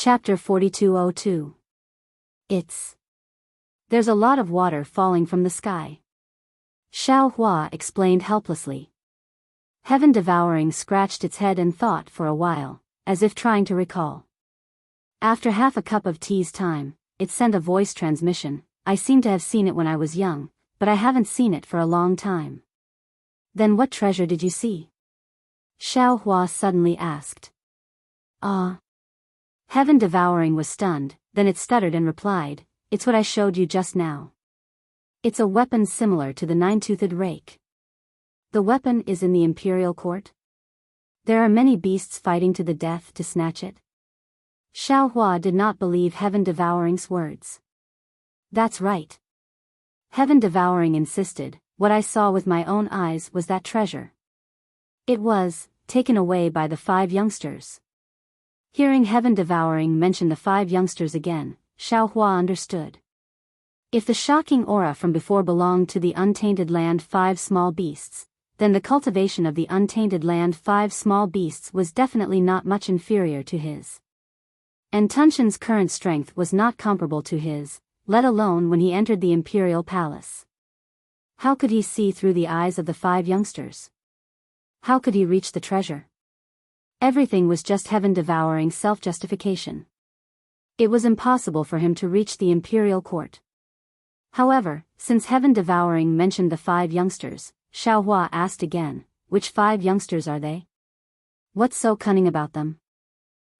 Chapter 4202. There's a lot of water falling from the sky. Xiao Hua explained helplessly. Heaven Devouring scratched its head and thought for a while, as if trying to recall. After half a cup of tea's time, it sent a voice transmission. I seem to have seen it when I was young, but I haven't seen it for a long time. Then what treasure did you see? Xiao Hua suddenly asked. Heaven Devouring was stunned, then it stuttered and replied, "It's what I showed you just now. It's a weapon similar to the nine-toothed rake. The weapon is in the imperial court. There are many beasts fighting to the death to snatch it." Xiao Hua did not believe Heaven Devouring's words. "That's right. Heaven Devouring insisted, what I saw with my own eyes was that treasure. It was taken away by the 5 youngsters." Hearing Heaven Devouring mention the 5 youngsters again, Xiao Hua understood. If the shocking aura from before belonged to the untainted land 5 small beasts, then the cultivation of the untainted land 5 small beasts was definitely not much inferior to his. And Tunshan's current strength was not comparable to his, let alone when he entered the imperial palace. How could he see through the eyes of the 5 youngsters? How could he reach the treasure? Everything was just Heaven Devouring self-justification. It was impossible for him to reach the imperial court. However, since Heaven Devouring mentioned the 5 youngsters, Xiao Hua asked again, "Which 5 youngsters are they? What's so cunning about them?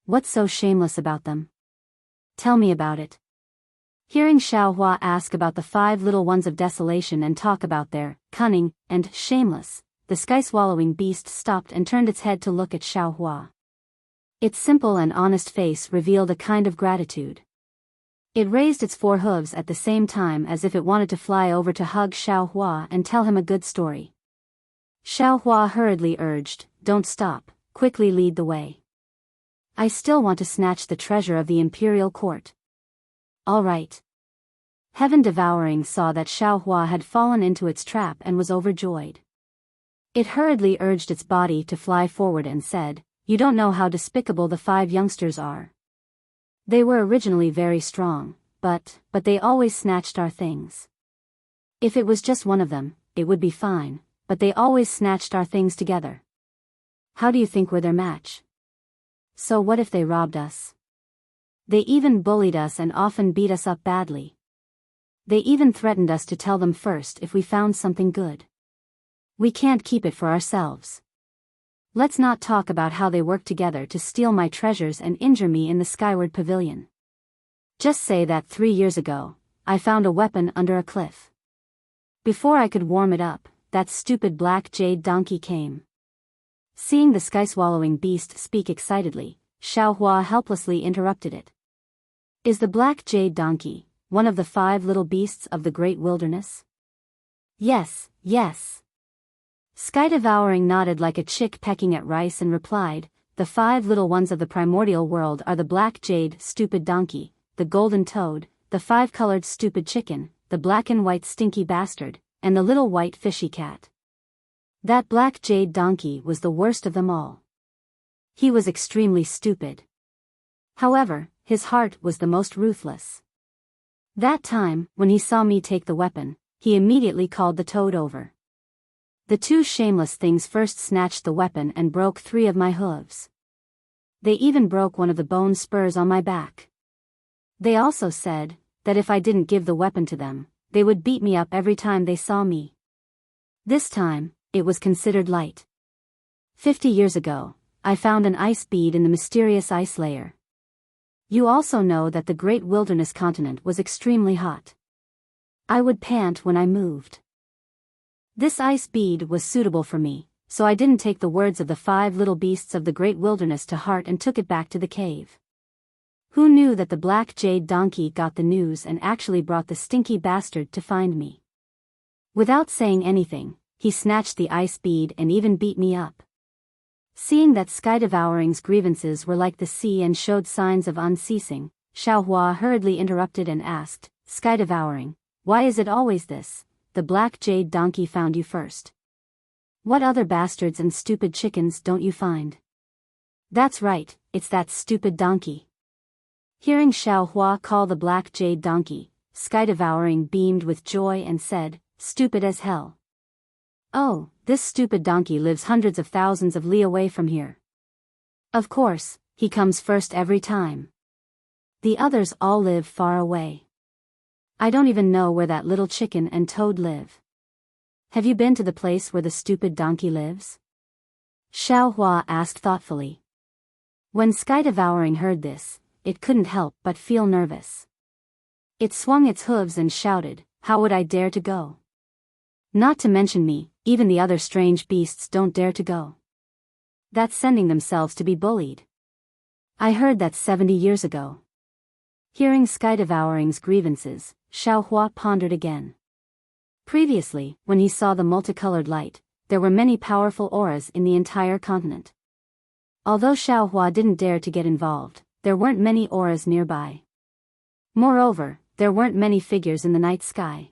What's so shameless about them? Tell me about it." Hearing Xiao Hua ask about the 5 little ones of desolation and talk about their cunning and shameless, the sky-swallowing beast stopped and turned its head to look at Xiao Hua. Its simple and honest face revealed a kind of gratitude. It raised its 4 hooves at the same time as if it wanted to fly over to hug Xiao Hua and tell him a good story. Xiao Hua hurriedly urged, "Don't stop, quickly lead the way. I still want to snatch the treasure of the imperial court." "All right." Heaven Devouring saw that Xiao Hua had fallen into its trap and was overjoyed. It hurriedly urged its body to fly forward and said, "You don't know how despicable the 5 youngsters are. They were originally very strong, but they always snatched our things. If it was just one of them, it would be fine, but they always snatched our things together. How do you think we're their match? So what if they robbed us? They even bullied us and often beat us up badly. They even threatened us to tell them first if we found something good. We can't keep it for ourselves. Let's not talk about how they worked together to steal my treasures and injure me in the Skyward Pavilion. Just say that 3 years ago, I found a weapon under a cliff. Before I could warm it up, that stupid black jade donkey came." Seeing the sky-swallowing beast speak excitedly, Xiao Hua helplessly interrupted it. "Is the black jade donkey one of the 5 little beasts of the great wilderness?" "Yes, yes." Sky Devouring nodded like a chick pecking at rice and replied, "The 5 little ones of the primordial world are the black jade stupid donkey, the golden toad, the 5-colored stupid chicken, the black and white stinky bastard, and the little white fishy cat. That black jade donkey was the worst of them all. He was extremely stupid. However, his heart was the most ruthless. That time, when he saw me take the weapon, he immediately called the toad over. The 2 shameless things first snatched the weapon and broke 3 of my hooves. They even broke one of the bone spurs on my back. They also said that if I didn't give the weapon to them, they would beat me up every time they saw me. This time, it was considered light. 50 years ago, I found an ice bead in the mysterious ice layer. You also know that the great wilderness continent was extremely hot. I would pant when I moved. This ice bead was suitable for me, so I didn't take the words of the 5 little beasts of the great wilderness to heart and took it back to the cave. Who knew that the black jade donkey got the news and actually brought the stinky bastard to find me? Without saying anything, he snatched the ice bead and even beat me up." Seeing that Sky Devouring's grievances were like the sea and showed signs of unceasing, Xiao Hua hurriedly interrupted and asked, "Sky Devouring, why is it always this? The black jade donkey found you first. What other bastards and stupid chickens don't you find?" "That's right, it's that stupid donkey. Hearing Xiao Hua call the black jade donkey, Sky Devouring beamed with joy and said, "Stupid as hell. Oh, this stupid donkey lives hundreds of thousands of li away from here. Of course, he comes first every time. The others all live far away. I don't even know where that little chicken and toad live. Have you been to the place where the stupid donkey lives?" Xiao Hua asked thoughtfully. When Sky Devouring heard this, it couldn't help but feel nervous. It swung its hooves and shouted, "How would I dare to go? Not to mention me, even the other strange beasts don't dare to go. That's sending themselves to be bullied. I heard that 70 years ago." Hearing Sky Devouring's grievances, Xiao Hua pondered again. Previously, when he saw the multicolored light, there were many powerful auras in the entire continent. Although Xiao Hua didn't dare to get involved, there weren't many auras nearby. Moreover, there weren't many figures in the night sky.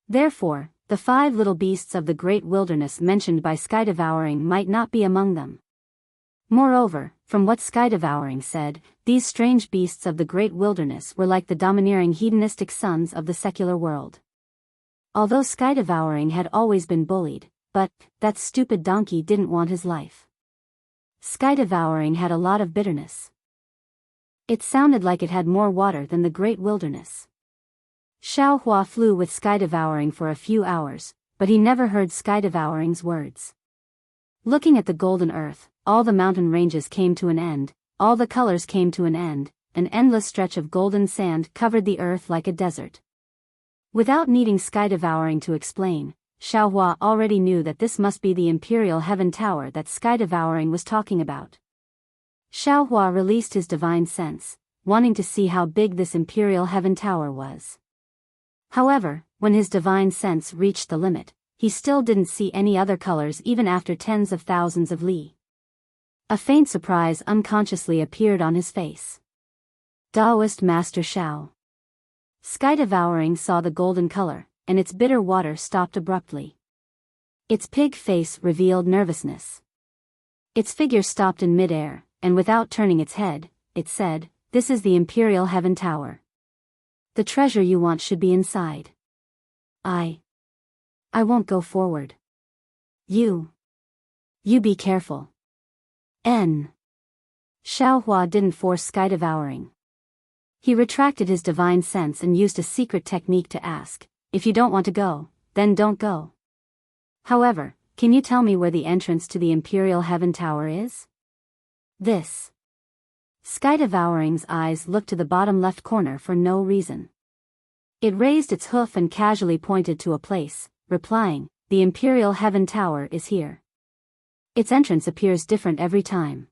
Therefore, the 5 little beasts of the great wilderness mentioned by Sky Devouring might not be among them. Moreover, from what Sky Devouring said, these strange beasts of the great wilderness were like the domineering hedonistic sons of the secular world. Although Sky Devouring had always been bullied, but that stupid donkey didn't want his life. Sky Devouring had a lot of bitterness. It sounded like it had more water than the great wilderness. Xiao Hua flew with Sky Devouring for a few hours, but he never heard Sky Devouring's words. Looking at the golden earth, all the mountain ranges came to an end, all the colors came to an end, an endless stretch of golden sand covered the earth like a desert. Without needing Sky Devouring to explain, Xiao Hua already knew that this must be the Imperial Heaven Tower that Sky Devouring was talking about. Xiao Hua released his divine sense, wanting to see how big this Imperial Heaven Tower was. However, when his divine sense reached the limit, he still didn't see any other colors even after tens of thousands of li. A faint surprise unconsciously appeared on his face. Taoist Master Xiao. Sky Devouring saw the golden color, and its bitter water stopped abruptly. Its pig face revealed nervousness. Its figure stopped in midair, and without turning its head, it said, "This is the Imperial Heaven Tower. The treasure you want should be inside. I won't go forward. You be careful." Xiao Hua didn't force Sky Devouring. He retracted his divine sense and used a secret technique to ask, "If you don't want to go, then don't go. However, can you tell me where the entrance to the Imperial Heaven Tower is?" This. Sky Devouring's eyes looked to the bottom left corner for no reason. It raised its hoof and casually pointed to a place, replying, "The Imperial Heaven Tower is here. Its entrance appears different every time.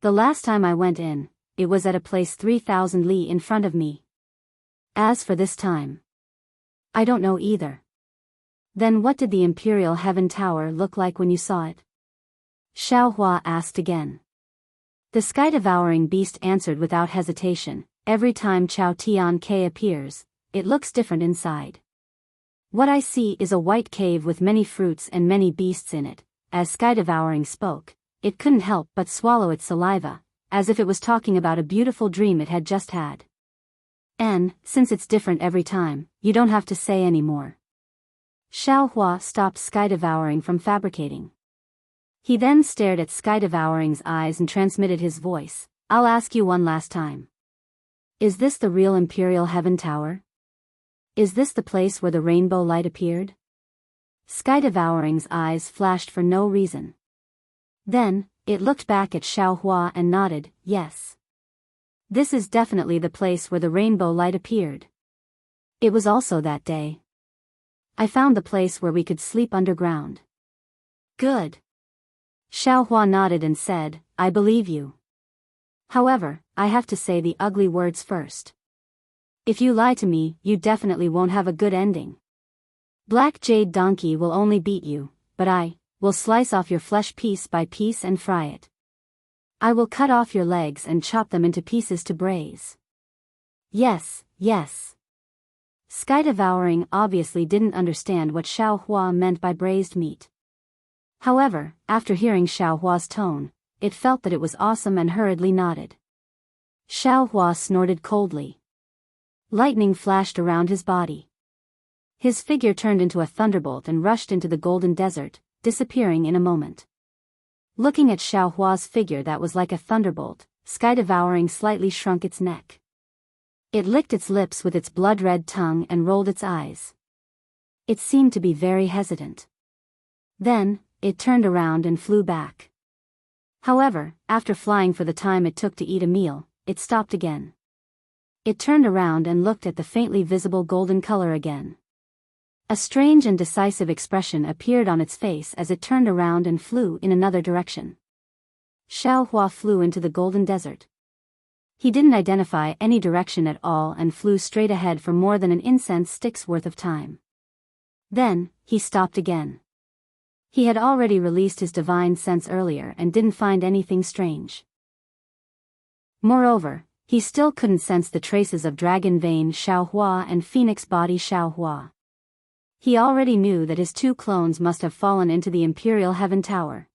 The last time I went in, it was at a place 3,000 li in front of me. As for this time, I don't know either." "Then what did the Imperial Heaven Tower look like when you saw it?" Xiao Hua asked again. The Sky Devouring beast answered without hesitation, "Every time Chao Tian K appears, it looks different inside. What I see is a white cave with many fruits and many beasts in it." As Sky Devouring spoke, it couldn't help but swallow its saliva, as if it was talking about a beautiful dream it had just had. "And, since it's different every time, you don't have to say any more." Xiao Hua stopped Sky Devouring from fabricating. He then stared at Sky Devouring's eyes and transmitted his voice, "I'll ask you one last time. Is this the real Imperial Heaven Tower? Is this the place where the rainbow light appeared?" Sky Devouring's eyes flashed for no reason. Then, it looked back at Xiao Hua and nodded, "Yes. This is definitely the place where the rainbow light appeared. It was also that day. I found the place where we could sleep underground." "Good." Xiao Hua nodded and said, "I believe you. However, I have to say the ugly words first. If you lie to me, you definitely won't have a good ending. Black Jade Donkey will only beat you, but I will slice off your flesh piece by piece and fry it. I will cut off your legs and chop them into pieces to braise." "Yes, yes." Sky Devouring obviously didn't understand what Xiao Hua meant by braised meat. However, after hearing Xiao Hua's tone, it felt that it was awesome and hurriedly nodded. Xiao Hua snorted coldly. Lightning flashed around his body. His figure turned into a thunderbolt and rushed into the golden desert, disappearing in a moment. Looking at Xiao Hua's figure that was like a thunderbolt, Sky Devouring slightly shrunk its neck. It licked its lips with its blood-red tongue and rolled its eyes. It seemed to be very hesitant. Then, it turned around and flew back. However, after flying for the time it took to eat a meal, it stopped again. It turned around and looked at the faintly visible golden color again. A strange and decisive expression appeared on its face as it turned around and flew in another direction. Xiao Hua flew into the golden desert. He didn't identify any direction at all and flew straight ahead for more than an incense stick's worth of time. Then, he stopped again. He had already released his divine sense earlier and didn't find anything strange. Moreover, he still couldn't sense the traces of Dragon Vein Xiao Hua and Phoenix Body Xiao Hua. He already knew that his two clones must have fallen into the Imperial Heaven Tower.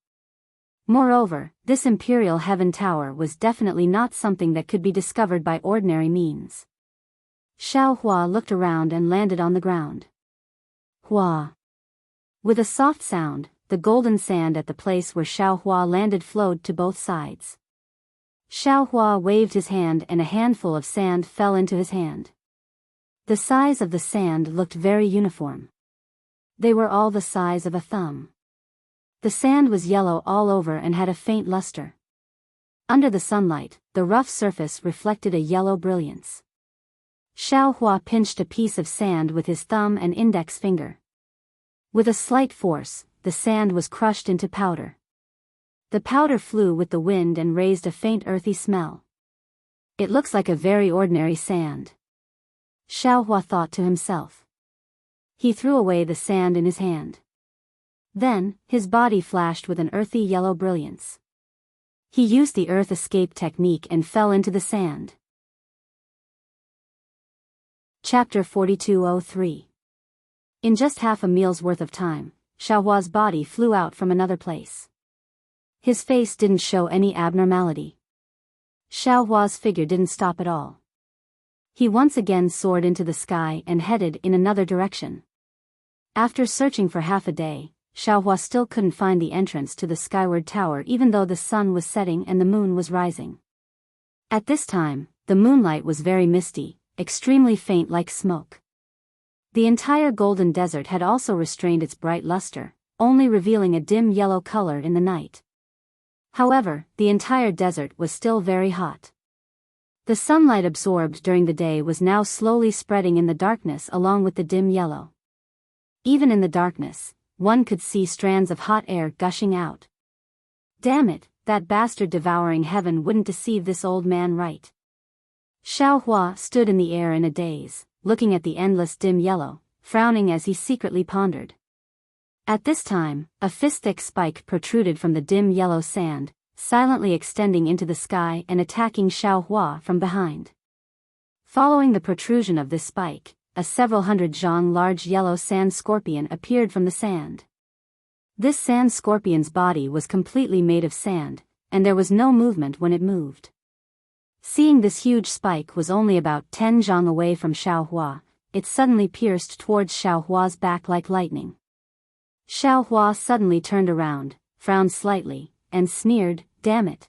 Moreover, this Imperial Heaven Tower was definitely not something that could be discovered by ordinary means. Xiao Hua looked around and landed on the ground. Hua. With a soft sound, the golden sand at the place where Xiao Hua landed flowed to both sides. Xiao Hua waved his hand and a handful of sand fell into his hand. The size of the sand looked very uniform. They were all the size of a thumb. The sand was yellow all over and had a faint luster. Under the sunlight, the rough surface reflected a yellow brilliance. Xiao Hua pinched a piece of sand with his thumb and index finger. With a slight force, the sand was crushed into powder. The powder flew with the wind and raised a faint earthy smell. It looks like a very ordinary sand. Xiao Hua thought to himself. He threw away the sand in his hand. Then, his body flashed with an earthy yellow brilliance. He used the earth escape technique and fell into the sand. Chapter 4203. In just half a meal's worth of time, Xiao Hua's body flew out from another place. His face didn't show any abnormality. Xiao Hua's figure didn't stop at all. He once again soared into the sky and headed in another direction. After searching for half a day, Xiao Hua still couldn't find the entrance to the skyward tower even though the sun was setting and the moon was rising. At this time, the moonlight was very misty, extremely faint like smoke. The entire golden desert had also restrained its bright luster, only revealing a dim yellow color in the night. However, the entire desert was still very hot. The sunlight absorbed during the day was now slowly spreading in the darkness along with the dim yellow. Even in the darkness, one could see strands of hot air gushing out. Damn it, that bastard devouring heaven wouldn't deceive this old man right. Xiao Hua stood in the air in a daze, looking at the endless dim yellow, frowning as he secretly pondered. At this time, a fist-thick spike protruded from the dim yellow sand, silently extending into the sky and attacking Xiao Hua from behind. Following the protrusion of this spike, a several hundred zhang large yellow sand scorpion appeared from the sand. This sand scorpion's body was completely made of sand, and there was no movement when it moved. Seeing this huge spike was only about 10 zhang away from Xiao Hua, it suddenly pierced towards Xiao Hua's back like lightning. Xiao Hua suddenly turned around, frowned slightly, and sneered, "Damn it."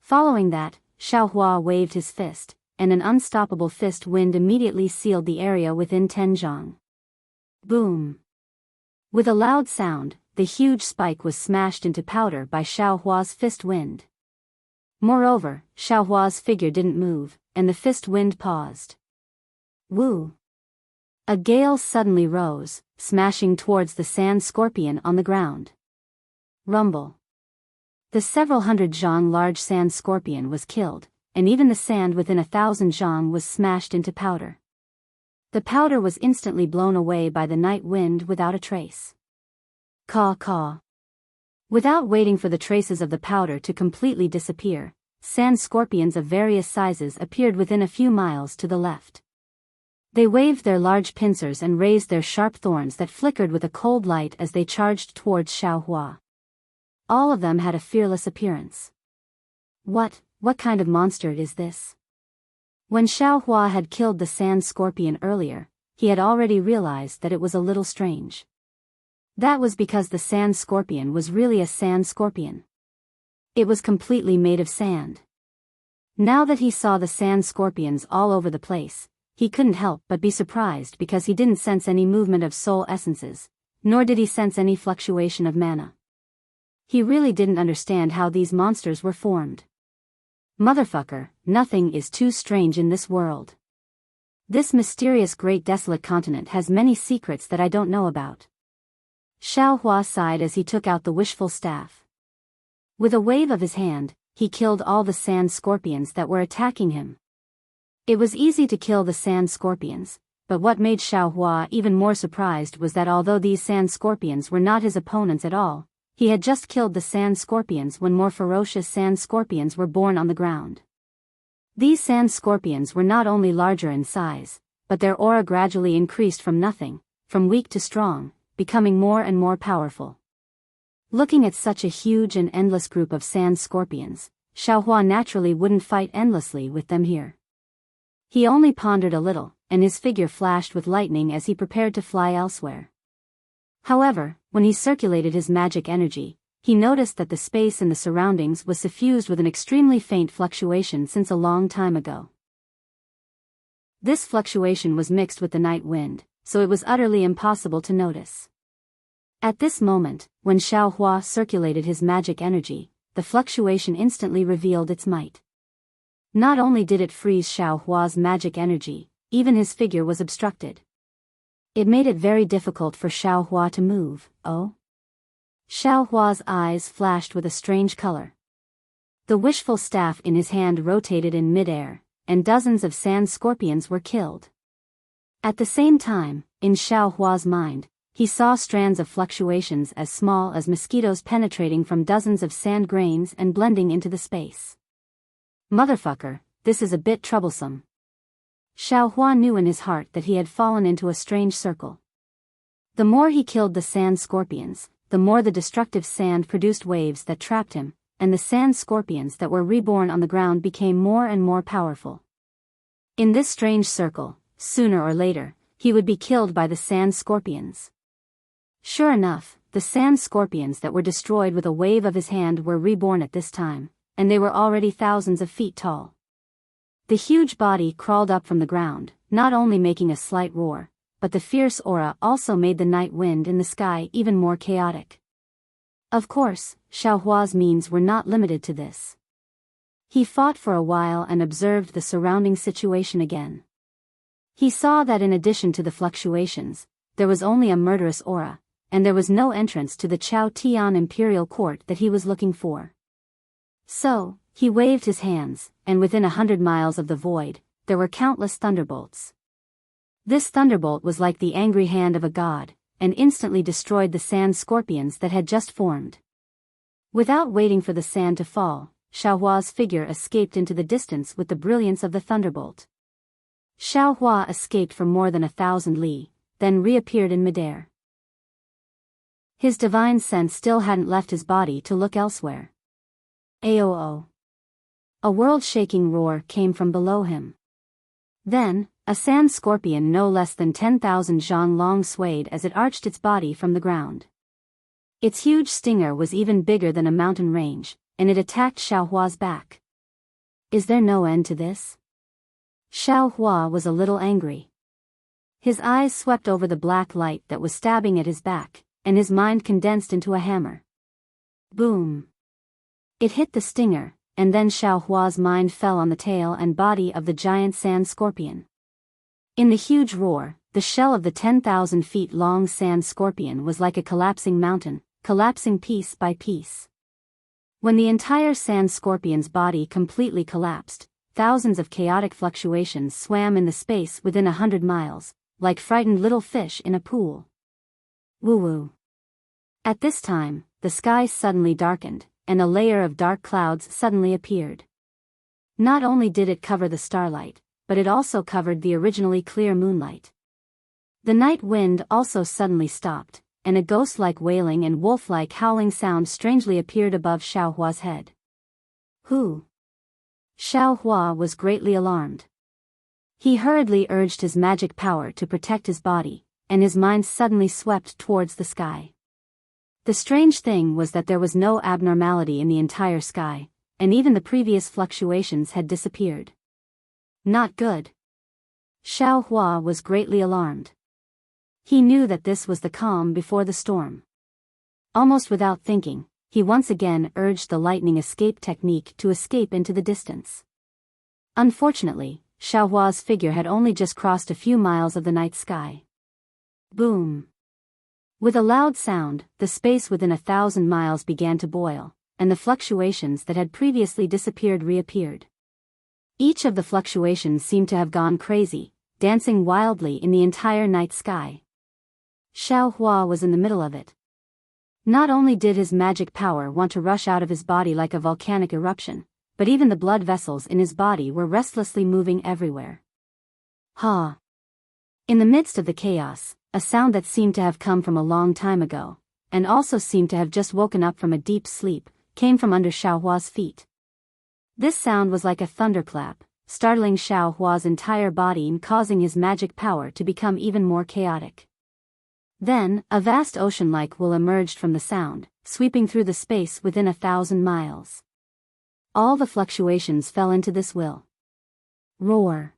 Following that, Xiao Hua waved his fist, and an unstoppable fist wind immediately sealed the area within 10 zhang. Boom! With a loud sound, the huge spike was smashed into powder by Xiao Hua's fist wind. Moreover, Xiao Hua's figure didn't move, and the fist wind paused. Woo! A gale suddenly rose, smashing towards the sand scorpion on the ground. Rumble! The several hundred zhang large sand scorpion was killed, and even the sand within 1,000 zhang was smashed into powder. The powder was instantly blown away by the night wind without a trace. Caw caw. Without waiting for the traces of the powder to completely disappear, sand scorpions of various sizes appeared within a few miles to the left. They waved their large pincers and raised their sharp thorns that flickered with a cold light as they charged towards Xiao Hua. All of them had a fearless appearance. What, what kind of monster is this? When Xiaohua had killed the sand scorpion earlier, he had already realized that it was a little strange. That was because the sand scorpion was really a sand scorpion. It was completely made of sand. Now that he saw the sand scorpions all over the place, he couldn't help but be surprised because he didn't sense any movement of soul essences, nor did he sense any fluctuation of mana. He really didn't understand how these monsters were formed. Motherfucker, nothing is too strange in this world. This mysterious great desolate continent has many secrets that I don't know about. Xiaohua sighed as he took out the wishful staff. With a wave of his hand, he killed all the sand scorpions that were attacking him. It was easy to kill the sand scorpions, but what made Xiaohua even more surprised was that although these sand scorpions were not his opponents at all, he had just killed the sand scorpions when more ferocious sand scorpions were born on the ground. These sand scorpions were not only larger in size, but their aura gradually increased from nothing, from weak to strong, becoming more and more powerful. Looking at such a huge and endless group of sand scorpions, Xiaohua naturally wouldn't fight endlessly with them here. He only pondered a little, and his figure flashed with lightning as he prepared to fly elsewhere. However, when he circulated his magic energy, he noticed that the space in the surroundings was suffused with an extremely faint fluctuation since a long time ago. This fluctuation was mixed with the night wind, so it was utterly impossible to notice. At this moment, when Xiaohua circulated his magic energy, the fluctuation instantly revealed its might. Not only did it freeze Xiaohua's magic energy, even his figure was obstructed. It made it very difficult for Xiaohua to move. Oh? Xiaohua's eyes flashed with a strange color. The wishful staff in his hand rotated in midair, and dozens of sand scorpions were killed. At the same time, in Xiaohua's mind, he saw strands of fluctuations as small as mosquitoes penetrating from dozens of sand grains and blending into the space. Motherfucker, this is a bit troublesome. Xiaohua knew in his heart that he had fallen into a strange circle. The more he killed the sand scorpions, the more the destructive sand produced waves that trapped him, and the sand scorpions that were reborn on the ground became more and more powerful. In this strange circle, sooner or later, he would be killed by the sand scorpions. Sure enough, the sand scorpions that were destroyed with a wave of his hand were reborn at this time, and they were already thousands of feet tall. The huge body crawled up from the ground, not only making a slight roar, but the fierce aura also made the night wind in the sky even more chaotic. Of course, Xiaohua's means were not limited to this. He fought for a while and observed the surrounding situation again. He saw that in addition to the fluctuations, there was only a murderous aura, and there was no entrance to the Chao Tian imperial court that he was looking for. So, he waved his hands, and within 100 miles of the void, there were countless thunderbolts. This thunderbolt was like the angry hand of a god, and instantly destroyed the sand scorpions that had just formed. Without waiting for the sand to fall, Xiaohua's figure escaped into the distance with the brilliance of the thunderbolt. Xiaohua escaped for more than 1,000 li, then reappeared in midair. His divine sense still hadn't left his body to look elsewhere. Aoo! A world-shaking roar came from below him. Then, a sand scorpion no less than 10,000 zhang long swayed as it arched its body from the ground. Its huge stinger was even bigger than a mountain range, and it attacked Xiaohua's back. Is there no end to this? Xiaohua was a little angry. His eyes swept over the black light that was stabbing at his back, and his mind condensed into a hammer. Boom! It hit the stinger, and then Xiaohua's mind fell on the tail and body of the giant sand scorpion. In the huge roar, the shell of the 10,000 feet long sand scorpion was like a collapsing mountain, collapsing piece by piece. When the entire sand scorpion's body completely collapsed, thousands of chaotic fluctuations swam in the space within 100 miles, like frightened little fish in a pool. Woo-woo. At this time, the sky suddenly darkened, and a layer of dark clouds suddenly appeared. Not only did it cover the starlight, but it also covered the originally clear moonlight. The night wind also suddenly stopped, and a ghost-like wailing and wolf-like howling sound strangely appeared above Xiaohua's head. Who? Xiao Hua was greatly alarmed. He hurriedly urged his magic power to protect his body, and his mind suddenly swept towards the sky. The strange thing was that there was no abnormality in the entire sky, and even the previous fluctuations had disappeared. Not good. Xiao Hua was greatly alarmed. He knew that this was the calm before the storm. Almost without thinking, he once again urged the lightning escape technique to escape into the distance. Unfortunately, Xiao Hua's figure had only just crossed a few miles of the night sky. Boom! With a loud sound, the space within 1,000 miles began to boil, and the fluctuations that had previously disappeared reappeared. Each of the fluctuations seemed to have gone crazy, dancing wildly in the entire night sky. Xiao Hua was in the middle of it. Not only did his magic power want to rush out of his body like a volcanic eruption, but even the blood vessels in his body were restlessly moving everywhere. Ha! In the midst of the chaos, a sound that seemed to have come from a long time ago, and also seemed to have just woken up from a deep sleep, came from under Xiao Hua's feet. This sound was like a thunderclap, startling Xiao Hua's entire body and causing his magic power to become even more chaotic. Then, a vast ocean-like will emerged from the sound, sweeping through the space within 1,000 miles. All the fluctuations fell into this will. Roar.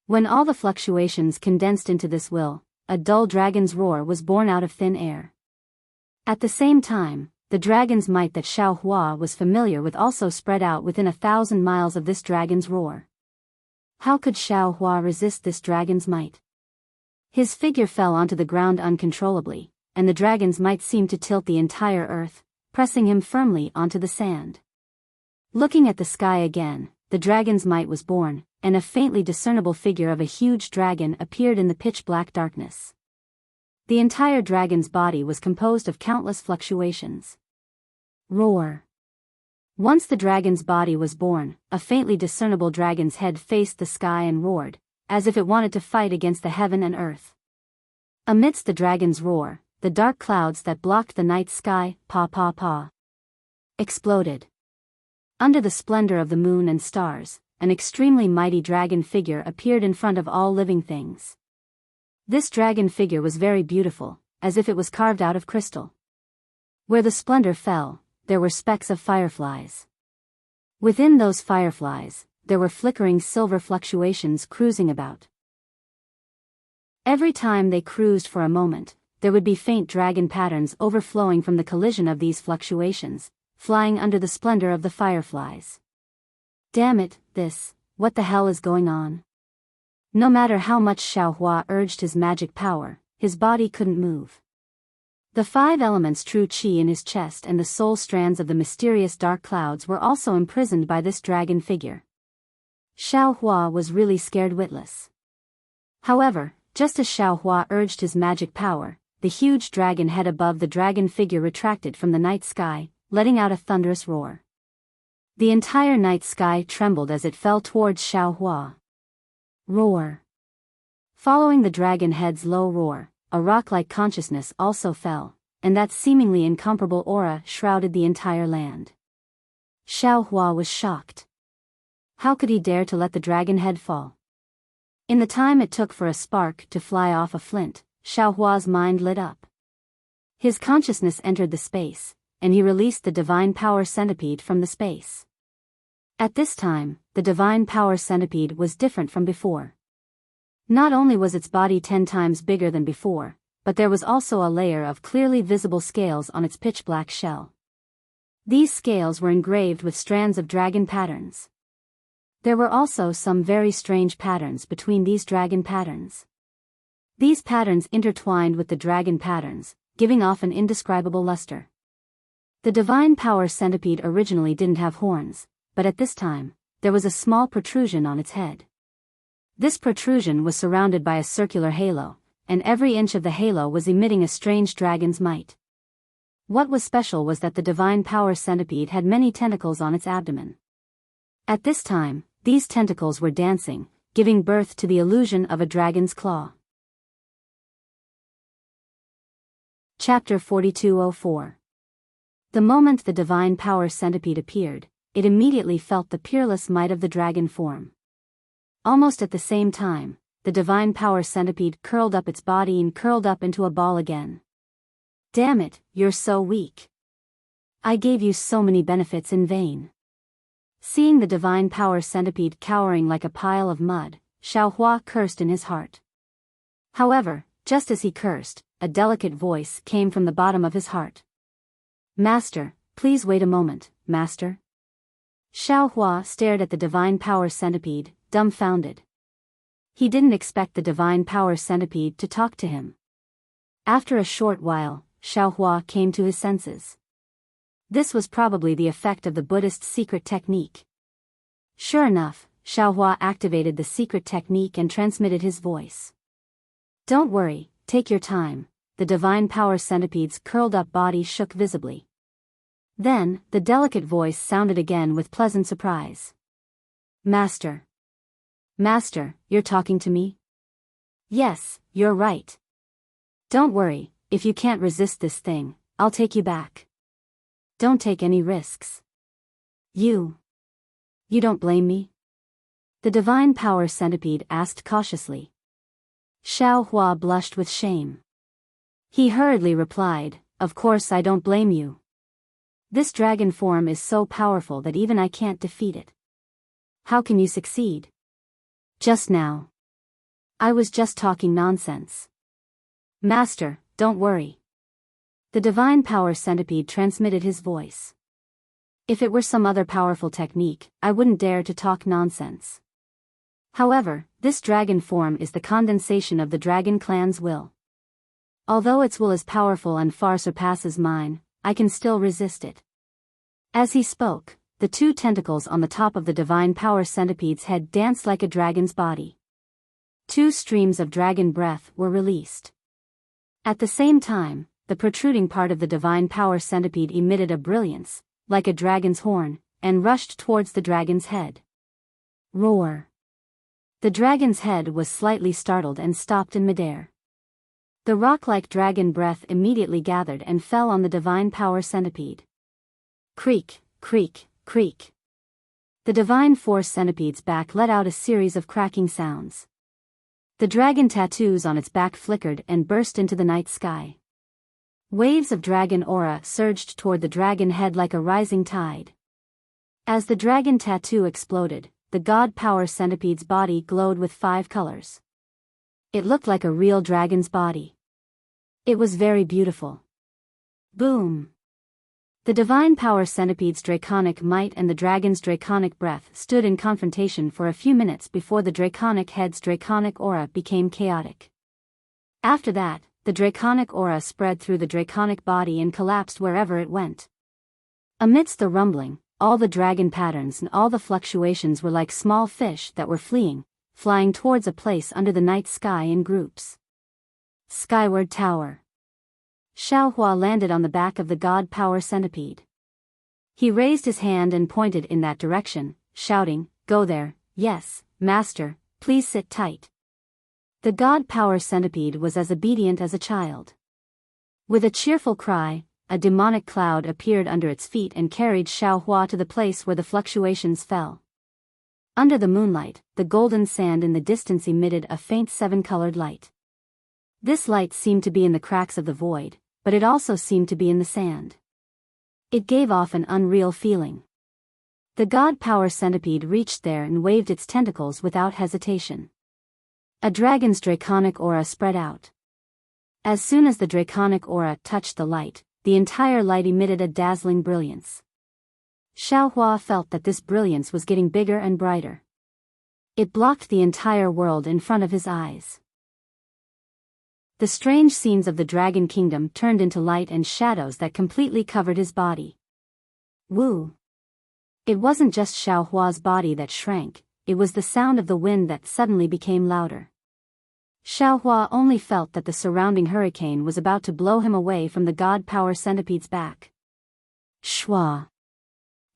When all the fluctuations condensed into this will, a dull dragon's roar was born out of thin air. At the same time, the dragon's might that Xiao Hua was familiar with also spread out within 1,000 miles of this dragon's roar. How could Xiao Hua resist this dragon's might? His figure fell onto the ground uncontrollably, and the dragon's might seemed to tilt the entire earth, pressing him firmly onto the sand. Looking at the sky again, the dragon's might was born, and a faintly discernible figure of a huge dragon appeared in the pitch-black darkness. The entire dragon's body was composed of countless fluctuations. Roar. Once the dragon's body was born, a faintly discernible dragon's head faced the sky and roared, as if it wanted to fight against the heaven and earth. Amidst the dragon's roar, the dark clouds that blocked the night sky, exploded. Under the splendor of the moon and stars, an extremely mighty dragon figure appeared in front of all living things. This dragon figure was very beautiful, as if it was carved out of crystal. Where the splendor fell, there were specks of fireflies. Within those fireflies, there were flickering silver fluctuations cruising about. Every time they cruised for a moment, there would be faint dragon patterns overflowing from the collision of these fluctuations, flying under the splendor of the fireflies. Damn it, what the hell is going on? No matter how much Xiao Hua urged his magic power, his body couldn't move. The 5 elements true qi in his chest and the soul strands of the mysterious dark clouds were also imprisoned by this dragon figure. Xiao Hua was really scared witless. However, just as Xiao Hua urged his magic power, the huge dragon head above the dragon figure retracted from the night sky, letting out a thunderous roar. The entire night sky trembled as it fell towards Xiao Hua. Roar. Following the dragon head's low roar, a rock-like consciousness also fell, and that seemingly incomparable aura shrouded the entire land. Xiao Hua was shocked. How could he dare to let the dragon head fall? In the time it took for a spark to fly off a flint, Xiao Hua's mind lit up. His consciousness entered the space, and he released the divine power centipede from the space. At this time, the divine power centipede was different from before. Not only was its body 10 times bigger than before, but there was also a layer of clearly visible scales on its pitch-black shell. These scales were engraved with strands of dragon patterns. There were also some very strange patterns between these dragon patterns. These patterns intertwined with the dragon patterns, giving off an indescribable luster. The divine power centipede originally didn't have horns, but at this time, there was a small protrusion on its head. This protrusion was surrounded by a circular halo, and every inch of the halo was emitting a strange dragon's might. What was special was that the divine power centipede had many tentacles on its abdomen. At this time, these tentacles were dancing, giving birth to the illusion of a dragon's claw. Chapter 4204. The moment the divine power centipede appeared, it immediately felt the peerless might of the dragon form. Almost at the same time, the divine power centipede curled up its body and curled up into a ball again. Damn it, you're so weak. I gave you so many benefits in vain. Seeing the divine power centipede cowering like a pile of mud, Xiaohua cursed in his heart. However, just as he cursed, a delicate voice came from the bottom of his heart. Master, please wait a moment, Master. Xiaohua stared at the divine power centipede, dumbfounded. He didn't expect the divine power centipede to talk to him. After a short while, Xiaohua came to his senses. This was probably the effect of the Buddhist secret technique. Sure enough, Xiaohua activated the secret technique and transmitted his voice. Don't worry, take your time. The divine power centipede's curled-up body shook visibly. Then, the delicate voice sounded again with pleasant surprise. Master. Master, you're talking to me? Yes, you're right. Don't worry, if you can't resist this thing, I'll take you back. Don't take any risks. You don't blame me? The divine power centipede asked cautiously. Xiaohua blushed with shame. He hurriedly replied, Of course I don't blame you. This dragon form is so powerful that even I can't defeat it. How can you succeed? Just now. I was just talking nonsense. Master, don't worry. The divine power centipede transmitted his voice. If it were some other powerful technique, I wouldn't dare to talk nonsense. However, this dragon form is the condensation of the dragon clan's will. Although its will is powerful and far surpasses mine, I can still resist it. As he spoke, the two tentacles on the top of the divine power centipede's head danced like a dragon's body. 2 streams of dragon breath were released. At the same time, the protruding part of the divine power centipede emitted a brilliance, like a dragon's horn, and rushed towards the dragon's head. Roar! The dragon's head was slightly startled and stopped in midair. The rock-like dragon breath immediately gathered and fell on the divine power centipede. Creak, creak, creak. The divine force centipede's back let out a series of cracking sounds. The dragon tattoos on its back flickered and burst into the night sky. Waves of dragon aura surged toward the dragon head like a rising tide. As the dragon tattoo exploded, the god power centipede's body glowed with 5 colors. It looked like a real dragon's body. It was very beautiful. Boom! The divine power centipede's draconic might and the dragon's draconic breath stood in confrontation for a few minutes before the draconic head's draconic aura became chaotic. After that, the draconic aura spread through the draconic body and collapsed wherever it went. Amidst the rumbling, all the dragon patterns and all the fluctuations were like small fish that were flying towards a place under the night sky in groups. Skyward Tower. Xiaohua landed on the back of the god power centipede. He raised his hand and pointed in that direction, shouting, Go there, yes, master, please sit tight. The god power centipede was as obedient as a child. With a cheerful cry, a demonic cloud appeared under its feet and carried Xiaohua to the place where the fluctuations fell. Under the moonlight, the golden sand in the distance emitted a faint 7-colored light. This light seemed to be in the cracks of the void, but it also seemed to be in the sand. It gave off an unreal feeling. The god power centipede reached there and waved its tentacles without hesitation. A dragon's draconic aura spread out. As soon as the draconic aura touched the light, the entire light emitted a dazzling brilliance. Xiaohua felt that this brilliance was getting bigger and brighter. It blocked the entire world in front of his eyes. The strange scenes of the Dragon Kingdom turned into light and shadows that completely covered his body. Woo! It wasn't just Xiaohua's body that shrank, it was the sound of the wind that suddenly became louder. Xiaohua only felt that the surrounding hurricane was about to blow him away from the god power centipede's back. Shwa!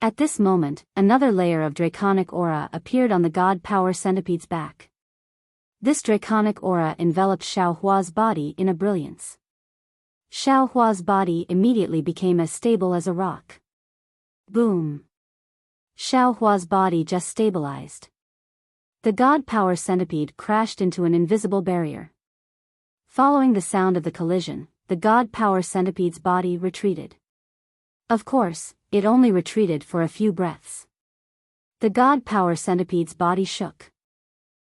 At this moment, another layer of draconic aura appeared on the god power centipede's back. This draconic aura enveloped Xiaohua's body in a brilliance. Xiaohua's body immediately became as stable as a rock. Boom! Xiao Hua's body just stabilized. The god power centipede crashed into an invisible barrier. Following the sound of the collision, the god power centipede's body retreated. Of course, it only retreated for a few breaths. The god power centipede's body shook.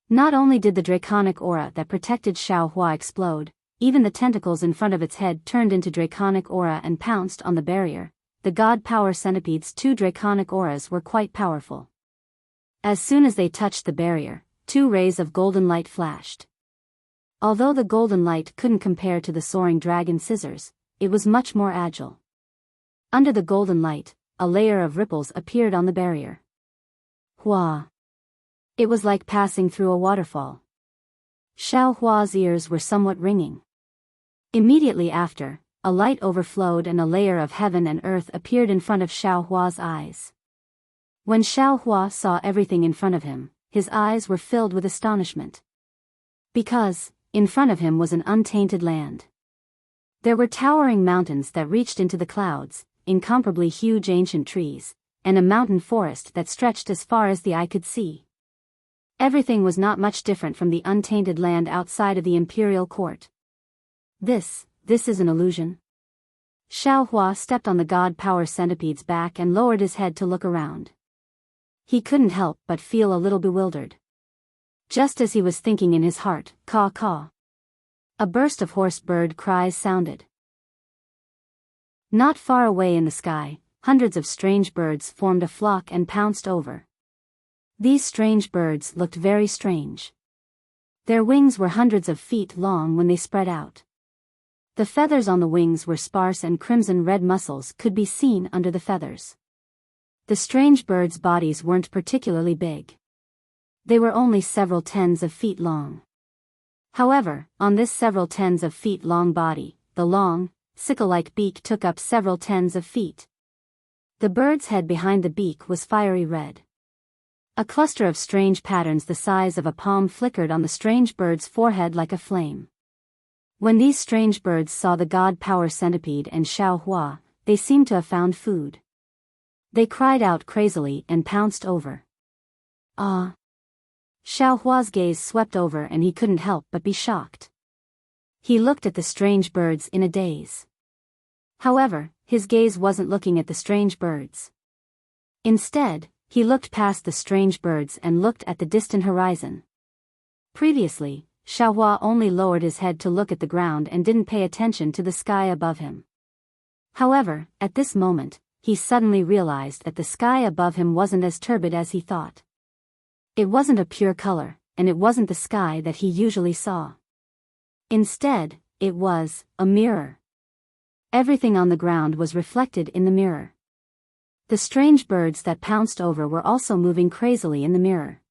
Not only did the draconic aura that protected Xiao Hua explode, even the tentacles in front of its head turned into draconic aura and pounced on the barrier. The god power centipede's 2 draconic auras were quite powerful. As soon as they touched the barrier, 2 rays of golden light flashed. Although the golden light couldn't compare to the soaring dragon scissors, it was much more agile. Under the golden light, a layer of ripples appeared on the barrier. Hua! It was like passing through a waterfall. Xiao Hua's ears were somewhat ringing. Immediately after, a light overflowed and a layer of heaven and earth appeared in front of Xiao Hua's eyes. When Xiao Hua saw everything in front of him, his eyes were filled with astonishment. Because, in front of him was an untainted land. There were towering mountains that reached into the clouds, incomparably huge ancient trees, and a mountain forest that stretched as far as the eye could see. Everything was not much different from the untainted land outside of the imperial court. This is an illusion. Xiao Hua stepped on the god power centipede's back and lowered his head to look around. He couldn't help but feel a little bewildered. Just as he was thinking in his heart, caw caw, a burst of hoarse bird cries sounded. Not far away in the sky, hundreds of strange birds formed a flock and pounced over. These strange birds looked very strange. Their wings were hundreds of feet long when they spread out. The feathers on the wings were sparse and crimson-red muscles could be seen under the feathers. The strange birds' bodies weren't particularly big. They were only several tens of feet long. However, on this several tens of feet long body, the long, sickle-like beak took up several tens of feet. The bird's head behind the beak was fiery red. A cluster of strange patterns the size of a palm flickered on the strange bird's forehead like a flame. When these strange birds saw the god power centipede and Xiao Hua, they seemed to have found food. They cried out crazily and pounced over. Ah! Xiao Hua's gaze swept over and he couldn't help but be shocked. He looked at the strange birds in a daze. However, his gaze wasn't looking at the strange birds. Instead, he looked past the strange birds and looked at the distant horizon. Previously, Xiao Hua only lowered his head to look at the ground and didn't pay attention to the sky above him. However, at this moment, he suddenly realized that the sky above him wasn't as turbid as he thought. It wasn't a pure color, and it wasn't the sky that he usually saw. Instead, it was a mirror. Everything on the ground was reflected in the mirror. The strange birds that pounced over were also moving crazily in the mirror.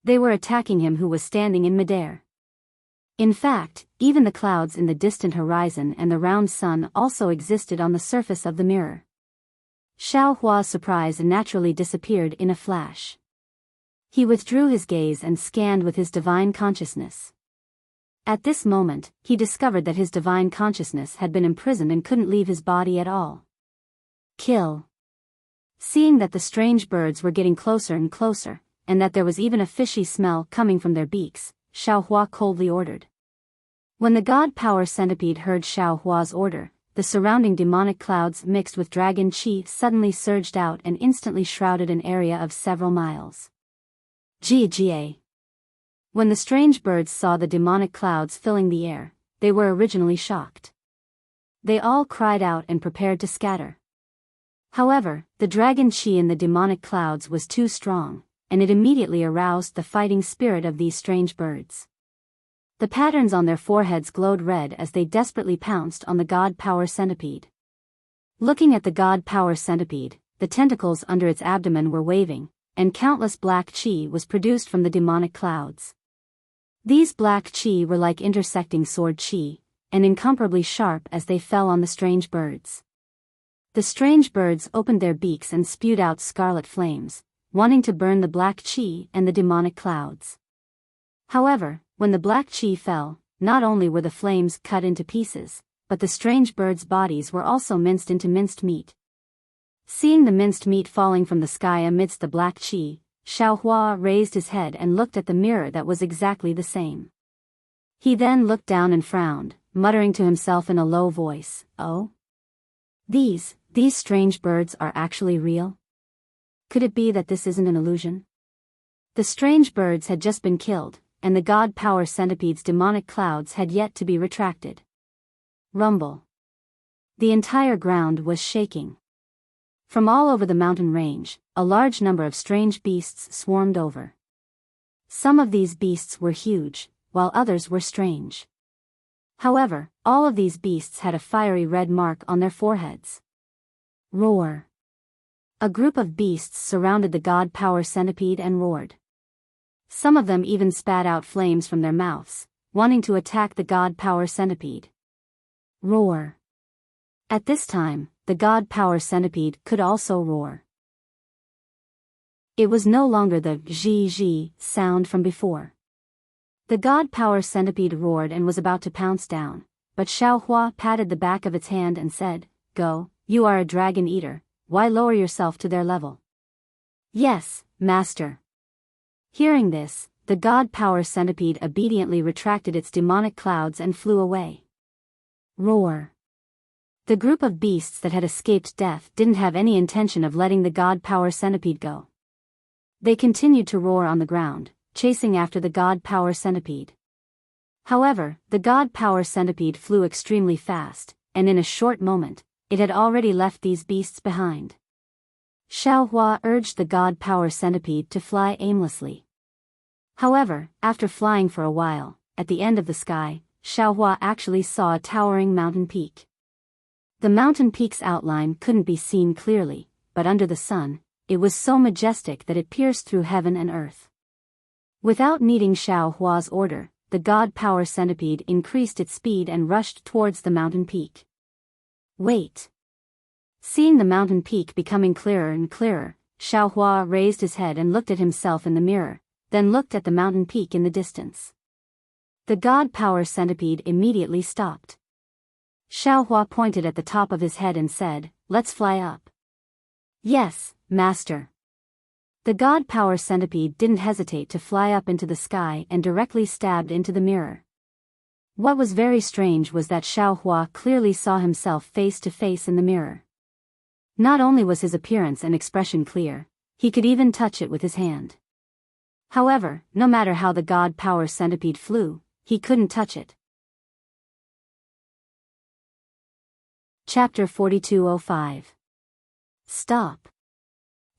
They were attacking him who was standing in midair. In fact, even the clouds in the distant horizon and the round sun also existed on the surface of the mirror. Xiao Hua's surprise naturally disappeared in a flash. He withdrew his gaze and scanned with his divine consciousness. At this moment, he discovered that his divine consciousness had been imprisoned and couldn't leave his body at all. Kill. Seeing that the strange birds were getting closer and closer, and that there was even a fishy smell coming from their beaks, Xiao Hua coldly ordered. When the god power centipede heard Xiao Hua's order, the surrounding demonic clouds mixed with dragon chi suddenly surged out and instantly shrouded an area of several miles. Ga. When the strange birds saw the demonic clouds filling the air, they were originally shocked. They all cried out and prepared to scatter. However, the dragon chi in the demonic clouds was too strong, and it immediately aroused the fighting spirit of these strange birds. The patterns on their foreheads glowed red as they desperately pounced on the god power centipede. Looking at the god power centipede, the tentacles under its abdomen were waving, and countless black chi was produced from the demonic clouds. These black chi were like intersecting sword chi, and incomparably sharp as they fell on the strange birds. The strange birds opened their beaks and spewed out scarlet flames, wanting to burn the black chi and the demonic clouds. However, when the black chi fell, not only were the flames cut into pieces, but the strange birds' bodies were also minced into minced meat. Seeing the minced meat falling from the sky amidst the black qi, Xiaohua raised his head and looked at the mirror that was exactly the same. He then looked down and frowned, muttering to himself in a low voice, "Oh? These strange birds are actually real? Could it be that this isn't an illusion?" The strange birds had just been killed, and the god power centipede's demonic clouds had yet to be retracted. Rumble. The entire ground was shaking. From all over the mountain range, a large number of strange beasts swarmed over. Some of these beasts were huge, while others were strange. However, all of these beasts had a fiery red mark on their foreheads. Roar. A group of beasts surrounded the god power centipede and roared. Some of them even spat out flames from their mouths, wanting to attack the god power centipede. Roar. At this time, the god power centipede could also roar. It was no longer the zhi sound from before. The god power centipede roared and was about to pounce down, but Xiaohua patted the back of its hand and said, "Go, you are a dragon eater, why lower yourself to their level?" "Yes, master." Hearing this, the god power centipede obediently retracted its demonic clouds and flew away. Roar. The group of beasts that had escaped death didn't have any intention of letting the god power centipede go. They continued to roar on the ground, chasing after the god power centipede. However, the god power centipede flew extremely fast, and in a short moment, it had already left these beasts behind. Xiaohua urged the god power centipede to fly aimlessly. However, after flying for a while, at the end of the sky, Xiaohua actually saw a towering mountain peak. The mountain peak's outline couldn't be seen clearly, but under the sun, it was so majestic that it pierced through heaven and earth. Without needing Xiaohua's order, the god power centipede increased its speed and rushed towards the mountain peak. Wait. Seeing the mountain peak becoming clearer and clearer, Xiaohua raised his head and looked at himself in the mirror, then looked at the mountain peak in the distance. The god power centipede immediately stopped. Xiaohua pointed at the top of his head and said, "Let's fly up." "Yes, master." The god power centipede didn't hesitate to fly up into the sky and directly stabbed into the mirror. What was very strange was that Xiaohua clearly saw himself face to face in the mirror. Not only was his appearance and expression clear, he could even touch it with his hand. However, no matter how the god power centipede flew, he couldn't touch it. Chapter 4205. Stop.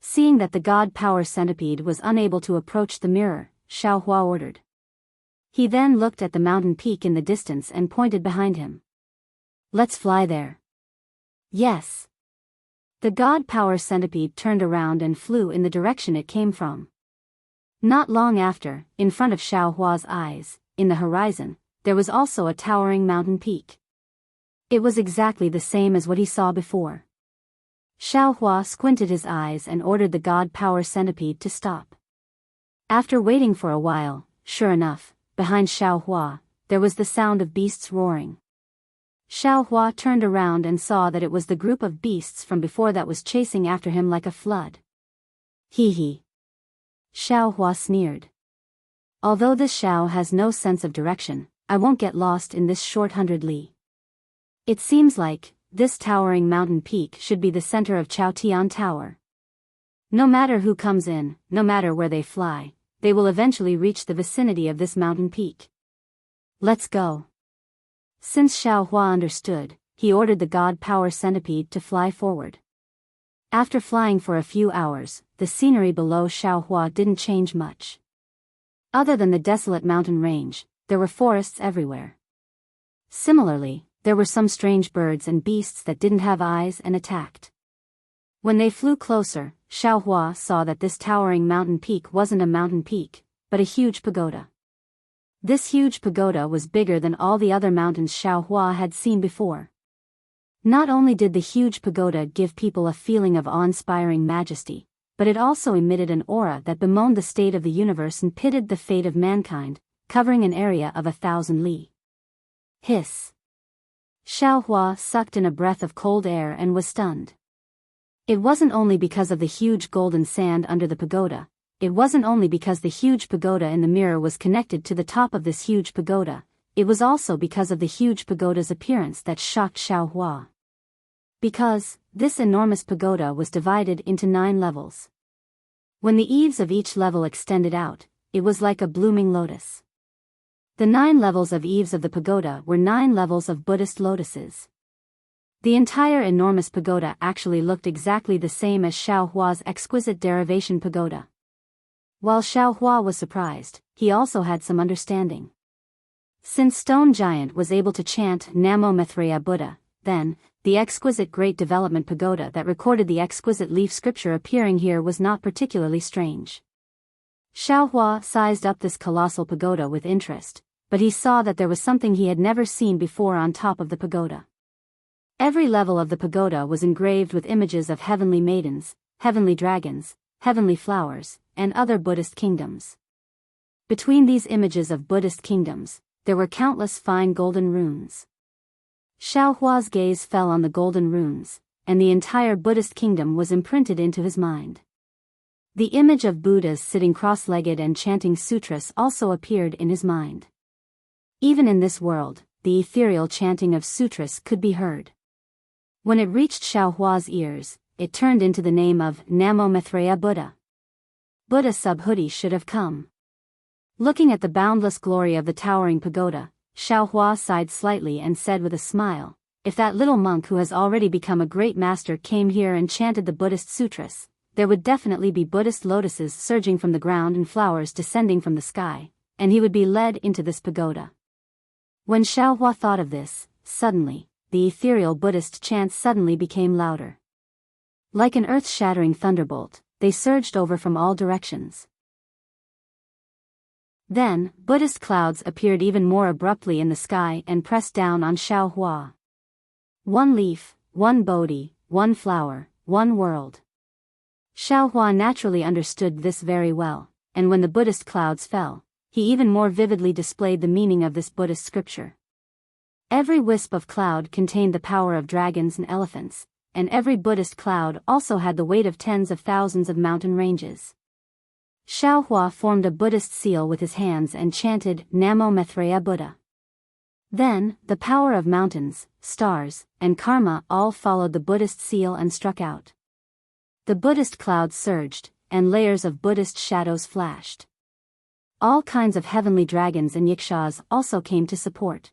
Seeing that the god power centipede was unable to approach the mirror, Xiaohua ordered. He then looked at the mountain peak in the distance and pointed behind him. "Let's fly there." "Yes." The god power centipede turned around and flew in the direction it came from. Not long after, in front of Xiaohua's eyes, in the horizon, there was also a towering mountain peak. It was exactly the same as what he saw before. Xiaohua squinted his eyes and ordered the god power centipede to stop. After waiting for a while, sure enough, behind Xiaohua, there was the sound of beasts roaring. Xiaohua turned around and saw that it was the group of beasts from before that was chasing after him like a flood. "Hee hee." Xiaohua sneered. "Although this Xiao has no sense of direction, I won't get lost in this short 100 li. It seems like this towering mountain peak should be the center of Chaotian Tower. No matter who comes in, no matter where they fly, they will eventually reach the vicinity of this mountain peak. Let's go." Since Xiaohua understood, he ordered the god power centipede to fly forward. After flying for a few hours, the scenery below Xiaohua didn't change much. Other than the desolate mountain range, there were forests everywhere. Similarly, there were some strange birds and beasts that didn't have eyes and attacked. When they flew closer, Xiaohua saw that this towering mountain peak wasn't a mountain peak, but a huge pagoda. This huge pagoda was bigger than all the other mountains Xiaohua had seen before. Not only did the huge pagoda give people a feeling of awe-inspiring majesty, but it also emitted an aura that bemoaned the state of the universe and pitted the fate of mankind, covering an area of 1,000 li. Hiss. Xiaohua sucked in a breath of cold air and was stunned. It wasn't only because of the huge golden sand under the pagoda, it wasn't only because the huge pagoda in the mirror was connected to the top of this huge pagoda, it was also because of the huge pagoda's appearance that shocked Xiaohua. Because, this enormous pagoda was divided into 9 levels. When the eaves of each level extended out, it was like a blooming lotus. The 9 levels of eaves of the pagoda were 9 levels of Buddhist lotuses. The entire enormous pagoda actually looked exactly the same as Xiaohua's exquisite derivation pagoda. While Xiaohua was surprised, he also had some understanding. Since Stone Giant was able to chant Namo Maitreya Buddha, then, the exquisite Great Development Pagoda that recorded the exquisite leaf scripture appearing here was not particularly strange. Xiaohua sized up this colossal pagoda with interest, but he saw that there was something he had never seen before on top of the pagoda. Every level of the pagoda was engraved with images of heavenly maidens, heavenly dragons, heavenly flowers, and other Buddhist kingdoms. Between these images of Buddhist kingdoms, there were countless fine golden runes. Xiaohua's gaze fell on the golden runes, and the entire Buddhist kingdom was imprinted into his mind. The image of Buddhas sitting cross-legged and chanting sutras also appeared in his mind. Even in this world, the ethereal chanting of sutras could be heard. When it reached Xiaohua's ears, it turned into the name of Namo Maitreya Buddha. Buddha Subhuti should have come. Looking at the boundless glory of the towering pagoda, Xiaohua sighed slightly and said with a smile, "If that little monk who has already become a great master came here and chanted the Buddhist sutras, there would definitely be Buddhist lotuses surging from the ground and flowers descending from the sky, and he would be led into this pagoda." When Xiaohua thought of this, suddenly, the ethereal Buddhist chants suddenly became louder. Like an earth-shattering thunderbolt, they surged over from all directions. Then, Buddhist clouds appeared even more abruptly in the sky and pressed down on Xiaohua. One leaf, one Bodhi, one flower, one world. Xiaohua naturally understood this very well, and when the Buddhist clouds fell, he even more vividly displayed the meaning of this Buddhist scripture. Every wisp of cloud contained the power of dragons and elephants, and every Buddhist cloud also had the weight of tens of thousands of mountain ranges. Xiaohua formed a Buddhist seal with his hands and chanted Namo Maitreya Buddha. Then, the power of mountains, stars, and karma all followed the Buddhist seal and struck out. The Buddhist clouds surged, and layers of Buddhist shadows flashed. All kinds of heavenly dragons and yikshas also came to support.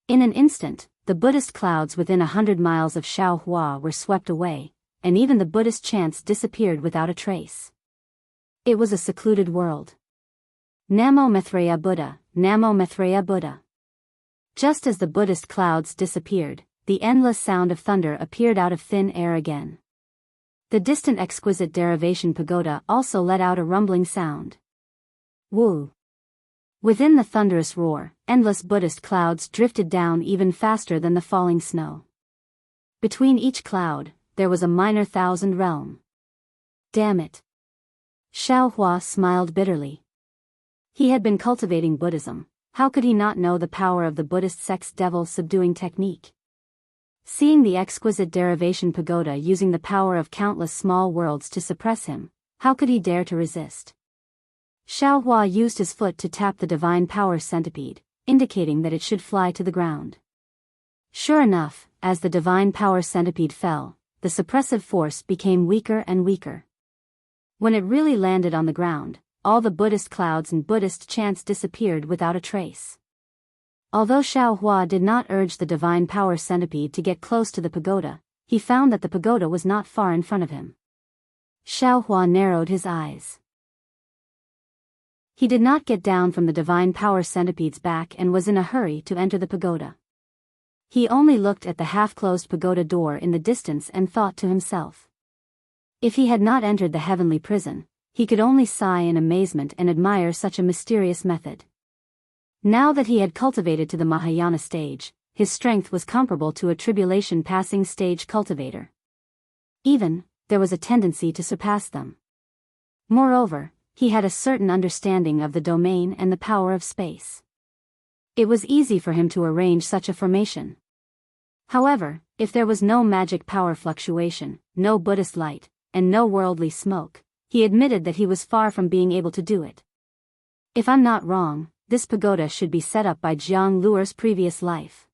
In an instant, the Buddhist clouds within 100 miles of Xiaohua were swept away, and even the Buddhist chants disappeared without a trace. It was a secluded world. Namo Maitreya Buddha, Namo Maitreya Buddha. Just as the Buddhist clouds disappeared, the endless sound of thunder appeared out of thin air again. The distant exquisite derivation pagoda also let out a rumbling sound. Woo! Within the thunderous roar, endless Buddhist clouds drifted down even faster than the falling snow. Between each cloud, there was a minor thousand realm. Damn it! Xiaohua smiled bitterly. He had been cultivating Buddhism. How could he not know the power of the Buddhist sect's devil-subduing technique? Seeing the exquisite derivation pagoda using the power of countless small worlds to suppress him, how could he dare to resist? Xiaohua used his foot to tap the divine power centipede, indicating that it should fly to the ground. Sure enough, as the divine power centipede fell, the suppressive force became weaker and weaker. When it really landed on the ground, all the Buddhist clouds and Buddhist chants disappeared without a trace. Although Xiaohua did not urge the divine power centipede to get close to the pagoda, he found that the pagoda was not far in front of him. Xiaohua narrowed his eyes. He did not get down from the divine power centipede's back and was in a hurry to enter the pagoda. He only looked at the half-closed pagoda door in the distance and thought to himself. If he had not entered the heavenly prison, he could only sigh in amazement and admire such a mysterious method. Now that he had cultivated to the Mahayana stage, his strength was comparable to a tribulation passing stage cultivator. Even, there was a tendency to surpass them. Moreover, he had a certain understanding of the domain and the power of space. It was easy for him to arrange such a formation. However, if there was no magic power fluctuation, no Buddhist light, and no worldly smoke, he admitted that he was far from being able to do it. If I'm not wrong, this pagoda should be set up by Jiang Luer's previous life.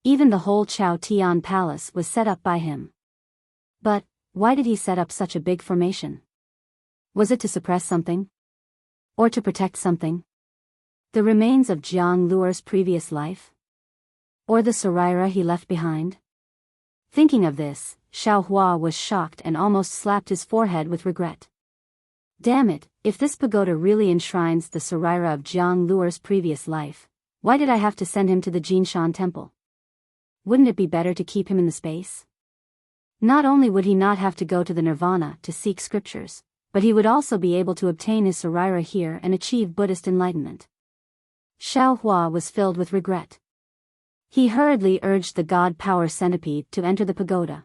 Even the whole Chao Tian Palace was set up by him. But, why did he set up such a big formation? Was it to suppress something? Or to protect something? The remains of Jiang Luer's previous life? Or the Saraira he left behind? Thinking of this, Xiao Hua was shocked and almost slapped his forehead with regret. Damn it, if this pagoda really enshrines the Saraira of Jiang Luer's previous life, why did I have to send him to the Jinshan temple? Wouldn't it be better to keep him in the space? Not only would he not have to go to the Nirvana to seek scriptures, but he would also be able to obtain his Saraira here and achieve Buddhist enlightenment. Xiao Hua was filled with regret. He hurriedly urged the God Power Centipede to enter the pagoda.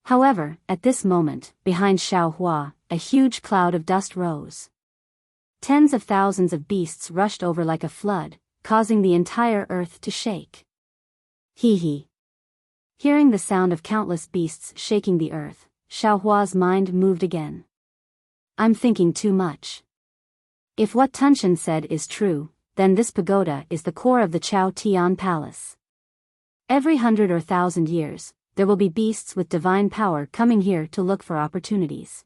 However, at this moment, behind Xiao Hua, a huge cloud of dust rose. Tens of thousands of beasts rushed over like a flood, causing the entire earth to shake. Hee hee. Hearing the sound of countless beasts shaking the earth, Xiao Hua's mind moved again. I'm thinking too much. If what Tunshan said is true, then this pagoda is the core of the Chao Tian Palace. Every 100 or 1,000 years, there will be beasts with divine power coming here to look for opportunities.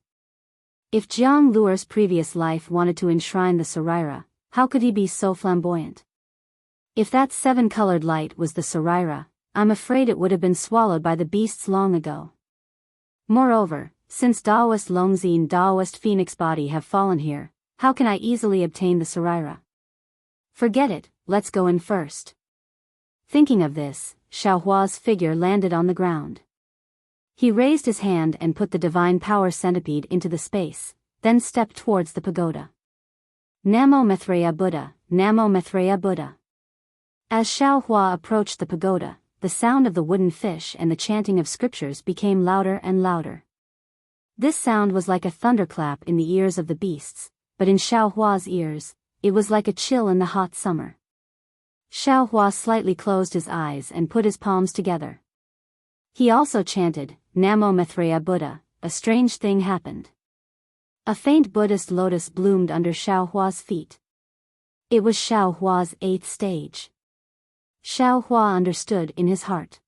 If Jiang Luer's previous life wanted to enshrine the Saraira, how could he be so flamboyant? If that 7-colored light was the Saraira, I'm afraid it would have been swallowed by the beasts long ago. Moreover, since Daoist Longzi and Daoist Phoenix Body have fallen here, how can I easily obtain the Saraira? Forget it, let's go in first. Thinking of this, Xiao Hua's figure landed on the ground. He raised his hand and put the divine power centipede into the space, then stepped towards the pagoda. Namo Maitreya Buddha, Namo Maitreya Buddha. As Xiao Hua approached the pagoda, the sound of the wooden fish and the chanting of scriptures became louder and louder. This sound was like a thunderclap in the ears of the beasts, but in Xiao Hua's ears, it was like a chill in the hot summer. Xiao Hua slightly closed his eyes and put his palms together. He also chanted, Namo Maitreya Buddha. A strange thing happened. A faint Buddhist lotus bloomed under Xiao Hua's feet. It was Xiao Hua's 8th stage. Xiao Hua understood in his heart.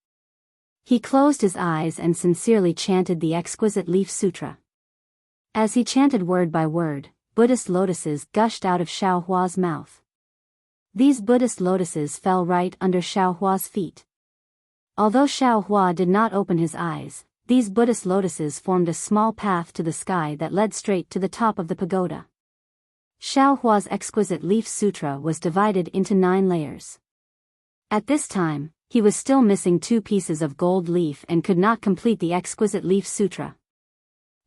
He closed his eyes and sincerely chanted the exquisite leaf sutra. As he chanted word by word, Buddhist lotuses gushed out of Xiao Hua's mouth. These Buddhist lotuses fell right under Xiao Hua's feet. Although Xiao Hua did not open his eyes, these Buddhist lotuses formed a small path to the sky that led straight to the top of the pagoda. Xiao Hua's exquisite leaf sutra was divided into 9 layers. At this time, he was still missing 2 pieces of gold leaf and could not complete the exquisite leaf sutra.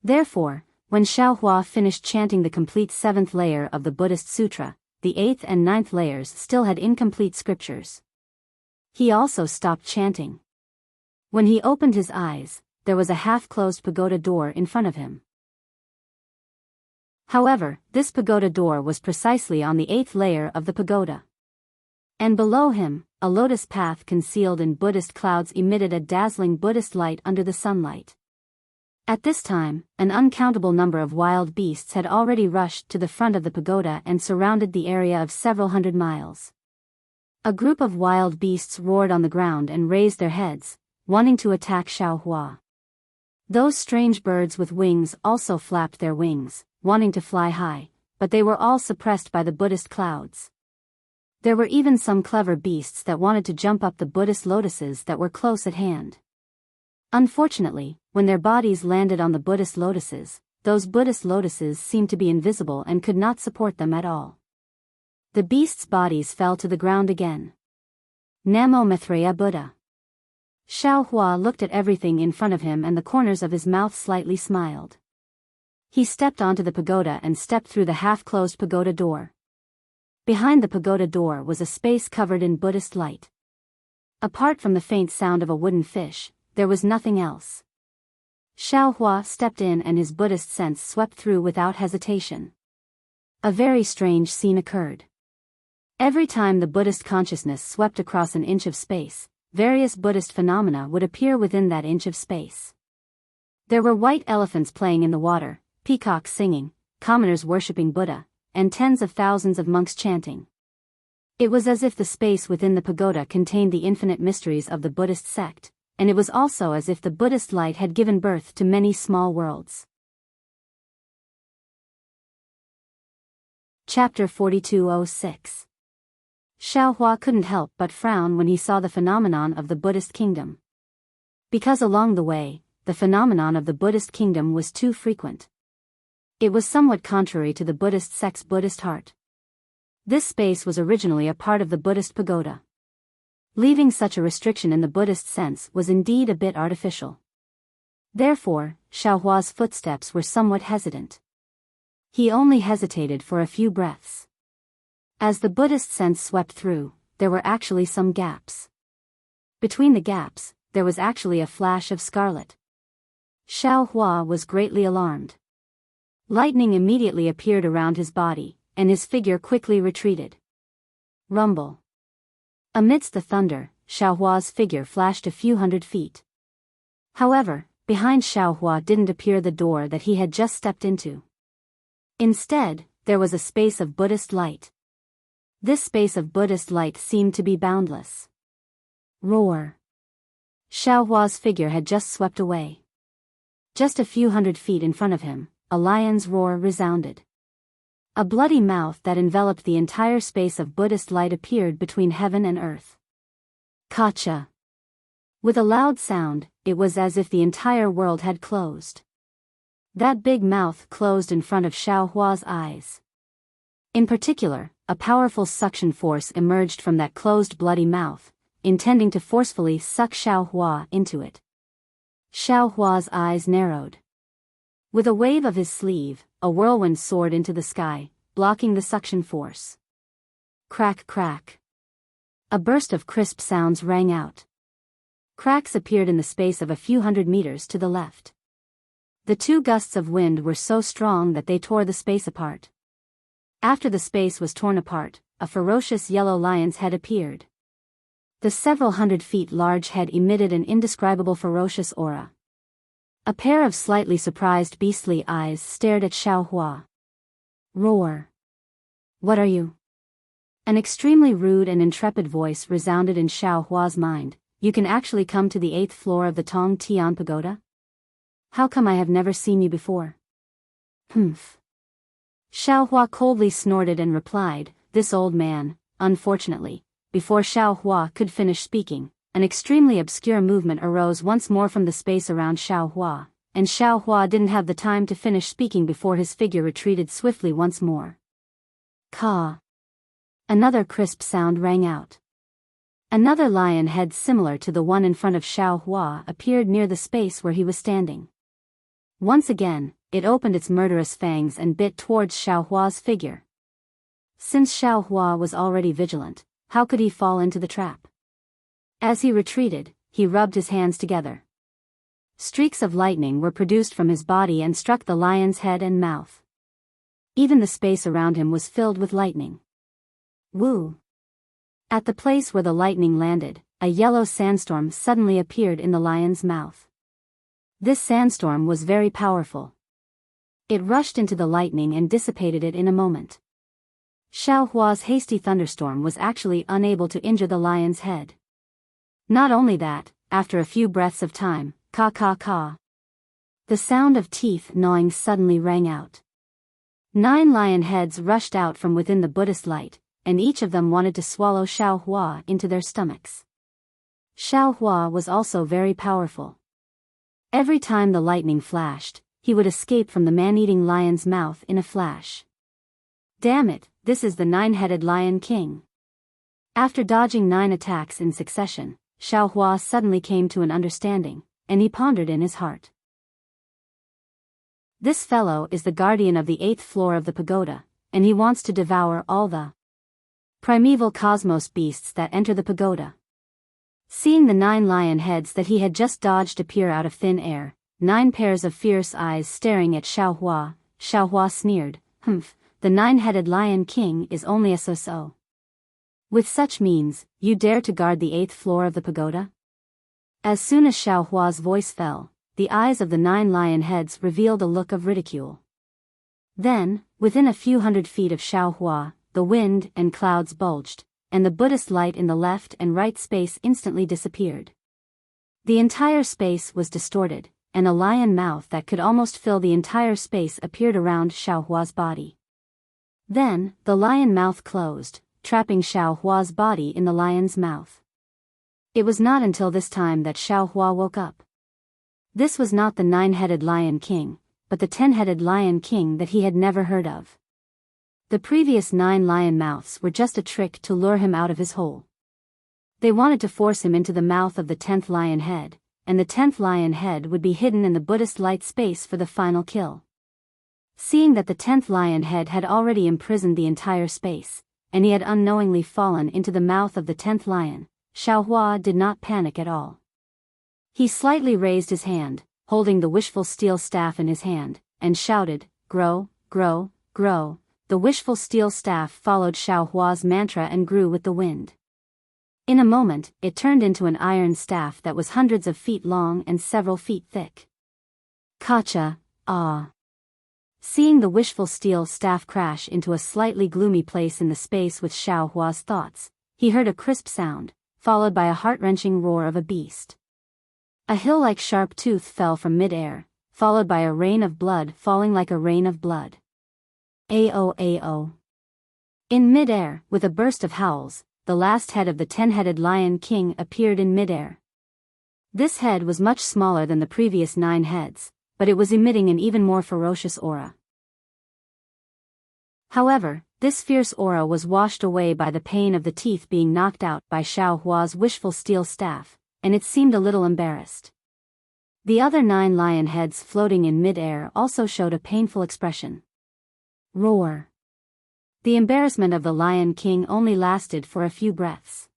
Therefore, when Xiao Hua finished chanting the complete 7th layer of the Buddhist sutra, the 8th and 9th layers still had incomplete scriptures. He also stopped chanting. When he opened his eyes, there was a half-closed pagoda door in front of him. However, this pagoda door was precisely on the 8th layer of the pagoda. And below him, a lotus path concealed in Buddhist clouds emitted a dazzling Buddhist light under the sunlight. At this time, an uncountable number of wild beasts had already rushed to the front of the pagoda and surrounded the area of several hundred miles. A group of wild beasts roared on the ground and raised their heads, wanting to attack Xiao Hua. Those strange birds with wings also flapped their wings, wanting to fly high, but they were all suppressed by the Buddhist clouds. There were even some clever beasts that wanted to jump up the Buddhist lotuses that were close at hand. Unfortunately, when their bodies landed on the Buddhist lotuses, those Buddhist lotuses seemed to be invisible and could not support them at all. The beasts' bodies fell to the ground again. Namo Maitreya Buddha. Xiao Hua looked at everything in front of him and the corners of his mouth slightly smiled. He stepped onto the pagoda and stepped through the half-closed pagoda door. Behind the pagoda door was a space covered in Buddhist light. Apart from the faint sound of a wooden fish, there was nothing else. Xiao Hua stepped in and his Buddhist sense swept through without hesitation. A very strange scene occurred. Every time the Buddhist consciousness swept across an inch of space, various Buddhist phenomena would appear within that inch of space. There were white elephants playing in the water, peacocks singing, commoners worshipping Buddha, and tens of thousands of monks chanting. It was as if the space within the pagoda contained the infinite mysteries of the Buddhist sect, and it was also as if the Buddhist light had given birth to many small worlds. Chapter 4206. Xiaohua couldn't help but frown when he saw the phenomenon of the Buddhist kingdom. Because along the way, the phenomenon of the Buddhist kingdom was too frequent. It was somewhat contrary to the Buddhist sect's Buddhist heart. This space was originally a part of the Buddhist pagoda. Leaving such a restriction in the Buddhist sense was indeed a bit artificial. Therefore, Xiaohua's footsteps were somewhat hesitant. He only hesitated for a few breaths. As the Buddhist sense swept through, there were actually some gaps. Between the gaps, there was actually a flash of scarlet. Xiaohua was greatly alarmed. Lightning immediately appeared around his body, and his figure quickly retreated. Rumble. Amidst the thunder, Xiaohua's figure flashed a few hundred feet. However, behind Xiaohua didn't appear the door that he had just stepped into. Instead, there was a space of Buddhist light. This space of Buddhist light seemed to be boundless. Roar. Xiaohua's figure had just swept away. Just a few hundred feet in front of him, a lion's roar resounded. A bloody mouth that enveloped the entire space of Buddhist light appeared between heaven and earth. Kacha. With a loud sound, it was as if the entire world had closed. That big mouth closed in front of Xiaohua's eyes. In particular, a powerful suction force emerged from that closed bloody mouth, intending to forcefully suck Xiaohua into it. Xiaohua's eyes narrowed. With a wave of his sleeve, a whirlwind soared into the sky, blocking the suction force. Crack crack. A burst of crisp sounds rang out. Cracks appeared in the space of a few hundred meters to the left. The two gusts of wind were so strong that they tore the space apart. After the space was torn apart, a ferocious yellow lion's head appeared. The several hundred feet large head emitted an indescribable ferocious aura. A pair of slightly surprised beastly eyes stared at Xiaohua. Roar. What are you? An extremely rude and intrepid voice resounded in Xiaohua's mind. You can actually come to the 8th floor of the Tong Tian Pagoda? How come I have never seen you before? Humph. Xiaohua coldly snorted and replied, this old man, unfortunately. Before Xiaohua could finish speaking, an extremely obscure movement arose once more from the space around Xiaohua, and Xiaohua didn't have the time to finish speaking before his figure retreated swiftly once more. Caw. Another crisp sound rang out. Another lion head similar to the one in front of Xiaohua appeared near the space where he was standing. Once again, it opened its murderous fangs and bit towards Xiaohua's figure. Since Xiaohua was already vigilant, how could he fall into the trap? As he retreated, he rubbed his hands together. Streaks of lightning were produced from his body and struck the lion's head and mouth. Even the space around him was filled with lightning. Woo! At the place where the lightning landed, a yellow sandstorm suddenly appeared in the lion's mouth. This sandstorm was very powerful. It rushed into the lightning and dissipated it in a moment. Xiaohua's hasty thunderstorm was actually unable to injure the lion's head. Not only that, after a few breaths of time, caw. The sound of teeth gnawing suddenly rang out. 9 lion heads rushed out from within the Buddhist light, and each of them wanted to swallow Xiaohua into their stomachs. Xiaohua was also very powerful. Every time the lightning flashed, he would escape from the man-eating lion's mouth in a flash. Damn it, this is the 9-headed Lion King. After dodging 9 attacks in succession, Xiaohua suddenly came to an understanding, and he pondered in his heart. This fellow is the guardian of the 8th floor of the pagoda, and he wants to devour all the primeval cosmos beasts that enter the pagoda. Seeing the 9 lion heads that he had just dodged appear out of thin air, 9 pairs of fierce eyes staring at Xiaohua, Xiaohua sneered, humph, the 9-headed Lion King is only a so-so. With such means, you dare to guard the 8th floor of the pagoda? As soon as Xiaohua's voice fell, the eyes of the 9 lion heads revealed a look of ridicule. Then, within a few hundred feet of Xiaohua, the wind and clouds bulged, and the Buddhist light in the left and right space instantly disappeared. The entire space was distorted, and a lion mouth that could almost fill the entire space appeared around Xiaohua's body. Then, the lion mouth closed, trapping Xiaohua's body in the lion's mouth. It was not until this time that Xiaohua woke up. This was not the 9-headed Lion King, but the 10-headed Lion King that he had never heard of. The previous 9 lion mouths were just a trick to lure him out of his hole. They wanted to force him into the mouth of the 10th lion head, and the 10th lion head would be hidden in the Buddhist light space for the final kill. Seeing that the 10th lion head had already imprisoned the entire space, and he had unknowingly fallen into the mouth of the 10th lion, Xiaohua did not panic at all. He slightly raised his hand, holding the wishful steel staff in his hand, and shouted, "Grow, grow, grow." The wishful steel staff followed Xiaohua's mantra and grew with the wind. In a moment, it turned into an iron staff that was hundreds of feet long and several feet thick. Kacha, ah. Seeing the wishful steel staff crash into a slightly gloomy place in the space with Xiaohua's thoughts, he heard a crisp sound, followed by a heart-wrenching roar of a beast. A hill-like sharp tooth fell from mid-air, followed by a rain of blood falling like a rain of blood. Ao ao. In mid-air, with a burst of howls, the last head of the 10-headed Lion King appeared in mid-air. This head was much smaller than the previous 9 heads, but it was emitting an even more ferocious aura. However, this fierce aura was washed away by the pain of the teeth being knocked out by Xiaohua's wishful steel staff, and it seemed a little embarrassed. The other 9 lion heads floating in mid-air also showed a painful expression. Roar. The embarrassment of the Lion King only lasted for a few breaths.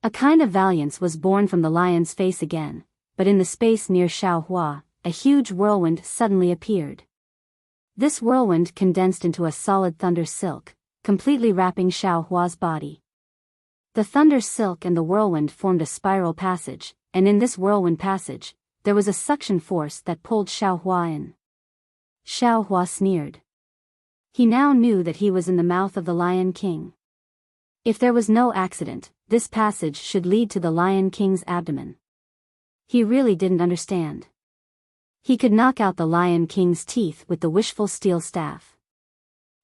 A kind of valiance was born from the lion's face again, but in the space near Xiaohua, a huge whirlwind suddenly appeared. This whirlwind condensed into a solid thunder silk, completely wrapping Xiaohua's body. The thunder silk and the whirlwind formed a spiral passage, and in this whirlwind passage, there was a suction force that pulled Xiaohua in. Xiaohua sneered. He now knew that he was in the mouth of the Lion King. If there was no accident, this passage should lead to the Lion King's abdomen. He really didn't understand. He could knock out the Lion King's teeth with the wishful steel staff.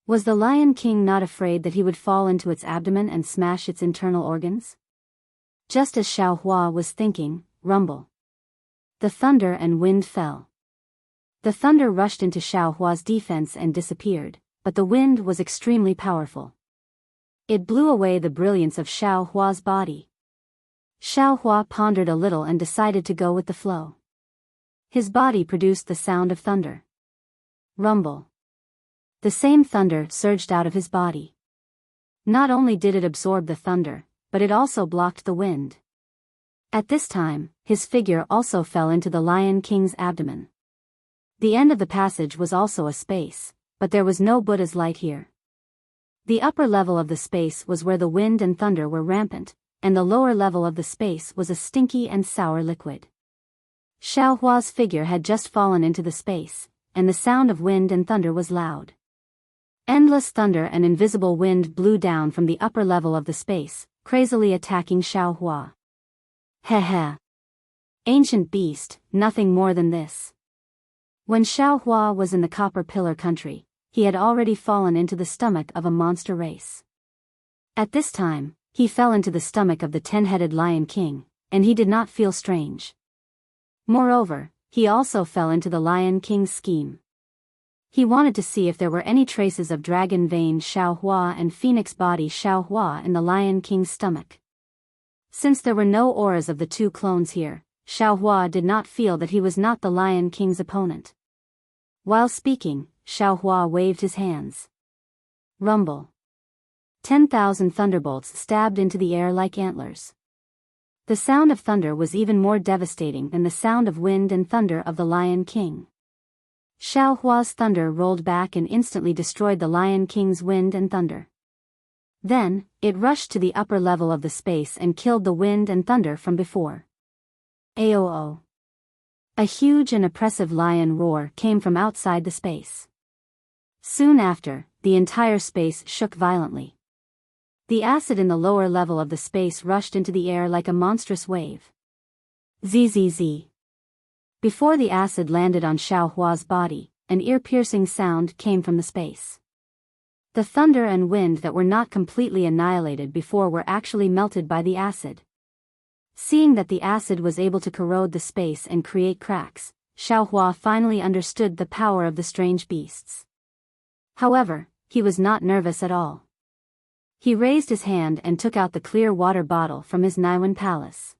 Was the Lion King not afraid that he would fall into its abdomen and smash its internal organs? Just as Xiaohua was thinking, rumble. The thunder and wind fell. The thunder rushed into Xiaohua's defense and disappeared, but the wind was extremely powerful. It blew away the brilliance of Xiaohua's body. Xiaohua pondered a little and decided to go with the flow. His body produced the sound of thunder. Rumble. The same thunder surged out of his body. Not only did it absorb the thunder, but it also blocked the wind. At this time, his figure also fell into the Lion King's abdomen. The end of the passage was also a space, but there was no Buddha's light here. The upper level of the space was where the wind and thunder were rampant, and the lower level of the space was a stinky and sour liquid. Xiaohua's figure had just fallen into the space, and the sound of wind and thunder was loud. Endless thunder and invisible wind blew down from the upper level of the space, crazily attacking Xiaohua. Heh. Ancient beast, nothing more than this. When Xiaohua was in the Copper Pillar country, he had already fallen into the stomach of a monster race. At this time, he fell into the stomach of the 10-headed Lion King, and he did not feel strange. Moreover, he also fell into the Lion King's scheme. He wanted to see if there were any traces of dragon vein Xiaohua and phoenix body Xiaohua in the Lion King's stomach. Since there were no auras of the 2 clones here, Xiaohua did not feel that he was not the Lion King's opponent. While speaking, Xiaohua waved his hands. Rumble. 10,000 thunderbolts stabbed into the air like antlers. The sound of thunder was even more devastating than the sound of wind and thunder of the Lion King. Xiaohua's thunder rolled back and instantly destroyed the Lion King's wind and thunder. Then, it rushed to the upper level of the space and killed the wind and thunder from before. Ao. A huge and oppressive lion roar came from outside the space. Soon after, the entire space shook violently. The acid in the lower level of the space rushed into the air like a monstrous wave. Zzz. Before the acid landed on Xiaohua's body, an ear-piercing sound came from the space. The thunder and wind that were not completely annihilated before were actually melted by the acid. Seeing that the acid was able to corrode the space and create cracks, Xiaohua finally understood the power of the strange beasts. However, he was not nervous at all. He raised his hand and took out the clear water bottle from his Naiwan palace.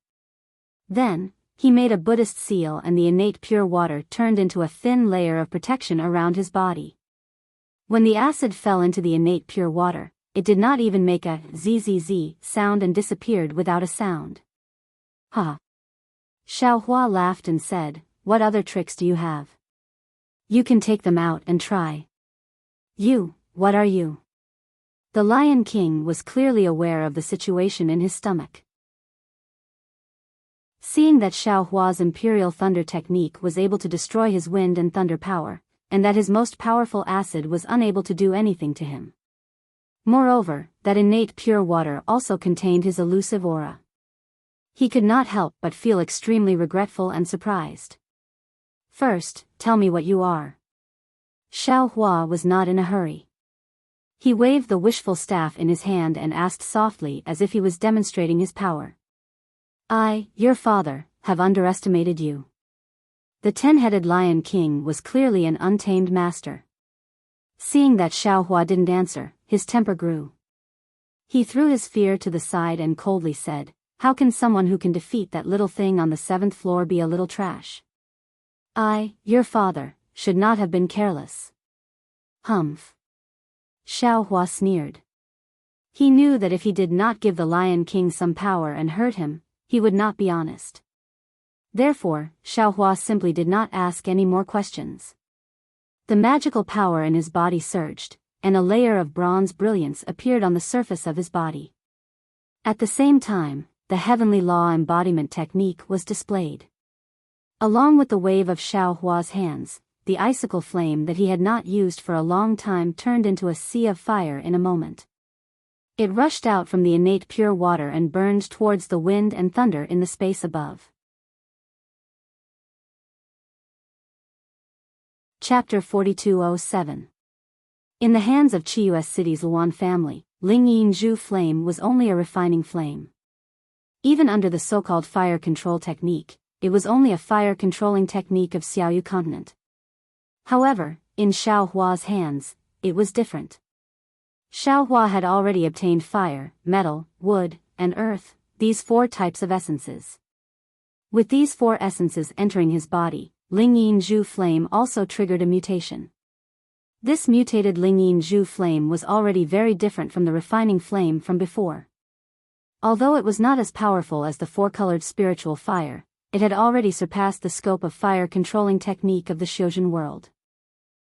Then, he made a Buddhist seal and the innate pure water turned into a thin layer of protection around his body. When the acid fell into the innate pure water, it did not even make a zzz sound and disappeared without a sound. Ha! Xiaohua laughed and said, "What other tricks do you have? You can take them out and try." "You, what are you?" The Lion King was clearly aware of the situation in his stomach. Seeing that Xiaohua's Imperial Thunder technique was able to destroy his wind and thunder power, and that his most powerful acid was unable to do anything to him. Moreover, that innate pure water also contained his elusive aura. He could not help but feel extremely regretful and surprised. "First, tell me what you are." Xiaohua was not in a hurry. He waved the wishful staff in his hand and asked softly as if he was demonstrating his power. "I, your father, have underestimated you." The 10-headed Lion King was clearly an untamed master. Seeing that Xiaohua didn't answer, his temper grew. He threw his fear to the side and coldly said, "How can someone who can defeat that little thing on the 7th floor be a little trash? I, your father, should not have been careless." "Humph." Xiaohua sneered. He knew that if he did not give the Lion King some power and hurt him, he would not be honest. Therefore, Xiaohua simply did not ask any more questions. The magical power in his body surged, and a layer of bronze brilliance appeared on the surface of his body. At the same time, the heavenly law embodiment technique was displayed. Along with the wave of Xiaohua's hands, the icicle flame that he had not used for a long time turned into a sea of fire in a moment. It rushed out from the innate pure water and burned towards the wind and thunder in the space above. Chapter 4207. In the hands of Chius City's Luan family, Ling Yin Zhu flame was only a refining flame. Even under the so-called fire control technique, it was only a fire-controlling technique of Xiaoyu continent. However, in Xiaohua's hands, it was different. Xiaohua had already obtained fire, metal, wood, and earth, these 4 types of essences. With these 4 essences entering his body, Ling Yin Zhu flame also triggered a mutation. This mutated Ling Yin Zhu flame was already very different from the refining flame from before. Although it was not as powerful as the 4-colored spiritual fire, it had already surpassed the scope of fire-controlling technique of the Xiuzhen world.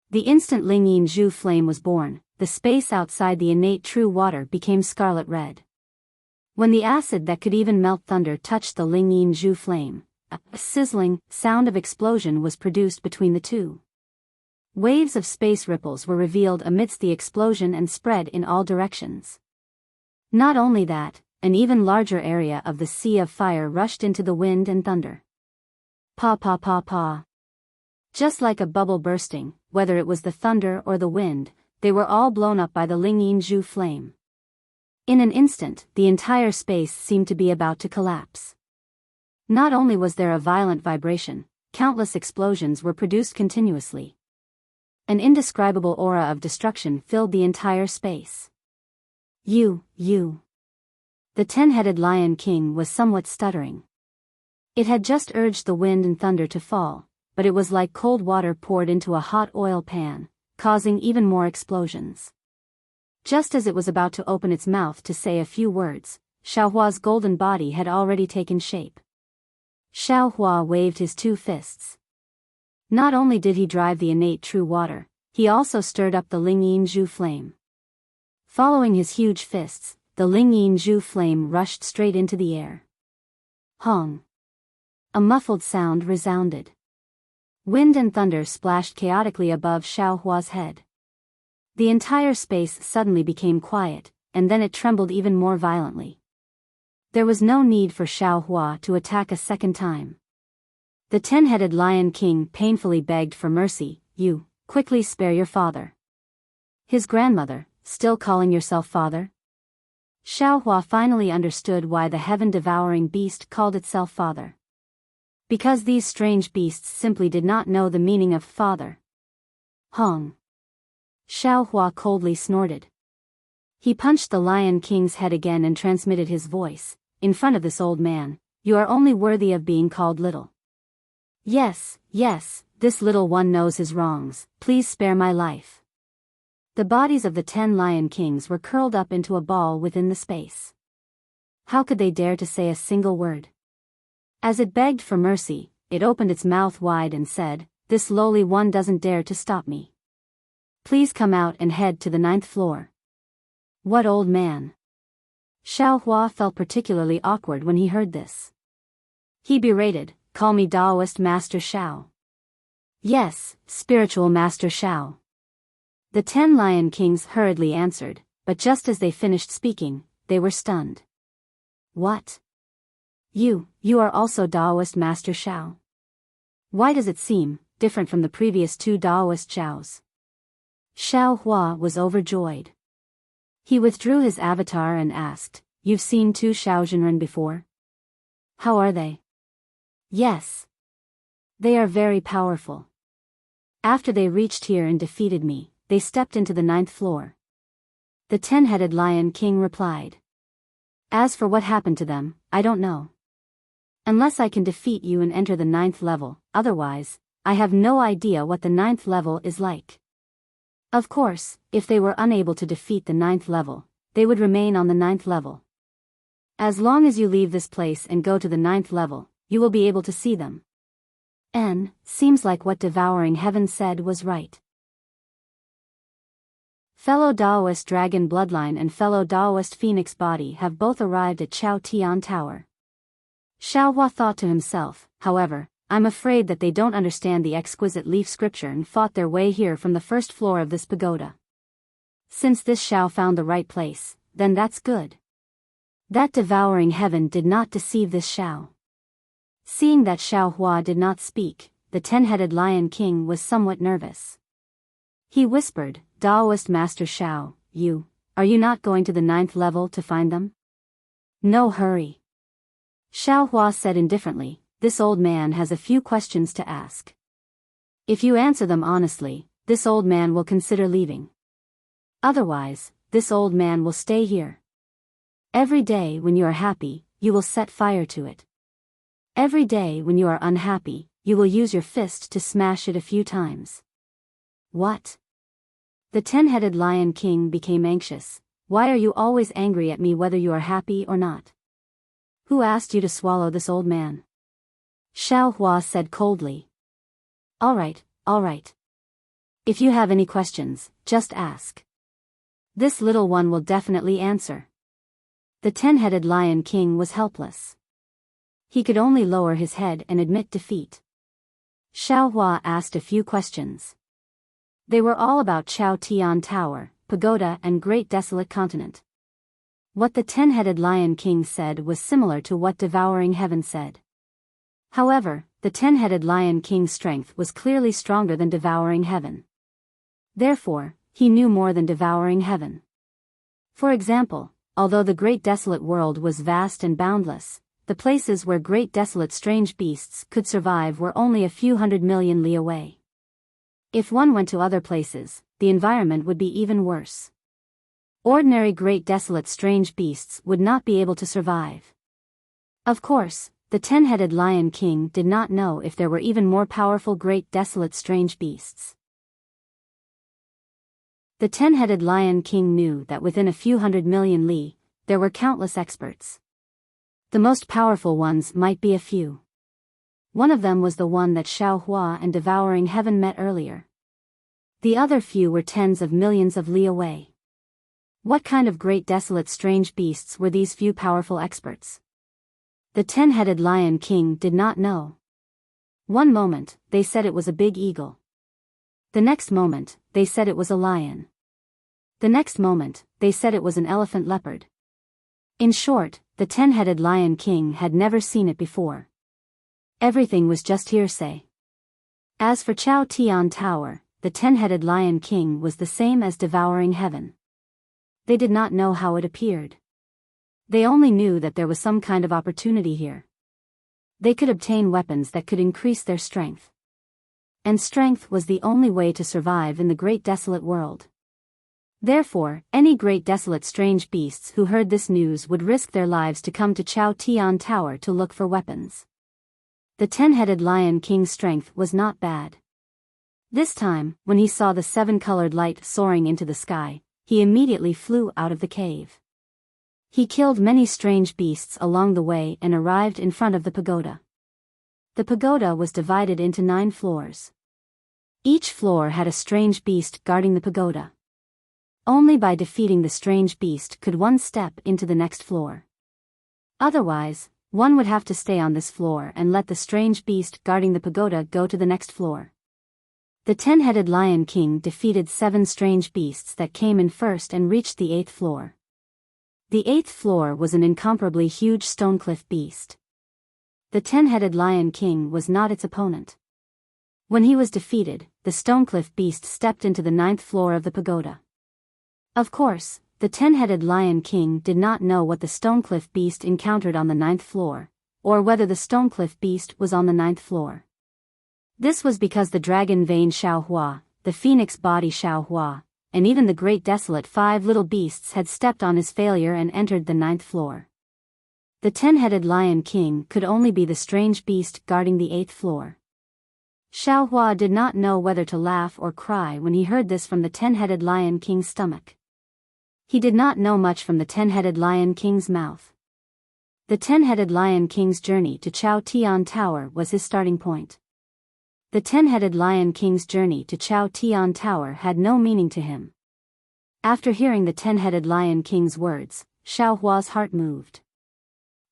The instant Ling Yin Zhu flame was born, the space outside the innate true water became scarlet red. When the acid that could even melt thunder touched the Ling Yin Zhu flame, a sizzling sound of explosion was produced between the two. Waves of space ripples were revealed amidst the explosion and spread in all directions. Not only that, an even larger area of the sea of fire rushed into the wind and thunder. Pa pa pa pa. Just like a bubble bursting, whether it was the thunder or the wind, they were all blown up by the Ling Yin Zhu flame. In an instant, the entire space seemed to be about to collapse. Not only was there a violent vibration, countless explosions were produced continuously. An indescribable aura of destruction filled the entire space. You. The 10-headed Lion King was somewhat stuttering. It had just urged the wind and thunder to fall, but it was like cold water poured into a hot oil pan, causing even more explosions. Just as it was about to open its mouth to say a few words, Xiaohua's golden body had already taken shape. Xiaohua waved his 2 fists. Not only did he drive the innate true water, he also stirred up the Ling Yin Zhu flame. Following his huge fists, the Ling Yin Zhu flame rushed straight into the air. Hong! A muffled sound resounded. Wind and thunder splashed chaotically above Xiao Hua's head. The entire space suddenly became quiet, and then it trembled even more violently. There was no need for Xiao Hua to attack a second time. The 10-headed Lion King painfully begged for mercy. You, quickly spare your father. His grandmother, still calling yourself father? Xiao Hua finally understood why the heaven-devouring beast called itself father. Because these strange beasts simply did not know the meaning of father. Hong. Xiao Hua coldly snorted. He punched the Lion King's head again and transmitted his voice. In front of this old man, you are only worthy of being called little. Yes, this little one knows his wrongs. Please spare my life. The bodies of the 10 Lion Kings were curled up into a ball within the space. How could they dare to say a single word? As it begged for mercy, it opened its mouth wide and said, "This lowly one doesn't dare to stop me. Please come out and head to the 9th floor." What old man? Xiao Hua felt particularly awkward when he heard this. He berated, "Call me Taoist Master Xiao." Yes, Spiritual Master Xiao. The 10 Lion Kings hurriedly answered, but just as they finished speaking, they were stunned. What? You are also Taoist Master Xiao? Why does it seem different from the previous 2 Taoist Xiaos? Xiao Hua was overjoyed. He withdrew his avatar and asked, "You've seen 2 Xiaozhenren before? How are they?" "Yes. They are very powerful. After they reached here and defeated me, they stepped into the 9th floor." The 10-headed Lion King replied. "As for what happened to them, I don't know. Unless I can defeat you and enter the 9th level, otherwise, I have no idea what the 9th level is like." Of course, if they were unable to defeat the 9th level, they would remain on the 9th level. As long as you leave this place and go to the 9th level, you will be able to see them. Seems like what Devouring Heaven said was right. Fellow Daoist Dragon Bloodline and fellow Daoist Phoenix Body have both arrived at Chao Tian Tower. Xiao Hua thought to himself, however, I'm afraid that they don't understand the exquisite leaf scripture and fought their way here from the 1st floor of this pagoda. Since this Xiao found the right place, then that's good. That Devouring Heaven did not deceive this Xiao. Seeing that Xiao Hua did not speak, the 10-headed Lion King was somewhat nervous. He whispered, "Daoist Master Xiao, are you not going to the 9th level to find them?" "No hurry." Xiao Hua said indifferently, "This old man has a few questions to ask. If you answer them honestly, this old man will consider leaving. Otherwise, this old man will stay here. Every day when you are happy, you will set fire to it. Every day when you are unhappy, you will use your fist to smash it a few times." What? The 10-headed Lion King became anxious. "Why are you always angry at me whether you are happy or not? Who asked you to swallow this old man?" Xiao Hua said coldly. All right. If you have any questions, just ask. This little one will definitely answer." The 10-headed Lion King was helpless. He could only lower his head and admit defeat. Xiao Hua asked a few questions. They were all about Chao Tian Tower, pagoda and Great Desolate Continent. What the 10-headed Lion King said was similar to what Devouring Heaven said. However, the 10-headed Lion King's strength was clearly stronger than Devouring Heaven. Therefore, he knew more than Devouring Heaven. For example, although the Great Desolate World was vast and boundless, the places where great desolate strange beasts could survive were only a few 100 million li away. If one went to other places, the environment would be even worse. Ordinary great desolate strange beasts would not be able to survive. Of course, the 10-headed Lion King did not know if there were even more powerful great desolate strange beasts. The 10-headed Lion King knew that within a few 100 million li, there were countless experts. The most powerful ones might be a few. One of them was the one that Xiao Hua and Devouring Heaven met earlier. The other few were tens of millions of li away. What kind of great desolate strange beasts were these few powerful experts? The 10-headed Lion King did not know. One moment, they said it was a big eagle. The next moment, they said it was a lion. The next moment, they said it was an elephant leopard. In short, the 10-headed Lion King had never seen it before. Everything was just hearsay. As for Chao Tian Tower, the 10-headed Lion King was the same as devouring heaven. They did not know how it appeared. They only knew that there was some kind of opportunity here. They could obtain weapons that could increase their strength. And strength was the only way to survive in the great desolate world. Therefore, any great desolate strange beasts who heard this news would risk their lives to come to Chao Tian Tower to look for weapons. The 10-headed Lion King's strength was not bad. This time, when he saw the 7-colored light soaring into the sky, he immediately flew out of the cave. He killed many strange beasts along the way and arrived in front of the pagoda. The pagoda was divided into 9 floors. Each floor had a strange beast guarding the pagoda. Only by defeating the strange beast could one step into the next floor. Otherwise, one would have to stay on this floor and let the strange beast guarding the pagoda go to the next floor. The 10-headed Lion King defeated 7 strange beasts that came in first and reached the 8th floor. The 8th floor was an incomparably huge stonecliff beast. The 10-headed Lion King was not its opponent. When he was defeated, the stonecliff beast stepped into the 9th floor of the pagoda. Of course, the 10-headed Lion King did not know what the stonecliff beast encountered on the 9th floor, or whether the stonecliff beast was on the 9th floor. This was because the dragon vein Xiaohua, the phoenix body Xiaohua, and even the great desolate 5 little beasts had stepped on his failure and entered the 9th floor. The 10-headed Lion King could only be the strange beast guarding the 8th floor. Xiaohua did not know whether to laugh or cry when he heard this from the 10-headed Lion King's stomach. He did not know much from the 10-headed Lion King's mouth. The 10-headed Lion King's journey to Chao Tian Tower was his starting point. The 10-headed Lion King's journey to Chao Tian Tower had no meaning to him. After hearing the 10-headed Lion King's words, Xiaohua's heart moved.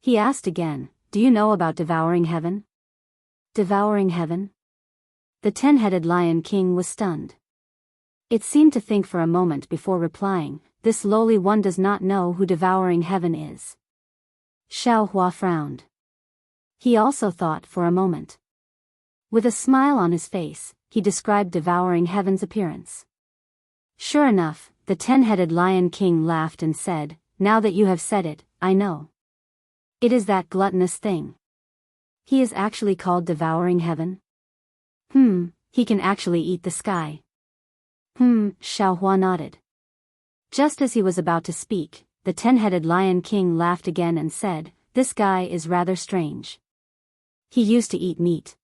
He asked again, "Do you know about devouring heaven?" Devouring heaven? The 10-headed Lion King was stunned. It seemed to think for a moment before replying, "This lowly one does not know who devouring heaven is." Xiaohua frowned. He also thought for a moment. With a smile on his face, he described devouring heaven's appearance. Sure enough, the 10-headed Lion King laughed and said, "Now that you have said it, I know. It is that gluttonous thing. He is actually called devouring heaven? He can actually eat the sky." Xiaohua nodded. Just as he was about to speak, the 10-headed Lion King laughed again and said, "This guy is rather strange. He used to eat meat.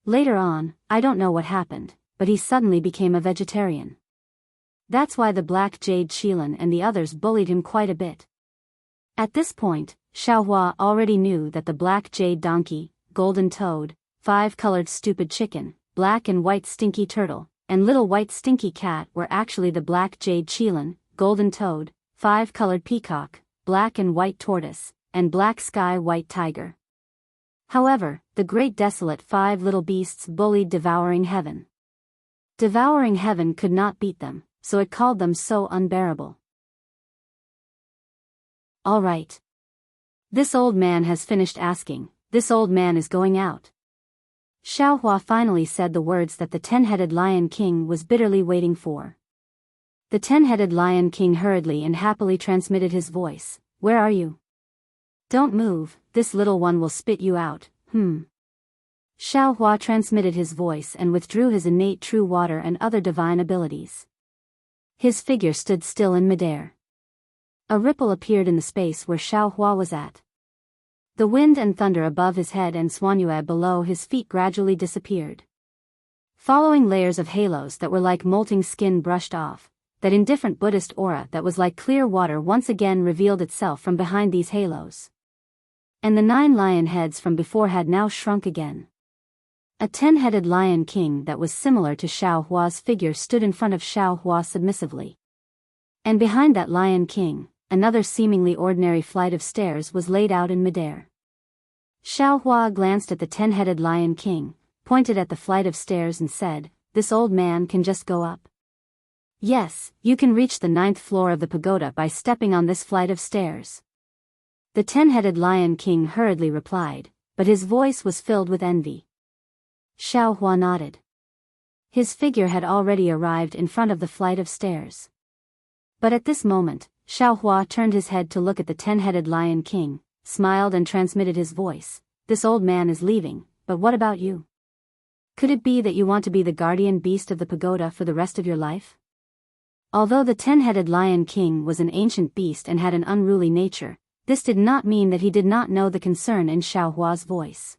Later on, I don't know what happened, but he suddenly became a vegetarian. That's why the Black Jade Qilin and the others bullied him quite a bit." At this point, Xiaohua already knew that the Black Jade Donkey, Golden Toad, 5-colored Stupid Chicken, Black and White Stinky Turtle, and Little White Stinky Cat were actually the Black Jade Qilin, Golden Toad, 5-colored Peacock, Black and White Tortoise, and Black Sky White Tiger. However, the great desolate 5 little beasts bullied devouring heaven. Devouring heaven could not beat them, so it called them so unbearable. "All right. This old man has finished asking, this old man is going out." Xiaohua finally said the words that the 10-headed Lion King was bitterly waiting for. The 10-headed Lion King hurriedly and happily transmitted his voice, "Where are you? Don't move, this little one will spit you out." Xiaohua transmitted his voice and withdrew his innate true water and other divine abilities. His figure stood still in midair. A ripple appeared in the space where Xiaohua was at. The wind and thunder above his head and Xuanyue below his feet gradually disappeared. Following layers of halos that were like molting skin brushed off, that indifferent Buddhist aura that was like clear water once again revealed itself from behind these halos. And the 9 lion heads from before had now shrunk again. A 10-headed Lion King that was similar to Xiaohua's figure stood in front of Xiaohua submissively. And behind that Lion King, another seemingly ordinary flight of stairs was laid out in midair. Xiaohua glanced at the 10-headed Lion King, pointed at the flight of stairs and said, "This old man can just go up." "Yes, you can reach the 9th floor of the pagoda by stepping on this flight of stairs." The 10-headed Lion King hurriedly replied, but his voice was filled with envy. Xiao Hua nodded. His figure had already arrived in front of the flight of stairs. But at this moment, Xiao Hua turned his head to look at the 10-headed Lion King, smiled and transmitted his voice. "This old man is leaving, but what about you? Could it be that you want to be the guardian beast of the pagoda for the rest of your life?" Although the 10-headed Lion King was an ancient beast and had an unruly nature, this did not mean that he did not know the concern in Xiao Hua's voice.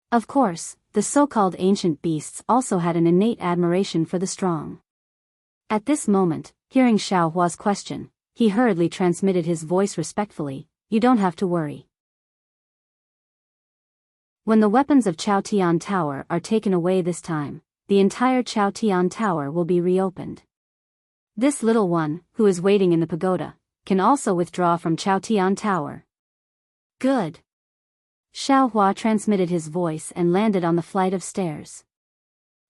Of course, the so-called ancient beasts also had an innate admiration for the strong. At this moment, hearing Xiao Hua's question, he hurriedly transmitted his voice respectfully, "You don't have to worry. When the weapons of Chao Tian Tower are taken away this time, the entire Chao Tian Tower will be reopened. This little one, who is waiting in the pagoda, can also withdraw from Chao Tian Tower." "Good." Xiao Hua transmitted his voice and landed on the flight of stairs.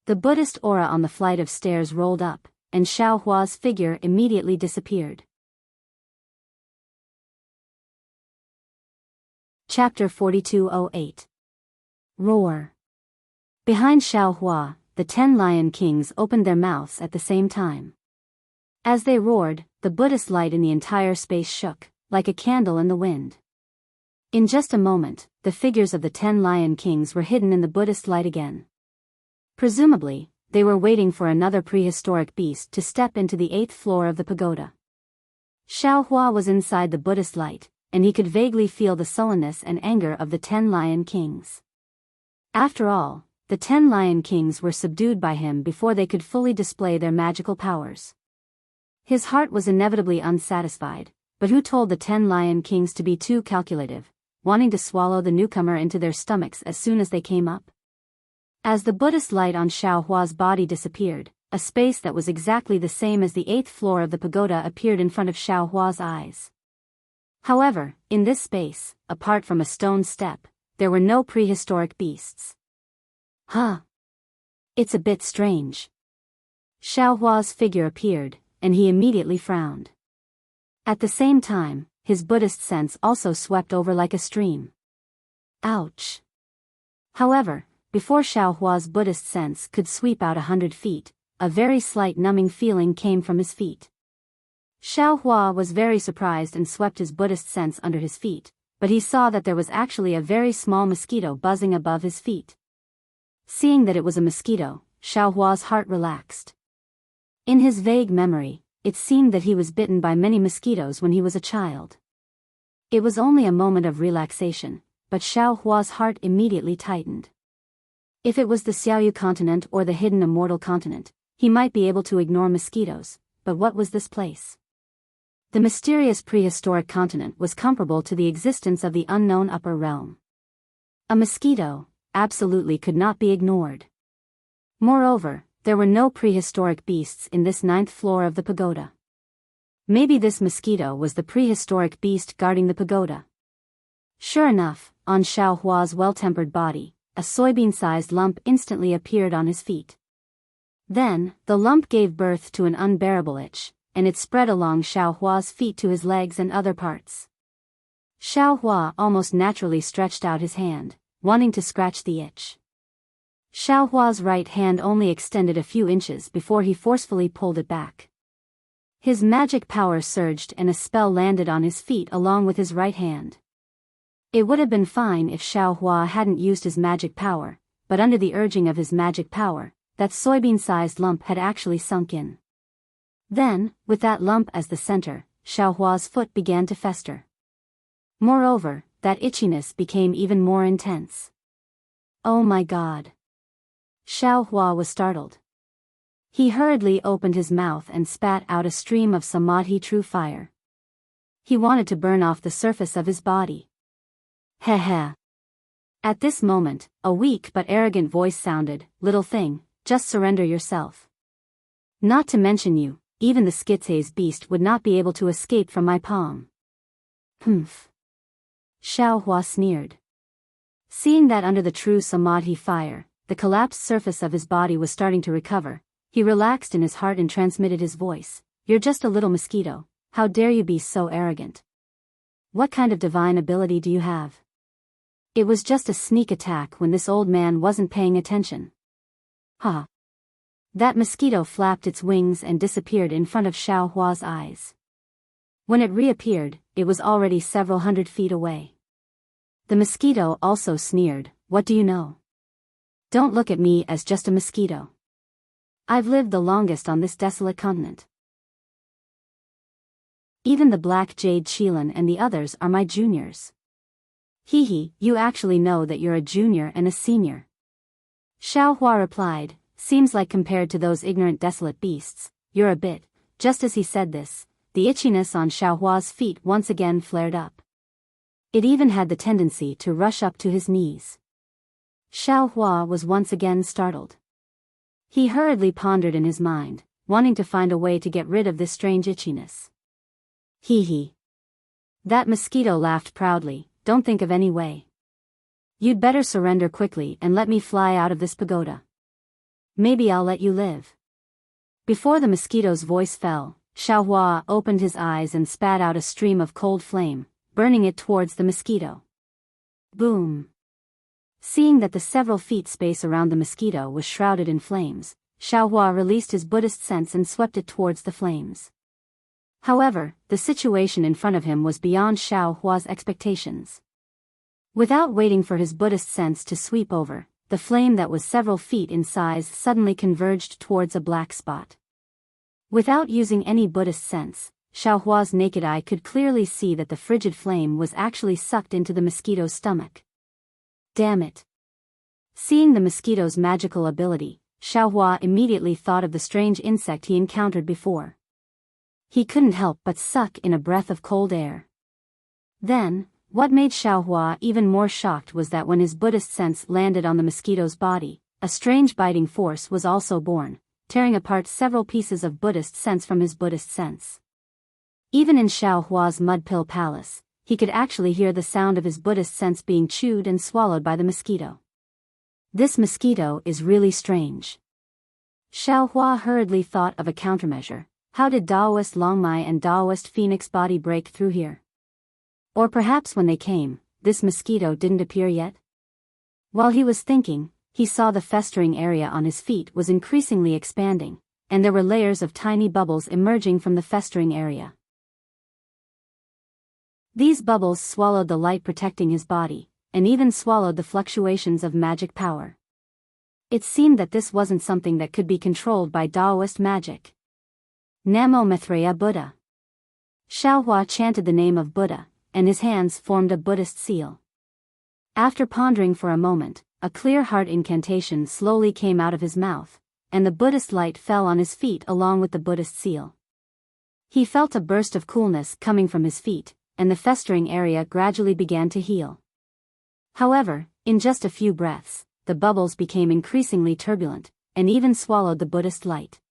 The Buddhist aura on the flight of stairs rolled up, and Xiao Hua's figure immediately disappeared. Chapter 4208. Roar. Behind Xiao Hua, the 10 Lion Kings opened their mouths at the same time. As they roared, the Buddhist light in the entire space shook, like a candle in the wind. In just a moment, the figures of the 10 Lion Kings were hidden in the Buddhist light again. Presumably, they were waiting for another prehistoric beast to step into the 8th floor of the pagoda. Xiao Hua was inside the Buddhist light, and he could vaguely feel the sullenness and anger of the 10 Lion Kings. After all, the 10 Lion Kings were subdued by him before they could fully display their magical powers. His heart was inevitably unsatisfied, but who told the 10 Lion Kings to be too calculative, wanting to swallow the newcomer into their stomachs as soon as they came up? As the Buddhist light on Xiao Hua's body disappeared, a space that was exactly the same as the 8th floor of the pagoda appeared in front of Xiao Hua's eyes. However, in this space, apart from a stone step, there were no prehistoric beasts. "Huh. It's a bit strange." Xiao Hua's figure appeared, and he immediately frowned. At the same time, his Buddhist sense also swept over like a stream. Ouch. However, before Xiao Hua's Buddhist sense could sweep out 100 feet, a very slight numbing feeling came from his feet. Xiao Hua was very surprised and swept his Buddhist sense under his feet, but he saw that there was actually a very small mosquito buzzing above his feet. Seeing that it was a mosquito, Xiao Hua's heart relaxed. In his vague memory, it seemed that he was bitten by many mosquitoes when he was a child. It was only a moment of relaxation, but Xiao Hua's heart immediately tightened. If it was the Xiaoyu continent or the hidden Immortal continent, he might be able to ignore mosquitoes, but what was this place? The mysterious prehistoric continent was comparable to the existence of the unknown upper realm. A mosquito absolutely could not be ignored. Moreover, there were no prehistoric beasts in this 9th floor of the pagoda. Maybe this mosquito was the prehistoric beast guarding the pagoda. Sure enough, on Xiao Hua's well-tempered body, a soybean-sized lump instantly appeared on his feet. Then, the lump gave birth to an unbearable itch, and it spread along Xiao Hua's feet to his legs and other parts. Xiao Hua almost naturally stretched out his hand, wanting to scratch the itch. Xiao Hua's right hand only extended a few inches before he forcefully pulled it back. His magic power surged and a spell landed on his feet along with his right hand. It would have been fine if Xiao Hua hadn't used his magic power, but under the urging of his magic power, that soybean-sized lump had actually sunk in. Then, with that lump as the center, Xiao Hua's foot began to fester. Moreover, that itchiness became even more intense. Oh my God! Xiao Hua was startled. He hurriedly opened his mouth and spat out a stream of samadhi true fire. He wanted to burn off the surface of his body. Heh. At this moment, a weak but arrogant voice sounded, "Little thing, just surrender yourself. Not to mention you, even the Skitses beast would not be able to escape from my palm." Humph. Xiao Hua sneered. Seeing that under the true samadhi fire, the collapsed surface of his body was starting to recover, he relaxed in his heart and transmitted his voice. You're just a little mosquito, how dare you be so arrogant? What kind of divine ability do you have? It was just a sneak attack when this old man wasn't paying attention. Ha! That mosquito flapped its wings and disappeared in front of Xiao Hua's eyes. When it reappeared, it was already several hundred feet away. The mosquito also sneered, what do you know? Don't look at me as just a mosquito. I've lived the longest on this desolate continent. Even the Black Jade Qilin and the others are my juniors. Hee, you actually know that you're a junior and a senior. Xiao Hua replied, seems like compared to those ignorant desolate beasts, you're a bit. Just as he said this, the itchiness on Xiao Hua's feet once again flared up. It even had the tendency to rush up to his knees. Xiao Hua was once again startled. He hurriedly pondered in his mind, wanting to find a way to get rid of this strange itchiness. Hee. That mosquito laughed proudly, don't think of any way. You'd better surrender quickly and let me fly out of this pagoda. Maybe I'll let you live. Before the mosquito's voice fell, Xiao Hua opened his eyes and spat out a stream of cold flame, burning it towards the mosquito. Boom! Seeing that the several feet space around the mosquito was shrouded in flames, Xiao Hua released his Buddhist sense and swept it towards the flames. However, the situation in front of him was beyond Xiao Hua's expectations. Without waiting for his Buddhist sense to sweep over, the flame that was several feet in size suddenly converged towards a black spot. Without using any Buddhist sense, Xiao Hua's naked eye could clearly see that the frigid flame was actually sucked into the mosquito's stomach. Damn it! Seeing the mosquito's magical ability, Xiao Hua immediately thought of the strange insect he encountered before. He couldn't help but suck in a breath of cold air. Then, what made Xiao Hua even more shocked was that when his Buddhist sense landed on the mosquito's body, a strange biting force was also born, tearing apart several pieces of Buddhist sense from his Buddhist sense. Even in Xiao Hua's mud pill palace, he could actually hear the sound of his Buddhist sense being chewed and swallowed by the mosquito. This mosquito is really strange. Xiao Hua hurriedly thought of a countermeasure. How did Daoist Longmai and Daoist Phoenix body break through here? Or perhaps when they came, this mosquito didn't appear yet? While he was thinking, he saw the festering area on his feet was increasingly expanding, and there were layers of tiny bubbles emerging from the festering area. These bubbles swallowed the light protecting his body, and even swallowed the fluctuations of magic power. It seemed that this wasn't something that could be controlled by Daoist magic. Namo Maitreya Buddha. Xiao Hua chanted the name of Buddha, and his hands formed a Buddhist seal. After pondering for a moment, a clear heart incantation slowly came out of his mouth, and the Buddhist light fell on his feet along with the Buddhist seal. He felt a burst of coolness coming from his feet, and the festering area gradually began to heal. However, in just a few breaths, the bubbles became increasingly turbulent, and even swallowed the Buddhist light.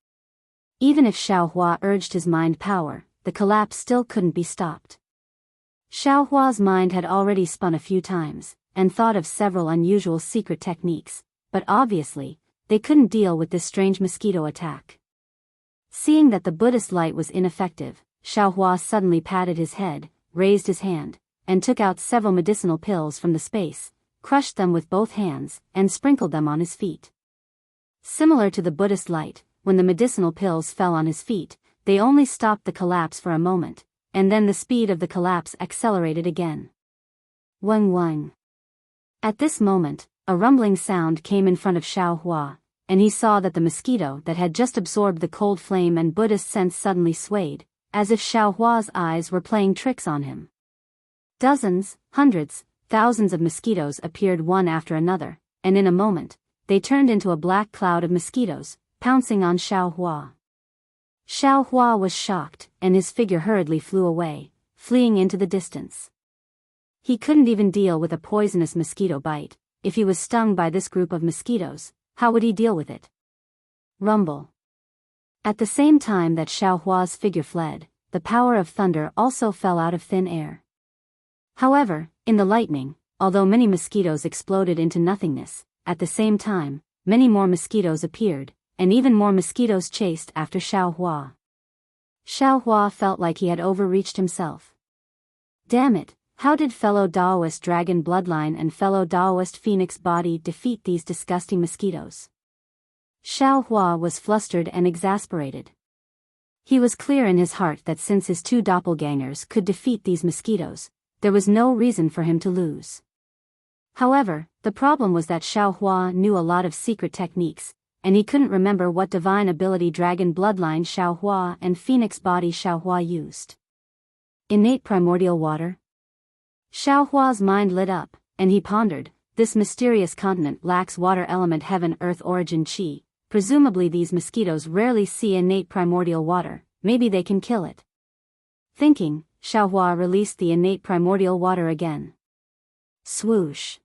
Even if Xiao Hua urged his mind power, the collapse still couldn't be stopped. Xiao Hua's mind had already spun a few times, and thought of several unusual secret techniques, but obviously, they couldn't deal with this strange mosquito attack. Seeing that the Buddhist light was ineffective, Xiao Hua suddenly patted his head, raised his hand, and took out several medicinal pills from the space, crushed them with both hands, and sprinkled them on his feet. Similar to the Buddhist light, when the medicinal pills fell on his feet, they only stopped the collapse for a moment, and then the speed of the collapse accelerated again. Wang wang. At this moment, a rumbling sound came in front of Xiao Hua, and he saw that the mosquito that had just absorbed the cold flame and Buddhist sense suddenly swayed, as if Xiao Hua's eyes were playing tricks on him. Dozens, hundreds, thousands of mosquitoes appeared one after another, and in a moment, they turned into a black cloud of mosquitoes, pouncing on Xiao Hua. Xiao Hua was shocked, and his figure hurriedly flew away, fleeing into the distance. He couldn't even deal with a poisonous mosquito bite. If he was stung by this group of mosquitoes, how would he deal with it? Rumble. At the same time that Xiao Hua's figure fled, the power of thunder also fell out of thin air. However, in the lightning, although many mosquitoes exploded into nothingness, at the same time, many more mosquitoes appeared, and even more mosquitoes chased after Xiao Hua. Xiao Hua felt like he had overreached himself. Damn it, how did fellow Daoist dragon bloodline and fellow Daoist phoenix body defeat these disgusting mosquitoes? Xiao Hua was flustered and exasperated. He was clear in his heart that since his two doppelgangers could defeat these mosquitoes, there was no reason for him to lose. However, the problem was that Xiao Hua knew a lot of secret techniques, and he couldn't remember what divine ability dragon bloodline Xiao Hua and phoenix body Xiao Hua used. Innate primordial water? Xiao Hua's mind lit up, and he pondered, this mysterious continent lacks water element heaven-earth origin qi. Presumably these mosquitoes rarely see innate primordial water, maybe they can kill it. Thinking, Xiao Hua released the innate primordial water again. Swoosh.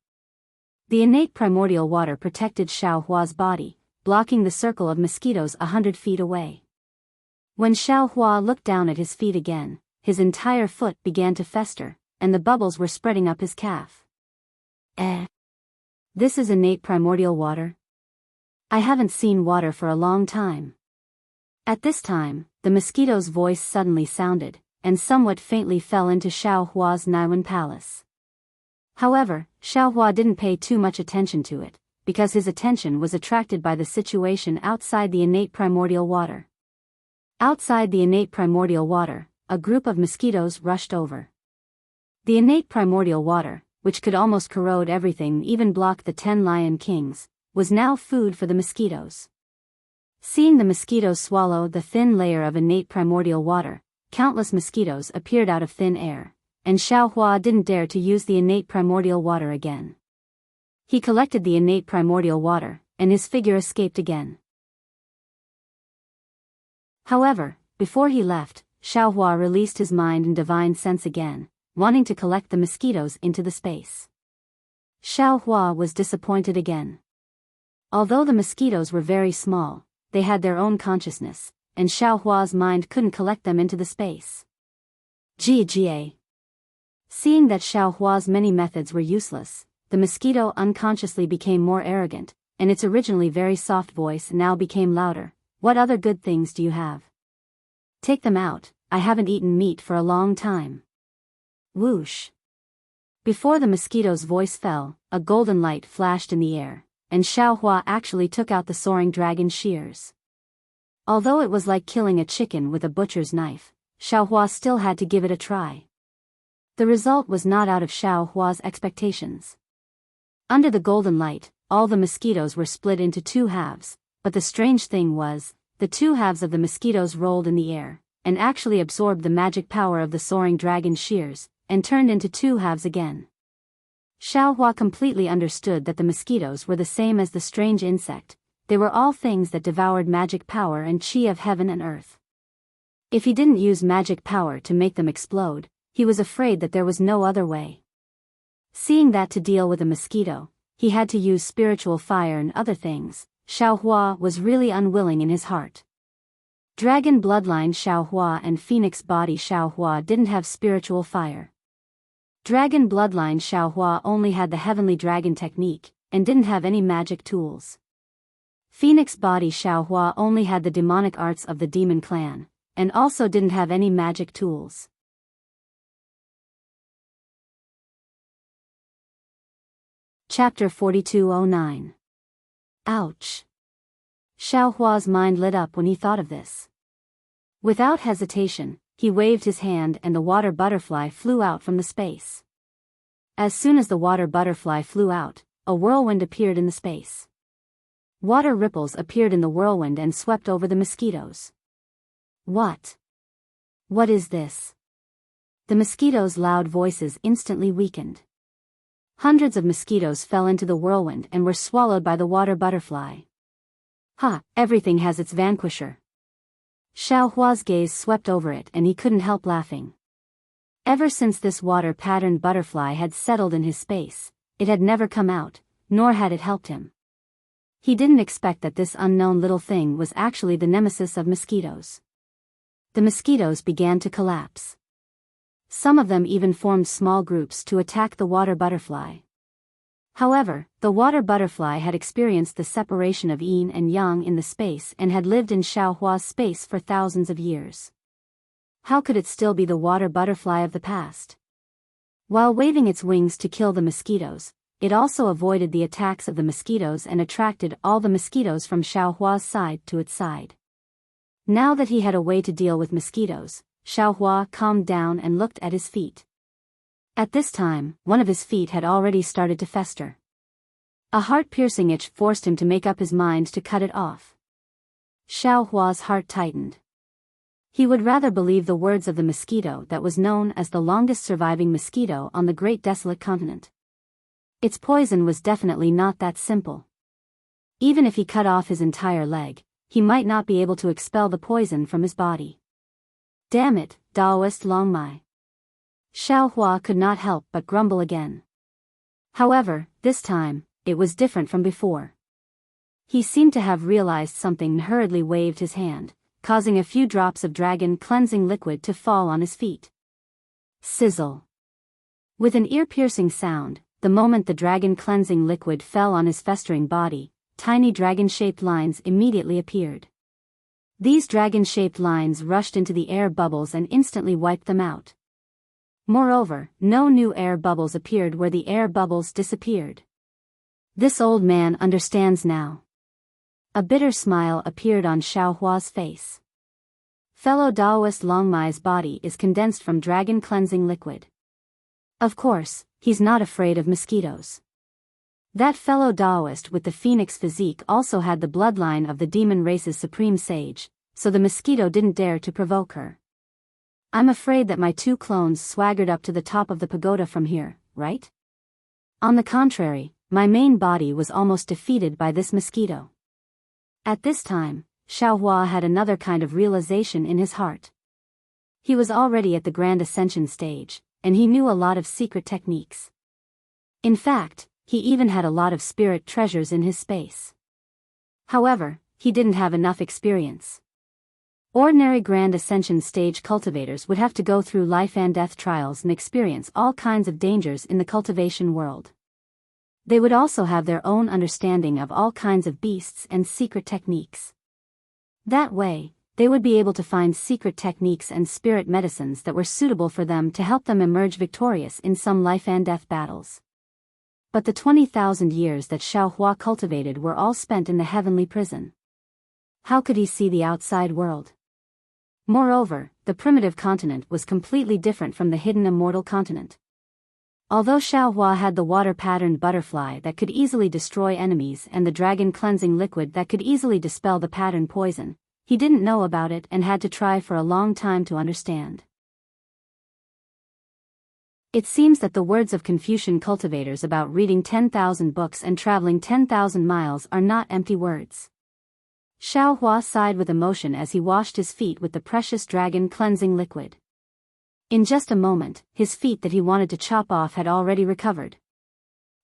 The innate primordial water protected Xiao Hua's body, blocking the circle of mosquitoes 100 feet away. When Xiao Hua looked down at his feet again, his entire foot began to fester, and the bubbles were spreading up his calf. This is innate primordial water? I haven't seen water for a long time. At this time, the mosquito's voice suddenly sounded, and somewhat faintly fell into Xiao Hua's Naiwan palace. However, Xiao Hua didn't pay too much attention to it, because his attention was attracted by the situation outside the innate primordial water. Outside the innate primordial water, a group of mosquitoes rushed over. The innate primordial water, which could almost corrode everything, even block the 10 lion kings, was now food for the mosquitoes. Seeing the mosquitoes swallow the thin layer of innate primordial water, countless mosquitoes appeared out of thin air, and Xiao Hua didn't dare to use the innate primordial water again. He collected the innate primordial water, and his figure escaped again. However, before he left, Xiao Hua released his mind and divine sense again, wanting to collect the mosquitoes into the space. Xiao Hua was disappointed again. Although the mosquitoes were very small, they had their own consciousness, and Xiao Hua's mind couldn't collect them into the space. Ga. Seeing that Xiao Hua's many methods were useless, the mosquito unconsciously became more arrogant, and its originally very soft voice now became louder. What other good things do you have? Take them out, I haven't eaten meat for a long time. Whoosh. Before the mosquito's voice fell, a golden light flashed in the air, and Xiao Hua actually took out the soaring dragon shears. Although it was like killing a chicken with a butcher's knife, Xiao Hua still had to give it a try. The result was not out of Xiao Hua's expectations. Under the golden light, all the mosquitoes were split into two halves, but the strange thing was, the two halves of the mosquitoes rolled in the air, and actually absorbed the magic power of the soaring dragon shears, and turned into two halves again. Xiao Hua completely understood that the mosquitoes were the same as the strange insect, they were all things that devoured magic power and qi of heaven and earth. If he didn't use magic power to make them explode, he was afraid that there was no other way. Seeing that to deal with a mosquito, he had to use spiritual fire and other things, Xiao Hua was really unwilling in his heart. Dragon bloodline Xiao Hua and phoenix body Xiao Hua didn't have spiritual fire. Dragon bloodline Xiao Hua only had the heavenly dragon technique, and didn't have any magic tools. Phoenix body Xiao Hua only had the demonic arts of the demon clan, and also didn't have any magic tools. Chapter 4209. Ouch. Xiao Hua's mind lit up when he thought of this. Without hesitation, he waved his hand and the water butterfly flew out from the space. As soon as the water butterfly flew out, a whirlwind appeared in the space. Water ripples appeared in the whirlwind and swept over the mosquitoes. What? What is this? The mosquitoes' loud voices instantly weakened. Hundreds of mosquitoes fell into the whirlwind and were swallowed by the water butterfly. Ha, everything has its vanquisher. Xiao Hua's gaze swept over it and he couldn't help laughing. Ever since this water-patterned butterfly had settled in his space, it had never come out, nor had it helped him. He didn't expect that this unknown little thing was actually the nemesis of mosquitoes. The mosquitoes began to collapse. Some of them even formed small groups to attack the water butterfly. However, the water butterfly had experienced the separation of yin and yang in the space and had lived in Xiaohua's space for thousands of years. How could it still be the water butterfly of the past? While waving its wings to kill the mosquitoes, it also avoided the attacks of the mosquitoes and attracted all the mosquitoes from Xiaohua's side to its side. Now that he had a way to deal with mosquitoes, Xiaohua calmed down and looked at his feet. At this time, one of his feet had already started to fester. A heart-piercing itch forced him to make up his mind to cut it off. Xiaohua's heart tightened. He would rather believe the words of the mosquito that was known as the longest surviving mosquito on the great desolate continent. Its poison was definitely not that simple. Even if he cut off his entire leg, he might not be able to expel the poison from his body. Damn it, Daoist Longmai. Xiaohua could not help but grumble again. However, this time, it was different from before. He seemed to have realized something and hurriedly waved his hand, causing a few drops of dragon cleansing liquid to fall on his feet. Sizzle. With an ear-piercing sound, the moment the dragon cleansing liquid fell on his festering body, tiny dragon-shaped lines immediately appeared. These dragon-shaped lines rushed into the air bubbles and instantly wiped them out. Moreover, no new air bubbles appeared where the air bubbles disappeared. This old man understands now. A bitter smile appeared on Xiaohua's face. Fellow Daoist Longmai's body is condensed from dragon cleansing liquid. Of course, he's not afraid of mosquitoes. That fellow Daoist with the phoenix physique also had the bloodline of the demon race's supreme sage, so the mosquito didn't dare to provoke her. I'm afraid that my two clones swaggered up to the top of the pagoda from here, right? On the contrary, my main body was almost defeated by this mosquito. At this time, Xiaohua had another kind of realization in his heart. He was already at the Grand Ascension stage, and he knew a lot of secret techniques. In fact, he even had a lot of spirit treasures in his space. However, he didn't have enough experience. Ordinary Grand Ascension stage cultivators would have to go through life and death trials and experience all kinds of dangers in the cultivation world. They would also have their own understanding of all kinds of beasts and secret techniques. That way, they would be able to find secret techniques and spirit medicines that were suitable for them to help them emerge victorious in some life and death battles. But the 20,000 years that Xiaohua cultivated were all spent in the heavenly prison. How could he see the outside world? Moreover, the primitive continent was completely different from the hidden immortal continent. Although Xiaohua had the water-patterned butterfly that could easily destroy enemies and the dragon-cleansing liquid that could easily dispel the pattern poison, he didn't know about it and had to try for a long time to understand. It seems that the words of Confucian cultivators about reading 10,000 books and traveling 10,000 miles are not empty words. Xiaohua sighed with emotion as he washed his feet with the precious dragon-cleansing liquid. In just a moment, his feet that he wanted to chop off had already recovered.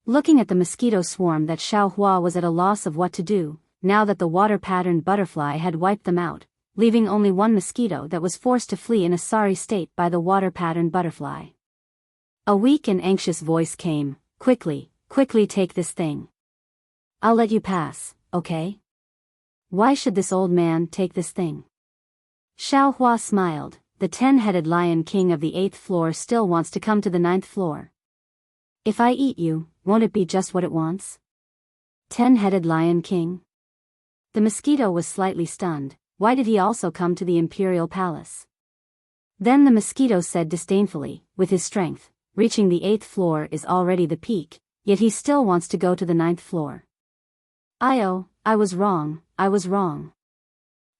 Looking at the mosquito swarm that Xiaohua was at a loss of what to do, now that the water-patterned butterfly had wiped them out, leaving only one mosquito that was forced to flee in a sorry state by the water-patterned butterfly. A weak and anxious voice came, quickly take this thing. I'll let you pass, okay? Why should this old man take this thing? Xiaohua smiled. The 10-headed lion king of the 8th floor still wants to come to the 9th floor. If I eat you, won't it be just what it wants? 10-headed lion king? The mosquito was slightly stunned. Why did he also come to the imperial palace? Then the mosquito said disdainfully, with his strength, reaching the 8th floor is already the peak, yet he still wants to go to the 9th floor. I was wrong.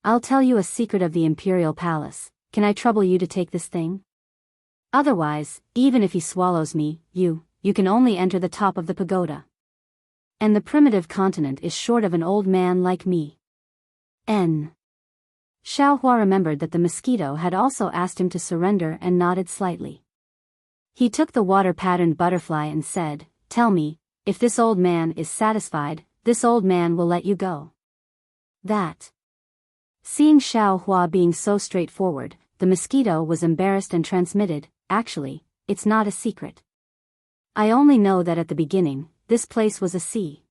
I'll tell you a secret of the imperial palace. Can I trouble you to take this thing? Otherwise, even if he swallows me, you can only enter the top of the pagoda. And the primitive continent is short of an old man like me. Xiaohua remembered that the mosquito had also asked him to surrender and nodded slightly. He took the water-patterned butterfly and said, "Tell me, if this old man is satisfied, this old man will let you go." That. Seeing Xiaohua being so straightforward, the mosquito was embarrassed and transmitted, "Actually, it's not a secret. I only know that at the beginning, this place was a sea.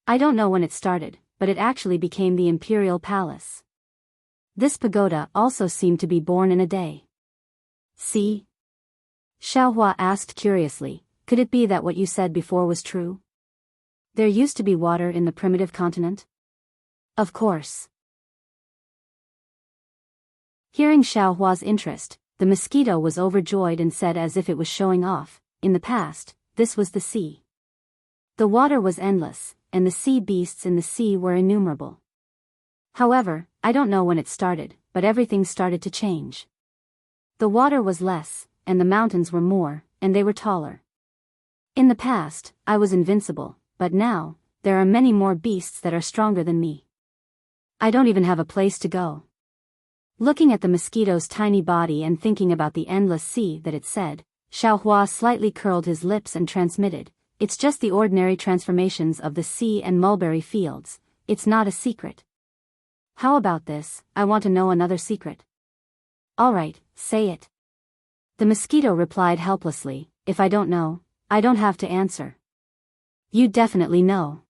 I don't know when it started, but it actually became the imperial palace. This pagoda also seemed to be born in a day. See? Xiaohua asked curiously, could it be that what you said before was true? There used to be water in the primitive continent? Of course. Hearing Xiaohua's interest, the mosquito was overjoyed and said as if it was showing off, in the past, this was the sea. The water was endless, and the sea beasts in the sea were innumerable. However, I don't know when it started, but everything started to change. The water was less, and the mountains were more, and they were taller. In the past, I was invincible, but now, there are many more beasts that are stronger than me. I don't even have a place to go. Looking at the mosquito's tiny body and thinking about the endless sea that it said, Xiaohua slightly curled his lips and transmitted, it's just the ordinary transformations of the sea and mulberry fields, it's not a secret. How about this, I want to know another secret. Alright, say it. The mosquito replied helplessly, if I don't know, I don't have to answer. You definitely know.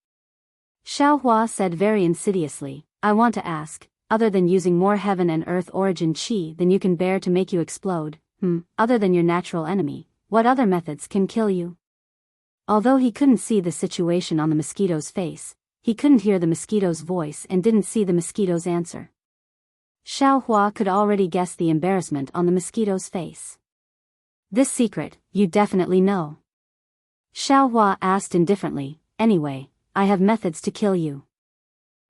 Xiaohua said very insidiously, I want to ask, other than using more heaven and earth origin chi than you can bear to make you explode, other than your natural enemy, what other methods can kill you? Although he couldn't see the situation on the mosquito's face, he couldn't hear the mosquito's voice and didn't see the mosquito's answer. Xiaohua could already guess the embarrassment on the mosquito's face. This secret, you definitely know. Xiaohua asked indifferently, anyway, I have methods to kill you.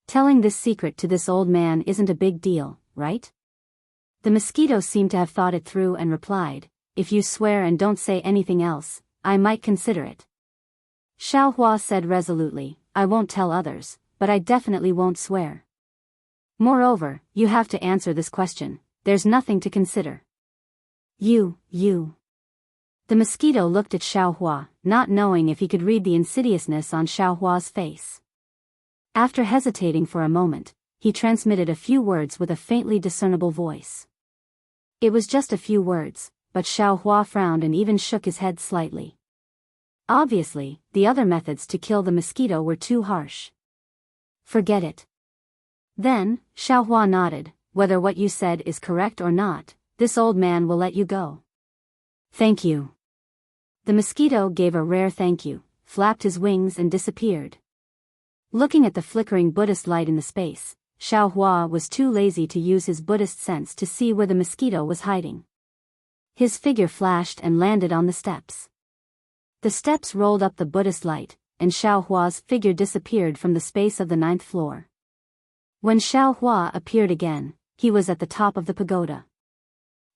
Telling this secret to this old man isn't a big deal, right? The mosquito seemed to have thought it through and replied, if you swear and don't say anything else, I might consider it. Xiaohua said resolutely, I won't tell others, but I definitely won't swear. Moreover, you have to answer this question, there's nothing to consider. You. The mosquito looked at Xiaohua, not knowing if he could read the insidiousness on Xiaohua's face. After hesitating for a moment, he transmitted a few words with a faintly discernible voice. It was just a few words, but Xiaohua frowned and even shook his head slightly. Obviously, the other methods to kill the mosquito were too harsh. Forget it. Then, Xiaohua nodded, whether what you said is correct or not, this old man will let you go. Thank you. The mosquito gave a rare thank you, flapped his wings and disappeared. Looking at the flickering Buddhist light in the space, Xiaohua was too lazy to use his Buddhist sense to see where the mosquito was hiding. His figure flashed and landed on the steps. The steps rolled up the Buddhist light, and Xiaohua's figure disappeared from the space of the 9th floor. When Xiaohua appeared again, he was at the top of the pagoda.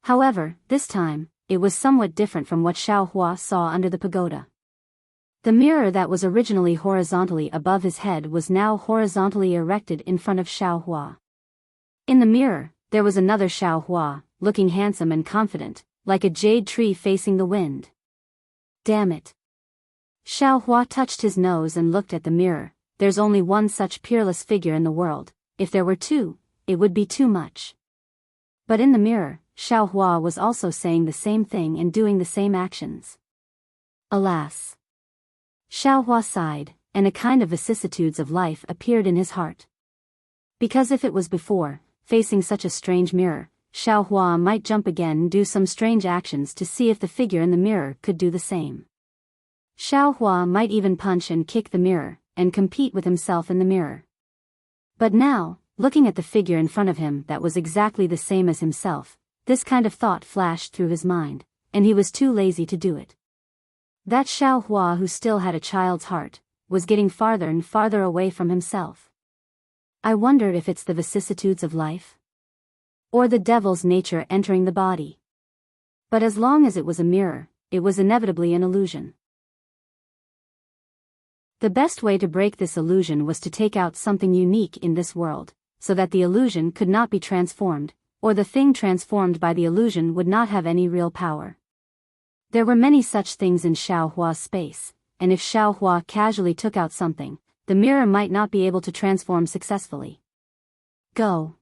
However, this time, it was somewhat different from what Xiaohua saw under the pagoda. The mirror that was originally horizontally above his head was now horizontally erected in front of Xiaohua. In the mirror, there was another Xiaohua, looking handsome and confident, like a jade tree facing the wind. Damn it. Xiaohua touched his nose and looked at the mirror, there's only one such peerless figure in the world, if there were two, it would be too much. But in the mirror, Xiaohua was also saying the same thing and doing the same actions. Alas. Xiaohua sighed, and a kind of vicissitudes of life appeared in his heart. Because if it was before, facing such a strange mirror, Xiaohua might jump again and do some strange actions to see if the figure in the mirror could do the same. Xiaohua might even punch and kick the mirror, and compete with himself in the mirror. But now, looking at the figure in front of him that was exactly the same as himself, this kind of thought flashed through his mind, and he was too lazy to do it. That Xiaohua, who still had a child's heart, was getting farther and farther away from himself. I wonder if it's the vicissitudes of life? Or the devil's nature entering the body. But as long as it was a mirror, it was inevitably an illusion. The best way to break this illusion was to take out something unique in this world, so that the illusion could not be transformed, or the thing transformed by the illusion would not have any real power. There were many such things in Xiaohua's space, and if Xiaohua casually took out something, the mirror might not be able to transform successfully. Go.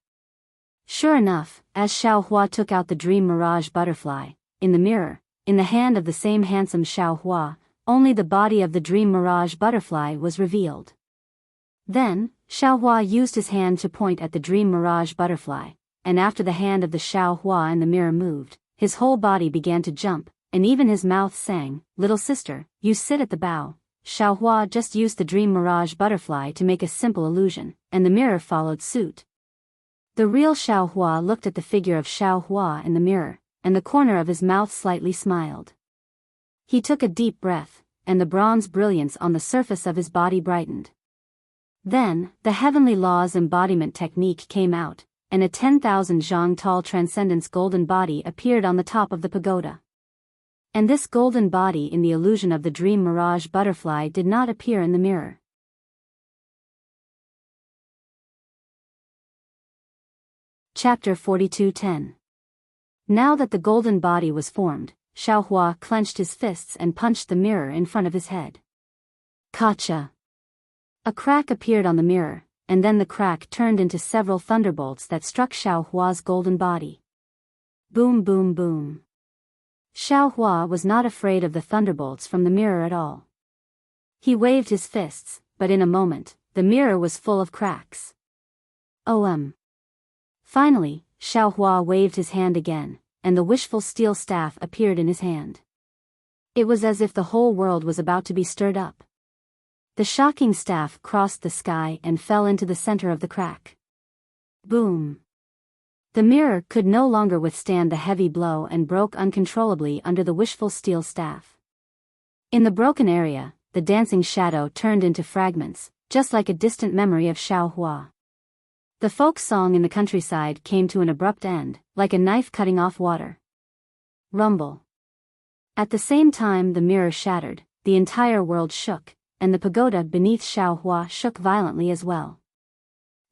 Sure enough, as Xiaohua took out the dream mirage butterfly, in the mirror, in the hand of the same handsome Xiaohua, only the body of the dream mirage butterfly was revealed. Then, Xiaohua used his hand to point at the dream mirage butterfly, and after the hand of the Xiaohua in the mirror moved, his whole body began to jump, and even his mouth sang, "Little sister, you sit at the bow." Xiaohua just used the dream mirage butterfly to make a simple illusion, and the mirror followed suit. The real Xiaohua looked at the figure of Xiaohua in the mirror, and the corner of his mouth slightly smiled. He took a deep breath, and the bronze brilliance on the surface of his body brightened. Then, the heavenly laws embodiment technique came out, and a 10,000 zhang tall transcendence golden body appeared on the top of the pagoda. And this golden body in the illusion of the dream mirage butterfly did not appear in the mirror. Chapter 42:10. Now that the golden body was formed, Xiaohua clenched his fists and punched the mirror in front of his head. Kacha! A crack appeared on the mirror, and then the crack turned into several thunderbolts that struck Xiaohua's golden body. Boom boom boom. Xiaohua was not afraid of the thunderbolts from the mirror at all. He waved his fists, but in a moment, the mirror was full of cracks. Finally, Xiaohua waved his hand again, and the wishful steel staff appeared in his hand. It was as if the whole world was about to be stirred up. The shocking staff crossed the sky and fell into the center of the crack. Boom! The mirror could no longer withstand the heavy blow and broke uncontrollably under the wishful steel staff. In the broken area, the dancing shadow turned into fragments, just like a distant memory of Xiaohua. The folk song in the countryside came to an abrupt end, like a knife cutting off water. Rumble. At the same time the mirror shattered, the entire world shook, and the pagoda beneath Xiaohua shook violently as well.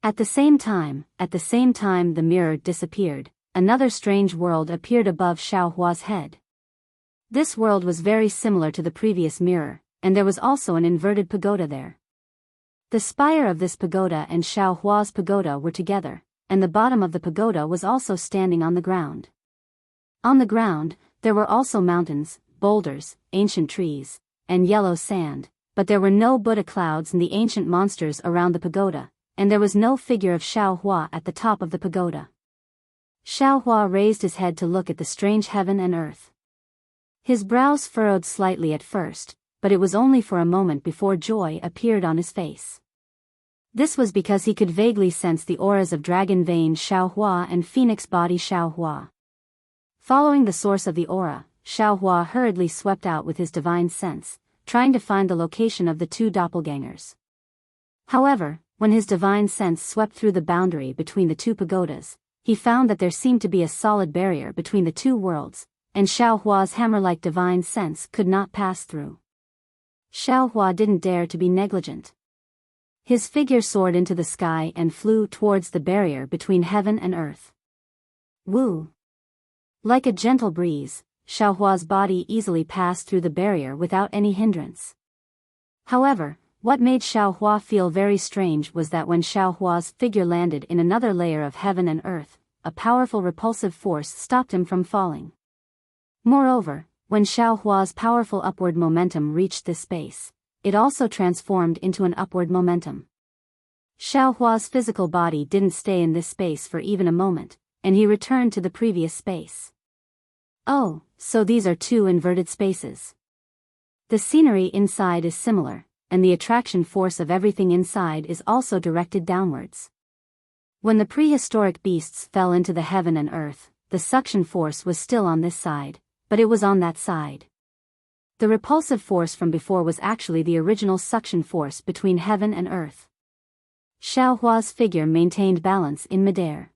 At the same time the mirror disappeared, another strange world appeared above Xiaohua's head. This world was very similar to the previous mirror, and there was also an inverted pagoda there. The spire of this pagoda and Xiaohua's pagoda were together, and the bottom of the pagoda was also standing on the ground. On the ground, there were also mountains, boulders, ancient trees, and yellow sand, but there were no Buddha clouds and the ancient monsters around the pagoda, and there was no figure of Xiaohua at the top of the pagoda. Xiaohua raised his head to look at the strange heaven and earth. His brows furrowed slightly at first, but it was only for a moment before joy appeared on his face. This was because he could vaguely sense the auras of dragon vein Xiaohua and phoenix body Xiaohua. Following the source of the aura, Xiaohua hurriedly swept out with his divine sense, trying to find the location of the two doppelgangers. However, when his divine sense swept through the boundary between the two pagodas, he found that there seemed to be a solid barrier between the two worlds, and Xiaohua's hammer-like divine sense could not pass through. Xiaohua didn't dare to be negligent. His figure soared into the sky and flew towards the barrier between heaven and earth. Woo! Like a gentle breeze, Xiaohua's body easily passed through the barrier without any hindrance. However, what made Xiaohua feel very strange was that when Xiaohua's figure landed in another layer of heaven and earth, a powerful repulsive force stopped him from falling. Moreover, when Xiaohua's powerful upward momentum reached this space, it also transformed into an upward momentum. Xiaohua's physical body didn't stay in this space for even a moment, and he returned to the previous space. Oh, so these are two inverted spaces. The scenery inside is similar, and the attraction force of everything inside is also directed downwards. When the prehistoric beasts fell into the heaven and earth, the suction force was still on this side, but it was on that side. The repulsive force from before was actually the original suction force between heaven and earth. Xiaohua's figure maintained balance in midair.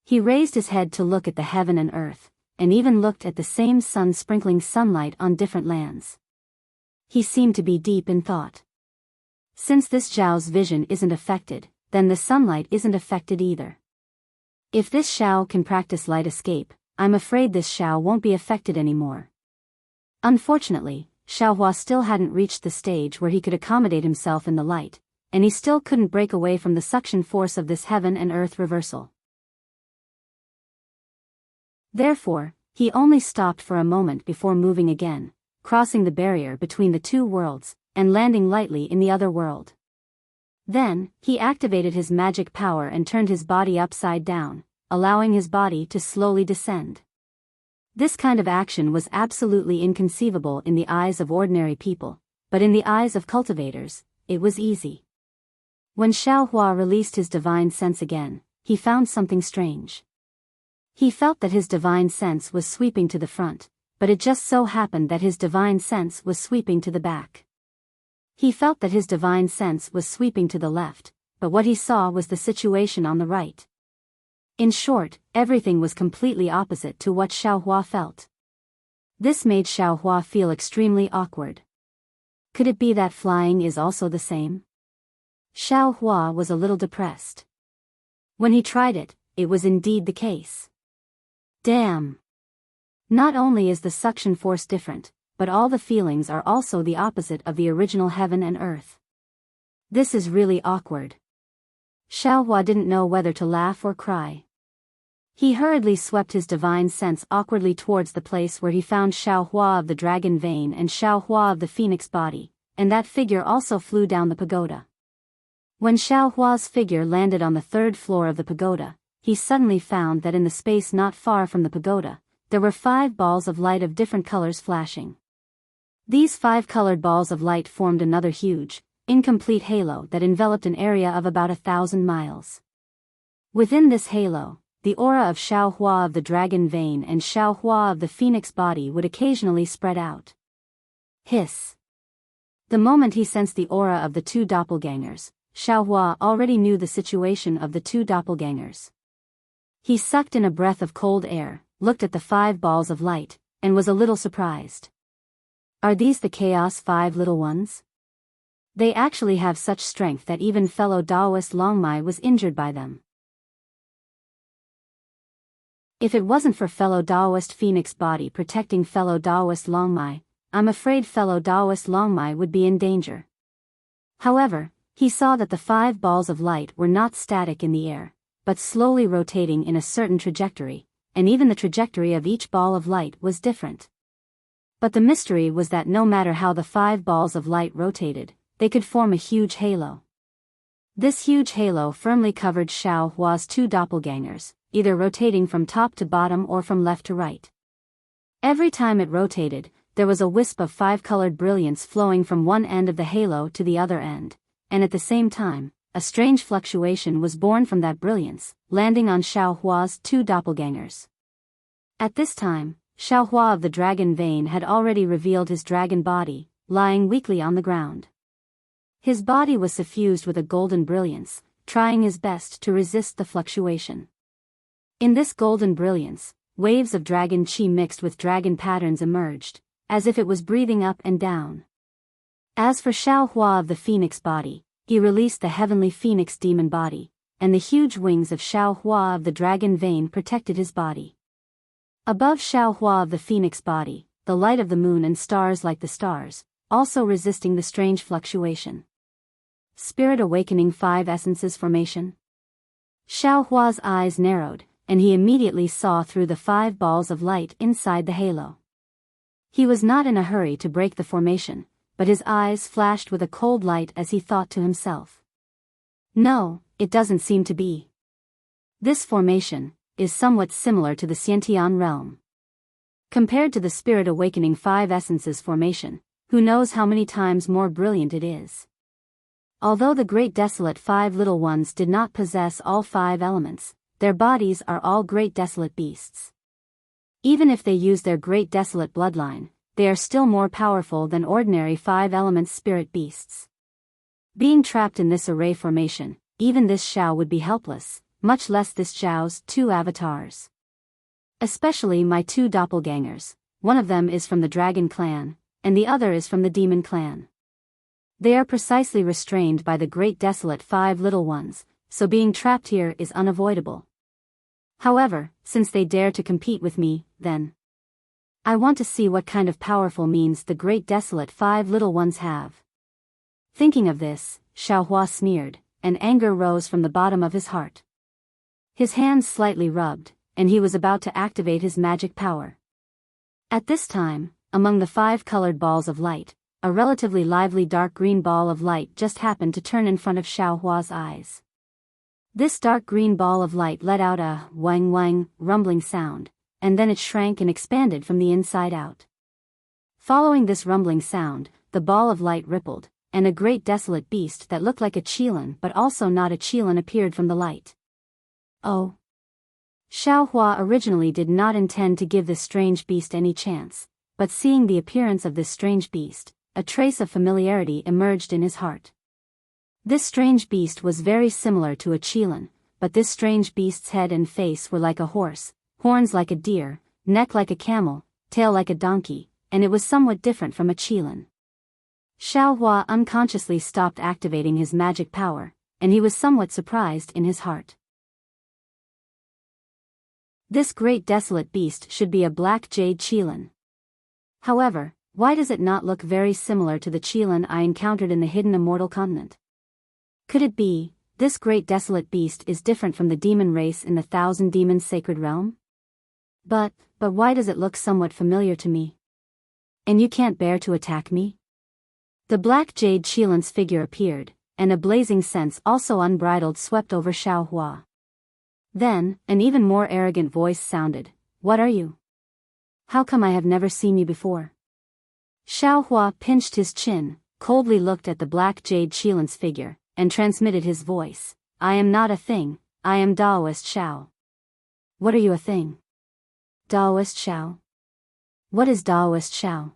He raised his head to look at the heaven and earth, and even looked at the same sun sprinkling sunlight on different lands. He seemed to be deep in thought. Since this Zhao's vision isn't affected, then the sunlight isn't affected either. If this Xiao can practice light escape, I'm afraid this Xiao won't be affected anymore. Unfortunately, Xiaohua still hadn't reached the stage where he could accommodate himself in the light, and he still couldn't break away from the suction force of this heaven and earth reversal. Therefore, he only stopped for a moment before moving again, crossing the barrier between the two worlds, and landing lightly in the other world. Then, he activated his magic power and turned his body upside down, allowing his body to slowly descend. This kind of action was absolutely inconceivable in the eyes of ordinary people, but in the eyes of cultivators, it was easy. When Xiaohua released his divine sense again, he found something strange. He felt that his divine sense was sweeping to the front, but it just so happened that his divine sense was sweeping to the back. He felt that his divine sense was sweeping to the left, but what he saw was the situation on the right. In short, everything was completely opposite to what Xiaohua felt. This made Xiaohua feel extremely awkward. Could it be that flying is also the same? Xiaohua was a little depressed. When he tried it, it was indeed the case. Damn! Not only is the suction force different, but all the feelings are also the opposite of the original heaven and earth. This is really awkward. Xiaohua didn't know whether to laugh or cry. He hurriedly swept his divine sense awkwardly towards the place where he found Xiaohua of the dragon vein and Xiaohua of the phoenix body, and that figure also flew down the pagoda. When Xiaohua's figure landed on the third floor of the pagoda, he suddenly found that in the space not far from the pagoda, there were 5 balls of light of different colors flashing. These 5 colored balls of light formed another huge, incomplete halo that enveloped an area of about 1,000 miles. Within this halo, the aura of Xiaohua of the dragon vein and Xiaohua of the phoenix body would occasionally spread out. Hiss! The moment he sensed the aura of the 2 doppelgangers, Xiaohua already knew the situation of the 2 doppelgangers. He sucked in a breath of cold air, looked at the 5 balls of light, and was a little surprised. Are these the Chaos 5 little ones? They actually have such strength that even fellow Daoist Longmai was injured by them. If it wasn't for fellow Daoist Phoenix body protecting fellow Daoist Longmai, I'm afraid fellow Daoist Longmai would be in danger. However, he saw that the 5 balls of light were not static in the air, but slowly rotating in a certain trajectory, and even the trajectory of each ball of light was different. But the mystery was that no matter how the 5 balls of light rotated, they could form a huge halo. This huge halo firmly covered Xiaohua's 2 doppelgangers, either rotating from top to bottom or from left to right. Every time it rotated, there was a wisp of 5-colored brilliance flowing from one end of the halo to the other end, and at the same time, a strange fluctuation was born from that brilliance, landing on Xiaohua's 2 doppelgangers. At this time, Xiaohua of the dragon vein had already revealed his dragon body, lying weakly on the ground. His body was suffused with a golden brilliance, trying his best to resist the fluctuation. In this golden brilliance, waves of dragon chi mixed with dragon patterns emerged, as if it was breathing up and down. As for Xiaohua of the phoenix body, he released the heavenly phoenix demon body, and the huge wings of Xiaohua of the dragon vein protected his body. Above Xiaohua of the phoenix body, the light of the moon and stars like the stars, also resisting the strange fluctuation. Spirit awakening 5 essences formation. Xiaohua's eyes narrowed, and he immediately saw through the 5 balls of light inside the halo. He was not in a hurry to break the formation, but his eyes flashed with a cold light as he thought to himself. No, it doesn't seem to be. This formation is somewhat similar to the Xiantian realm. Compared to the Spirit Awakening 5 Essences formation, who knows how many times more brilliant it is. Although the Great Desolate 5 Little Ones did not possess all 5 elements, their bodies are all Great Desolate beasts. Even if they use their Great Desolate bloodline, they are still more powerful than ordinary 5 elements spirit beasts. Being trapped in this array formation, even this Xiao would be helpless, much less this Zhao's 2 avatars. Especially my 2 doppelgangers, one of them is from the Dragon Clan, and the other is from the Demon Clan. They are precisely restrained by the Great Desolate 5 Little Ones, so being trapped here is unavoidable. However, since they dare to compete with me, then I want to see what kind of powerful means the Great Desolate 5 Little Ones have. Thinking of this, Xiaohua sneered, and anger rose from the bottom of his heart. His hands slightly rubbed, and he was about to activate his magic power. At this time, among the 5 colored balls of light, a relatively lively dark green ball of light just happened to turn in front of Xiao Hua's eyes. This dark green ball of light let out a wang wang rumbling sound, and then it shrank and expanded from the inside out. Following this rumbling sound, the ball of light rippled, and a great desolate beast that looked like a qilin but also not a qilin appeared from the light. Oh! Xiao Hua originally did not intend to give this strange beast any chance, but seeing the appearance of this strange beast, a trace of familiarity emerged in his heart. This strange beast was very similar to a qilin, but this strange beast's head and face were like a horse, horns like a deer, neck like a camel, tail like a donkey, and it was somewhat different from a qilin. Xiao Hua unconsciously stopped activating his magic power, and he was somewhat surprised in his heart. This great desolate beast should be a black jade qilin. However, why does it not look very similar to the qilin I encountered in the hidden Immortal continent? Could it be, this great desolate beast is different from the demon race in the 1,000 Demons Sacred Realm? But why does it look somewhat familiar to me? And you can't bear to attack me? The black jade qilin's figure appeared, and a blazing sense also unbridled swept over Xiao Hua. Then, an even more arrogant voice sounded, "What are you? How come I have never seen you before?" Xiao Hua pinched his chin, coldly looked at the black jade qilin's figure, and transmitted his voice, "I am not a thing, I am Daoist Xiao." "What are you a thing?" "Daoist Xiao." "What is Daoist Xiao?"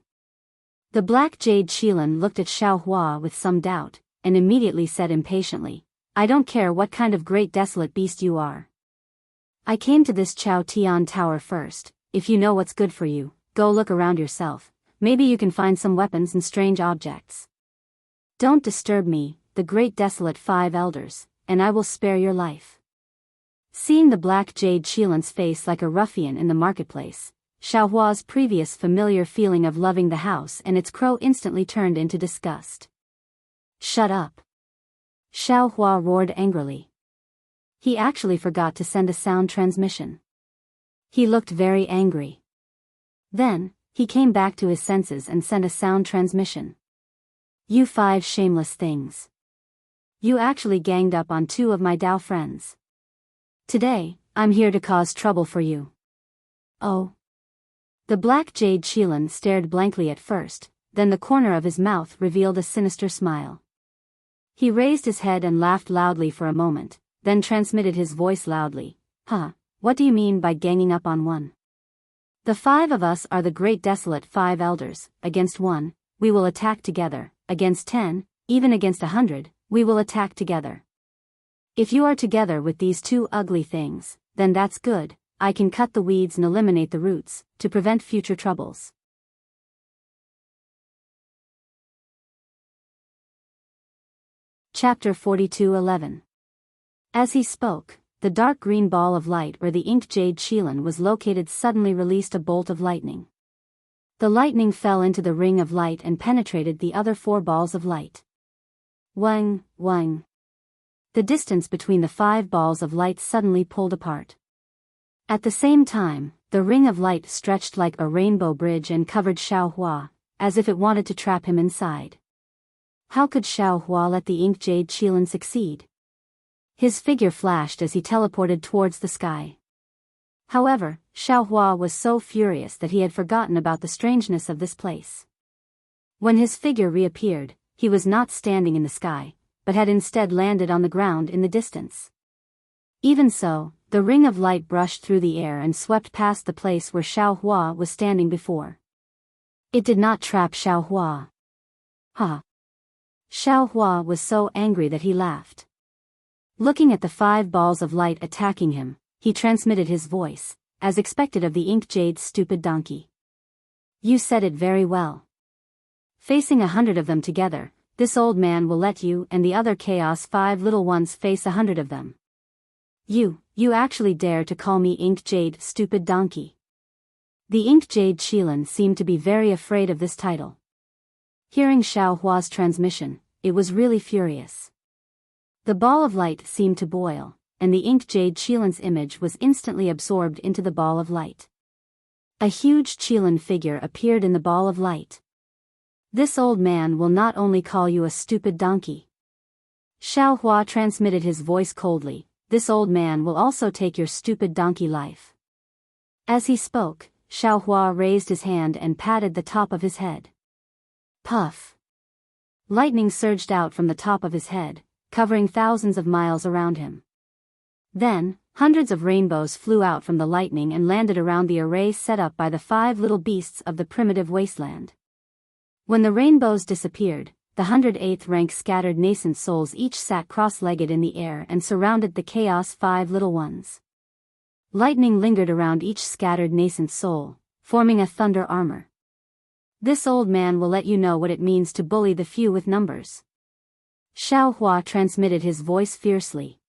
The black jade qilin looked at Xiao Hua with some doubt, and immediately said impatiently, "I don't care what kind of great desolate beast you are. I came to this Chao Tian Tower first. If you know what's good for you, go look around yourself, maybe you can find some weapons and strange objects. Don't disturb me, the great desolate 5 elders, and I will spare your life." Seeing the black jade qilin's face like a ruffian in the marketplace, Xiao Hua's previous familiar feeling of loving the house and its crow instantly turned into disgust. "Shut up!" Xiao Hua roared angrily. He actually forgot to send a sound transmission. He looked very angry. Then, he came back to his senses and sent a sound transmission. "You 5 shameless things. You actually ganged up on 2 of my Dao friends. Today, I'm here to cause trouble for you." "Oh." The black jade qilin stared blankly at first, then the corner of his mouth revealed a sinister smile. He raised his head and laughed loudly for a moment, then transmitted his voice loudly, "Huh, what do you mean by ganging up on 1? The 5 of us are the great desolate 5 elders. Against 1, we will attack together. Against 10, even against 100, we will attack together. If you are together with these 2 ugly things, then that's good. I can cut the weeds and eliminate the roots, to prevent future troubles." Chapter 42:11. As he spoke, the dark green ball of light where the ink jade qilin was located suddenly released a bolt of lightning. The lightning fell into the ring of light and penetrated the other 4 balls of light. Wang, wang. The distance between the 5 balls of light suddenly pulled apart. At the same time, the ring of light stretched like a rainbow bridge and covered Xiao Hua, as if it wanted to trap him inside. How could Xiao Hua let the ink jade qilin succeed? His figure flashed as he teleported towards the sky. However, Xiao Hua was so furious that he had forgotten about the strangeness of this place. When his figure reappeared, he was not standing in the sky, but had instead landed on the ground in the distance. Even so, the ring of light brushed through the air and swept past the place where Xiao Hua was standing before. It did not trap Xiao Hua. Ha! Xiao Hua was so angry that he laughed. Looking at the 5 balls of light attacking him, he transmitted his voice, as expected of the ink jade's stupid donkey. "You said it very well. Facing 100 of them together, this old man will let you and the other Chaos 5 little ones face 100 of them. You actually dare to call me ink jade stupid donkey?" The ink jade qilin seemed to be very afraid of this title. Hearing Xiao Hua's transmission, it was really furious. The ball of light seemed to boil, and the ink jade qilin's image was instantly absorbed into the ball of light. A huge Qilin figure appeared in the ball of light. This old man will not only call you a stupid donkey. Xiao Hua transmitted his voice coldly, this old man will also take your stupid donkey life. As he spoke, Xiao Hua raised his hand and patted the top of his head. Puff! Lightning surged out from the top of his head, covering thousands of miles around him. Then, hundreds of rainbows flew out from the lightning and landed around the array set up by the 5 little beasts of the primitive wasteland. When the rainbows disappeared, the 108th rank scattered nascent souls each sat cross-legged in the air and surrounded the chaos 5 little ones. Lightning lingered around each scattered nascent soul, forming a thunder armor. This old man will let you know what it means to bully the few with numbers. Xiao Hua transmitted his voice fiercely.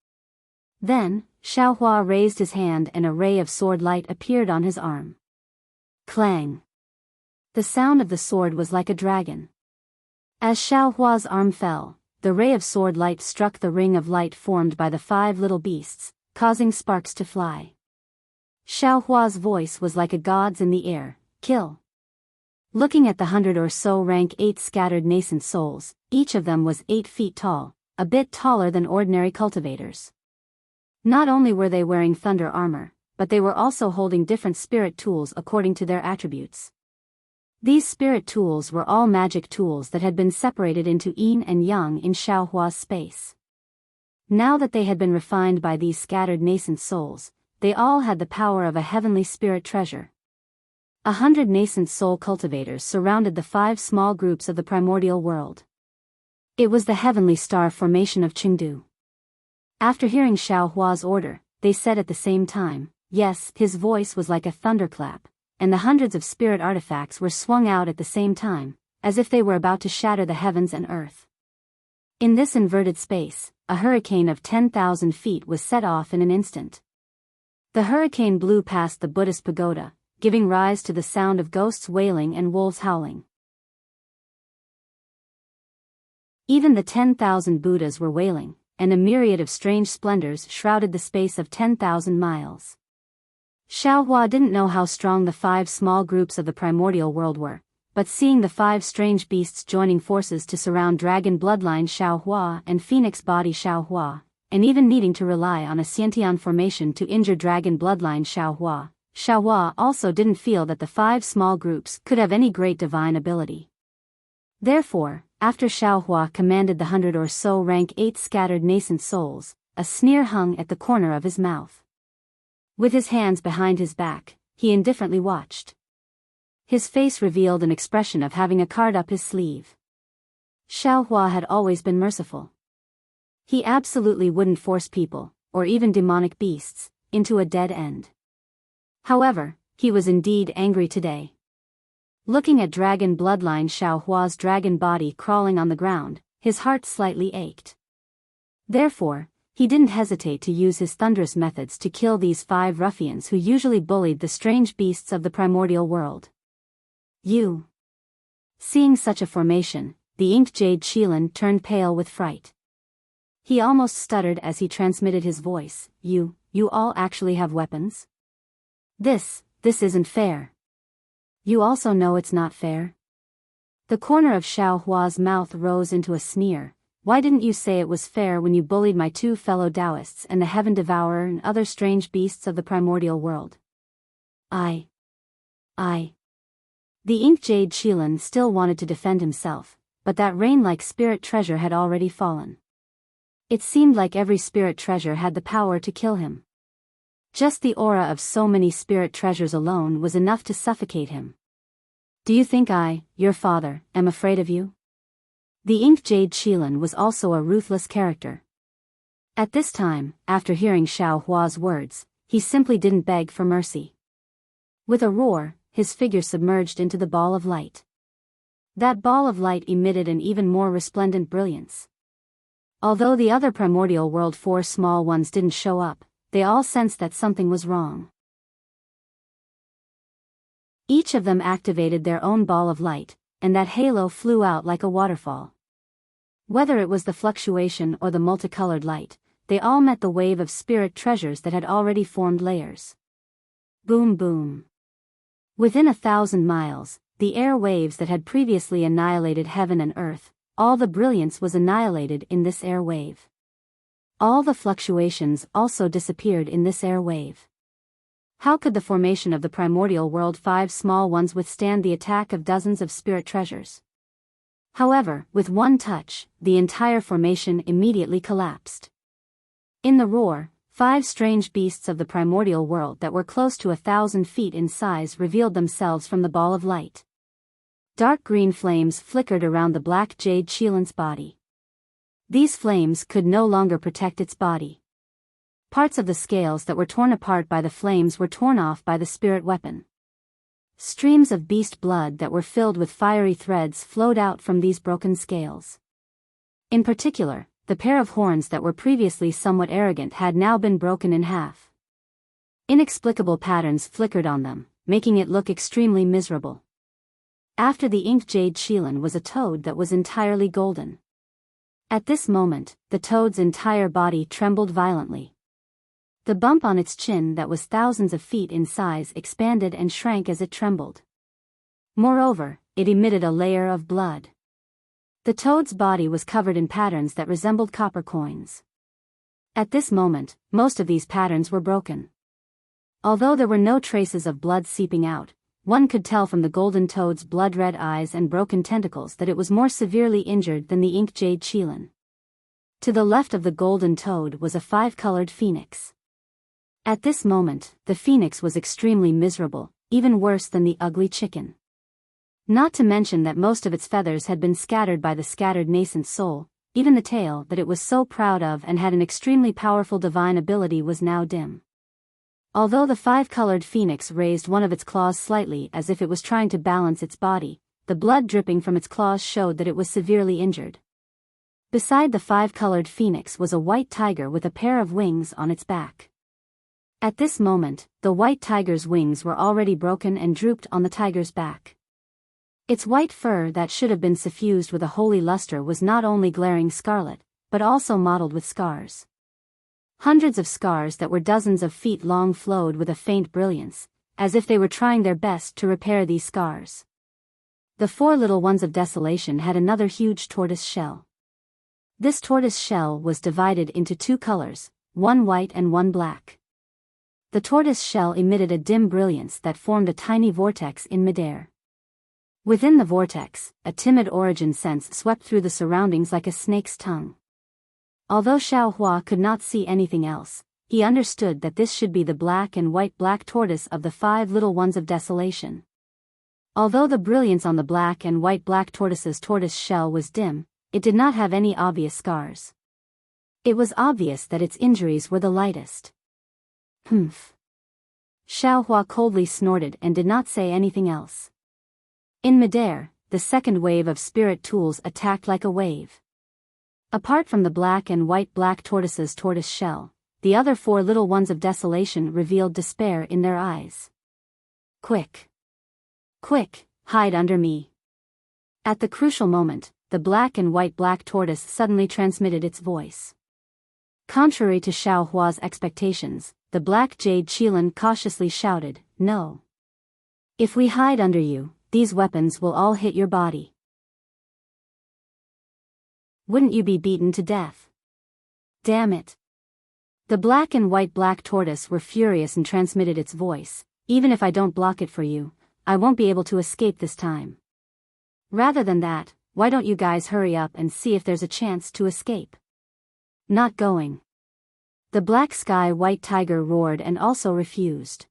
Then, Xiao Hua raised his hand and a ray of sword light appeared on his arm. Clang! The sound of the sword was like a dragon. As Xiao Hua's arm fell, the ray of sword light struck the ring of light formed by the 5 little beasts, causing sparks to fly. Xiao Hua's voice was like a god's in the air, kill. Looking at the 100 or so rank 8 scattered nascent souls, each of them was 8 feet tall, a bit taller than ordinary cultivators. Not only were they wearing thunder armor, but they were also holding different spirit tools according to their attributes. These spirit tools were all magic tools that had been separated into yin and yang in Xiao Hua's space. Now that they had been refined by these scattered nascent souls, they all had the power of a heavenly spirit treasure. 100 nascent soul cultivators surrounded the 5 small groups of the primordial world. It was the heavenly star formation of Chengdu. After hearing Xiao Hua's order, they said at the same time, yes, his voice was like a thunderclap, and the hundreds of spirit artifacts were swung out at the same time, as if they were about to shatter the heavens and earth. In this inverted space, a hurricane of 10,000 feet was set off in an instant. The hurricane blew past the Buddhist pagoda, giving rise to the sound of ghosts wailing and wolves howling. Even the 10,000 Buddhas were wailing, and a myriad of strange splendors shrouded the space of 10,000 miles. Xiao Hua didn't know how strong the 5 small groups of the primordial world were, but seeing the 5 strange beasts joining forces to surround dragon bloodline Xiao Hua and phoenix body Xiao Hua, and even needing to rely on a Xiantian formation to injure dragon bloodline Xiao Hua also didn't feel that the 5 small groups could have any great divine ability. Therefore, after Xiao Hua commanded the 100 or so rank 8 scattered nascent souls, a sneer hung at the corner of his mouth. With his hands behind his back, he indifferently watched. His face revealed an expression of having a card up his sleeve. Xiao Hua had always been merciful. He absolutely wouldn't force people, or even demonic beasts, into a dead end. However, he was indeed angry today. Looking at dragon bloodline Xiao Hua's dragon body crawling on the ground, his heart slightly ached. Therefore, he didn't hesitate to use his thunderous methods to kill these 5 ruffians who usually bullied the strange beasts of the primordial world. You! Seeing such a formation, the inked jade Qilin turned pale with fright. He almost stuttered as he transmitted his voice, you all actually have weapons? This isn't fair. You also know it's not fair? The corner of Xiao Hua's mouth rose into a sneer. Why didn't you say it was fair when you bullied my 2 fellow Taoists and the Heaven Devourer and other strange beasts of the primordial world? The ink jade Qilin still wanted to defend himself, but that rain-like spirit treasure had already fallen. It seemed like every spirit treasure had the power to kill him. Just the aura of so many spirit treasures alone was enough to suffocate him. Do you think I, your father, am afraid of you? The ink jade Qilin was also a ruthless character. At this time, after hearing Xiao Hua's words, he simply didn't beg for mercy. With a roar, his figure submerged into the ball of light. That ball of light emitted an even more resplendent brilliance. Although the other primordial world 4 small ones didn't show up, they all sensed that something was wrong. Each of them activated their own ball of light, and that halo flew out like a waterfall. Whether it was the fluctuation or the multicolored light, they all met the wave of spirit treasures that had already formed layers. Boom boom. Within 1,000 miles, the air waves that had previously annihilated heaven and earth, all the brilliance was annihilated in this air wave. All the fluctuations also disappeared in this air wave. How could the formation of the primordial world 5 small ones withstand the attack of dozens of spirit treasures? However, with one touch, the entire formation immediately collapsed. In the roar, 5 strange beasts of the primordial world that were close to 1,000 feet in size revealed themselves from the ball of light. Dark green flames flickered around the black jade Qilin's body. These flames could no longer protect its body. Parts of the scales that were torn apart by the flames were torn off by the spirit weapon. Streams of beast blood that were filled with fiery threads flowed out from these broken scales. In particular, the pair of horns that were previously somewhat arrogant had now been broken in half. Inexplicable patterns flickered on them, making it look extremely miserable. After the inked jade Qilin was a toad that was entirely golden. At this moment, the toad's entire body trembled violently. The bump on its chin that was thousands of feet in size expanded and shrank as it trembled. Moreover, it emitted a layer of blood. The toad's body was covered in patterns that resembled copper coins. At this moment, most of these patterns were broken. Although there were no traces of blood seeping out, one could tell from the golden toad's blood-red eyes and broken tentacles that it was more severely injured than the inked jade Qilin. To the left of the golden toad was a 5-colored phoenix. At this moment, the phoenix was extremely miserable, even worse than the ugly chicken. Not to mention that most of its feathers had been scattered by the scattered nascent soul, even the tail that it was so proud of and had an extremely powerful divine ability was now dim. Although the 5-colored phoenix raised one of its claws slightly as if it was trying to balance its body, the blood dripping from its claws showed that it was severely injured. Beside the 5-colored phoenix was a white tiger with a pair of wings on its back. At this moment, the white tiger's wings were already broken and drooped on the tiger's back. Its white fur that should have been suffused with a holy luster was not only glaring scarlet, but also mottled with scars. Hundreds of scars that were dozens of feet long flowed with a faint brilliance, as if they were trying their best to repair these scars. The 4 little ones of desolation had another huge tortoise shell. This tortoise shell was divided into 2 colors, one white and one black. The tortoise shell emitted a dim brilliance that formed a tiny vortex in midair. Within the vortex, a timid origin sense swept through the surroundings like a snake's tongue. Although Xiao Hua could not see anything else, he understood that this should be the black and white black tortoise of the 5 little ones of desolation. Although the brilliance on the black and white black tortoise's tortoise shell was dim, it did not have any obvious scars. It was obvious that its injuries were the lightest. Humph. Xiao Hua coldly snorted and did not say anything else. In midair, the second wave of spirit tools attacked like a wave. Apart from the black and white black tortoise's tortoise shell, the other 4 little ones of desolation revealed despair in their eyes. Quick! Quick, hide under me! At the crucial moment, the black and white black tortoise suddenly transmitted its voice. Contrary to Xiao Hua's expectations, the black jade Qilin cautiously shouted, "No. If we hide under you, these weapons will all hit your body. Wouldn't you be beaten to death? Damn it." The black and white black tortoise were furious and transmitted its voice, "Even if I don't block it for you, I won't be able to escape this time. Rather than that, why don't you guys hurry up and see if there's a chance to escape?" "Not going." The black sky white tiger roared and also refused.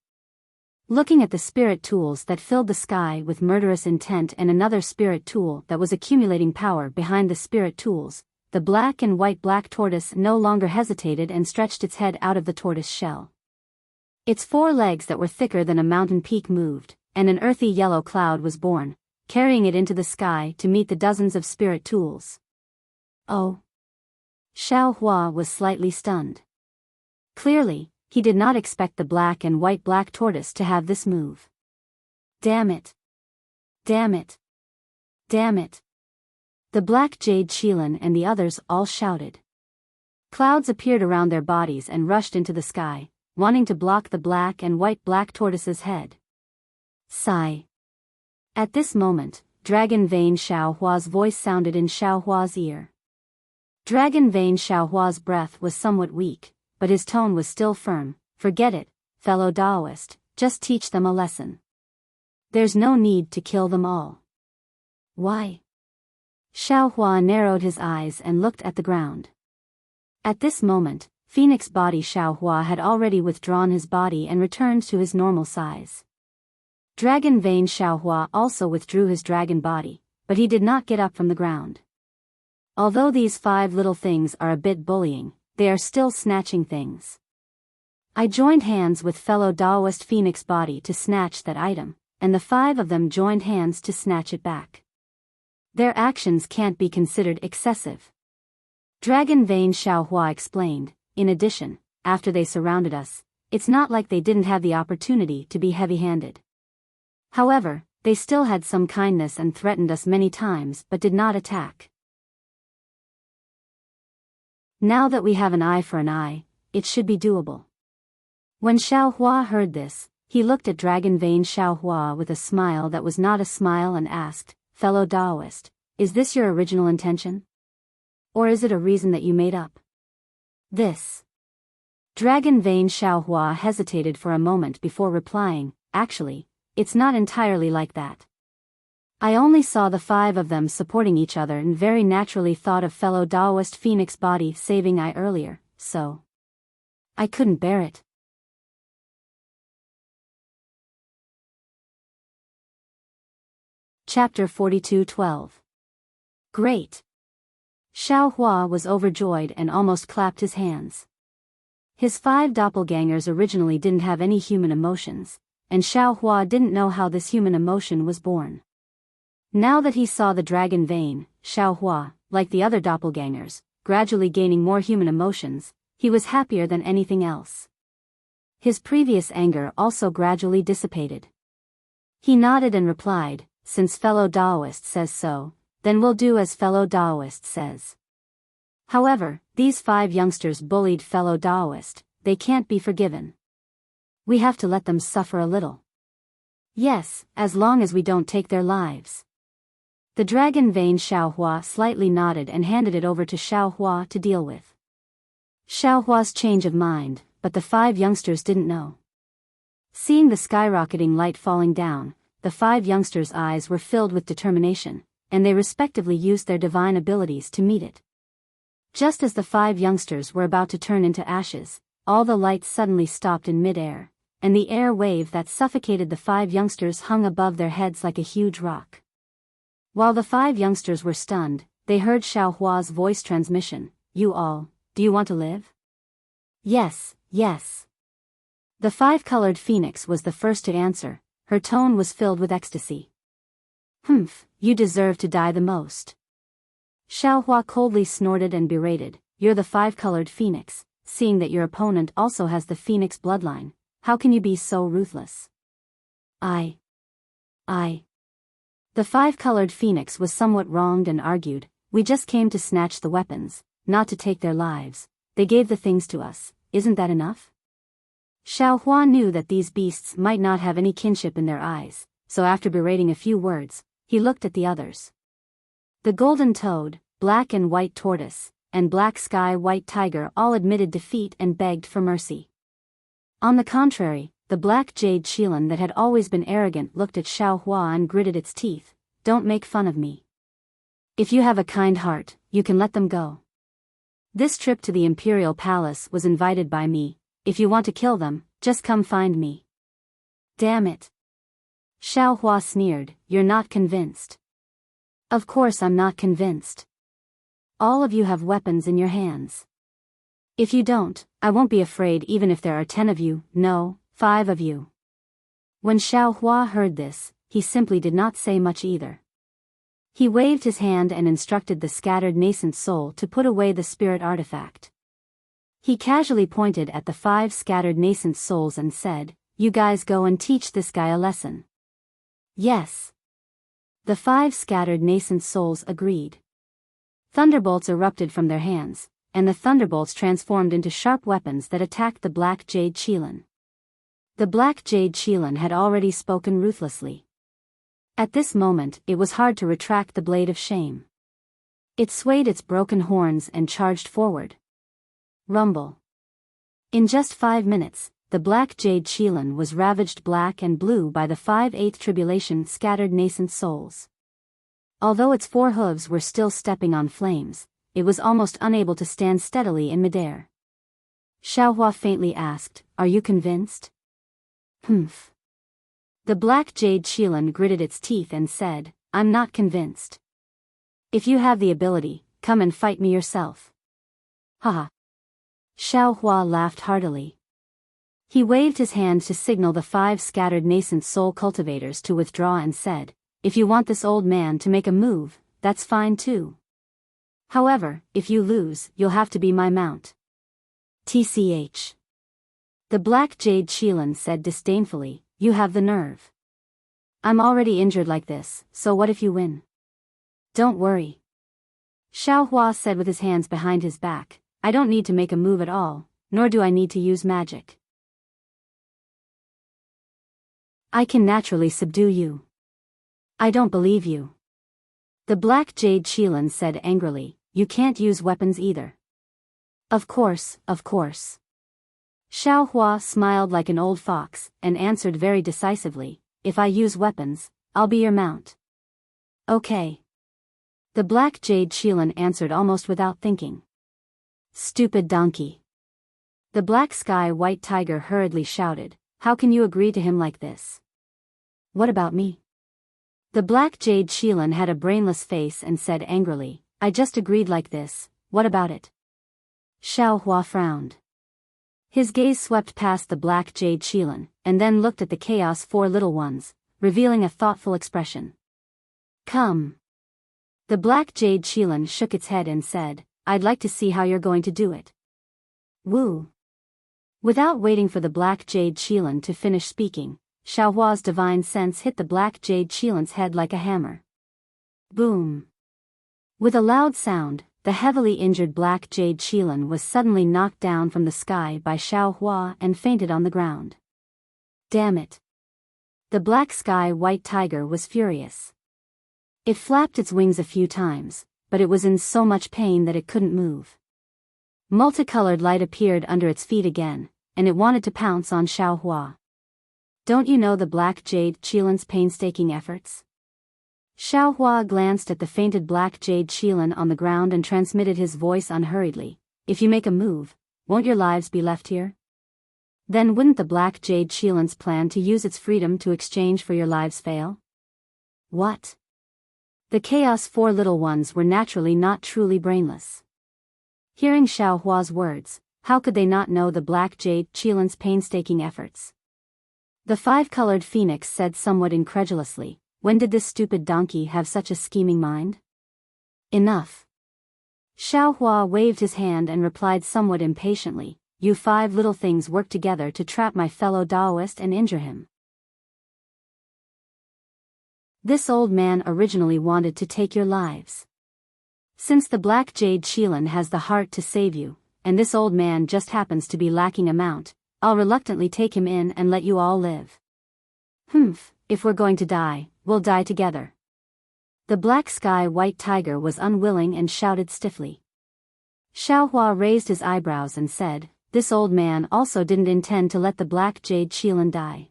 Looking at the spirit tools that filled the sky with murderous intent and another spirit tool that was accumulating power behind the spirit tools, the black and white black tortoise no longer hesitated and stretched its head out of the tortoise shell. Its 4 legs that were thicker than a mountain peak moved, and an earthy yellow cloud was born, carrying it into the sky to meet the dozens of spirit tools. Oh! Xiao Hua was slightly stunned. Clearly, he did not expect the black and white black tortoise to have this move. Damn it! Damn it! Damn it! The black jade Qilin and the others all shouted. Clouds appeared around their bodies and rushed into the sky, wanting to block the black and white black tortoise's head. Sigh. At this moment, Dragon Vein Xiaohua's voice sounded in Xiaohua's ear. Dragon Vein Xiaohua's breath was somewhat weak, but his tone was still firm. Forget it, fellow Taoist, just teach them a lesson. There's no need to kill them all. Why? Xiaohua narrowed his eyes and looked at the ground. At this moment, Phoenix Body Xiaohua had already withdrawn his body and returned to his normal size. Dragon Vein Xiaohua also withdrew his dragon body, but he did not get up from the ground. Although these 5 little things are a bit bullying, they are still snatching things. I joined hands with fellow Taoist Phoenix Body to snatch that item, and the 5 of them joined hands to snatch it back. Their actions can't be considered excessive. Dragon Vein Xiaohua explained. In addition, after they surrounded us, it's not like they didn't have the opportunity to be heavy-handed. However, they still had some kindness and threatened us many times but did not attack. Now that we have an eye for an eye, it should be doable. When Xiaohua heard this, he looked at Dragon Vein Xiaohua with a smile that was not a smile and asked, fellow Taoist, is this your original intention? Or is it a reason that you made up? This. Dragon Vein Xiaohua hesitated for a moment before replying, actually, it's not entirely like that. I only saw the 5 of them supporting each other and very naturally thought of fellow Taoist Phoenix Body saving I earlier, so I couldn't bear it. Chapter 42:12. Great. Xiaohua was overjoyed and almost clapped his hands. His 5 doppelgangers originally didn't have any human emotions, and Xiaohua didn't know how this human emotion was born. Now that he saw the dragon vein, Xiaohua, like the other doppelgangers, gradually gaining more human emotions, he was happier than anything else. His previous anger also gradually dissipated. He nodded and replied, since fellow Taoist says so, then we'll do as fellow Taoist says. However, these 5 youngsters bullied fellow Taoist, they can't be forgiven. We have to let them suffer a little. Yes, as long as we don't take their lives. The dragon vein Xiaohua slightly nodded and handed it over to Xiaohua to deal with. Xiaohua's change of mind, but the 5 youngsters didn't know. Seeing the skyrocketing light falling down, the 5 youngsters' eyes were filled with determination, and they respectively used their divine abilities to meet it. Just as the 5 youngsters were about to turn into ashes, all the lights suddenly stopped in mid-air, and the air wave that suffocated the 5 youngsters hung above their heads like a huge rock. While the 5 youngsters were stunned, they heard Xiaohua's voice transmission, "You all, do you want to live?" "Yes, yes." The 5-colored phoenix was the first to answer, her tone was filled with ecstasy. "Humph, you deserve to die the most." Xiaohua coldly snorted and berated, "You're the 5-colored phoenix, seeing that your opponent also has the phoenix bloodline, how can you be so ruthless?" I. The 5-colored phoenix was somewhat wronged and argued, "We just came to snatch the weapons, not to take their lives. They gave the things to us, isn't that enough?" Xiaohua knew that these beasts might not have any kinship in their eyes, so after berating a few words, he looked at the others. The golden toad, black and white tortoise, and black sky white tiger all admitted defeat and begged for mercy. On the contrary, the black jade qilin that had always been arrogant looked at Xiaohua and gritted its teeth, "Don't make fun of me. If you have a kind heart, you can let them go. This trip to the Imperial Palace was invited by me, if you want to kill them, just come find me." "Damn it." Xiaohua sneered, "You're not convinced." "Of course I'm not convinced. All of you have weapons in your hands. If you don't, I won't be afraid even if there are 10 of you, no, 5 of you." When Xiaohua heard this, he simply did not say much either. He waved his hand and instructed the scattered nascent soul to put away the spirit artifact. He casually pointed at the 5 scattered nascent souls and said, "You guys go and teach this guy a lesson." "Yes." The 5 scattered nascent souls agreed. Thunderbolts erupted from their hands, and the thunderbolts transformed into sharp weapons that attacked the black jade qilin. The black jade Qilin had already spoken ruthlessly. At this moment, it was hard to retract the blade of shame. It swayed its broken horns and charged forward. Rumble. In just 5 minutes, the black jade Qilin was ravaged black and blue by the 5/8 tribulation scattered nascent souls. Although its 4 hooves were still stepping on flames, it was almost unable to stand steadily in midair. Xiaohua faintly asked, "Are you convinced?" "Humph." The black jade Qilin gritted its teeth and said, "I'm not convinced. If you have the ability, come and fight me yourself." Haha. Xiaohua laughed heartily. He waved his hand to signal the 5 scattered nascent soul cultivators to withdraw and said, "If you want this old man to make a move, that's fine too. However, if you lose, you'll have to be my mount." TCH. The black jade Qilin said disdainfully, "You have the nerve. I'm already injured like this, so what if you win?" "Don't worry," Xiaohua said with his hands behind his back, "I don't need to make a move at all, nor do I need to use magic. I can naturally subdue you." "I don't believe you," the black jade Qilin said angrily, "you can't use weapons either." Of course. Xiaohua smiled like an old fox, and answered very decisively, "If I use weapons, I'll be your mount." "Okay." The black jade Qilin answered almost without thinking. "Stupid donkey." The black sky white tiger hurriedly shouted, "How can you agree to him like this?" "What about me?" The black jade Qilin had a brainless face and said angrily, "I just agreed like this, what about it?" Xiaohua frowned. His gaze swept past the black jade Qilin, and then looked at the chaos 4 little ones, revealing a thoughtful expression. "Come." The black jade Qilin shook its head and said, "I'd like to see how you're going to do it." Woo. Without waiting for the black jade Qilin to finish speaking, Xiaohua's divine sense hit the black jade Qilin's head like a hammer. Boom. With a loud sound, the heavily injured black jade Qilin was suddenly knocked down from the sky by Xiaohua and fainted on the ground. Damn it. The black sky white tiger was furious. It flapped its wings a few times, but it was in so much pain that it couldn't move. Multicolored light appeared under its feet again, and it wanted to pounce on Xiaohua. "Don't you know the black jade Qilin's painstaking efforts?" Xiaohua glanced at the fainted black jade Qilin on the ground and transmitted his voice unhurriedly, "If you make a move, won't your lives be left here? Then wouldn't the black jade Qilin's plan to use its freedom to exchange for your lives fail?" What? The Chaos 4 little ones were naturally not truly brainless. Hearing Xiaohua's words, how could they not know the black jade Qilin's painstaking efforts? The 5-colored phoenix said somewhat incredulously, "When did this stupid donkey have such a scheming mind?" Enough. Xiaohua waved his hand and replied somewhat impatiently, "You 5 little things work together to trap my fellow Daoist and injure him. This old man originally wanted to take your lives. Since the black jade Qilin has the heart to save you, and this old man just happens to be lacking a mount, I'll reluctantly take him in and let you all live. Humph, if we're going to die, we'll die together." The black sky white tiger was unwilling and shouted stiffly. Xiaohua raised his eyebrows and said, "This old man also didn't intend to let the black jade Qilin die.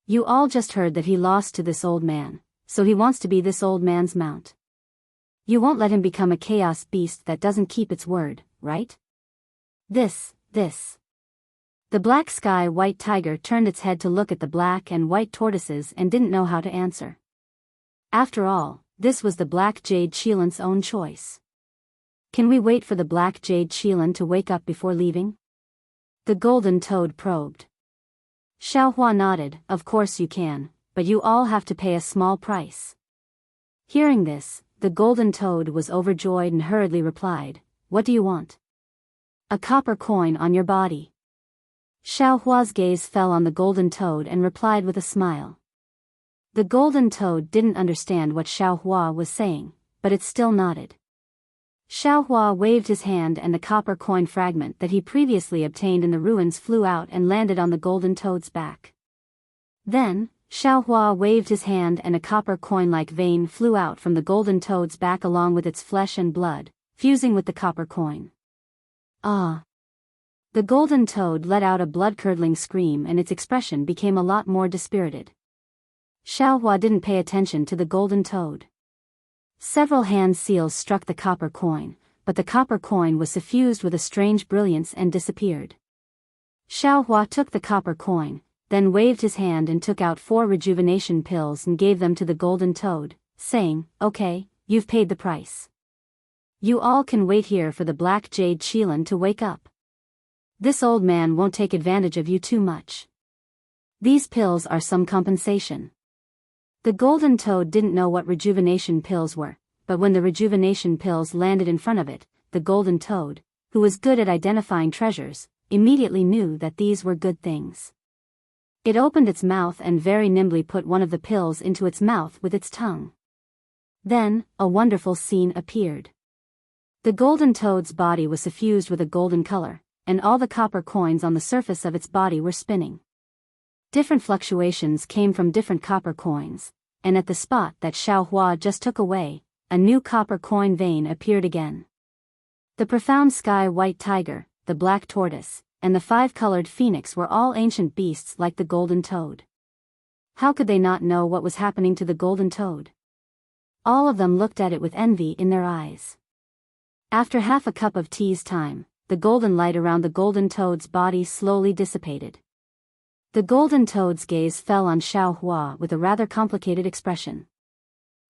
You all just heard that he lost to this old man, so he wants to be this old man's mount. You won't let him become a chaos beast that doesn't keep its word, right?" This. The black sky white tiger turned its head to look at the black and white tortoises and didn't know how to answer. After all, this was the black jade Qilin's own choice. "Can we wait for the black jade Qilin to wake up before leaving?" The golden toad probed. Xiaohua nodded, "Of course you can, but you all have to pay a small price." Hearing this, the golden toad was overjoyed and hurriedly replied, "What do you want?" "A copper coin on your body." Xiaohua's gaze fell on the golden toad and replied with a smile. The golden toad didn't understand what Xiaohua was saying, but it still nodded. Xiaohua waved his hand and the copper coin fragment that he previously obtained in the ruins flew out and landed on the golden toad's back. Then, Xiaohua waved his hand and a copper coin-like vein flew out from the golden toad's back along with its flesh and blood, fusing with the copper coin. Ah! The golden toad let out a blood-curdling scream and its expression became a lot more dispirited. Xiaohua didn't pay attention to the golden toad. Several hand seals struck the copper coin, but the copper coin was suffused with a strange brilliance and disappeared. Xiaohua took the copper coin, then waved his hand and took out 4 rejuvenation pills and gave them to the golden toad, saying, "Okay, you've paid the price. You all can wait here for the black jade Qilin to wake up. This old man won't take advantage of you too much. These pills are some compensation." The golden toad didn't know what rejuvenation pills were, but when the rejuvenation pills landed in front of it, the golden toad, who was good at identifying treasures, immediately knew that these were good things. It opened its mouth and very nimbly put one of the pills into its mouth with its tongue. Then, a wonderful scene appeared. The golden toad's body was suffused with a golden color, and all the copper coins on the surface of its body were spinning. Different fluctuations came from different copper coins, and at the spot that Xiaohua just took away, a new copper coin vein appeared again. The profound sky white tiger, the black tortoise, and the 5-colored phoenix were all ancient beasts like the golden toad. How could they not know what was happening to the golden toad? All of them looked at it with envy in their eyes. After half a cup of tea's time, the golden light around the golden toad's body slowly dissipated. The golden toad's gaze fell on Xiaohua with a rather complicated expression.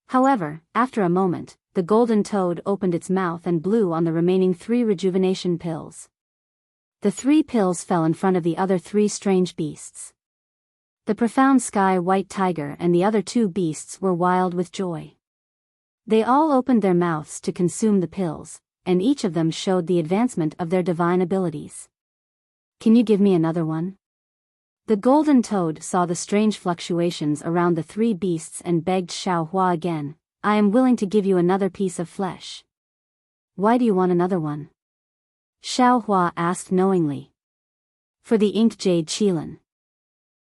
However, after a moment, the golden toad opened its mouth and blew on the remaining 3 rejuvenation pills. The 3 pills fell in front of the other 3 strange beasts. The profound sky white tiger and the other 2 beasts were wild with joy. They all opened their mouths to consume the pills, and each of them showed the advancement of their divine abilities. "Can you give me another one?" The golden toad saw the strange fluctuations around the 3 beasts and begged Xiaohua again, "I am willing to give you another piece of flesh." "Why do you want another one?" Xiaohua asked knowingly. "For the ink jade Qilin."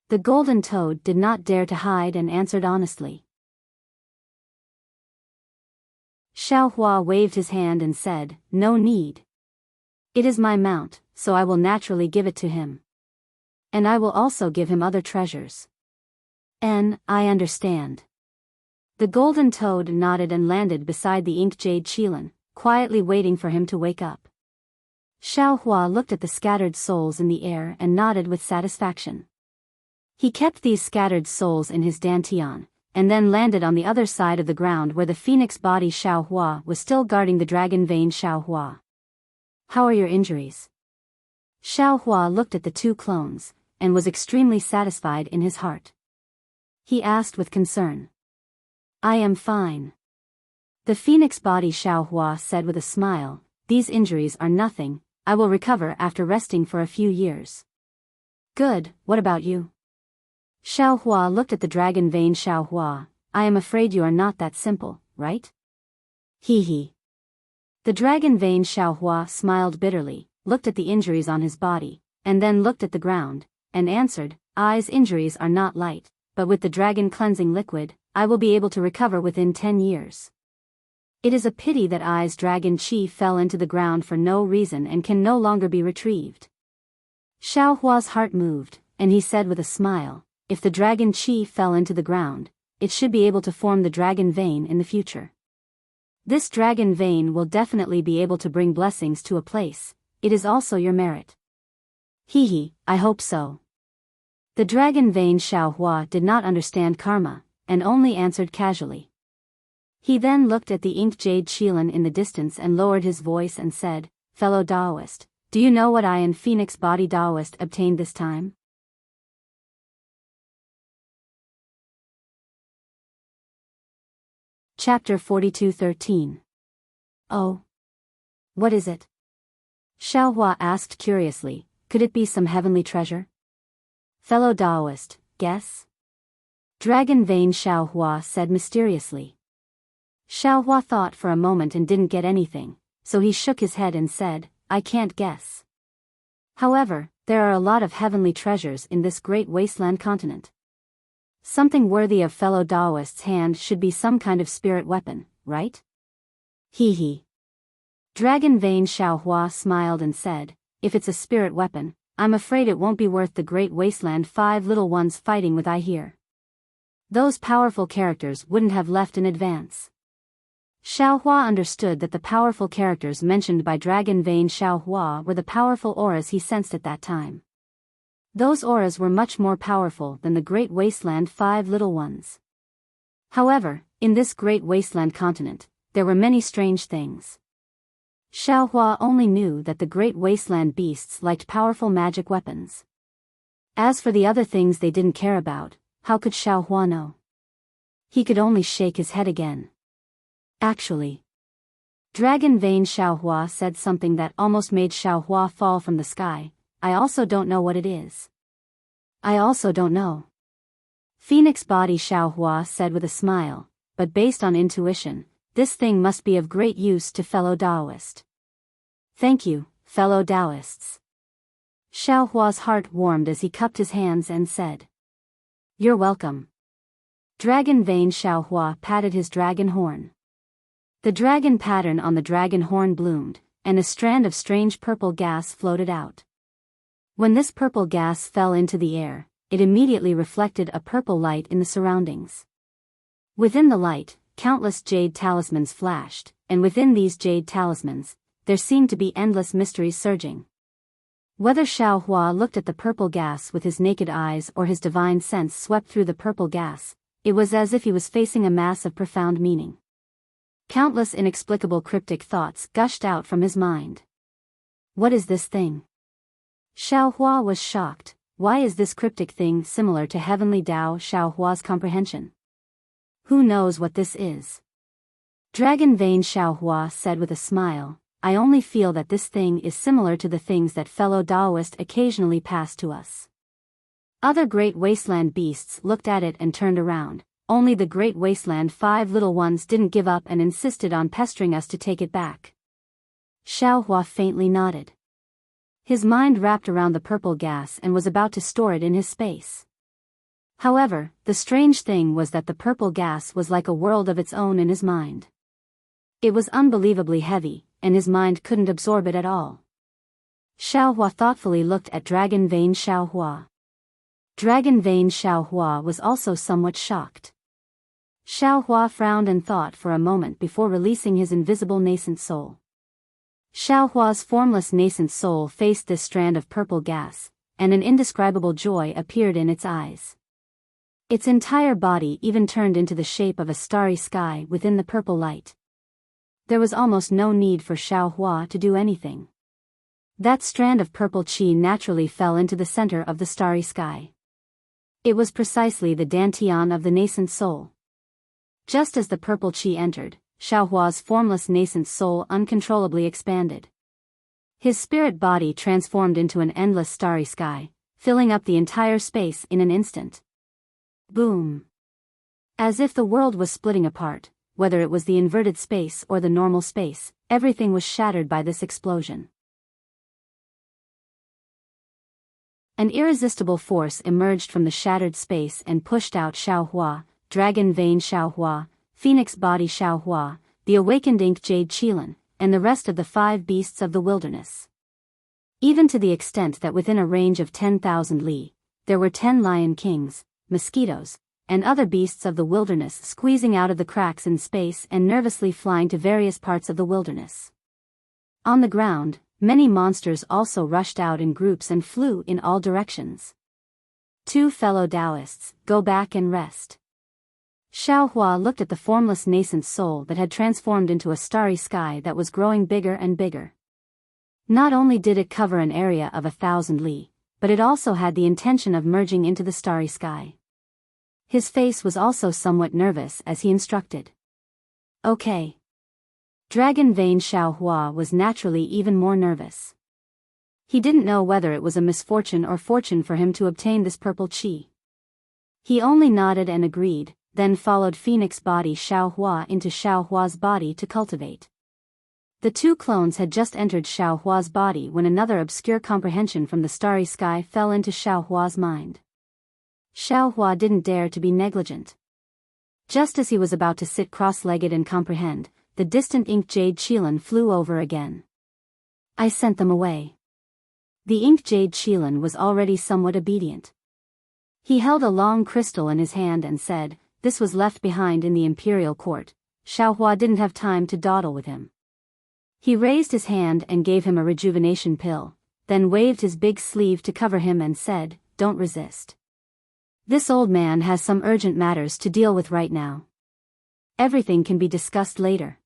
The golden toad did not dare to hide and answered honestly. Xiaohua waved his hand and said, "No need. It is my mount, so I will naturally give it to him. And I will also give him other treasures." I understand." The golden toad nodded and landed beside the ink jade Qilin, quietly waiting for him to wake up. Xiaohua looked at the scattered souls in the air and nodded with satisfaction. He kept these scattered souls in his dantian, and then landed on the other side of the ground where the phoenix body Xiaohua was still guarding the dragon vein Xiaohua. "How are your injuries?" Xiaohua looked at the 2 clones, and was extremely satisfied in his heart. He asked with concern. "I am fine." The phoenix body Xiaohua said with a smile, "These injuries are nothing, I will recover after resting for a few years." "Good, what about you?" Xiaohua looked at the dragon vein Xiaohua, "I am afraid you are not that simple, right?" Hee. The dragon vein Xiaohua smiled bitterly, looked at the injuries on his body, and then looked at the ground, and answered, "Ai's injuries are not light, but with the dragon cleansing liquid, I will be able to recover within 10 years. It is a pity that Ai's dragon chi fell into the ground for no reason and can no longer be retrieved." Xiaohua's heart moved, and he said with a smile, "If the dragon chi fell into the ground, it should be able to form the dragon vein in the future. This dragon vein will definitely be able to bring blessings to a place, it is also your merit." I hope so." The dragon vein Xiaohua did not understand karma, and only answered casually. He then looked at the ink jade Qilin in the distance and lowered his voice and said, "Fellow Daoist, do you know what I and Phoenix Body Daoist obtained this time?" Chapter 42:13. "Oh. What is it?" Xiaohua asked curiously, "Could it be some heavenly treasure?" "Fellow Daoist, guess?" Dragon vein Xiaohua said mysteriously. Xiaohua thought for a moment and didn't get anything, so he shook his head and said, I can't guess. However, there are a lot of heavenly treasures in this great wasteland continent. Something worthy of fellow Daoist's hand should be some kind of spirit weapon, right? Hee hee. Dragon Vein Xiaohua smiled and said, if it's a spirit weapon, I'm afraid it won't be worth the great wasteland 5 little ones fighting with I here. Those powerful characters wouldn't have left in advance. Xiaohua understood that the powerful characters mentioned by Dragon Vein Xiaohua were the powerful auras he sensed at that time. Those auras were much more powerful than the great wasteland 5 little ones. However, in this great wasteland continent, there were many strange things. Xiaohua only knew that the great wasteland beasts liked powerful magic weapons. As for the other things they didn't care about, how could Xiaohua know? He could only shake his head again. Actually, Dragon Vein Xiaohua said something that almost made Xiaohua fall from the sky. I also don't know what it is. I also don't know. Phoenix Body Xiaohua said with a smile, but based on intuition, this thing must be of great use to fellow Daoist. Thank you, fellow Daoists. Xiaohua's heart warmed as he cupped his hands and said, You're welcome. Dragon Vein Xiaohua patted his dragon horn. The dragon pattern on the dragon horn bloomed, and a strand of strange purple gas floated out. When this purple gas fell into the air, it immediately reflected a purple light in the surroundings. Within the light, countless jade talismans flashed, and within these jade talismans, there seemed to be endless mysteries surging. Whether Xiaohua looked at the purple gas with his naked eyes or his divine sense swept through the purple gas, it was as if he was facing a mass of profound meaning. Countless inexplicable cryptic thoughts gushed out from his mind. What is this thing? Xiaohua was shocked. Why is this cryptic thing similar to heavenly Tao? Xiaohua's comprehension? Who knows what this is? Dragon Vein Xiaohua said with a smile, I only feel that this thing is similar to the things that fellow Daoist occasionally pass to us. Other great wasteland beasts looked at it and turned around. Only the great wasteland 5 little ones didn't give up and insisted on pestering us to take it back. Xiaohua faintly nodded. His mind wrapped around the purple gas and was about to store it in his space. However, the strange thing was that the purple gas was like a world of its own in his mind. It was unbelievably heavy, and his mind couldn't absorb it at all. Xiaohua thoughtfully looked at Dragon Vein Xiaohua. Dragon Vein Xiaohua was also somewhat shocked. Xiaohua frowned and thought for a moment before releasing his invisible nascent soul. Xiaohua's formless nascent soul faced this strand of purple gas, and an indescribable joy appeared in its eyes. Its entire body even turned into the shape of a starry sky within the purple light. There was almost no need for Xiaohua to do anything. That strand of purple qi naturally fell into the center of the starry sky. It was precisely the dantian of the nascent soul. Just as the purple qi entered, Xiaohua's formless nascent soul uncontrollably expanded. His spirit body transformed into an endless starry sky, filling up the entire space in an instant. Boom! As if the world was splitting apart, whether it was the inverted space or the normal space, everything was shattered by this explosion. An irresistible force emerged from the shattered space and pushed out Xiaohua, Dragon Vein Xiaohua, Phoenix Body Xiaohua, the awakened Ink Jade Qilin, and the rest of the 5 beasts of the wilderness. Even to the extent that within a range of 10,000 li, there were 10 lion kings, mosquitoes, and other beasts of the wilderness squeezing out of the cracks in space and nervously flying to various parts of the wilderness. On the ground, many monsters also rushed out in groups and flew in all directions. 2 fellow Taoists, go back and rest. Xiaohua looked at the formless nascent soul that had transformed into a starry sky that was growing bigger and bigger. Not only did it cover an area of 1,000 li, but it also had the intention of merging into the starry sky. His face was also somewhat nervous as he instructed. Okay. Dragon Vein Xiaohua was naturally even more nervous. He didn't know whether it was a misfortune or fortune for him to obtain this purple qi. He only nodded and agreed, then followed Phoenix Body Xiaohua into Xiaohua's body to cultivate. The two clones had just entered Xiao Hua's body when another obscure comprehension from the starry sky fell into Xiao Hua's mind. Xiao Hua didn't dare to be negligent. Just as he was about to sit cross-legged and comprehend, the distant ink jade Qilin flew over again. I sent them away. The ink jade Qilin was already somewhat obedient. He held a long crystal in his hand and said, "This was left behind in the imperial court." Xiao Hua didn't have time to dawdle with him. He raised his hand and gave him a rejuvenation pill, then waved his big sleeve to cover him and said, "Don't resist. This old man has some urgent matters to deal with right now. Everything can be discussed later."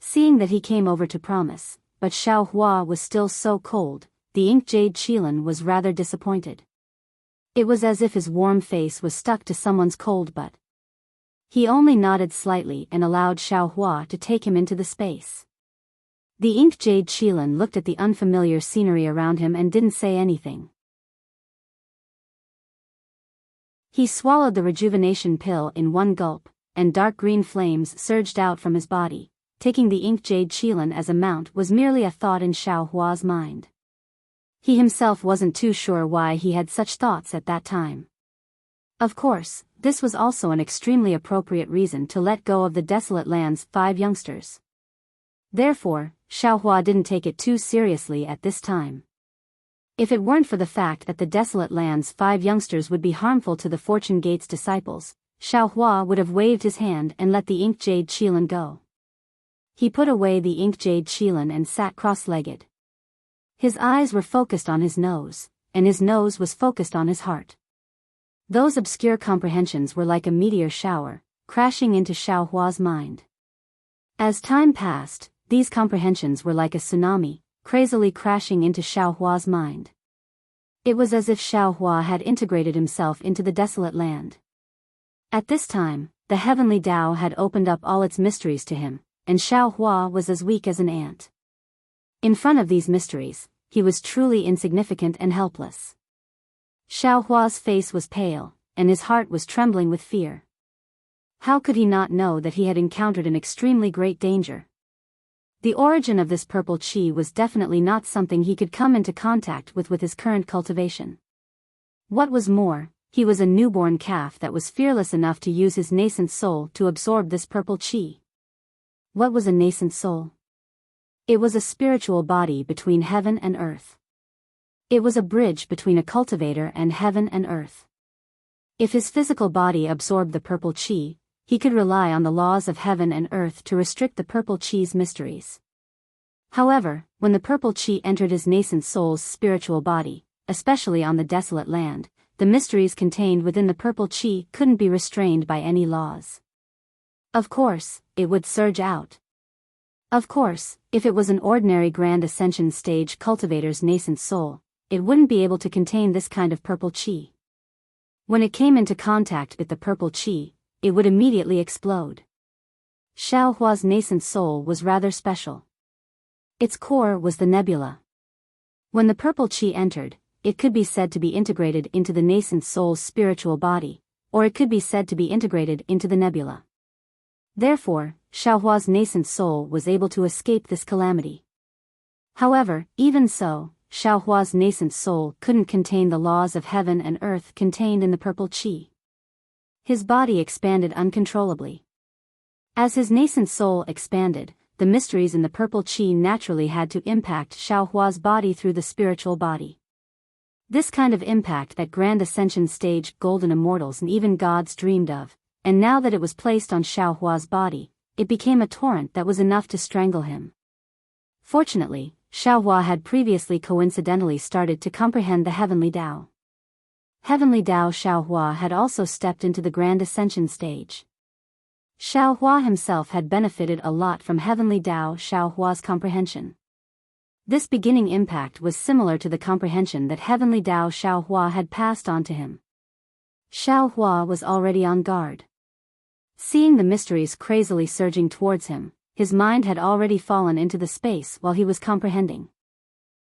Seeing that he came over to promise, but Xiao Hua was still so cold, the ink jade Qilin was rather disappointed. It was as if his warm face was stuck to someone's cold butt. He only nodded slightly and allowed Xiao Hua to take him into the space. The ink jade Qilin looked at the unfamiliar scenery around him and didn't say anything. He swallowed the rejuvenation pill in one gulp, and dark green flames surged out from his body. Taking the ink jade Qilin as a mount was merely a thought in Xiao Hua's mind. He himself wasn't too sure why he had such thoughts at that time. Of course, this was also an extremely appropriate reason to let go of the desolate land's 5 youngsters. Therefore, Xiao Hua didn't take it too seriously at this time. If it weren't for the fact that the desolate land's 5 youngsters would be harmful to the Fortune Gate's disciples, Xiao Hua would have waved his hand and let the ink jade Qilin go. He put away the ink jade Qilin and sat cross-legged. His eyes were focused on his nose, and his nose was focused on his heart. Those obscure comprehensions were like a meteor shower, crashing into Xiao Hua's mind. As time passed, these comprehensions were like a tsunami, crazily crashing into Xiao Hua's mind. It was as if Xiao Hua had integrated himself into the desolate land. At this time, the heavenly Tao had opened up all its mysteries to him, and Xiao Hua was as weak as an ant. In front of these mysteries, he was truly insignificant and helpless. Xiao Hua's face was pale, and his heart was trembling with fear. How could he not know that he had encountered an extremely great danger? The origin of this purple qi was definitely not something he could come into contact with his current cultivation. What was more, he was a newborn calf that was fearless enough to use his nascent soul to absorb this purple qi. What was a nascent soul? It was a spiritual body between heaven and earth. It was a bridge between a cultivator and heaven and earth. If his physical body absorbed the purple qi, he could rely on the laws of heaven and earth to restrict the purple qi's mysteries. However, when the purple qi entered his nascent soul's spiritual body, especially on the desolate land, the mysteries contained within the purple qi couldn't be restrained by any laws. Of course, it would surge out. Of course, if it was an ordinary Grand Ascension stage cultivator's nascent soul, it wouldn't be able to contain this kind of purple qi. When it came into contact with the purple qi, it would immediately explode. Xiao Hua's nascent soul was rather special. Its core was the nebula. When the purple qi entered, it could be said to be integrated into the nascent soul's spiritual body, or it could be said to be integrated into the nebula. Therefore, Xiao Hua's nascent soul was able to escape this calamity. However, even so, Xiao Hua's nascent soul couldn't contain the laws of heaven and earth contained in the purple qi. His body expanded uncontrollably. As his nascent soul expanded, the mysteries in the purple qi naturally had to impact Xiao Hua's body through the spiritual body. This kind of impact that Grand Ascension stage golden immortals and even gods dreamed of, and now that it was placed on Xiao Hua's body, it became a torrent that was enough to strangle him. Fortunately, Xiao Hua had previously coincidentally started to comprehend the Heavenly Tao. Heavenly Tao Xiao Hua had also stepped into the Grand Ascension stage. Xiao Hua himself had benefited a lot from Heavenly Tao Xiao Hua's comprehension. This beginning impact was similar to the comprehension that Heavenly Tao Xiao Hua had passed on to him. Xiao Hua was already on guard. Seeing the mysteries crazily surging towards him, his mind had already fallen into the space while he was comprehending.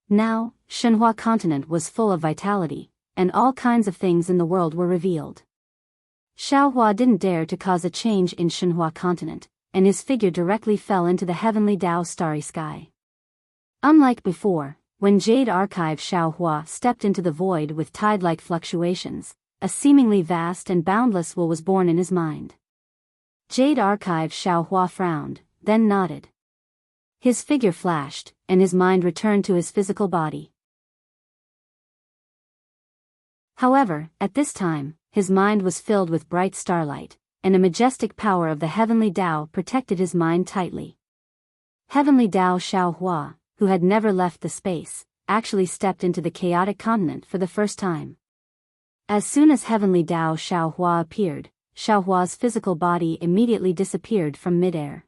Now, Shenhua continent was full of vitality, and all kinds of things in the world were revealed. Xiao Hua didn't dare to cause a change in Shenhua continent, and his figure directly fell into the heavenly Tao starry sky. Unlike before, when Jade Archive Xiaohua stepped into the void with tide-like fluctuations, a seemingly vast and boundless will was born in his mind. Jade Archive Xiaohua frowned, then nodded. His figure flashed, and his mind returned to his physical body. However, at this time, his mind was filled with bright starlight, and a majestic power of the heavenly Tao protected his mind tightly. Heavenly Tao Xiaohua, who had never left the space, actually stepped into the chaotic continent for the first time. As soon as Heavenly Tao Xiaohua appeared, Xiaohua's physical body immediately disappeared from midair.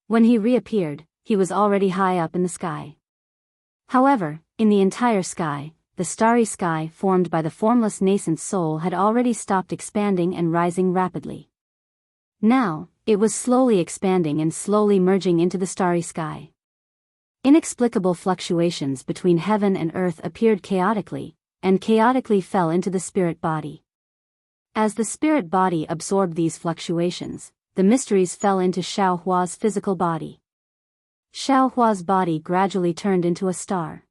When he reappeared, he was already high up in the sky. However, in the entire sky, the starry sky formed by the formless nascent soul had already stopped expanding and rising rapidly. Now, it was slowly expanding and slowly merging into the starry sky. Inexplicable fluctuations between heaven and earth appeared chaotically, and chaotically fell into the spirit body. As the spirit body absorbed these fluctuations, the mysteries fell into Xiaohua's physical body. Xiaohua's body gradually turned into a star.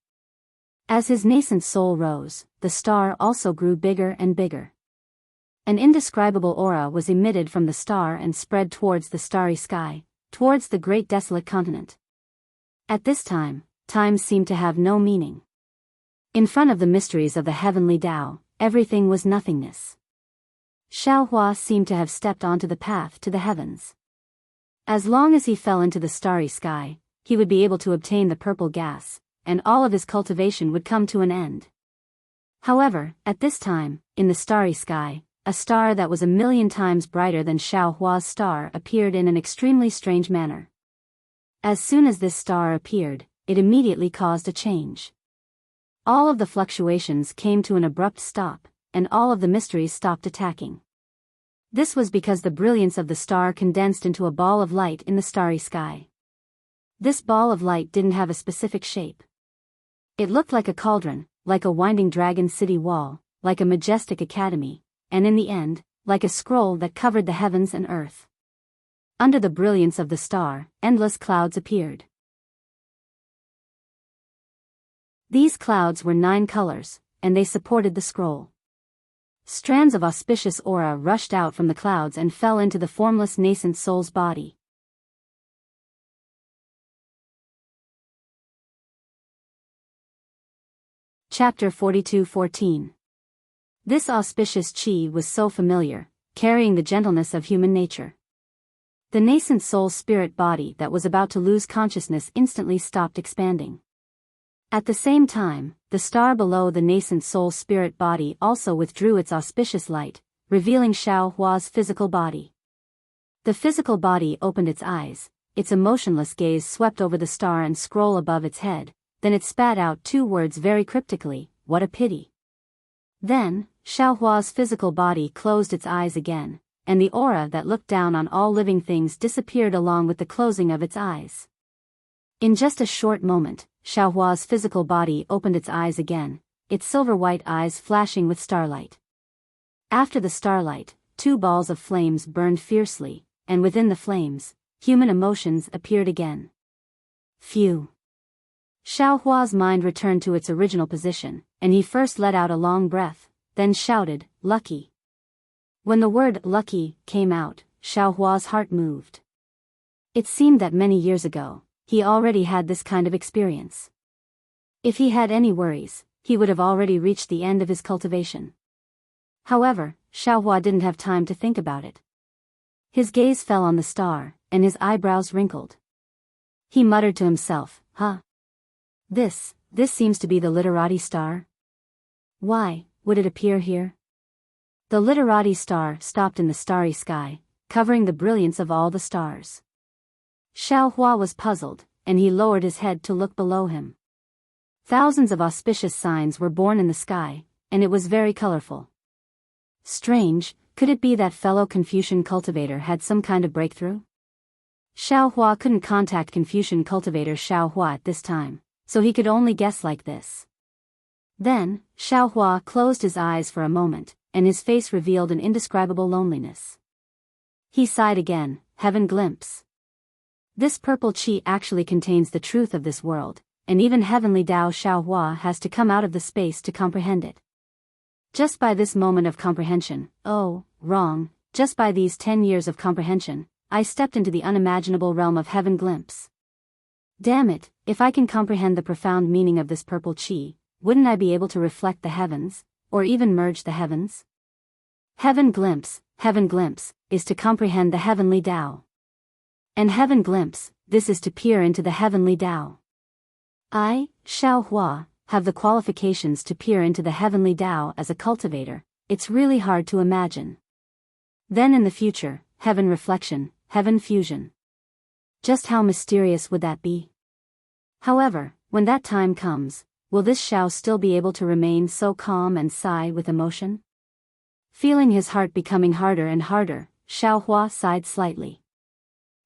As his nascent soul rose, the star also grew bigger and bigger. An indescribable aura was emitted from the star and spread towards the starry sky, towards the great desolate continent. At this time, time seemed to have no meaning. In front of the mysteries of the heavenly Tao, everything was nothingness. Xiaohua seemed to have stepped onto the path to the heavens. As long as he fell into the starry sky, he would be able to obtain the purple gas, and all of his cultivation would come to an end. However, at this time, in the starry sky, a star that was 1,000,000 times brighter than Xiaohua's star appeared in an extremely strange manner. As soon as this star appeared, it immediately caused a change. All of the fluctuations came to an abrupt stop, and all of the mysteries stopped attacking. This was because the brilliance of the star condensed into a ball of light in the starry sky. This ball of light didn't have a specific shape. It looked like a cauldron, like a winding dragon city wall, like a majestic academy, and in the end, like a scroll that covered the heavens and earth. Under the brilliance of the star, endless clouds appeared. These clouds were 9 colors, and they supported the scroll. Strands of auspicious aura rushed out from the clouds and fell into the formless nascent soul's body. Chapter 42:14. This auspicious chi was so familiar, carrying the gentleness of human nature. The nascent soul's spirit body that was about to lose consciousness instantly stopped expanding. At the same time, the star below the nascent soul's spirit body also withdrew its auspicious light, revealing Xiaohua's physical body. The physical body opened its eyes, its emotionless gaze swept over the star and scroll above its head, then it spat out 2 words very cryptically, "What a pity." Then, Xiaohua's physical body closed its eyes again, and the aura that looked down on all living things disappeared along with the closing of its eyes. In just a short moment, Xiaohua's physical body opened its eyes again, its silver-white eyes flashing with starlight. After the starlight, 2 balls of flames burned fiercely, and within the flames, human emotions appeared again. Phew! Xiaohua's mind returned to its original position, and he first let out a long breath, then shouted, "Lucky." When the word "lucky" came out, Xiaohua's heart moved. It seemed that many years ago, he already had this kind of experience. If he had any worries, he would have already reached the end of his cultivation. However, Xiaohua didn't have time to think about it. His gaze fell on the star, and his eyebrows wrinkled. He muttered to himself, "Huh? This seems to be the literati star? Why would it appear here?" The literati star stopped in the starry sky, covering the brilliance of all the stars. Xiaohua was puzzled, and he lowered his head to look below him. Thousands of auspicious signs were born in the sky, and it was very colorful. Strange, could it be that fellow Confucian cultivator had some kind of breakthrough? Xiaohua couldn't contact Confucian cultivator Xiaohua at this time, so he could only guess like this. Then, Xiaohua closed his eyes for a moment, and his face revealed an indescribable loneliness. He sighed again, heaven glimpse. This purple qi actually contains the truth of this world, and even heavenly Dao Xiaohua has to come out of the space to comprehend it. Just by this moment of comprehension, just by these 10 years of comprehension, I stepped into the unimaginable realm of heaven glimpse. Damn it, if I can comprehend the profound meaning of this purple qi, wouldn't I be able to reflect the heavens, or even merge the heavens? Heaven glimpse, is to comprehend the heavenly Dao. And heaven glimpse, this is to peer into the heavenly Dao. I, Xiaohua, have the qualifications to peer into the heavenly Dao as a cultivator. It's really hard to imagine. Then in the future, heaven reflection, heaven fusion. Just how mysterious would that be? However, when that time comes, will this Xiao still be able to remain so calm and sigh with emotion? Feeling his heart becoming harder and harder, Xiaohua sighed slightly.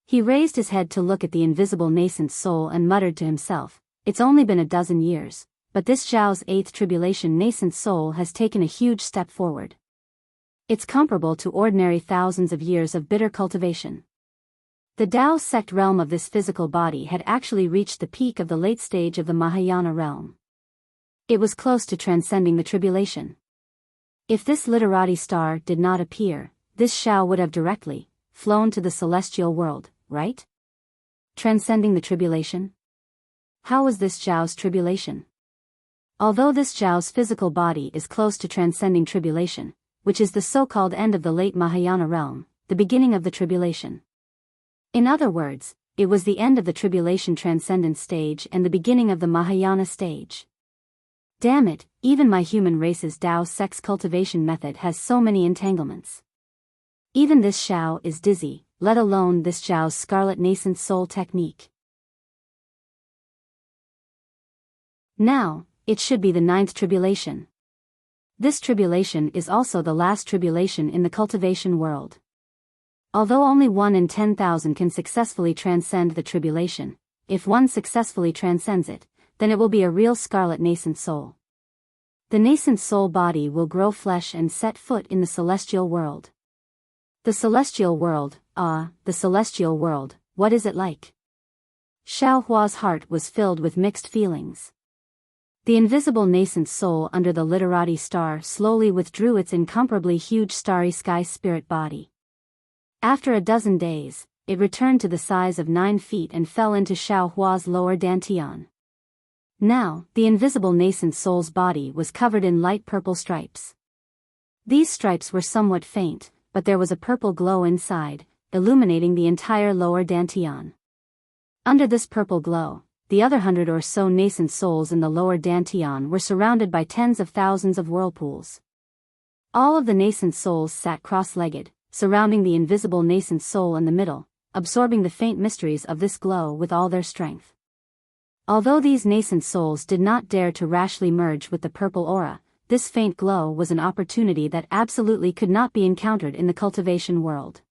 He raised his head to look at the invisible nascent soul and muttered to himself, "It's only been a dozen years, but this Zhao's 8th tribulation nascent soul has taken a huge step forward. It's comparable to ordinary thousands of years of bitter cultivation." The Dao sect realm of this physical body had actually reached the peak of the late stage of the Mahayana realm. It was close to transcending the tribulation. If this literati star did not appear, this Xiao would have directly flown to the celestial world, right? Transcending the tribulation? How was this Zhao's tribulation? Although this Zhao's physical body is close to transcending tribulation, which is the so-called end of the late Mahayana realm, the beginning of the tribulation. In other words, it was the end of the tribulation transcendent stage and the beginning of the Mahayana stage. Damn it, even my human race's Dao sex cultivation method has so many entanglements. Even this Xiao is dizzy, let alone this Zhao's scarlet nascent soul technique. Now, it should be the 9th tribulation. This tribulation is also the last tribulation in the cultivation world. Although only 1 in 10,000 can successfully transcend the tribulation, if one successfully transcends it, then it will be a real scarlet nascent soul. The nascent soul body will grow flesh and set foot in the celestial world. The celestial world, what is it like? Xiaohua's heart was filled with mixed feelings. The invisible nascent soul under the literati star slowly withdrew its incomparably huge starry sky spirit body. After a dozen days, it returned to the size of 9 feet and fell into Xiaohua's lower dantian. Now, the invisible nascent soul's body was covered in light purple stripes. These stripes were somewhat faint, but there was a purple glow inside, illuminating the entire lower dantian. Under this purple glow, the other 100 or so nascent souls in the lower dantian were surrounded by tens of thousands of whirlpools. All of the nascent souls sat cross-legged, surrounding the invisible nascent soul in the middle, absorbing the faint mysteries of this glow with all their strength. Although these nascent souls did not dare to rashly merge with the purple aura, this faint glow was an opportunity that absolutely could not be encountered in the cultivation world.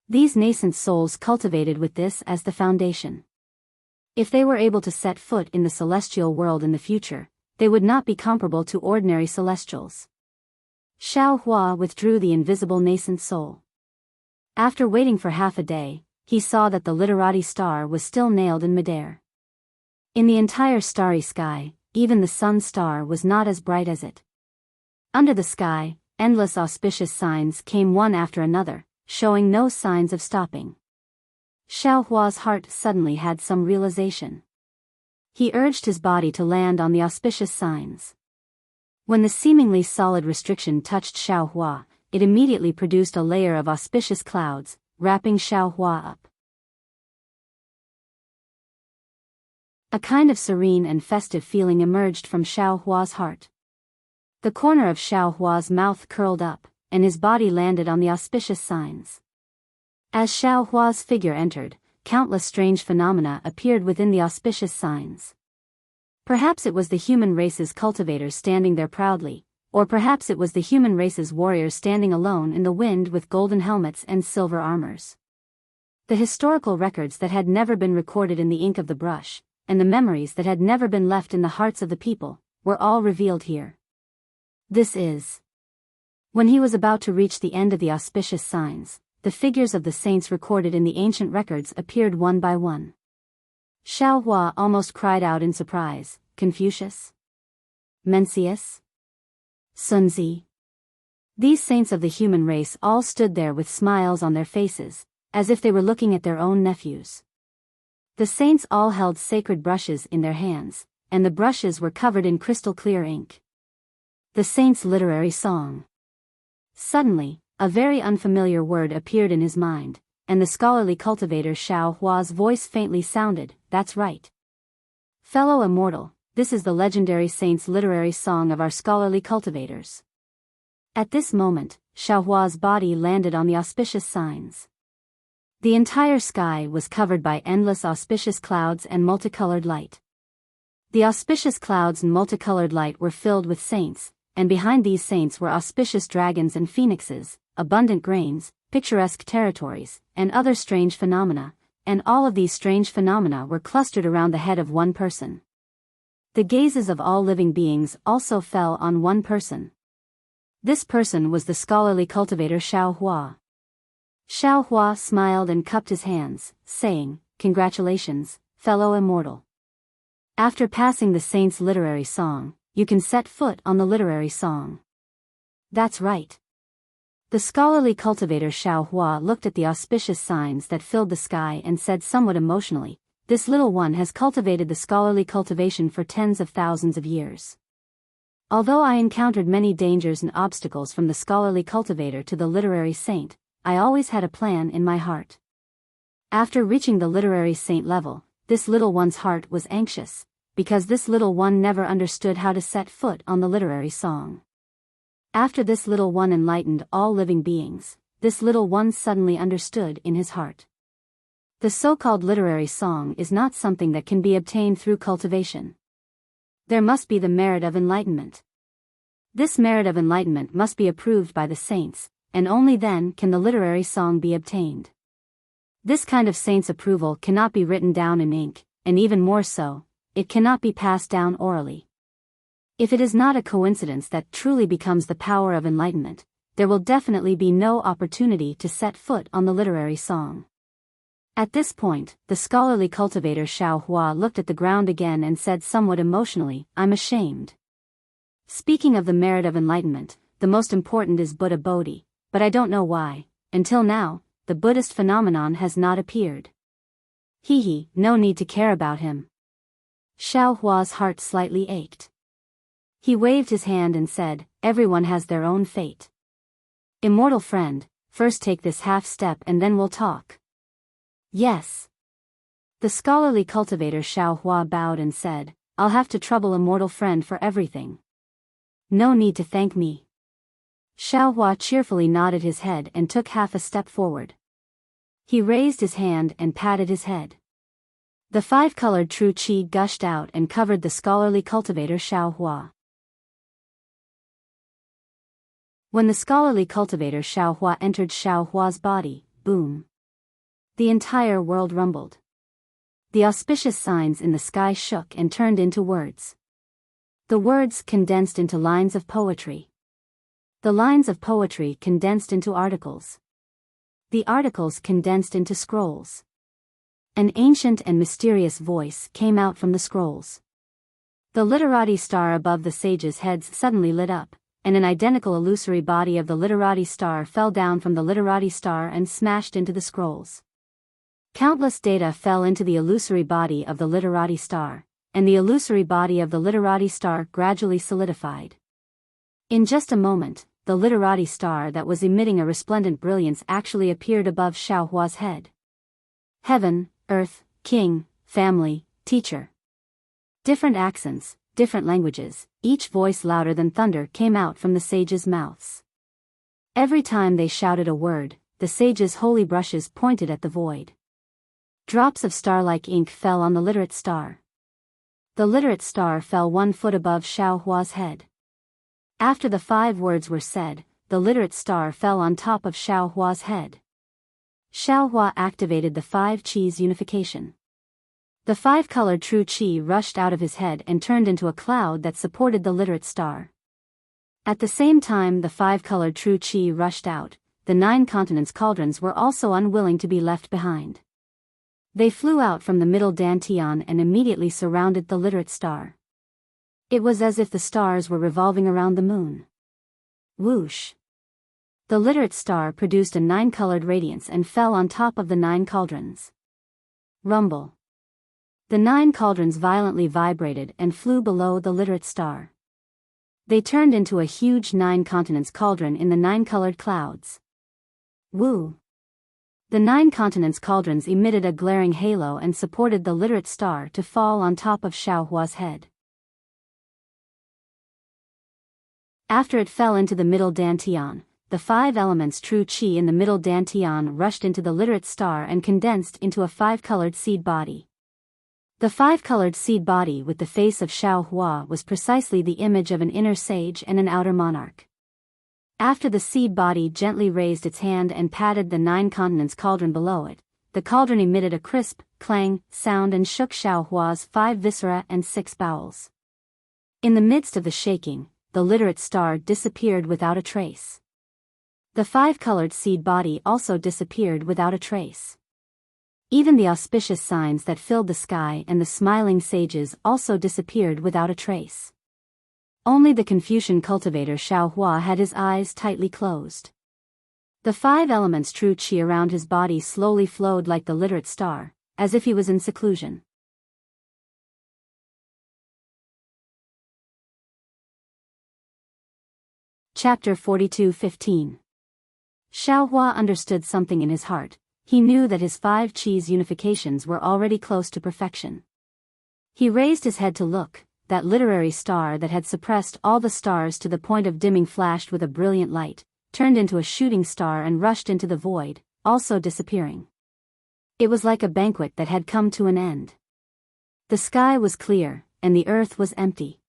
These nascent souls cultivated with this as the foundation. If they were able to set foot in the celestial world in the future, they would not be comparable to ordinary celestials. Xiaohua withdrew the invisible nascent soul. After waiting for half a day, he saw that the literati star was still nailed in midair. In the entire starry sky, even the sun star was not as bright as it. Under the sky, endless auspicious signs came one after another, showing no signs of stopping. Xiaohua's heart suddenly had some realization. He urged his body to land on the auspicious signs. When the seemingly solid restriction touched Xiaohua, it immediately produced a layer of auspicious clouds, wrapping Xiaohua up. A kind of serene and festive feeling emerged from Xiaohua's heart. The corner of Xiaohua's mouth curled up, and his body landed on the auspicious signs. As Xiaohua's figure entered, countless strange phenomena appeared within the auspicious signs. Perhaps it was the human race's cultivators standing there proudly, or perhaps it was the human race's warriors standing alone in the wind with golden helmets and silver armors. The historical records that had never been recorded in the ink of the brush, and the memories that had never been left in the hearts of the people, were all revealed here. This is. When he was about to reach the end of the auspicious signs, the figures of the saints recorded in the ancient records appeared one by one. Xiao Hua almost cried out in surprise. Confucius? Mencius? Sunzi? These saints of the human race all stood there with smiles on their faces, as if they were looking at their own nephews. The saints all held sacred brushes in their hands, and the brushes were covered in crystal-clear ink. The saints' literary song. Suddenly, a very unfamiliar word appeared in his mind, and the scholarly cultivator Xiao Hua's voice faintly sounded. That's right. Fellow Immortal, this is the legendary saints' literary song of our scholarly cultivators. At this moment, Xiao Hua's body landed on the auspicious signs. The entire sky was covered by endless auspicious clouds and multicolored light. The auspicious clouds and multicolored light were filled with saints, and behind these saints were auspicious dragons and phoenixes, abundant grains, picturesque territories, and other strange phenomena, and all of these strange phenomena were clustered around the head of one person. The gazes of all living beings also fell on one person. This person was the scholarly cultivator Xiao Hua. Xiao Hua smiled and cupped his hands, saying, "Congratulations, fellow Immortal. After passing the saints' literary song, you can set foot on the literary song." That's right. The scholarly cultivator Xiao Hua looked at the auspicious signs that filled the sky and said somewhat emotionally, "This little one has cultivated the scholarly cultivation for tens of thousands of years. Although I encountered many dangers and obstacles from the scholarly cultivator to the literary saint, I always had a plan in my heart. After reaching the literary saint level, this little one's heart was anxious, because this little one never understood how to set foot on the literary song. After this little one enlightened all living beings, this little one suddenly understood in his heart. The so-called literary song is not something that can be obtained through cultivation. There must be the merit of enlightenment. This merit of enlightenment must be approved by the saints, and only then can the literary song be obtained. This kind of saint's approval cannot be written down in ink, and even more so, it cannot be passed down orally. If it is not a coincidence that truly becomes the power of enlightenment, there will definitely be no opportunity to set foot on the literary song. At this point, the scholarly cultivator Xiao Hua looked at the ground again and said somewhat emotionally, "I'm ashamed. Speaking of the merit of enlightenment, the most important is Buddha Bodhi, but I don't know why, until now, the Buddhist phenomenon has not appeared. No need to care about him." Xiao Hua's heart slightly ached. He waved his hand and said, "Everyone has their own fate. Immortal friend, first take this half step and then we'll talk." "Yes." The scholarly cultivator Xiao Hua bowed and said, "I'll have to trouble Immortal friend for everything. No need to thank me." Xiao Hua cheerfully nodded his head and took half a step forward. He raised his hand and patted his head. The five-colored true qi gushed out and covered the scholarly cultivator Xiao Hua. When the scholarly cultivator Xiao Hua entered Xiao Hua's body, boom! The entire world rumbled. The auspicious signs in the sky shook and turned into words. The words condensed into lines of poetry. The lines of poetry condensed into articles. The articles condensed into scrolls. An ancient and mysterious voice came out from the scrolls. The literati star above the sages' heads suddenly lit up, and an identical illusory body of the literati star fell down from the literati star and smashed into the scrolls. Countless data fell into the illusory body of the literati star, and the illusory body of the literati star gradually solidified. In just a moment, the literati star that was emitting a resplendent brilliance actually appeared above Xiao Hua's head. Heaven, earth, king, family, teacher. Different accents, different languages, each voice louder than thunder came out from the sages' mouths. Every time they shouted a word, the sages' holy brushes pointed at the void. Drops of star-like ink fell on the literate star. The literate star fell 1 foot above Xiao Hua's head. After the 5 words were said, the literate star fell on top of Xiao Hua's head. Xiao Hua activated the 5 Qis unification. The 5-colored true Qi rushed out of his head and turned into a cloud that supported the literate star. At the same time the 5-colored true Qi rushed out, the 9 continents cauldrons were also unwilling to be left behind. They flew out from the middle dantian and immediately surrounded the literate star. It was as if the stars were revolving around the moon. Whoosh! The literate star produced a 9-colored radiance and fell on top of the 9 cauldrons. Rumble! The 9 cauldrons violently vibrated and flew below the literate star. They turned into a huge 9 continents cauldron in the 9-colored clouds. Woo! The 9 continents cauldrons emitted a glaring halo and supported the literate star to fall on top of Xiaohua's head. After it fell into the middle dantian, the 5 elements true qi in the middle dantian rushed into the literate star and condensed into a 5-colored seed body. The 5-colored seed body with the face of Xiaohua was precisely the image of an inner sage and an outer monarch. After the seed body gently raised its hand and patted the 9 continents cauldron below it, the cauldron emitted a crisp, clang sound and shook Xiaohua's 5 viscera and 6 bowels. In the midst of the shaking, the literate star disappeared without a trace. The 5-colored seed body also disappeared without a trace. Even the auspicious signs that filled the sky and the smiling sages also disappeared without a trace. Only the Confucian cultivator Xiaohua had his eyes tightly closed. The 5 elements true qi around his body slowly flowed like the literate star, as if he was in seclusion. Chapter 42:15. Xiaohua understood something in his heart. He knew that his 5 qi's unifications were already close to perfection. He raised his head to look. That literary star that had suppressed all the stars to the point of dimming flashed with a brilliant light, turned into a shooting star and rushed into the void, also disappearing. It was like a banquet that had come to an end. The sky was clear, and the earth was empty.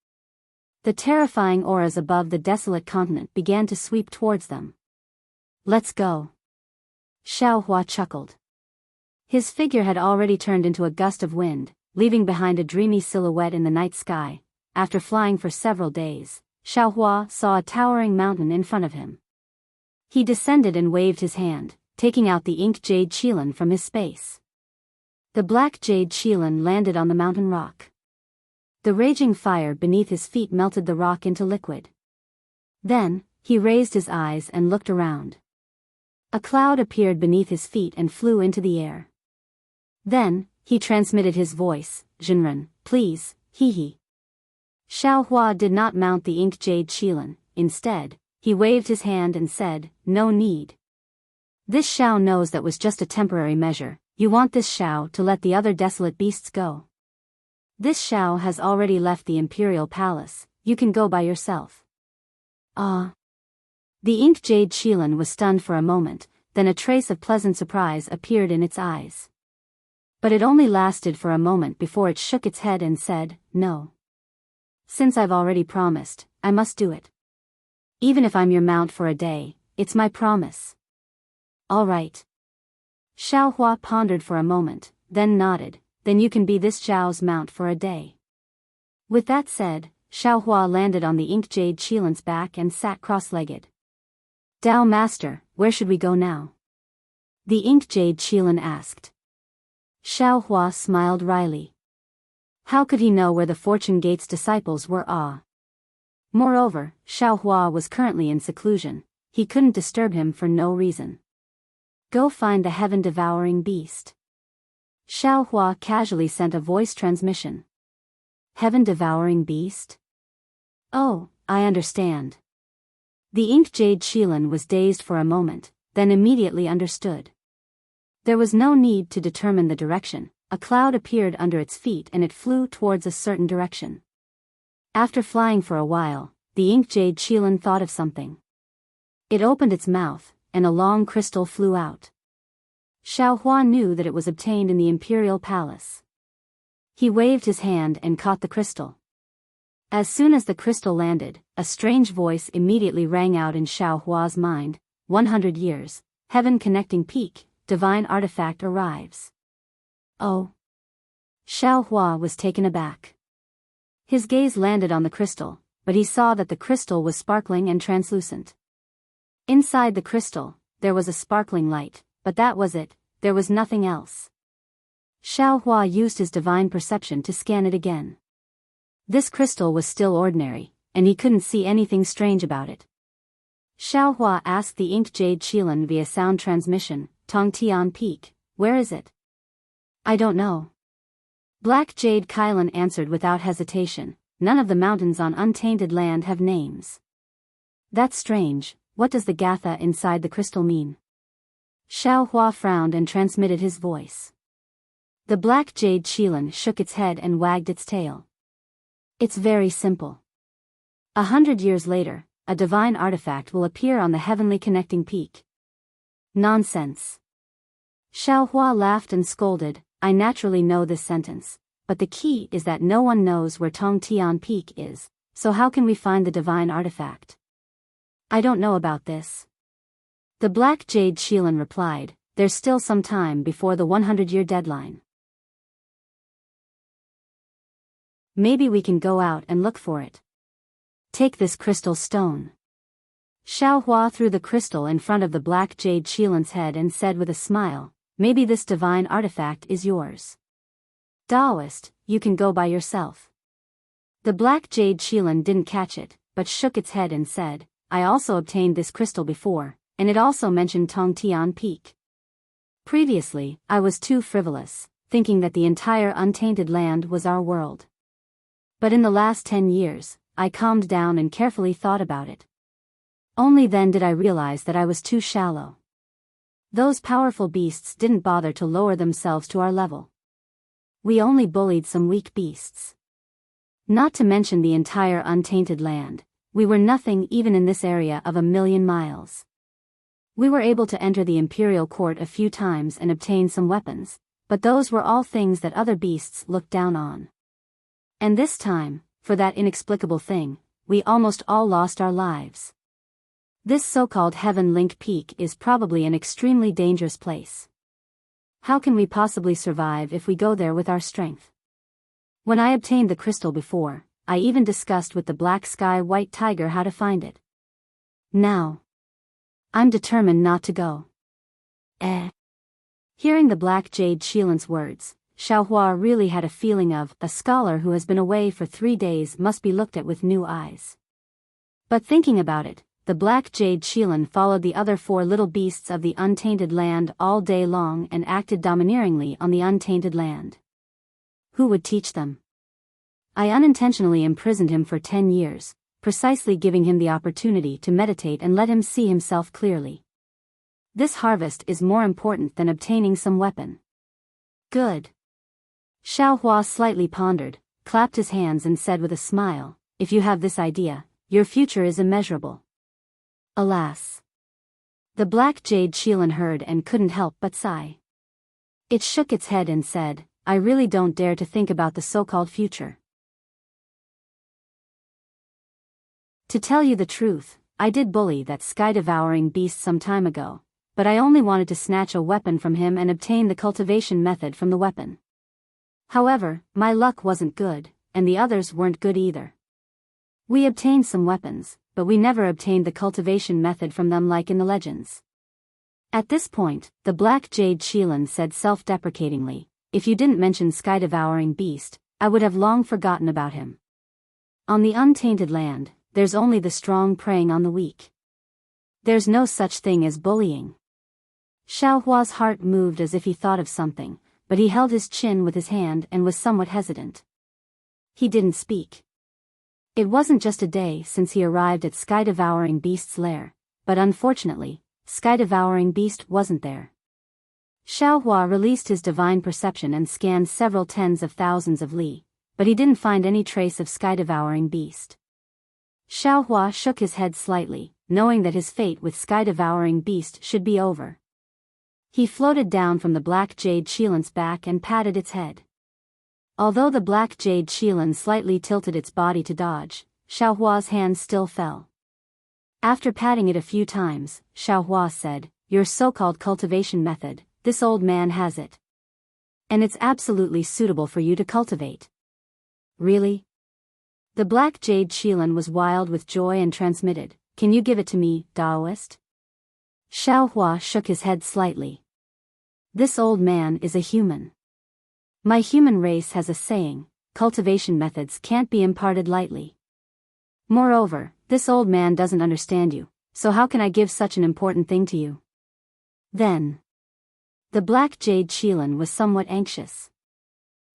The terrifying auras above the desolate continent began to sweep towards them. "Let's go." Xiaohua chuckled. His figure had already turned into a gust of wind, leaving behind a dreamy silhouette in the night sky. After flying for several days, Xiaohua saw a towering mountain in front of him. He descended and waved his hand, taking out the ink jade qilin from his space. The black jade qilin landed on the mountain rock. The raging fire beneath his feet melted the rock into liquid. Then, he raised his eyes and looked around. A cloud appeared beneath his feet and flew into the air. Then, he transmitted his voice, "Jinren, please, hee." Xiaohua did not mount the ink jade qilin. Instead, he waved his hand and said, "No need. This Xiao knows that was just a temporary measure. You want this Xiao to let the other desolate beasts go. This Xiao has already left the imperial palace. You can go by yourself." Ah. The ink jade qilin was stunned for a moment, then a trace of pleasant surprise appeared in its eyes. But it only lasted for a moment before it shook its head and said, "No. Since I've already promised, I must do it. Even if I'm your mount for a day, it's my promise." "All right." Xiaohua pondered for a moment, then nodded, "Then you can be this Zhao's mount for a day." With that said, Xiaohua landed on the ink jade qilin's back and sat cross-legged. "Dao Master, where should we go now?" the ink jade qilin asked. Xiaohua smiled wryly. How could he know where the Fortune Gate's disciples were? Moreover, Xiaohua was currently in seclusion. He couldn't disturb him for no reason. "Go find the heaven-devouring beast." Xiaohua casually sent a voice transmission. "Heaven-devouring beast? Oh, I understand." The ink jade qilin was dazed for a moment, then immediately understood. There was no need to determine the direction. A cloud appeared under its feet and it flew towards a certain direction. After flying for a while, the ink jade qilin thought of something. It opened its mouth, and a long crystal flew out. Xiaohua knew that it was obtained in the imperial palace. He waved his hand and caught the crystal. As soon as the crystal landed, a strange voice immediately rang out in Xiaohua's mind. 100 years, heaven connecting peak, divine artifact arrives. Oh. Xiaohua was taken aback. His gaze landed on the crystal, but he saw that the crystal was sparkling and translucent. Inside the crystal, there was a sparkling light, but that was it, there was nothing else. Xiaohua used his divine perception to scan it again. This crystal was still ordinary, and he couldn't see anything strange about it. Xiaohua asked the inked jade Qilin via sound transmission, Tongtian Peak, where is it? I don't know. Black Jade Qilin answered without hesitation, none of the mountains on untainted land have names. That's strange, what does the gatha inside the crystal mean? Xiaohua frowned and transmitted his voice. The black jade Qilin shook its head and wagged its tail. It's very simple. 100 years later, a divine artifact will appear on the heavenly connecting peak. Nonsense. Xiaohua laughed and scolded, I naturally know this sentence, but the key is that no one knows where Tongtian Peak is, so how can we find the divine artifact? I don't know about this. The black jade Qilin replied, there's still some time before the 100-year deadline. Maybe we can go out and look for it. Take this crystal stone. Xiaohua threw the crystal in front of the black jade Qilin's head and said with a smile, maybe this divine artifact is yours. Taoist, you can go by yourself. The black jade Qilin didn't catch it, but shook its head and said, I also obtained this crystal before, and it also mentioned Tongtian Peak. Previously, I was too frivolous, thinking that the entire untainted land was our world. But in the last 10 years, I calmed down and carefully thought about it. Only then did I realize that I was too shallow. Those powerful beasts didn't bother to lower themselves to our level. We only bullied some weak beasts. Not to mention the entire untainted land, we were nothing even in this area of 1,000,000 miles. We were able to enter the imperial court a few times and obtain some weapons, but those were all things that other beasts looked down on. And this time, for that inexplicable thing, we almost all lost our lives. This so-called Heaven Link Peak is probably an extremely dangerous place. How can we possibly survive if we go there with our strength? When I obtained the crystal before, I even discussed with the Black Sky White Tiger how to find it. Now, I'm determined not to go. Hearing the black jade Qilin's words, Xiaohua really had a feeling of, a scholar who has been away for 3 days must be looked at with new eyes. But thinking about it, the black jade Qilin followed the other 4 little beasts of the untainted land all day long and acted domineeringly on the untainted land. Who would teach them? I unintentionally imprisoned him for 10 years, precisely giving him the opportunity to meditate and let him see himself clearly. This harvest is more important than obtaining some weapon. Good. Xiaohua slightly pondered, clapped his hands and said with a smile, if you have this idea, your future is immeasurable. Alas. The black jade Qilin heard and couldn't help but sigh. It shook its head and said, I really don't dare to think about the so-called future. To tell you the truth, I did bully that sky-devouring beast some time ago, but I only wanted to snatch a weapon from him and obtain the cultivation method from the weapon. However, my luck wasn't good, and the others weren't good either. We obtained some weapons, but we never obtained the cultivation method from them like in the legends. At this point, the black jade Qilin said self-deprecatingly, if you didn't mention sky-devouring beast, I would have long forgotten about him. On the untainted land, there's only the strong preying on the weak. There's no such thing as bullying. Xiaohua's heart moved as if he thought of something, but he held his chin with his hand and was somewhat hesitant. He didn't speak. It wasn't just a day since he arrived at Sky-Devouring Beast's lair, but unfortunately, Sky-Devouring Beast wasn't there. Xiaohua released his divine perception and scanned several tens of thousands of li, but he didn't find any trace of Sky-Devouring Beast. Xiaohua shook his head slightly, knowing that his fate with Sky-Devouring Beast should be over. He floated down from the black jade Qilin's back and patted its head. Although the black jade Qilin slightly tilted its body to dodge, Xiaohua's hand still fell. After patting it a few times, Xiaohua said, your so-called cultivation method, this old man has it. And it's absolutely suitable for you to cultivate. Really? The black jade Qilin was wild with joy and transmitted, can you give it to me, Taoist? Xiaohua shook his head slightly. This old man is a human. My human race has a saying, cultivation methods can't be imparted lightly. Moreover, this old man doesn't understand you, so how can I give such an important thing to you? Then. The black jade Qilin was somewhat anxious.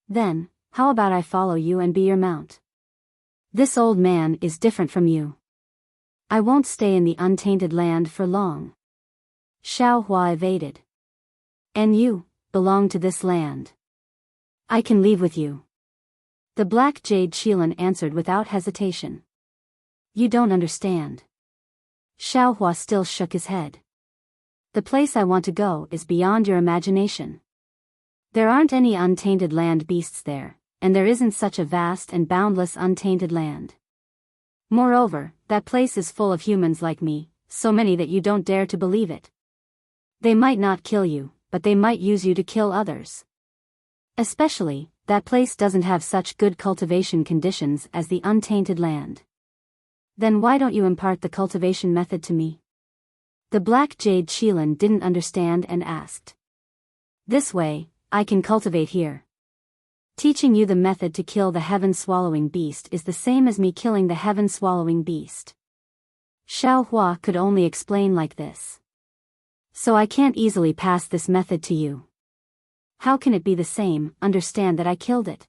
Then, how about I follow you and be your mount? This old man is different from you. I won't stay in the untainted land for long. Xiaohua evaded. And you, belong to this land. I can leave with you. The black jade Qilin answered without hesitation. You don't understand. Xiaohua still shook his head. The place I want to go is beyond your imagination. There aren't any untainted land beasts there, and there isn't such a vast and boundless untainted land. Moreover, that place is full of humans like me, so many that you don't dare to believe it. They might not kill you, but they might use you to kill others. Especially, that place doesn't have such good cultivation conditions as the untainted land. Then why don't you impart the cultivation method to me? The black jade Qilin didn't understand and asked. This way, I can cultivate here. Teaching you the method to kill the heaven-swallowing beast is the same as me killing the heaven-swallowing beast. Xiaohua could only explain like this. So I can't easily pass this method to you. How can it be the same? Understand that I killed it.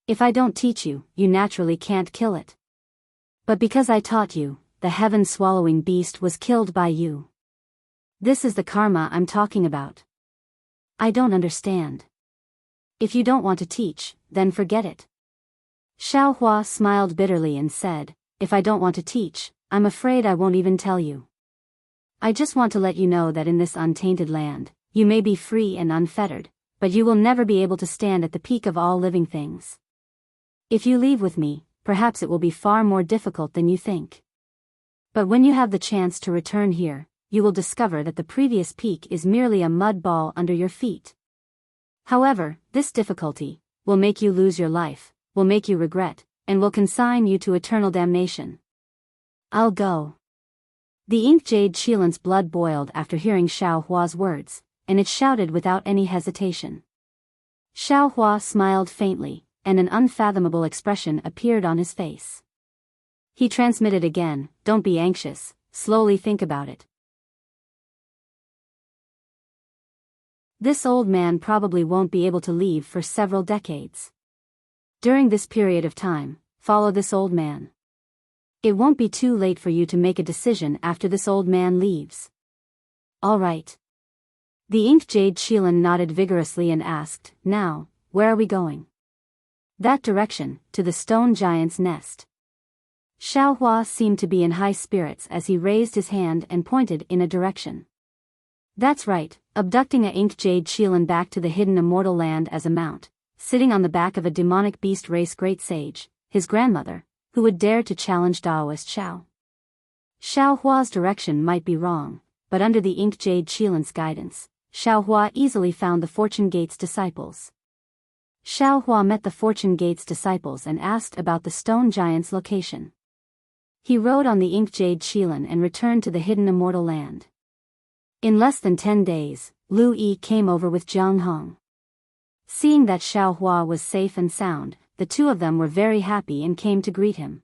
If I don't teach you, you naturally can't kill it. But because I taught you, the heaven-swallowing beast was killed by you. This is the karma I'm talking about. I don't understand. If you don't want to teach, then forget it. Xiaohua smiled bitterly and said, if I don't want to teach, I'm afraid I won't even tell you. I just want to let you know that in this untainted land, you may be free and unfettered, but you will never be able to stand at the peak of all living things. If you leave with me, perhaps it will be far more difficult than you think. But when you have the chance to return here, you will discover that the previous peak is merely a mud ball under your feet. However, this difficulty will make you lose your life, will make you regret, and will consign you to eternal damnation. I'll go. The ink jade Qilin's blood boiled after hearing Xiaohua's words, and it shouted without any hesitation. Xiaohua smiled faintly, and an unfathomable expression appeared on his face. He transmitted again, don't be anxious, slowly think about it. This old man probably won't be able to leave for several decades. During this period of time, follow this old man. It won't be too late for you to make a decision after this old man leaves. All right. The ink jade Qilin nodded vigorously and asked, now, where are we going? That direction, to the stone giant's nest. Xiaohua seemed to be in high spirits as he raised his hand and pointed in a direction. That's right, abducting a ink jade Qilin back to the hidden immortal land as a mount, sitting on the back of a demonic beast race great sage, his grandmother, who would dare to challenge Daoist Xiao. Xiaohua's direction might be wrong, but under the ink jade Qilin's guidance, Xiaohua easily found the Fortune Gate's disciples. Xiaohua met the Fortune Gate's disciples and asked about the stone giant's location. He rode on the ink jade Qilin and returned to the hidden immortal land. In less than 10 days, Lu Yi came over with Jiang Hong. Seeing that Xiaohua was safe and sound, the two of them were very happy and came to greet him.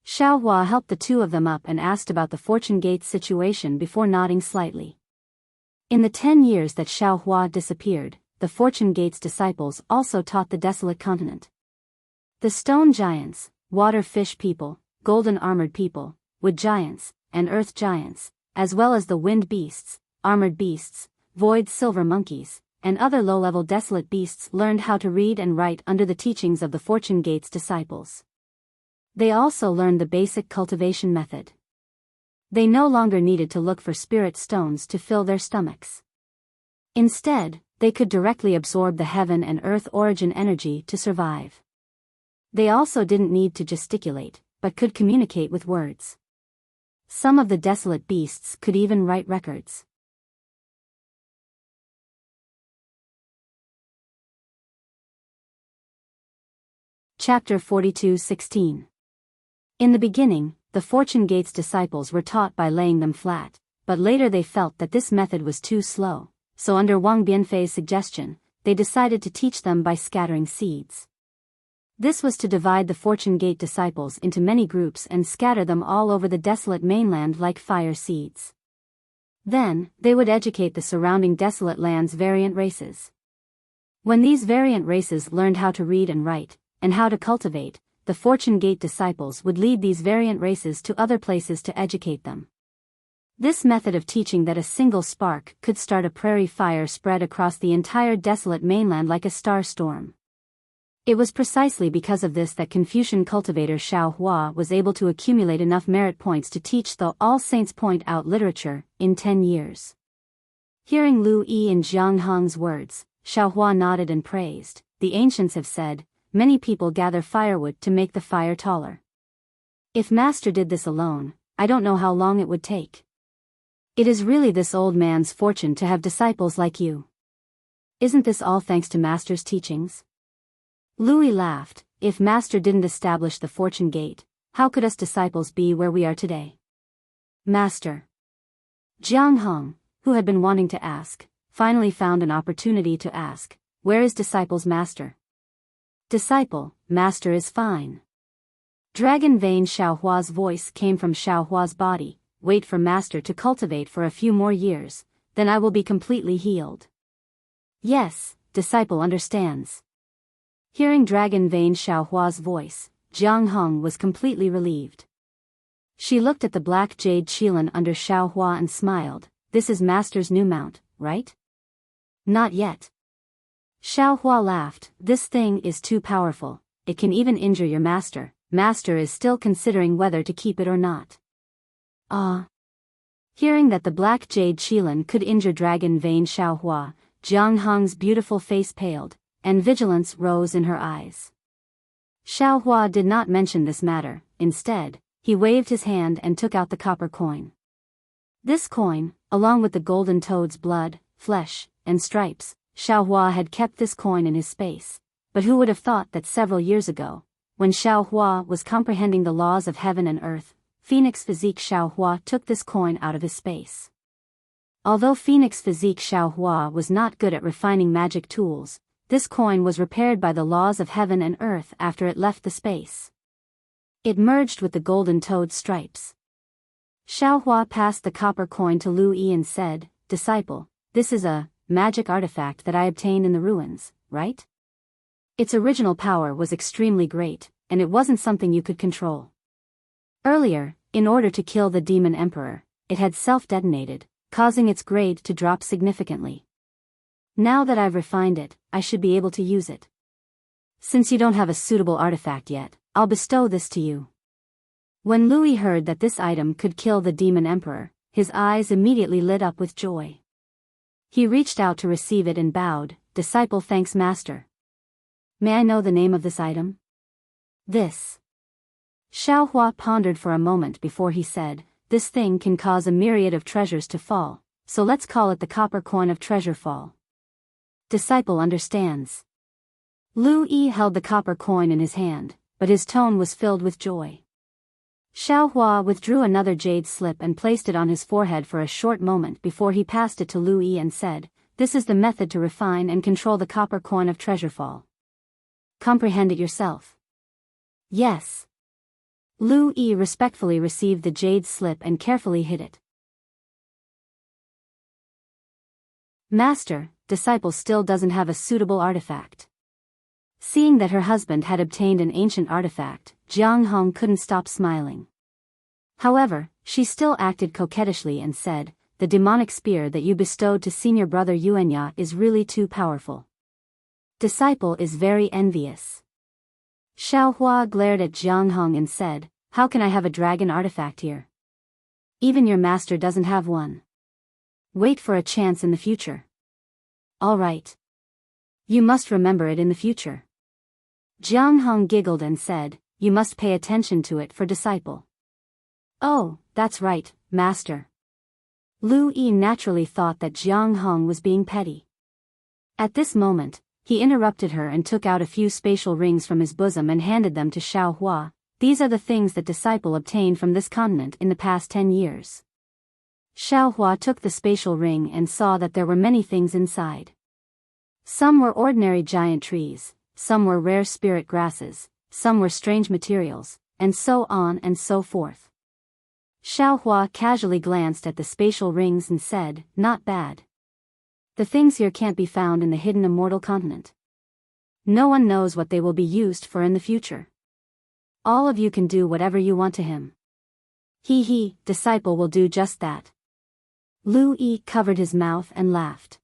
Xiaohua helped the two of them up and asked about the Fortune Gate's situation before nodding slightly. In the 10 years that Xiaohua disappeared, the Fortune Gate's disciples also taught the desolate continent. The stone giants, water fish people, golden armored people, wood giants, and earth giants, as well as the wind beasts, armored beasts, void silver monkeys, and other low-level desolate beasts learned how to read and write under the teachings of the Fortune Gate's disciples. They also learned the basic cultivation method. They no longer needed to look for spirit stones to fill their stomachs. Instead, they could directly absorb the heaven and earth origin energy to survive. They also didn't need to gesticulate, but could communicate with words. Some of the desolate beasts could even write records. Chapter 42:16. In the beginning, the Fortune Gate's disciples were taught by laying them flat, but later they felt that this method was too slow, so under Wang Bianfei's suggestion, they decided to teach them by scattering seeds. This was to divide the Fortune Gate disciples into many groups and scatter them all over the desolate mainland like fire seeds. Then, they would educate the surrounding desolate land's variant races. When these variant races learned how to read and write, and how to cultivate, the Fortune Gate disciples would lead these variant races to other places to educate them. This method of teaching that a single spark could start a prairie fire spread across the entire desolate mainland like a star storm. It was precisely because of this that Confucian cultivator Xiao Hua was able to accumulate enough merit points to teach the All Saints Point Out literature in 10 years. Hearing Lu Yi and Jiang Hong's words, Xiao Hua nodded and praised. The ancients have said, many people gather firewood to make the fire taller. If Master did this alone, I don't know how long it would take. It is really this old man's fortune to have disciples like you. Isn't this all thanks to Master's teachings? Louis laughed. If Master didn't establish the Fortune Gate, how could us disciples be where we are today? Master. Jiang Hong, who had been wanting to ask, finally found an opportunity to ask, where is disciple's master? Disciple, master is fine. Dragon Vein Xiao Hua's voice came from Xiao Hua's body. Wait for master to cultivate for a few more years, then I will be completely healed. Yes, disciple understands. Hearing Dragon Vein Xiao Hua's voice, Jiang Hong was completely relieved. She looked at the black jade qilin under Xiao Hua and smiled. This is master's new mount, right? Not yet. Xiao Hua laughed. This thing is too powerful, it can even injure your master. Master is still considering whether to keep it or not. Ah. Hearing that the black jade qilin could injure Dragon Vein Xiao Hua, Jiang Hong's beautiful face paled, and vigilance rose in her eyes. Xiao Hua did not mention this matter. Instead, he waved his hand and took out the copper coin. This coin, along with the golden toad's blood, flesh, and stripes, Xiao Hua had kept this coin in his space. But who would have thought that several years ago, when Xiao Hua was comprehending the laws of heaven and earth, Phoenix Physique Xiao Hua took this coin out of his space. Although Phoenix Physique Xiao Hua was not good at refining magic tools, this coin was repaired by the laws of heaven and earth after it left the space. It merged with the golden toad stripes. Xiao Hua passed the copper coin to Lu Yi and said, Disciple, this is a magic artifact that I obtained in the ruins, right? Its original power was extremely great, and it wasn't something you could control. Earlier, in order to kill the demon emperor, it had self-detonated, causing its grade to drop significantly. Now that I've refined it, I should be able to use it. Since you don't have a suitable artifact yet, I'll bestow this to you. When Louis heard that this item could kill the demon emperor, his eyes immediately lit up with joy. He reached out to receive it and bowed. Disciple thanks master. May I know the name of this item? This. Xiao Hua pondered for a moment before he said, this thing can cause a myriad of treasures to fall, so let's call it the copper coin of treasure fall. Disciple understands. Lu Yi held the copper coin in his hand, but his tone was filled with joy. Xiao Hua withdrew another jade slip and placed it on his forehead for a short moment before he passed it to Lu Yi and said, this is the method to refine and control the copper coin of treasure fall. Comprehend it yourself. Yes. Lu Yi respectfully received the jade slip and carefully hid it. Master, disciple still doesn't have a suitable artifact. Seeing that her husband had obtained an ancient artifact, Jiang Hong couldn't stop smiling. However, she still acted coquettishly and said, the demonic spear that you bestowed to senior brother Yuanya is really too powerful. Disciple is very envious. Xiao Hua glared at Jiang Hong and said, how can I have a dragon artifact here? Even your master doesn't have one. Wait for a chance in the future. All right. You must remember it in the future. Jiang Hong giggled and said, you must pay attention to it for disciple. Oh, that's right, master. Lu Yi naturally thought that Jiang Hong was being petty. At this moment, he interrupted her and took out a few spatial rings from his bosom and handed them to Xiao Hua. These are the things that disciple obtained from this continent in the past 10 years. Xiaohua took the spatial ring and saw that there were many things inside. Some were ordinary giant trees, some were rare spirit grasses, some were strange materials, and so on and so forth. Xiaohua casually glanced at the spatial rings and said, "Not bad. The things here can't be found in the hidden Immortal continent. No one knows what they will be used for in the future. All of you can do whatever you want to him." He, disciple will do just that." Lu Yi covered his mouth and laughed.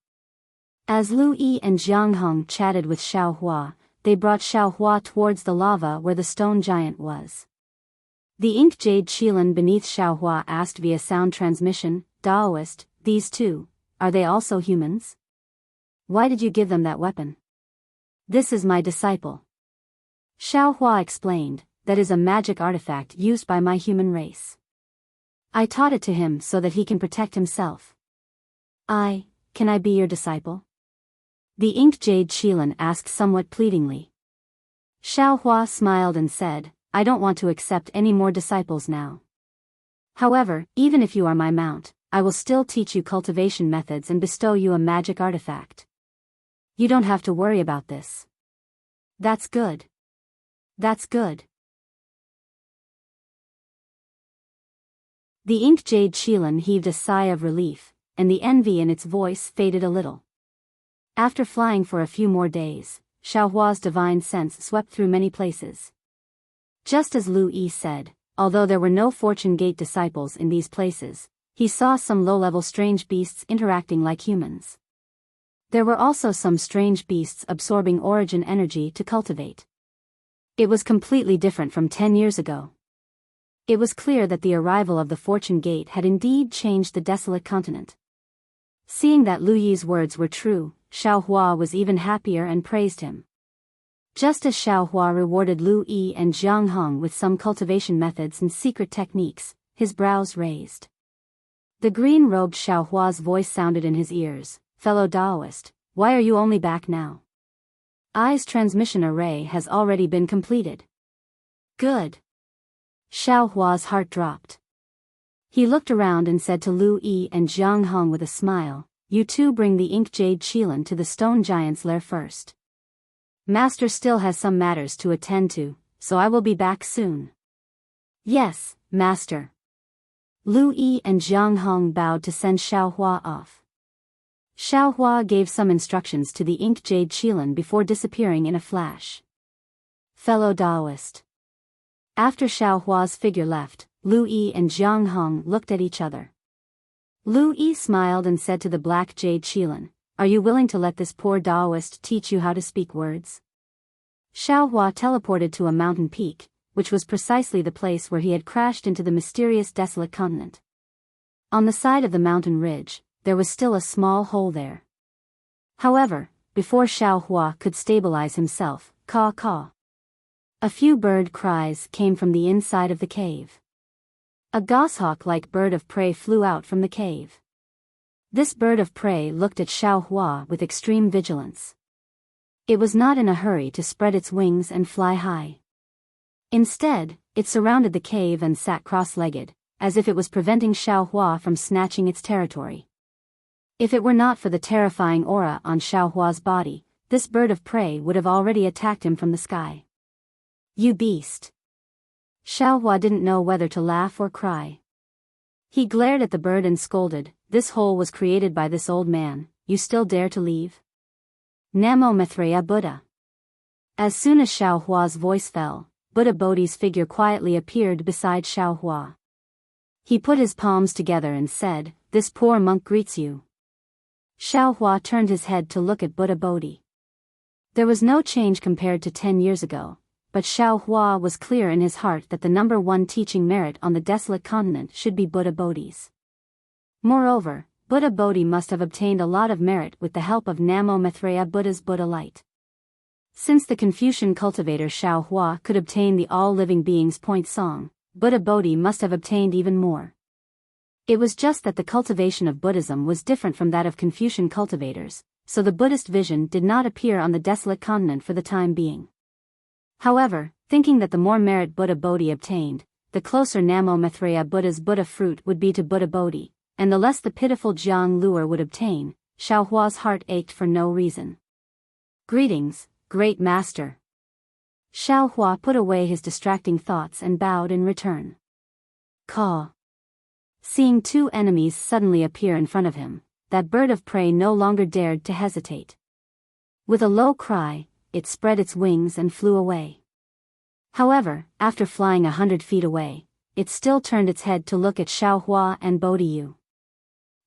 As Lu Yi and Jiang Hong chatted with Xiaohua, they brought Xiaohua towards the lava where the stone giant was. The ink jade Qilin beneath Xiaohua asked via sound transmission, "Daoist, these two, are they also humans? Why did you give them that weapon?" "This is my disciple." Xiaohua explained, "That is a magic artifact used by my human race. I taught it to him so that he can protect himself." Can I be your disciple?" The ink jade Qilin asked somewhat pleadingly. Xiaohua smiled and said, "I don't want to accept any more disciples now. However, even if you are my mount, I will still teach you cultivation methods and bestow you a magic artifact. You don't have to worry about this." "That's good. That's good." The ink jade Qilin heaved a sigh of relief, and the envy in its voice faded a little. After flying for a few more days, Xiaohua's divine sense swept through many places. Just as Lu Yi said, although there were no Fortune Gate disciples in these places, he saw some low-level strange beasts interacting like humans. There were also some strange beasts absorbing origin energy to cultivate. It was completely different from 10 years ago. It was clear that the arrival of the Fortune Gate had indeed changed the desolate continent. Seeing that Lu Yi's words were true, Xiaohua was even happier and praised him. Just as Xiaohua rewarded Lu Yi and Jiang Hong with some cultivation methods and secret techniques, his brows raised. The green-robed Xiaohua's voice sounded in his ears, "Fellow Daoist, why are you only back now? I's transmission array has already been completed." "Good." Xiaohua's heart dropped. He looked around and said to Lu Yi and Jiang Hong with a smile, "You two bring the ink jade Qilin to the stone giant's lair first. Master still has some matters to attend to, so I will be back soon." "Yes, Master." Lu Yi and Jiang Hong bowed to send Xiaohua off. Xiaohua gave some instructions to the ink jade Qilin before disappearing in a flash. "Fellow Daoist." After Xiaohua's figure left, Lu Yi and Jiang Hong looked at each other. Lu Yi smiled and said to the black jade Qilin, "Are you willing to let this poor Daoist teach you how to speak words?" Xiaohua teleported to a mountain peak, which was precisely the place where he had crashed into the mysterious desolate continent. On the side of the mountain ridge, there was still a small hole there. However, before Xiaohua could stabilize himself, caw. A few bird cries came from the inside of the cave. A goshawk-like bird of prey flew out from the cave. This bird of prey looked at Xiaohua with extreme vigilance. It was not in a hurry to spread its wings and fly high. Instead, it surrounded the cave and sat cross-legged, as if it was preventing Xiaohua from snatching its territory. If it were not for the terrifying aura on Xiaohua's body, this bird of prey would have already attacked him from the sky. "You beast!" Xiaohua didn't know whether to laugh or cry. He glared at the bird and scolded, "This hole was created by this old man, you still dare to leave? Namo Maitreya Buddha." As soon as Xiaohua's voice fell, Buddha Bodhi's figure quietly appeared beside Xiaohua. He put his palms together and said, "This poor monk greets you." Xiaohua turned his head to look at Buddha Bodhi. There was no change compared to 10 years ago, but Xiaohua was clear in his heart that the number one teaching merit on the desolate continent should be Buddha Bodhi's. Moreover, Buddha Bodhi must have obtained a lot of merit with the help of Namo Maitreya Buddha's Buddha light. Since the Confucian cultivator Xiaohua could obtain the all-living being's point song, Buddha Bodhi must have obtained even more. It was just that the cultivation of Buddhism was different from that of Confucian cultivators, so the Buddhist vision did not appear on the desolate continent for the time being. However, thinking that the more merit Buddha Bodhi obtained, the closer Namo Maitreya Buddha's Buddha fruit would be to Buddha Bodhi, and the less the pitiful Jiang lure would obtain, Xiaohua's heart ached for no reason. "Greetings, great master." Xiaohua put away his distracting thoughts and bowed in return. Caw. Seeing two enemies suddenly appear in front of him, that bird of prey no longer dared to hesitate. With a low cry, it spread its wings and flew away. However, after flying 100 feet away, it still turned its head to look at Xiaohua and Bodiyu.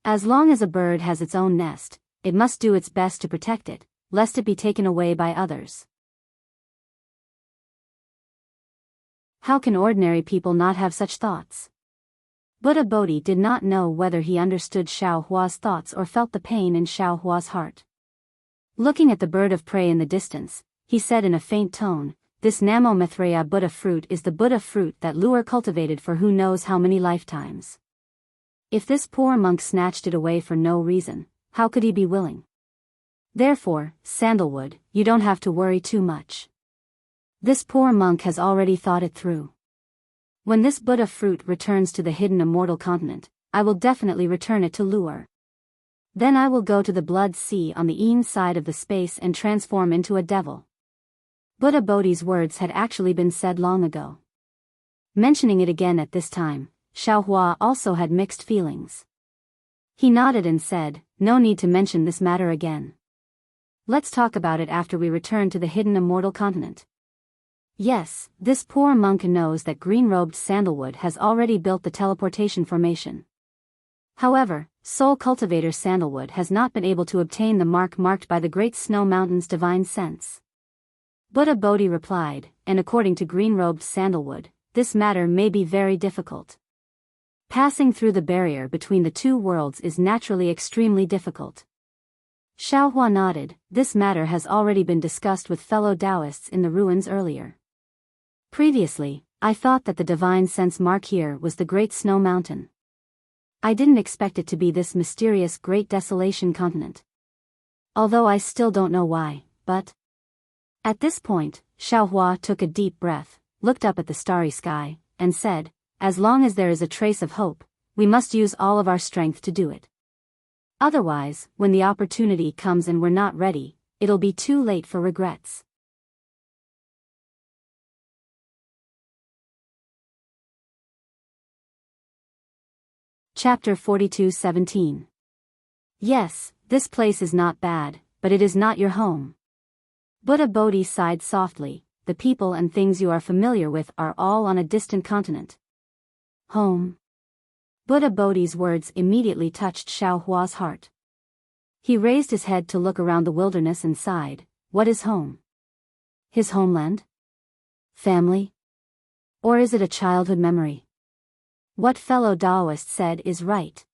As long as a bird has its own nest, it must do its best to protect it, lest it be taken away by others. How can ordinary people not have such thoughts? Buddha Bodhi did not know whether he understood Xiaohua's thoughts or felt the pain in Xiaohua's heart. Looking at the bird of prey in the distance, he said in a faint tone, "This Namo Maitreya Buddha fruit is the Buddha fruit that Luer cultivated for who knows how many lifetimes. If this poor monk snatched it away for no reason, how could he be willing? Therefore, Sandalwood, you don't have to worry too much. This poor monk has already thought it through. When this Buddha fruit returns to the hidden immortal continent, I will definitely return it to Luer. Then I will go to the blood sea on the inside of the space and transform into a devil." Buddha Bodhi's words had actually been said long ago. Mentioning it again at this time, Xiaohua also had mixed feelings. He nodded and said, "No need to mention this matter again. Let's talk about it after we return to the hidden immortal continent." Yes, this poor monk knows that green-robed Sandalwood has already built the teleportation formation. However, Soul Cultivator Sandalwood has not been able to obtain the mark marked by the Great Snow Mountain's divine sense. Buddha Bodhi replied, "And according to green-robed Sandalwood, this matter may be very difficult. Passing through the barrier between the two worlds is naturally extremely difficult." Xiaohua nodded. This matter has already been discussed with fellow Taoists in the ruins earlier. Previously, I thought that the divine sense mark here was the Great Snow Mountain. I didn't expect it to be this mysterious Great Desolation continent. Although I still don't know why, but... At this point, Xiaohua took a deep breath, looked up at the starry sky, and said, "As long as there is a trace of hope, we must use all of our strength to do it. Otherwise, when the opportunity comes and we're not ready, it'll be too late for regrets." Chapter 42:17. Yes, this place is not bad, but it is not your home. Buddha Bodhi sighed softly. The people and things you are familiar with are all on a distant continent. Home. Buddha Bodhi's words immediately touched Xiaohua's heart. He raised his head to look around the wilderness and sighed. What is home? His homeland? Family? Or is it a childhood memory? What fellow Taoist said is right.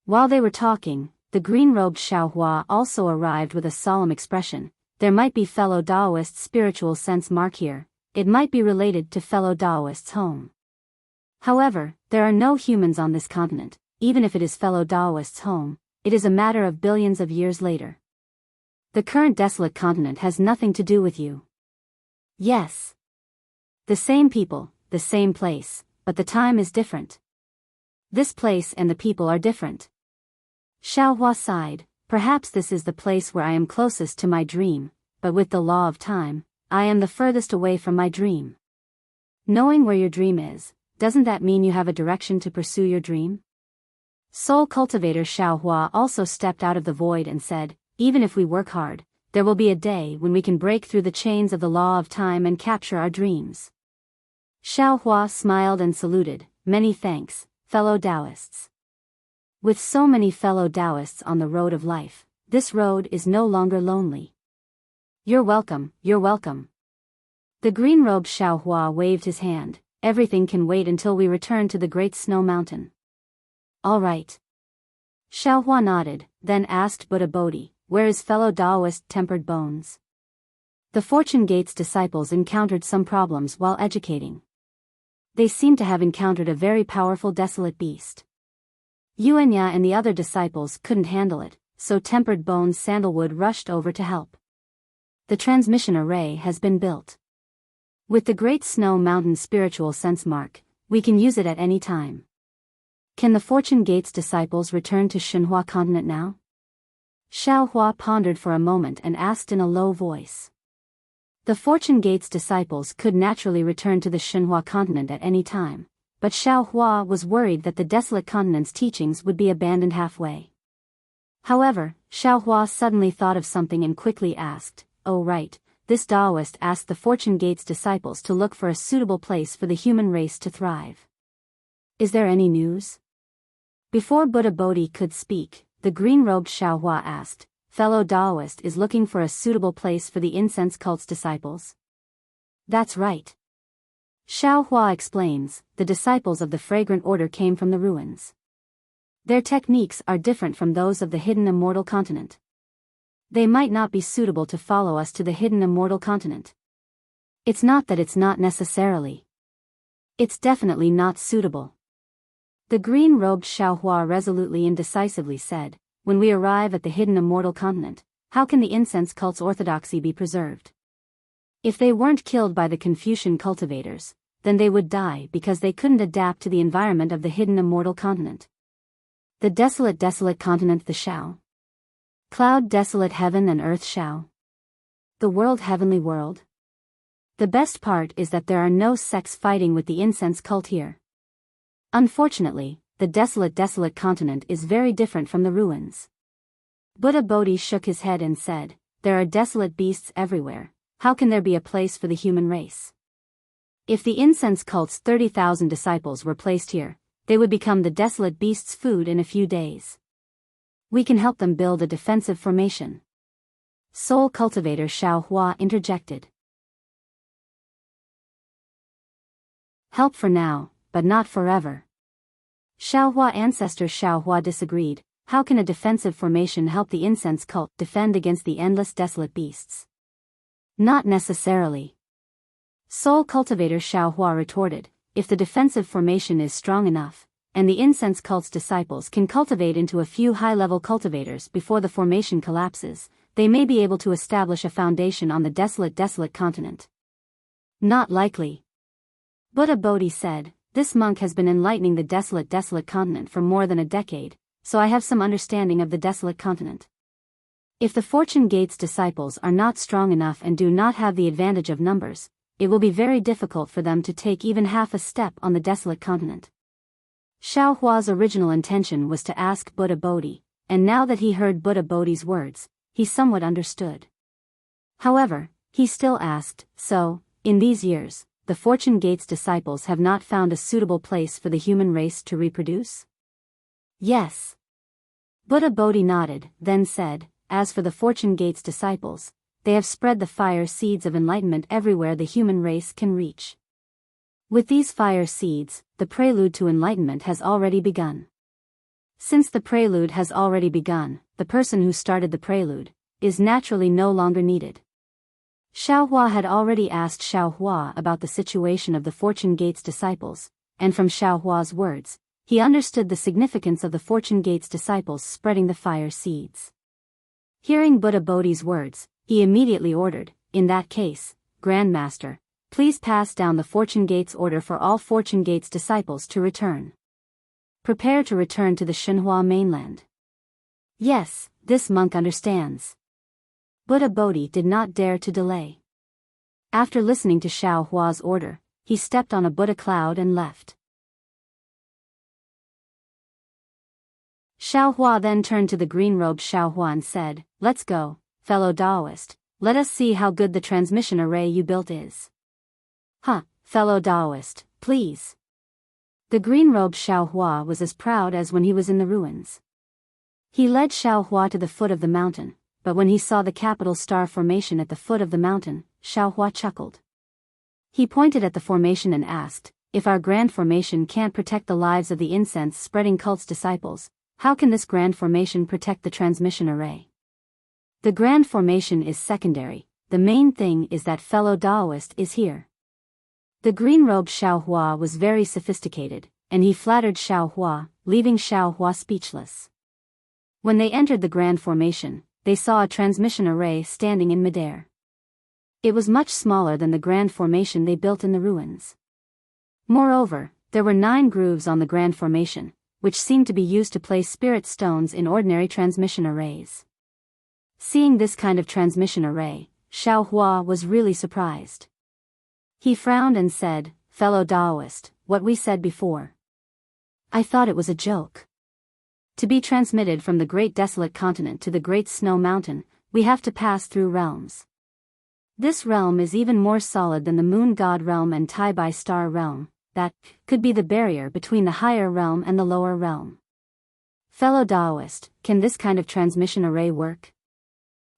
While they were talking, the green-robed Xiaohua also arrived with a solemn expression. There might be fellow Taoist's spiritual sense mark here. It might be related to fellow Taoist's home. However, there are no humans on this continent. Even if it is fellow Taoist's home, it is a matter of billions of years later. The current desolate continent has nothing to do with you. Yes. The same people, the same place, but the time is different. This place and the people are different. Xiaohua sighed. Perhaps this is the place where I am closest to my dream, but with the law of time, I am the furthest away from my dream. Knowing where your dream is, doesn't that mean you have a direction to pursue your dream? Soul Cultivator Xiaohua also stepped out of the void and said, "Even if we work hard, there will be a day when we can break through the chains of the law of time and capture our dreams." Xiaohua smiled and saluted. "Many thanks, fellow Taoists." With so many fellow Taoists on the road of life, this road is no longer lonely. You're welcome, you're welcome. The green-robed Xiaohua waved his hand. Everything can wait until we return to the Great Snow Mountain. All right. Xiaohua nodded, then asked Buddha Bodhi, "Where is fellow Taoist Tempered Bones?" The Fortune Gate's disciples encountered some problems while educating. They seemed to have encountered a very powerful desolate beast. Yuanya and the other disciples couldn't handle it, so Tempered Bones Sandalwood rushed over to help. The transmission array has been built. With the Great Snow Mountain spiritual sense mark, we can use it at any time. Can the Fortune Gate's disciples return to Shenhua continent now? Xiao Hua pondered for a moment and asked in a low voice. The Fortune Gate's disciples could naturally return to the Shenhua continent at any time, but Xiao Hua was worried that the desolate continent's teachings would be abandoned halfway. However, Xiao Hua suddenly thought of something and quickly asked, "Oh right, this Taoist asked the Fortune Gate's disciples to look for a suitable place for the human race to thrive. Is there any news?" Before Buddha Bodhi could speak, the green-robed Xiao Hua asked, "Fellow Taoist is looking for a suitable place for the incense cult's disciples?" "That's right." Xiao Hua explains, "The disciples of the fragrant order came from the ruins. Their techniques are different from those of the hidden immortal continent. They might not be suitable to follow us to the hidden immortal continent. It's not that it's not necessarily. It's definitely not suitable." The green-robed Xiao Hua resolutely and decisively said, "When we arrive at the hidden immortal continent, how can the incense cult's orthodoxy be preserved? If they weren't killed by the Confucian cultivators, then they would die because they couldn't adapt to the environment of the hidden immortal continent. The desolate continent, the Shao. Cloud desolate heaven and earth Shao. The world heavenly world. The best part is that there are no sects fighting with the incense cult here. Unfortunately, the desolate continent is very different from the ruins." Buddha Bodhi shook his head and said, "There are desolate beasts everywhere. How can there be a place for the human race? If the incense cult's 30,000 disciples were placed here, they would become the desolate beasts' food in a few days. We can help them build a defensive formation." Soul cultivator Xiao Hua interjected. "Help for now, but not forever." Xiao Hua ancestor Xiao Hua disagreed. "How can a defensive formation help the incense cult defend against the endless desolate beasts?" "Not necessarily." Soul cultivator Xiao Hua retorted, "If the defensive formation is strong enough, and the incense cult's disciples can cultivate into a few high-level cultivators before the formation collapses, they may be able to establish a foundation on the desolate continent." "Not likely." Buddha Bodhi said, "This monk has been enlightening the desolate continent for more than a decade, so I have some understanding of the desolate continent. If the Fortune Gate's disciples are not strong enough and do not have the advantage of numbers, it will be very difficult for them to take even half a step on the desolate continent." Xiao Hua's original intention was to ask Buddha Bodhi, and now that he heard Buddha Bodhi's words, he somewhat understood. However, he still asked, "So, in these years, the Fortune Gate's disciples have not found a suitable place for the human race to reproduce?" "Yes." Buddha Bodhi nodded, then said, "As for the Fortune Gate's disciples, they have spread the fire seeds of enlightenment everywhere the human race can reach. With these fire seeds, the prelude to enlightenment has already begun. Since the prelude has already begun, the person who started the prelude is naturally no longer needed." Xiao Hua had already asked Xiao Hua about the situation of the Fortune Gate's disciples, and from Xiao Hua's words, he understood the significance of the Fortune Gate's disciples spreading the fire seeds. Hearing Buddha Bodhi's words, he immediately ordered, "In that case, Grandmaster, please pass down the Fortune Gate's order for all Fortune Gate's disciples to return. Prepare to return to the Shenhua mainland." "Yes, this monk understands." Buddha Bodhi did not dare to delay. After listening to Xiao Hua's order, he stepped on a Buddha cloud and left. Xiao Hua then turned to the green-robed Xiao Hua and said, "Let's go, fellow Taoist, let us see how good the transmission array you built is." "Huh, fellow Taoist, please." The green-robed Xiao Hua was as proud as when he was in the ruins. He led Xiao Hua to the foot of the mountain, but when he saw the capital star formation at the foot of the mountain, Xiao Hua chuckled. He pointed at the formation and asked, "If our grand formation can't protect the lives of the incense-spreading cult's disciples, how can this grand formation protect the transmission array?" "The grand formation is secondary, the main thing is that fellow Taoist is here." The green-robed Xiao Hua was very sophisticated, and he flattered Xiao Hua, leaving Xiao Hua speechless. When they entered the grand formation, they saw a transmission array standing in midair. It was much smaller than the grand formation they built in the ruins. Moreover, there were 9 grooves on the grand formation, which seemed to be used to place spirit stones in ordinary transmission arrays. Seeing this kind of transmission array, Xiao Hua was really surprised. He frowned and said, "Fellow Taoist, what we said before. I thought it was a joke. To be transmitted from the great desolate continent to the great snow mountain, we have to pass through realms. This realm is even more solid than the moon god realm and Tai Bai star realm. That could be the barrier between the higher realm and the lower realm. Fellow Taoist, can this kind of transmission array work?"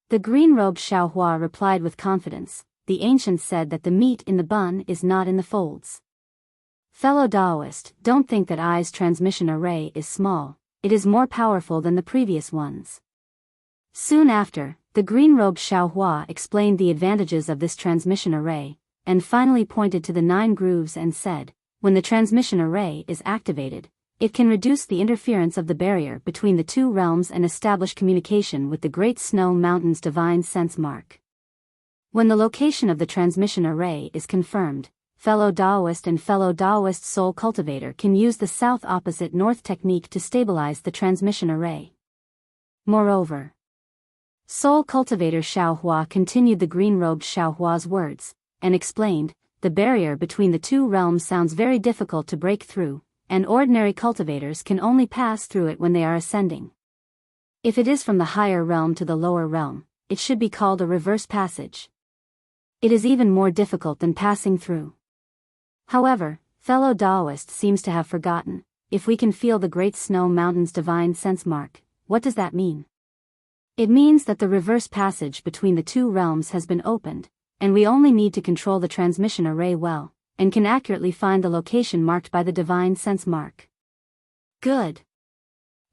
The green-robed Xiao Hua replied with confidence. The ancient said that the meat in the bun is not in the folds. Fellow Taoist, don't think that I's transmission array is small, it is more powerful than the previous ones. Soon after, the green-robed Xiao Hua explained the advantages of this transmission array, and finally pointed to the 9 grooves and said, when the transmission array is activated, it can reduce the interference of the barrier between the 2 realms and establish communication with the Great Snow Mountain's divine sense mark. When the location of the transmission array is confirmed, fellow Taoist and fellow Taoist soul cultivator can use the south opposite north technique to stabilize the transmission array. Moreover, soul cultivator Xiao Hua continued the green-robed Xiao Hua's words, and explained, the barrier between the 2 realms sounds very difficult to break through, and ordinary cultivators can only pass through it when they are ascending. If it is from the higher realm to the lower realm, it should be called a reverse passage. It is even more difficult than passing through. However, fellow Taoist seems to have forgotten, if we can feel the Great Snow Mountain's divine sense mark, what does that mean? It means that the reverse passage between the 2 realms has been opened, and we only need to control the transmission array well, and can accurately find the location marked by the divine sense mark. Good.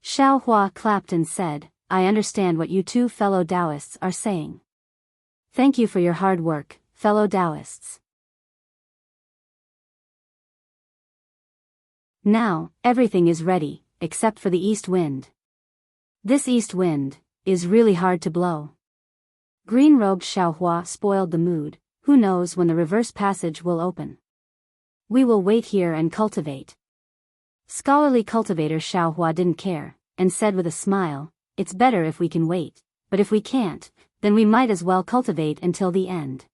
Xiao Hua clapped and said, I understand what you 2 fellow Taoists are saying. Thank you for your hard work, fellow Taoists. Now, everything is ready, except for the east wind. This east wind is really hard to blow. Green-robed Xiao Hua spoiled the mood. Who knows when the reverse passage will open? We will wait here and cultivate. Scholarly cultivator Xiao Hua didn't care, and said with a smile, it's better if we can wait, but if we can't, then we might as well cultivate until the end.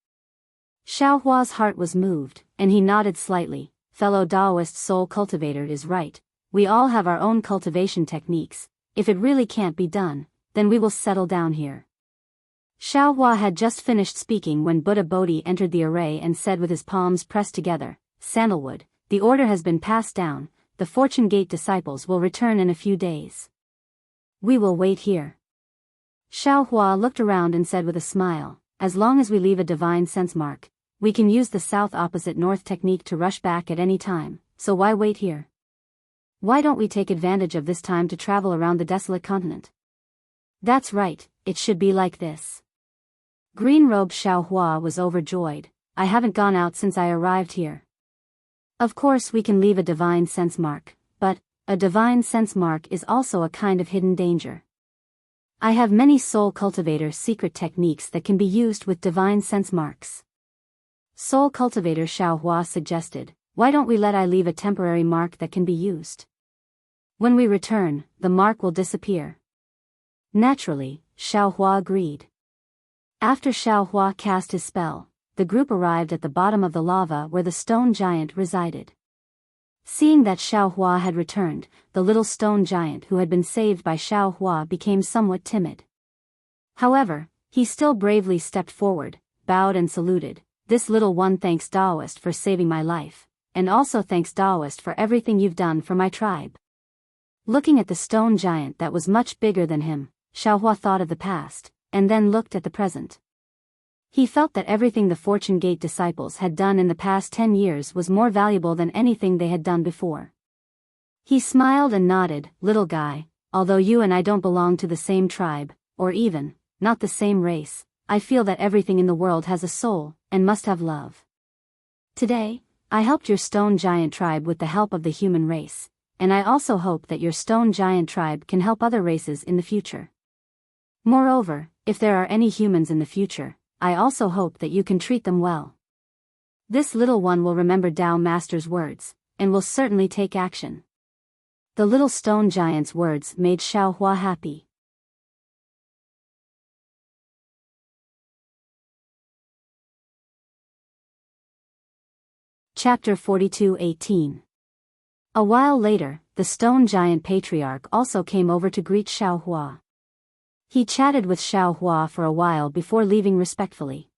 Xiao Hua's heart was moved, and he nodded slightly. Fellow Taoist soul cultivator is right, we all have our own cultivation techniques, if it really can't be done, then we will settle down here. Xiao Hua had just finished speaking when Buddha Bodhi entered the array and said with his palms pressed together, Sandalwood, the order has been passed down, the Fortune Gate disciples will return in a few days. We will wait here. Xiao Hua looked around and said with a smile, as long as we leave a divine sense mark, we can use the south opposite north technique to rush back at any time, so why wait here? Why don't we take advantage of this time to travel around the desolate continent? That's right, it should be like this. Green-robed Xiao Hua was overjoyed. I haven't gone out since I arrived here. Of course we can leave a divine sense mark, but a divine sense mark is also a kind of hidden danger. I have many soul cultivator secret techniques that can be used with divine sense marks. Soul cultivator Xiao Hua suggested, why don't we let I leave a temporary mark that can be used? When we return, the mark will disappear. Naturally, Xiao Hua agreed. After Xiao Hua cast his spell, the group arrived at the bottom of the lava where the stone giant resided. Seeing that Xiao Hua had returned, the little stone giant who had been saved by Xiao Hua became somewhat timid. However, he still bravely stepped forward, bowed and saluted. This little one thanks Taoist for saving my life, and also thanks Taoist for everything you've done for my tribe. Looking at the stone giant that was much bigger than him, Xiao Hua thought of the past, and then looked at the present. He felt that everything the Fortune Gate disciples had done in the past 10 years was more valuable than anything they had done before. He smiled and nodded, little guy, although you and I don't belong to the same tribe, or even, not the same race, I feel that everything in the world has a soul, and must have love. Today, I helped your stone giant tribe with the help of the human race, and I also hope that your stone giant tribe can help other races in the future. Moreover, if there are any humans in the future, I also hope that you can treat them well. This little one will remember Tao Master's words, and will certainly take action. The little stone giant's words made Xiaohua happy. Chapter 42:18. A while later, the stone giant patriarch also came over to greet Xiaohua. He chatted with Xiaohua for a while before leaving respectfully.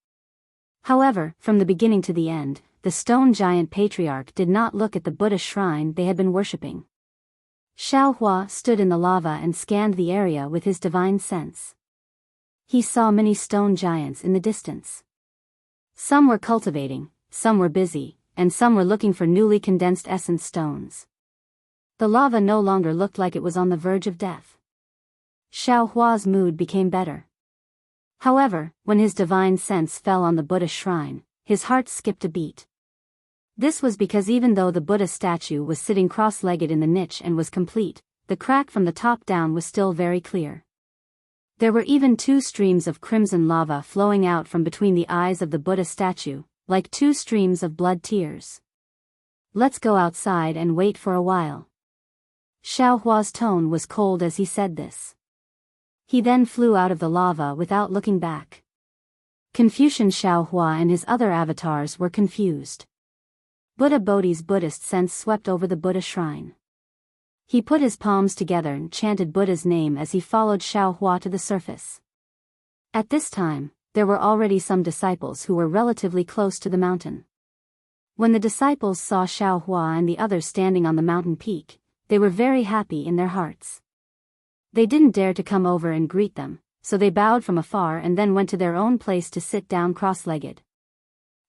However, from the beginning to the end, the stone giant patriarch did not look at the Buddha shrine they had been worshipping. Xiaohua stood in the lava and scanned the area with his divine sense. He saw many stone giants in the distance. Some were cultivating, some were busy, and some were looking for newly condensed essence stones. The lava no longer looked like it was on the verge of death. Xiaohua's mood became better. However, when his divine sense fell on the Buddha shrine, his heart skipped a beat. This was because even though the Buddha statue was sitting cross-legged in the niche and was complete, the crack from the top down was still very clear. There were even 2 streams of crimson lava flowing out from between the eyes of the Buddha statue, like 2 streams of blood tears. "Let's go outside and wait for a while." Xiaohua's tone was cold as he said this. He then flew out of the lava without looking back. Confucian Xiaohua and his other avatars were confused. Buddha Bodhi's Buddhist sense swept over the Buddha shrine. He put his palms together and chanted Buddha's name as he followed Xiaohua to the surface. At this time, there were already some disciples who were relatively close to the mountain. When the disciples saw Xiaohua and the others standing on the mountain peak, they were very happy in their hearts. They didn't dare to come over and greet them, so they bowed from afar and then went to their own place to sit down cross-legged.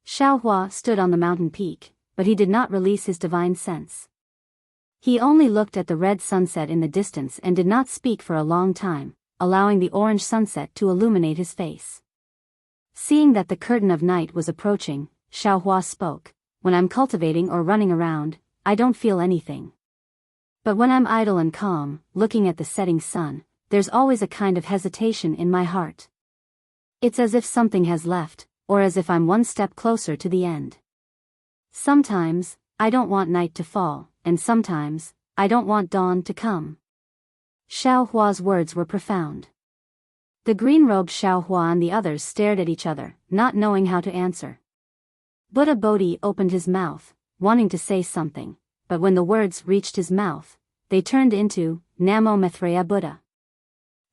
Xiaohua stood on the mountain peak, but he did not release his divine sense. He only looked at the red sunset in the distance and did not speak for a long time, allowing the orange sunset to illuminate his face. Seeing that the curtain of night was approaching, Xiaohua spoke. "When I'm cultivating or running around, I don't feel anything. But when I'm idle and calm, looking at the setting sun, there's always a kind of hesitation in my heart. It's as if something has left, or as if I'm one step closer to the end. Sometimes, I don't want night to fall, and sometimes, I don't want dawn to come." Xiaohua's words were profound. The green-robed Xiaohua and the others stared at each other, not knowing how to answer. Buddha Bodhi opened his mouth, wanting to say something, but when the words reached his mouth, they turned into, "Namo Maitreya Buddha.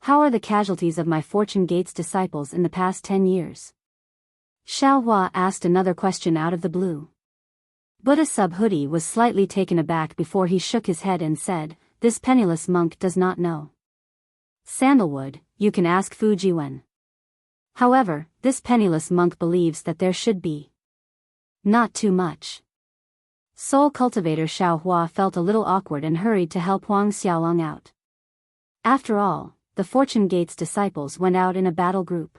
How are the casualties of my Fortune Gates disciples in the past 10 years? Xiaohua asked another question out of the blue. Buddha Subhuti was slightly taken aback before he shook his head and said, "This penniless monk does not know. Sandalwood, you can ask Fujiwen. However, this penniless monk believes that there should be not too much." Soul cultivator Xiaohua felt a little awkward and hurried to help Huang Xiaolong out. After all, the Fortune Gates disciples went out in a battle group.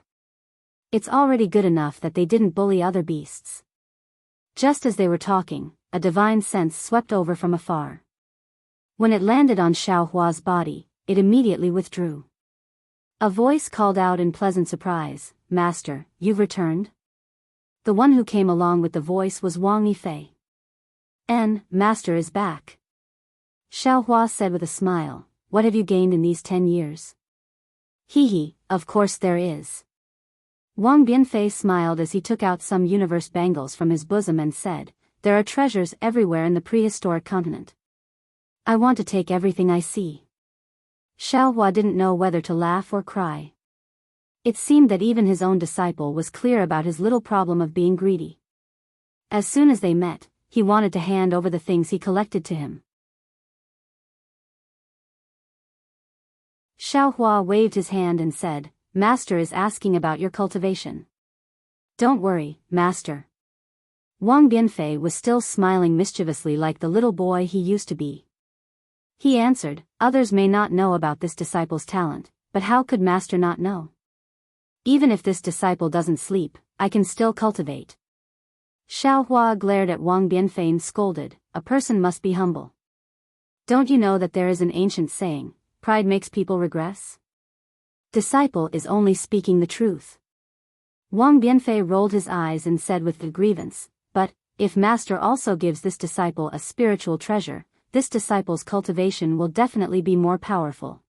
It's already good enough that they didn't bully other beasts. Just as they were talking, a divine sense swept over from afar. When it landed on Xiaohua's body, it immediately withdrew. A voice called out in pleasant surprise, "Master, you've returned?" The one who came along with the voice was Wang Yifei. Master is back." Xiaohua said with a smile, "What have you gained in these 10 years? He, of course there is." Wang Bianfei smiled as he took out some universe bangles from his bosom and said, "There are treasures everywhere in the prehistoric continent. I want to take everything I see." Xiaohua didn't know whether to laugh or cry. It seemed that even his own disciple was clear about his little problem of being greedy. As soon as they met, he wanted to hand over the things he collected to him. Xiaohua waved his hand and said, "Master is asking about your cultivation." "Don't worry, Master." Wang Bianfei was still smiling mischievously like the little boy he used to be. He answered, "Others may not know about this disciple's talent, but how could Master not know? Even if this disciple doesn't sleep, I can still cultivate." Xiaohua glared at Wang Bianfei and scolded, "A person must be humble. Don't you know that there is an ancient saying, pride makes people regress? Disciple is only speaking the truth." Wang Bianfei rolled his eyes and said with the grievance, "But, if Master also gives this disciple a spiritual treasure, this disciple's cultivation will definitely be more powerful.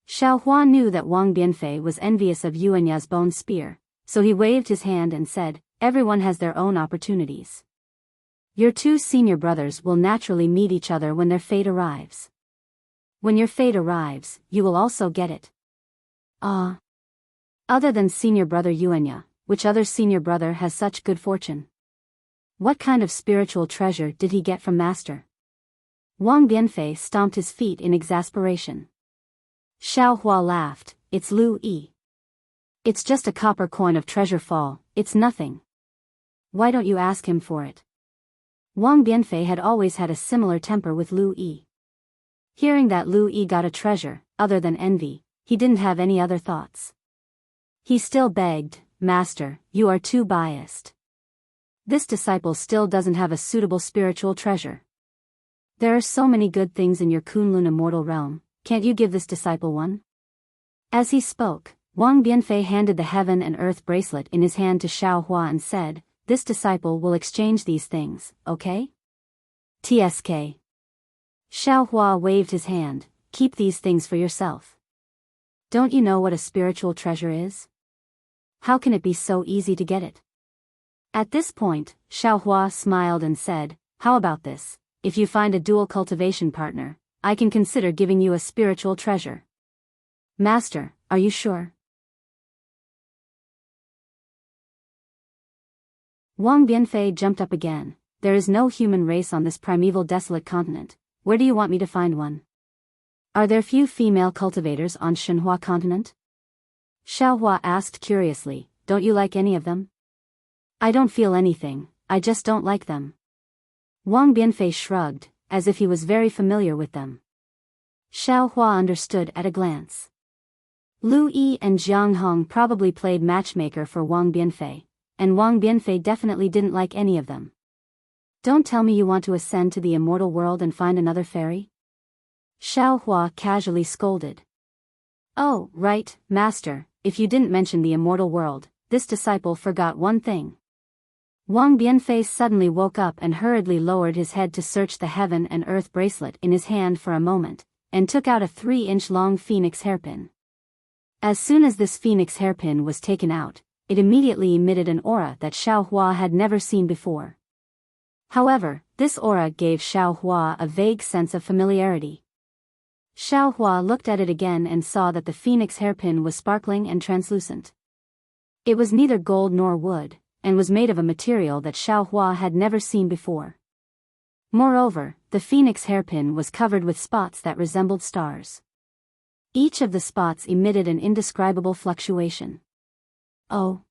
Xiao Hua knew that Wang Bianfei was envious of Yuanya's bone spear, so he waved his hand and said, everyone has their own opportunities. Your two senior brothers will naturally meet each other when their fate arrives. When your fate arrives, you will also get it. Other than senior brother Yuanya, which other senior brother has such good fortune? What kind of spiritual treasure did he get from master? Wang Bianfei stomped his feet in exasperation. Xiao Hua laughed, it's Lu Yi. It's just a copper coin of treasure fall, it's nothing. Why don't you ask him for it? Wang Bianfei had always had a similar temper with Lu Yi. Hearing that Lu Yi got a treasure, other than envy, he didn't have any other thoughts. He still begged, Master, you are too biased. This disciple still doesn't have a suitable spiritual treasure. There are so many good things in your Kunlun immortal realm, can't you give this disciple one? As he spoke, Wang Bianfei handed the heaven and earth bracelet in his hand to Xiao Hua and said, this disciple will exchange these things, okay? TSK. Xiao Hua waved his hand, keep these things for yourself. Don't you know what a spiritual treasure is? How can it be so easy to get it? At this point, Xiao Hua smiled and said, how about this, if you find a dual cultivation partner, I can consider giving you a spiritual treasure. Master, are you sure? Wang Bianfei jumped up again, there is no human race on this primeval desolate continent, where do you want me to find one? Are there few female cultivators on Shenhua continent? Xiao Hua asked curiously, don't you like any of them? I don't feel anything, I just don't like them. Wang Bianfei shrugged, as if he was very familiar with them. Xiao Hua understood at a glance. Lu Yi and Jiang Hong probably played matchmaker for Wang Bianfei, and Wang Bianfei definitely didn't like any of them. Don't tell me you want to ascend to the immortal world and find another fairy? Xiao Hua casually scolded. Oh, right, Master, if you didn't mention the immortal world, this disciple forgot one thing. Wang Bianfei suddenly woke up and hurriedly lowered his head to search the heaven and earth bracelet in his hand for a moment, and took out a 3-inch long phoenix hairpin. As soon as this phoenix hairpin was taken out, it immediately emitted an aura that Xiao Hua had never seen before. However, this aura gave Xiao Hua a vague sense of familiarity. Xiao Hua looked at it again and saw that the phoenix hairpin was sparkling and translucent. It was neither gold nor wood, and was made of a material that Xiao Hua had never seen before. Moreover, the phoenix hairpin was covered with spots that resembled stars. Each of the spots emitted an indescribable fluctuation. Oh.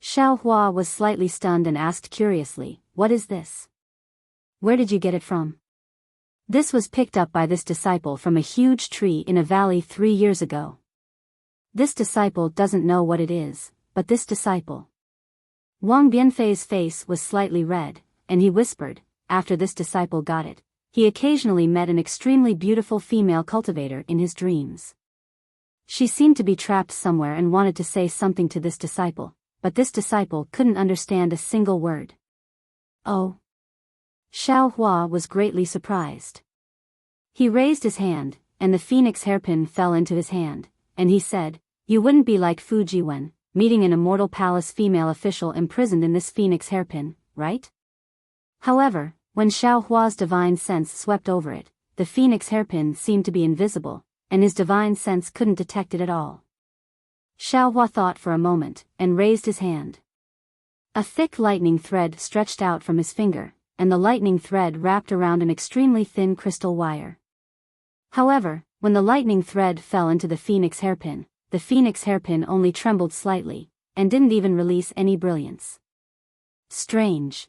Xiao Hua was slightly stunned and asked curiously, what is this? Where did you get it from? This was picked up by this disciple from a huge tree in a valley 3 years ago. This disciple doesn't know what it is, but this disciple. Wang Bianfei's face was slightly red, and he whispered, after this disciple got it, he occasionally met an extremely beautiful female cultivator in his dreams. She seemed to be trapped somewhere and wanted to say something to this disciple, but this disciple couldn't understand a single word. Oh. Xiao Hua was greatly surprised. He raised his hand, and the phoenix hairpin fell into his hand, and he said, you wouldn't be like Fuji when, meeting an immortal palace female official imprisoned in this phoenix hairpin, right? However, when Xiao Hua's divine sense swept over it, the phoenix hairpin seemed to be invisible, and his divine sense couldn't detect it at all. Xiao Hua thought for a moment, and raised his hand. A thick lightning thread stretched out from his finger, and the lightning thread wrapped around an extremely thin crystal wire. However, when the lightning thread fell into the phoenix hairpin only trembled slightly, and didn't even release any brilliance. Strange.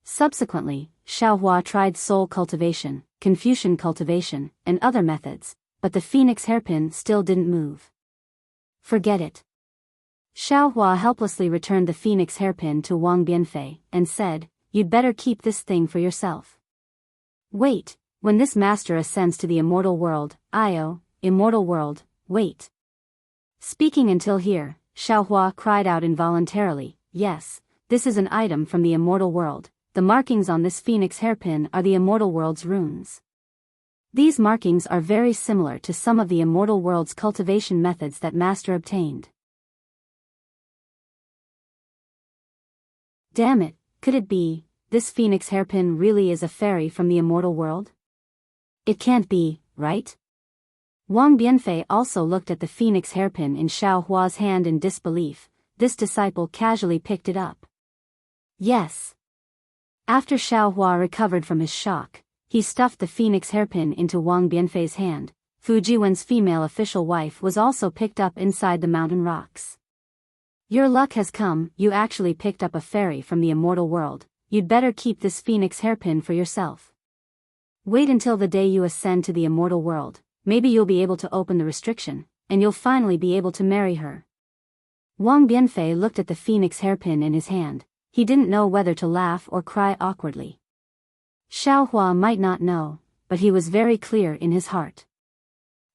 Subsequently, Xiao Hua tried soul cultivation, Confucian cultivation, and other methods, but the phoenix hairpin still didn't move. Forget it. Xiao Hua helplessly returned the phoenix hairpin to Wang Bianfei, and said, you'd better keep this thing for yourself. Wait, when this master ascends to the immortal world, immortal world, wait. Speaking until here, Xiao Hua cried out involuntarily, yes, this is an item from the immortal world, the markings on this phoenix hairpin are the Immortal World's runes. These markings are very similar to some of the Immortal World's cultivation methods that Master obtained. Damn it, could it be, this phoenix hairpin really is a fairy from the Immortal World? It can't be, right? Wang Bianfei also looked at the phoenix hairpin in Xiao Hua's hand in disbelief. This disciple casually picked it up. Yes. After Xiao Hua recovered from his shock, he stuffed the phoenix hairpin into Wang Bianfei's hand. Fu Jiwen's female official wife was also picked up inside the mountain rocks. Your luck has come, you actually picked up a fairy from the Immortal World. You'd better keep this phoenix hairpin for yourself. Wait until the day you ascend to the Immortal World. Maybe you'll be able to open the restriction, and you'll finally be able to marry her. Wang Bianfei looked at the phoenix hairpin in his hand. He didn't know whether to laugh or cry awkwardly. Xiao Hua might not know, but he was very clear in his heart.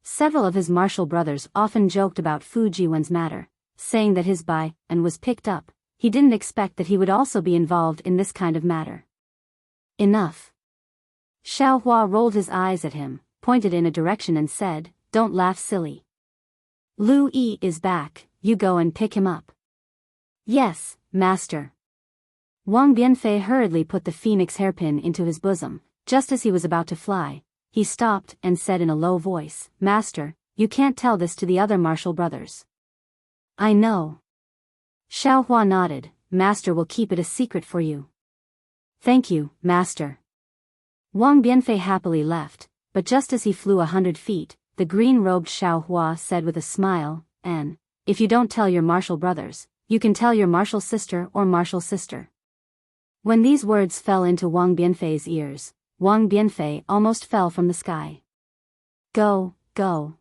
Several of his martial brothers often joked about Fu Jiwen's matter, saying that his bai and was picked up. He didn't expect that he would also be involved in this kind of matter. Enough. Xiao Hua rolled his eyes at him, pointed in a direction and said, "Don't laugh silly. Lu Yi is back, you go and pick him up." "Yes, master." Wang Bianfei hurriedly put the phoenix hairpin into his bosom. Just as he was about to fly, he stopped and said in a low voice, "Master, you can't tell this to the other martial brothers." "I know." Xiao Hua nodded. "Master will keep it a secret for you." "Thank you, master." Wang Bianfei happily left. But just as he flew 100 feet, the green-robed Xiao Hua said with a smile, "And, if you don't tell your martial brothers, you can tell your martial sister or martial sister." When these words fell into Wang Bianfei's ears, Wang Bianfei almost fell from the sky. "Go, go."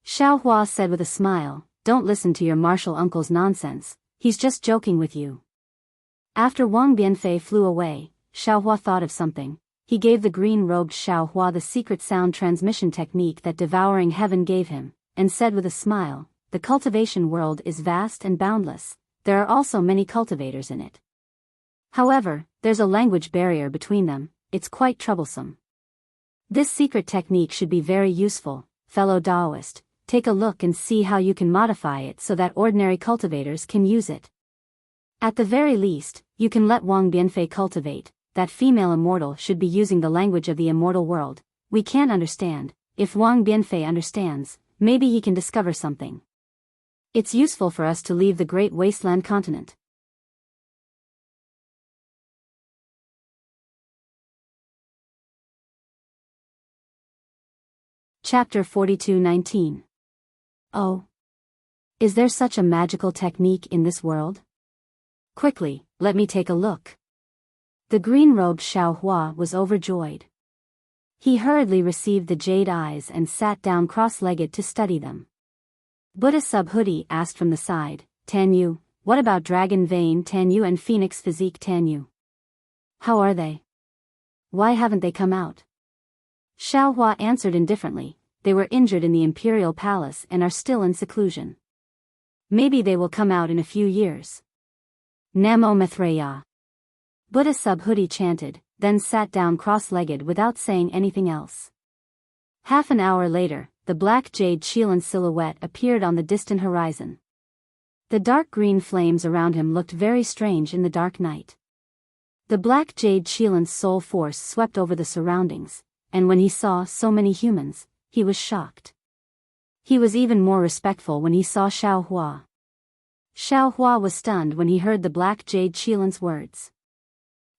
Xiao Hua said with a smile, "Don't listen to your martial uncle's nonsense, he's just joking with you." After Wang Bianfei flew away, Xiao Hua thought of something. He gave the green-robed Xiao Hua the secret sound transmission technique that devouring heaven gave him, and said with a smile, "The cultivation world is vast and boundless. There are also many cultivators in it. However, there's a language barrier between them. It's quite troublesome. This secret technique should be very useful, fellow Daoist. Take a look and see how you can modify it so that ordinary cultivators can use it. At the very least, you can let Wang Bianfei cultivate. That female immortal should be using the language of the Immortal World. We can't understand. If Wang Bianfei understands, maybe he can discover something. It's useful for us to leave the great wasteland continent." Chapter 42:19. Oh. Is there such a magical technique in this world? Quickly, let me take a look. The green-robed Xiao Hua was overjoyed. He hurriedly received the jade eyes and sat down cross-legged to study them. Buddha Subhoodie asked from the side, "Tanyu, what about Dragon Vein Tanyu and Phoenix Physique Tanyu? How are they? Why haven't they come out?" Xiao Hua answered indifferently, "They were injured in the Imperial Palace and are still in seclusion. Maybe they will come out in a few years." Namo Mithreya. Buddha Subhoodie chanted, then sat down cross-legged without saying anything else. Half an hour later, the black jade Qilan silhouette appeared on the distant horizon. The dark green flames around him looked very strange in the dark night. The black jade Qilan's soul force swept over the surroundings, and when he saw so many humans, he was shocked. He was even more respectful when he saw Xiao Hua. Xiao Hua was stunned when he heard the black jade Qilan's words.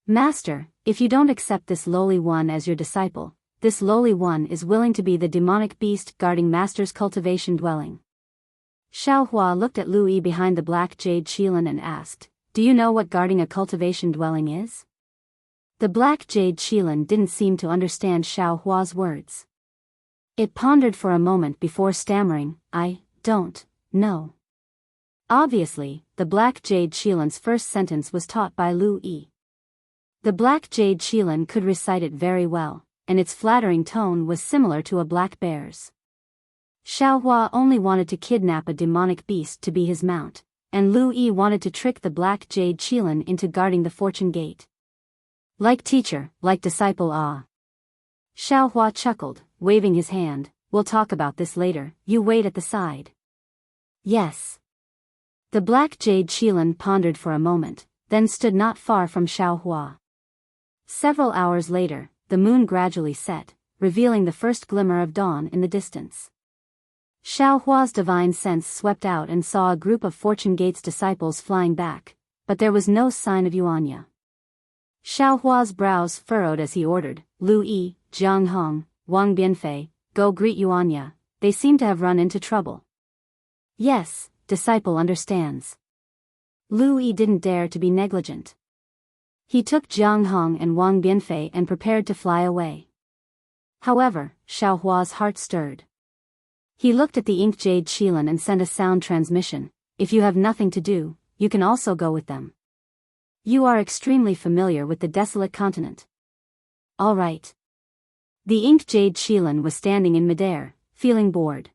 "Master, if you don't accept this lowly one as your disciple, this lowly one is willing to be the demonic beast guarding Master's cultivation dwelling." Xiao Hua looked at Lu Yi behind the black jade Qilan and asked, "Do you know what guarding a cultivation dwelling is?" The black jade Qilan didn't seem to understand Xiao Hua's words. It pondered for a moment before stammering, "I don't know." Obviously, the black jade Qilan's first sentence was taught by Lu Yi. The black jade Qilan could recite it very well, and its flattering tone was similar to a black bear's. Xiao Hua only wanted to kidnap a demonic beast to be his mount, and Lu Yi wanted to trick the black jade Qilan into guarding the fortune gate. Like teacher, like disciple ah. Xiaohua chuckled, waving his hand. We'll talk about this later, you wait at the side. Yes. The black jade Qilin pondered for a moment, then stood not far from Xiaohua. Several hours later, the moon gradually set, revealing the first glimmer of dawn in the distance. Xiaohua's divine sense swept out and saw a group of Fortune Gate's disciples flying back, but there was no sign of Yuanya. Xiaohua's brows furrowed as he ordered, Lu Yi, Jiang Hong, Wang Bianfei, go greet Yuanya, they seem to have run into trouble. Yes, disciple understands. Lu Yi didn't dare to be negligent. He took Jiang Hong and Wang Bianfei and prepared to fly away. However, Xiaohua's heart stirred. He looked at the ink jade Qilin and sent a sound transmission. If you have nothing to do, you can also go with them. You are extremely familiar with the desolate continent. All right. The ink jade Qilin was standing in midair, feeling bored.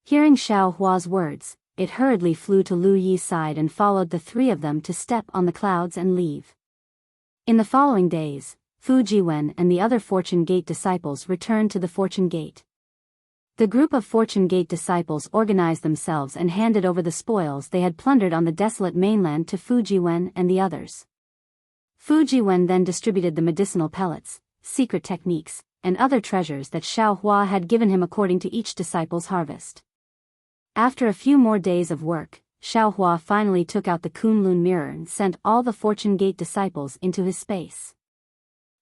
Hearing Xiaohua's words, it hurriedly flew to Lu Yi's side and followed the three of them to step on the clouds and leave. In the following days, Fu Jiwen and the other Fortune Gate disciples returned to the Fortune Gate. The group of Fortune Gate disciples organized themselves and handed over the spoils they had plundered on the desolate mainland to Fu Jiwen and the others. Fu Jiwen then distributed the medicinal pellets, secret techniques, and other treasures that Xiaohua had given him according to each disciple's harvest. After a few more days of work, Xiaohua finally took out the Kunlun mirror and sent all the Fortune Gate disciples into his space.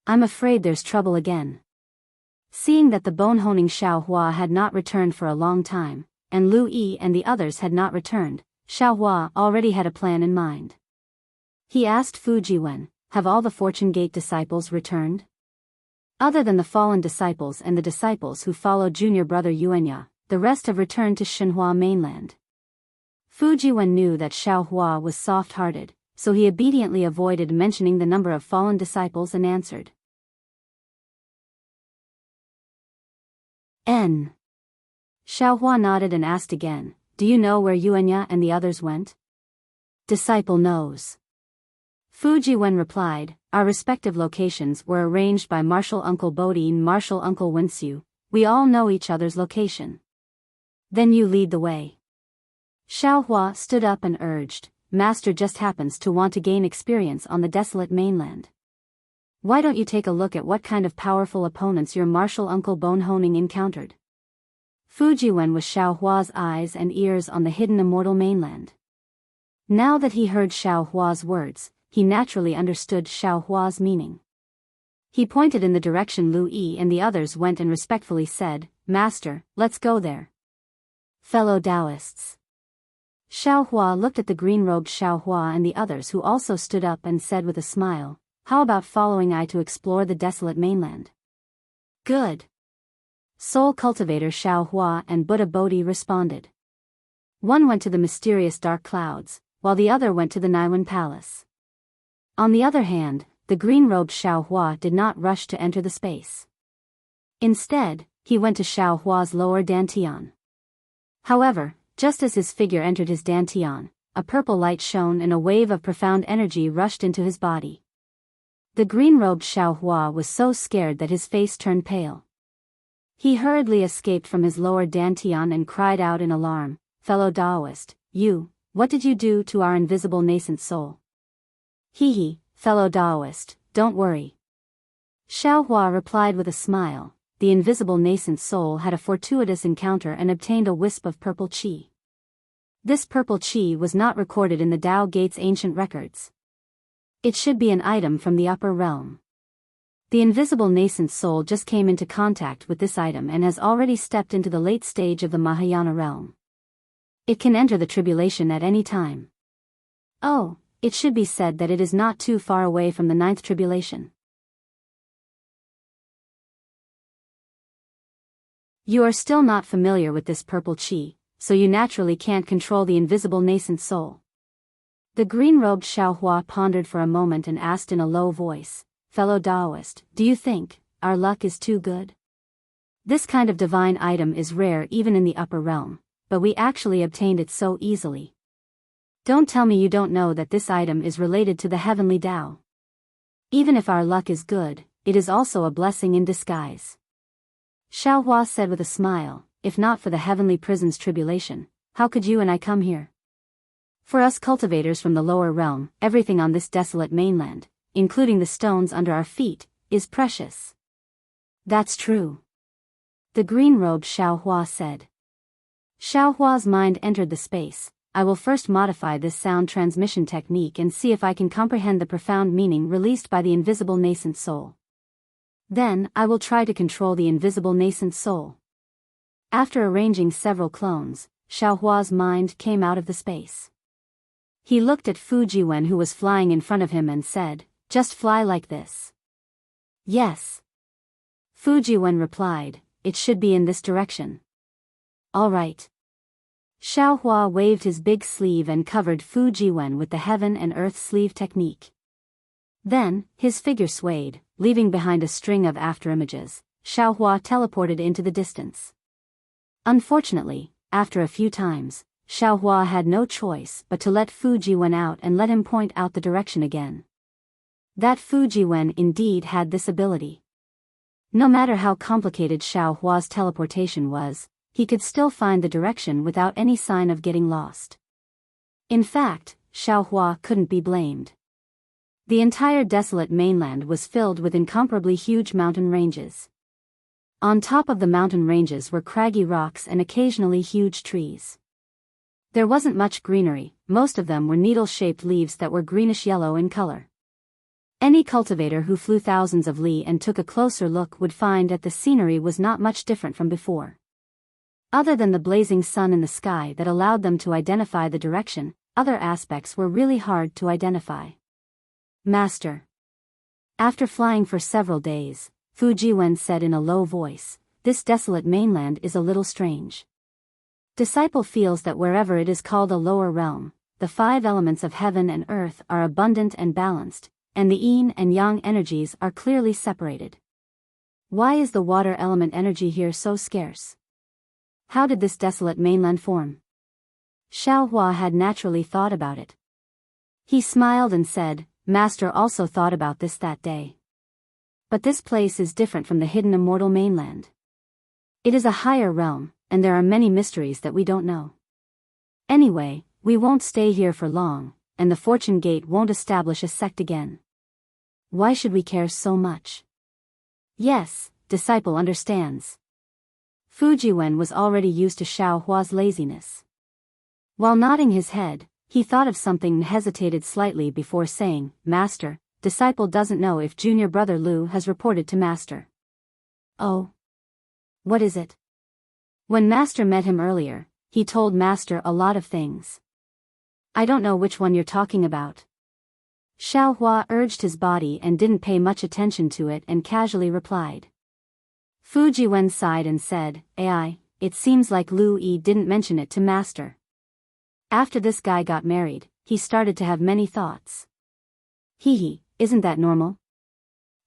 I'm afraid there's trouble again. Seeing that the bone-honing Xiaohua had not returned for a long time, and Lu Yi and the others had not returned, Xiaohua already had a plan in mind. He asked Fu Jiwen, have all the Fortune Gate disciples returned? Other than the fallen disciples and the disciples who followed junior brother Yuanya, the rest have returned to Xinhua mainland. Fu Jiwen knew that Xiaohua was soft-hearted, so he obediently avoided mentioning the number of fallen disciples and answered. N. Xiaohua nodded and asked again, do you know where Yuanya and the others went? Disciple knows. Fu Jiwen replied, our respective locations were arranged by Marshal Uncle Bodhi and Marshal Uncle Wenxiu. We all know each other's location. Then you lead the way. Xiaohua stood up and urged, Master just happens to want to gain experience on the desolate mainland. Why don't you take a look at what kind of powerful opponents your Marshal Uncle Bone-Honing encountered? Fu Jiwen was Xiaohua's eyes and ears on the hidden Immortal mainland. Now that he heard Xiaohua's words, he naturally understood Xiaohua's meaning. He pointed in the direction Lu Yi and the others went and respectfully said, Master, let's go there. Fellow Taoists. Xiaohua looked at the green-robed Xiaohua and the others who also stood up and said with a smile, how about following I to explore the desolate mainland? Good. Soul Cultivator Xiaohua and Buddha Bodhi responded. One went to the mysterious dark clouds, while the other went to the Naiwan Palace. On the other hand, the green-robed Xiaohua did not rush to enter the space. Instead, he went to Xiaohua's lower dantian. However, just as his figure entered his dantian, a purple light shone and a wave of profound energy rushed into his body. The green-robed Xiaohua was so scared that his face turned pale. He hurriedly escaped from his lower dantian and cried out in alarm, Fellow Taoist, what did you do to our invisible nascent soul? Hee, fellow Taoist, don't worry. Xiaohua replied with a smile, the invisible nascent soul had a fortuitous encounter and obtained a wisp of purple qi. This purple qi was not recorded in the Tao Gate's ancient records. It should be an item from the upper realm. The invisible nascent soul just came into contact with this item and has already stepped into the late stage of the Mahayana realm. It can enter the tribulation at any time. Oh, it should be said that it is not too far away from the ninth tribulation. You are still not familiar with this purple qi, so you naturally can't control the invisible nascent soul. The green-robed Xiaohua pondered for a moment and asked in a low voice, Fellow Taoist, do you think our luck is too good? This kind of divine item is rare even in the upper realm, but we actually obtained it so easily. Don't tell me you don't know that this item is related to the heavenly Tao. Even if our luck is good, it is also a blessing in disguise. Xiaohua said with a smile, if not for the heavenly prison's tribulation, how could you and I come here? For us cultivators from the lower realm, everything on this desolate mainland, including the stones under our feet, is precious. That's true. The green-robed Xiaohua said. Xiaohua's mind entered the space. I will first modify this sound transmission technique and see if I can comprehend the profound meaning released by the invisible nascent soul. Then, I will try to control the invisible nascent soul. After arranging several clones, Xiaohua's mind came out of the space. He looked at Fu Jiwen who was flying in front of him and said, just fly like this. Yes. Fu Jiwen replied, it should be in this direction. All right. Xiaohua waved his big sleeve and covered Fu Jiwen with the heaven and earth sleeve technique. Then, his figure swayed, leaving behind a string of afterimages. Xiaohua teleported into the distance. Unfortunately, after a few times, Xiaohua had no choice but to let Fu Jiwen out and let him point out the direction again. That Fu Jiwen indeed had this ability. No matter how complicated Xiaohua's teleportation was, he could still find the direction without any sign of getting lost. In fact, Xiaohua couldn't be blamed. The entire desolate mainland was filled with incomparably huge mountain ranges. On top of the mountain ranges were craggy rocks and occasionally huge trees. There wasn't much greenery, most of them were needle-shaped leaves that were greenish-yellow in color. Any cultivator who flew thousands of li and took a closer look would find that the scenery was not much different from before. Other than the blazing sun in the sky that allowed them to identify the direction, other aspects were really hard to identify. Master. After flying for several days, Fu Jiwen said in a low voice, this desolate mainland is a little strange. Disciple feels that wherever it is called a lower realm, the 5 elements of heaven and earth are abundant and balanced, and the yin and yang energies are clearly separated. Why is the water element energy here so scarce? How did this desolate mainland form? Xiaohua had naturally thought about it. He smiled and said, Master also thought about this that day. But this place is different from the hidden immortal mainland. It is a higher realm, and there are many mysteries that we don't know. Anyway, we won't stay here for long, and the Fortune Gate won't establish a sect again. Why should we care so much? Yes, disciple understands. Fu Jiwen was already used to Xiaohua's laziness. While nodding his head, he thought of something and hesitated slightly before saying, Master, disciple doesn't know if junior brother Lu has reported to Master. Oh. What is it? When Master met him earlier, he told Master a lot of things. I don't know which one you're talking about. Xiaohua urged his body and didn't pay much attention to it and casually replied. Fu Jiwen sighed and said, AI, it seems like Lu Yi didn't mention it to Master. After this guy got married, he started to have many thoughts. Hee, isn't that normal?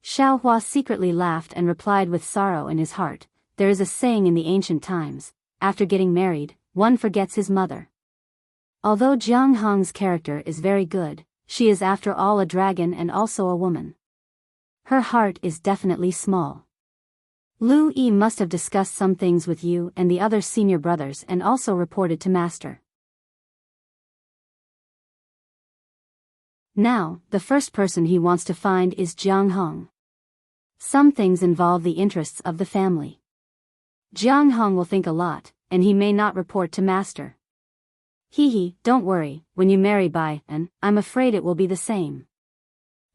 Xiaohua secretly laughed and replied with sorrow in his heart, there is a saying in the ancient times, after getting married, one forgets his mother. Although Jiang Hong's character is very good, she is after all a dragon and also a woman. Her heart is definitely small. Lu Yi must have discussed some things with you and the other senior brothers and also reported to Master. Now, the first person he wants to find is Jiang Hong. Some things involve the interests of the family. Jiang Hong will think a lot, and he may not report to Master. Don't worry, when you marry Bai, and I'm afraid it will be the same.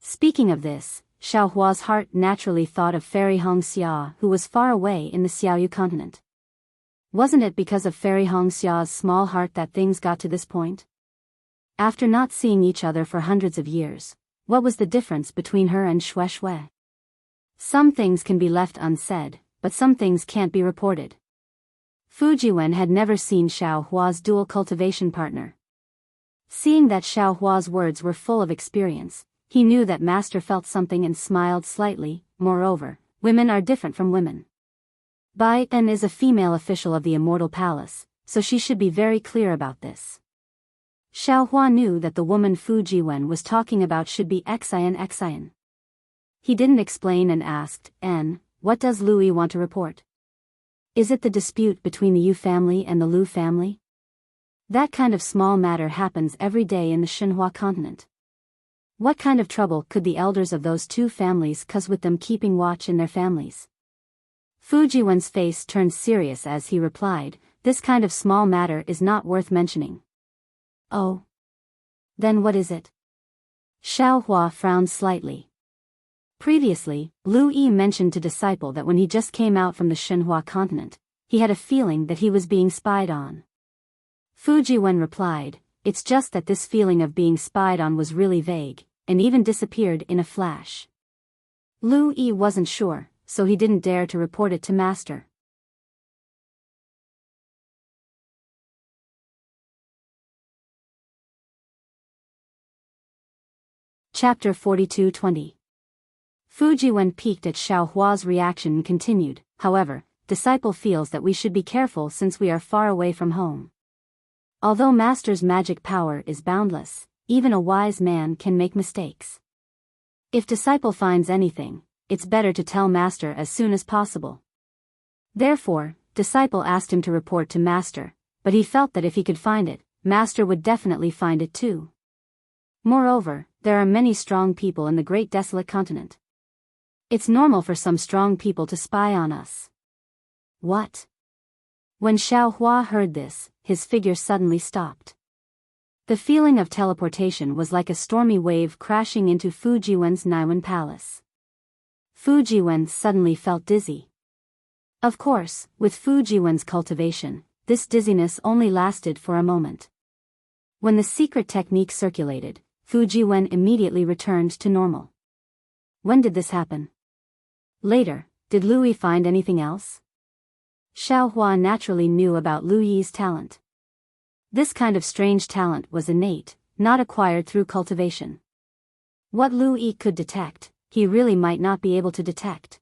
Speaking of this, Xiaohua's heart naturally thought of Fairy Hong Xia who was far away in the Xiaoyu continent. Wasn't it because of Fairy Hong Xia's small heart that things got to this point? After not seeing each other for hundreds of years, what was the difference between her and Xue Xue? Some things can be left unsaid, but some things can't be reported. Fu Jiwen had never seen Xiaohua's dual cultivation partner. Seeing that Xiaohua's words were full of experience, he knew that Master felt something and smiled slightly. Moreover, women are different from women. Bai En is a female official of the Immortal Palace, so she should be very clear about this. Xiaohua knew that the woman Fu Jiwen was talking about should be Xian. He didn't explain and asked, what does Louis want to report? Is it the dispute between the Yu family and the Lu family? That kind of small matter happens every day in the Xinhua continent. What kind of trouble could the elders of those two families cause with them keeping watch in their families? Fu Jiwen's face turned serious as he replied, this kind of small matter is not worth mentioning. Oh. Then what is it? Xiao Hua frowned slightly. Previously, Lu Yi mentioned to Disciple that when he just came out from the Xinhua continent, he had a feeling that he was being spied on. Fu Jiwen replied, it's just that this feeling of being spied on was really vague, and even disappeared in a flash. Lu Yi wasn't sure, so he didn't dare to report it to Master. Chapter 42-20. Fu Jiwen peeked at Xiao Hua's reaction and continued, however, Disciple feels that we should be careful since we are far away from home. Although Master's magic power is boundless, even a wise man can make mistakes. If Disciple finds anything, it's better to tell Master as soon as possible. Therefore, Disciple asked him to report to Master, but he felt that if he could find it, Master would definitely find it too. Moreover, there are many strong people in the Great Desolate Continent. It's normal for some strong people to spy on us. What? When Xiao Hua heard this, his figure suddenly stopped. The feeling of teleportation was like a stormy wave crashing into Fu Jiwen's Naiwen Palace. Fu Jiwen suddenly felt dizzy. Of course, with Fu Jiwen's cultivation, this dizziness only lasted for a moment. When the secret technique circulated, Fu Jiwen immediately returned to normal. When did this happen? Later, did Lu Yi find anything else? Xiao Hua naturally knew about Lu Yi's talent. This kind of strange talent was innate, not acquired through cultivation. What Lu Yi could detect, he really might not be able to detect.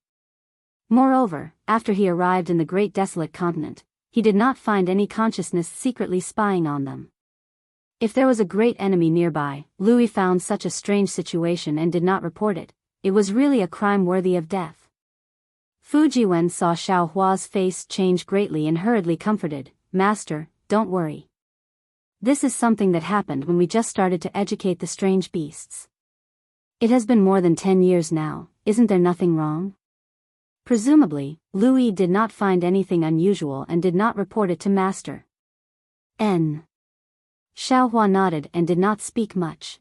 Moreover, after he arrived in the Great Desolate Continent, he did not find any consciousness secretly spying on them. If there was a great enemy nearby, Lu Yi found such a strange situation and did not report it, it was really a crime worthy of death. Fu Jiwen saw Xiao Hua's face change greatly and hurriedly comforted, Master, don't worry. This is something that happened when we just started to educate the strange beasts. It has been more than 10 years now, isn't there nothing wrong? Presumably, Lu Yi did not find anything unusual and did not report it to Master. Xiao Hua nodded and did not speak much.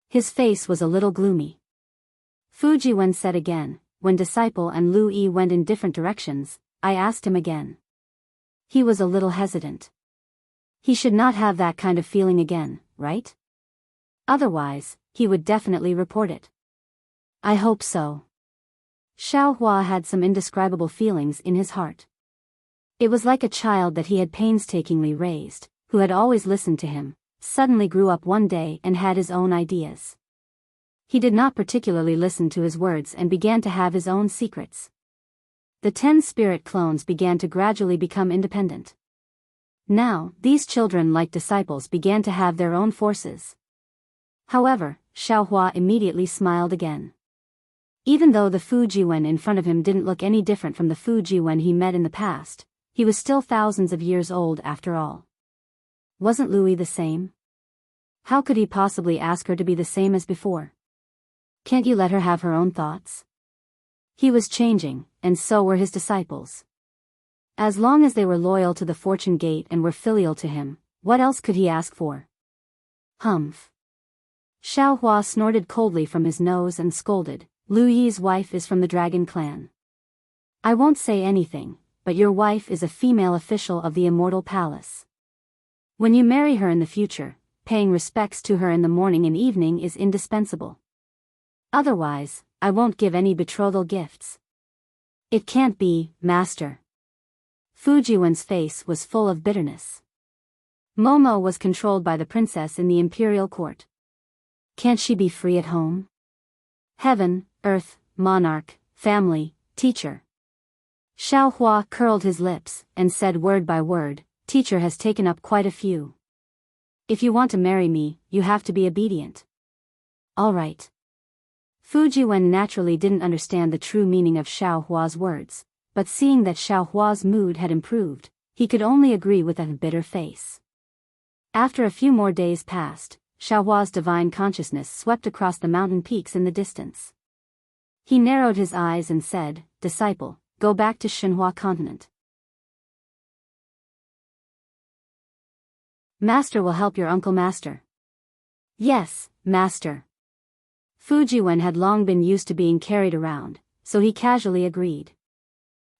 His face was a little gloomy. Fu Jiwen said again, when Disciple and Lu Yi went in different directions, I asked him again. He was a little hesitant. He should not have that kind of feeling again, right? Otherwise, he would definitely report it. I hope so. Xiao Hua had some indescribable feelings in his heart. It was like a child that he had painstakingly raised, who had always listened to him, suddenly grew up one day and had his own ideas. He did not particularly listen to his words and began to have his own secrets. The 10 spirit clones began to gradually become independent. Now, these children like disciples began to have their own forces. However, Xiao Hua immediately smiled again. Even though the Fu Jiwen in front of him didn't look any different from the Fu Jiwen he met in the past, he was still thousands of years old after all. Wasn't Lu Yi the same? How could he possibly ask her to be the same as before? Can't you let her have her own thoughts? He was changing, and so were his disciples. As long as they were loyal to the Fortune Gate and were filial to him, what else could he ask for? Humph. Xiao Hua snorted coldly from his nose and scolded, Lu Yi's wife is from the Dragon Clan. I won't say anything, but your wife is a female official of the Immortal Palace. When you marry her in the future, paying respects to her in the morning and evening is indispensable. Otherwise, I won't give any betrothal gifts. It can't be, Master. Fu Jiwen's face was full of bitterness. Momo was controlled by the princess in the imperial court. Can't she be free at home? Heaven, earth, monarch, family, teacher. Xiao Hua curled his lips and said word by word, teacher has taken up quite a few. If you want to marry me, you have to be obedient. All right. Fujiwen naturally didn't understand the true meaning of Xiao Hua's words, but seeing that Xiao Hua's mood had improved, he could only agree with a bitter face. After a few more days passed, Xiao Hua's divine consciousness swept across the mountain peaks in the distance. He narrowed his eyes and said, "Disciple, go back to Shenhua continent. Master will help your uncle master." "Yes, master." Fujiwen had long been used to being carried around, so he casually agreed.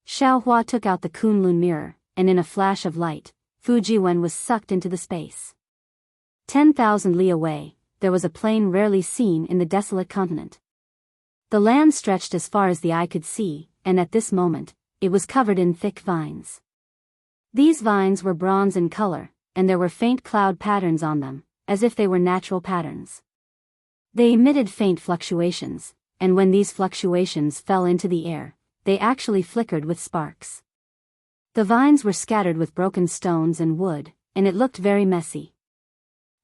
Xiao Hua took out the Kunlun mirror, and in a flash of light, Fujiwen was sucked into the space. 10,000 li away, there was a plain rarely seen in the desolate continent. The land stretched as far as the eye could see, and at this moment, it was covered in thick vines. These vines were bronze in color, and there were faint cloud patterns on them, as if they were natural patterns. They emitted faint fluctuations, and when these fluctuations fell into the air, they actually flickered with sparks. The vines were scattered with broken stones and wood, and it looked very messy.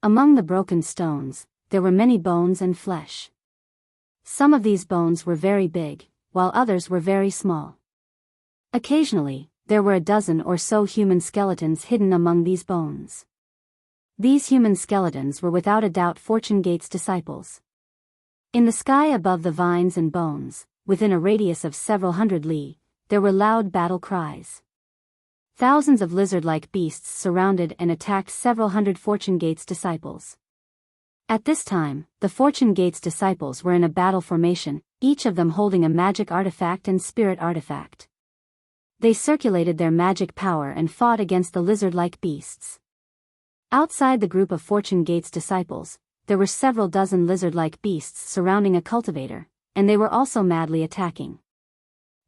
Among the broken stones, there were many bones and flesh. Some of these bones were very big, while others were very small. Occasionally, there were a dozen or so human skeletons hidden among these bones. These human skeletons were without a doubt Fortune Gate's disciples. In the sky above the vines and bones, within a radius of several hundred li, there were loud battle cries. Thousands of lizard-like beasts surrounded and attacked several hundred Fortune Gate's disciples. At this time, the Fortune Gate's disciples were in a battle formation, each of them holding a magic artifact and spirit artifact. They circulated their magic power and fought against the lizard-like beasts. Outside the group of Fortune Gate's disciples, there were several dozen lizard-like beasts surrounding a cultivator, and they were also madly attacking.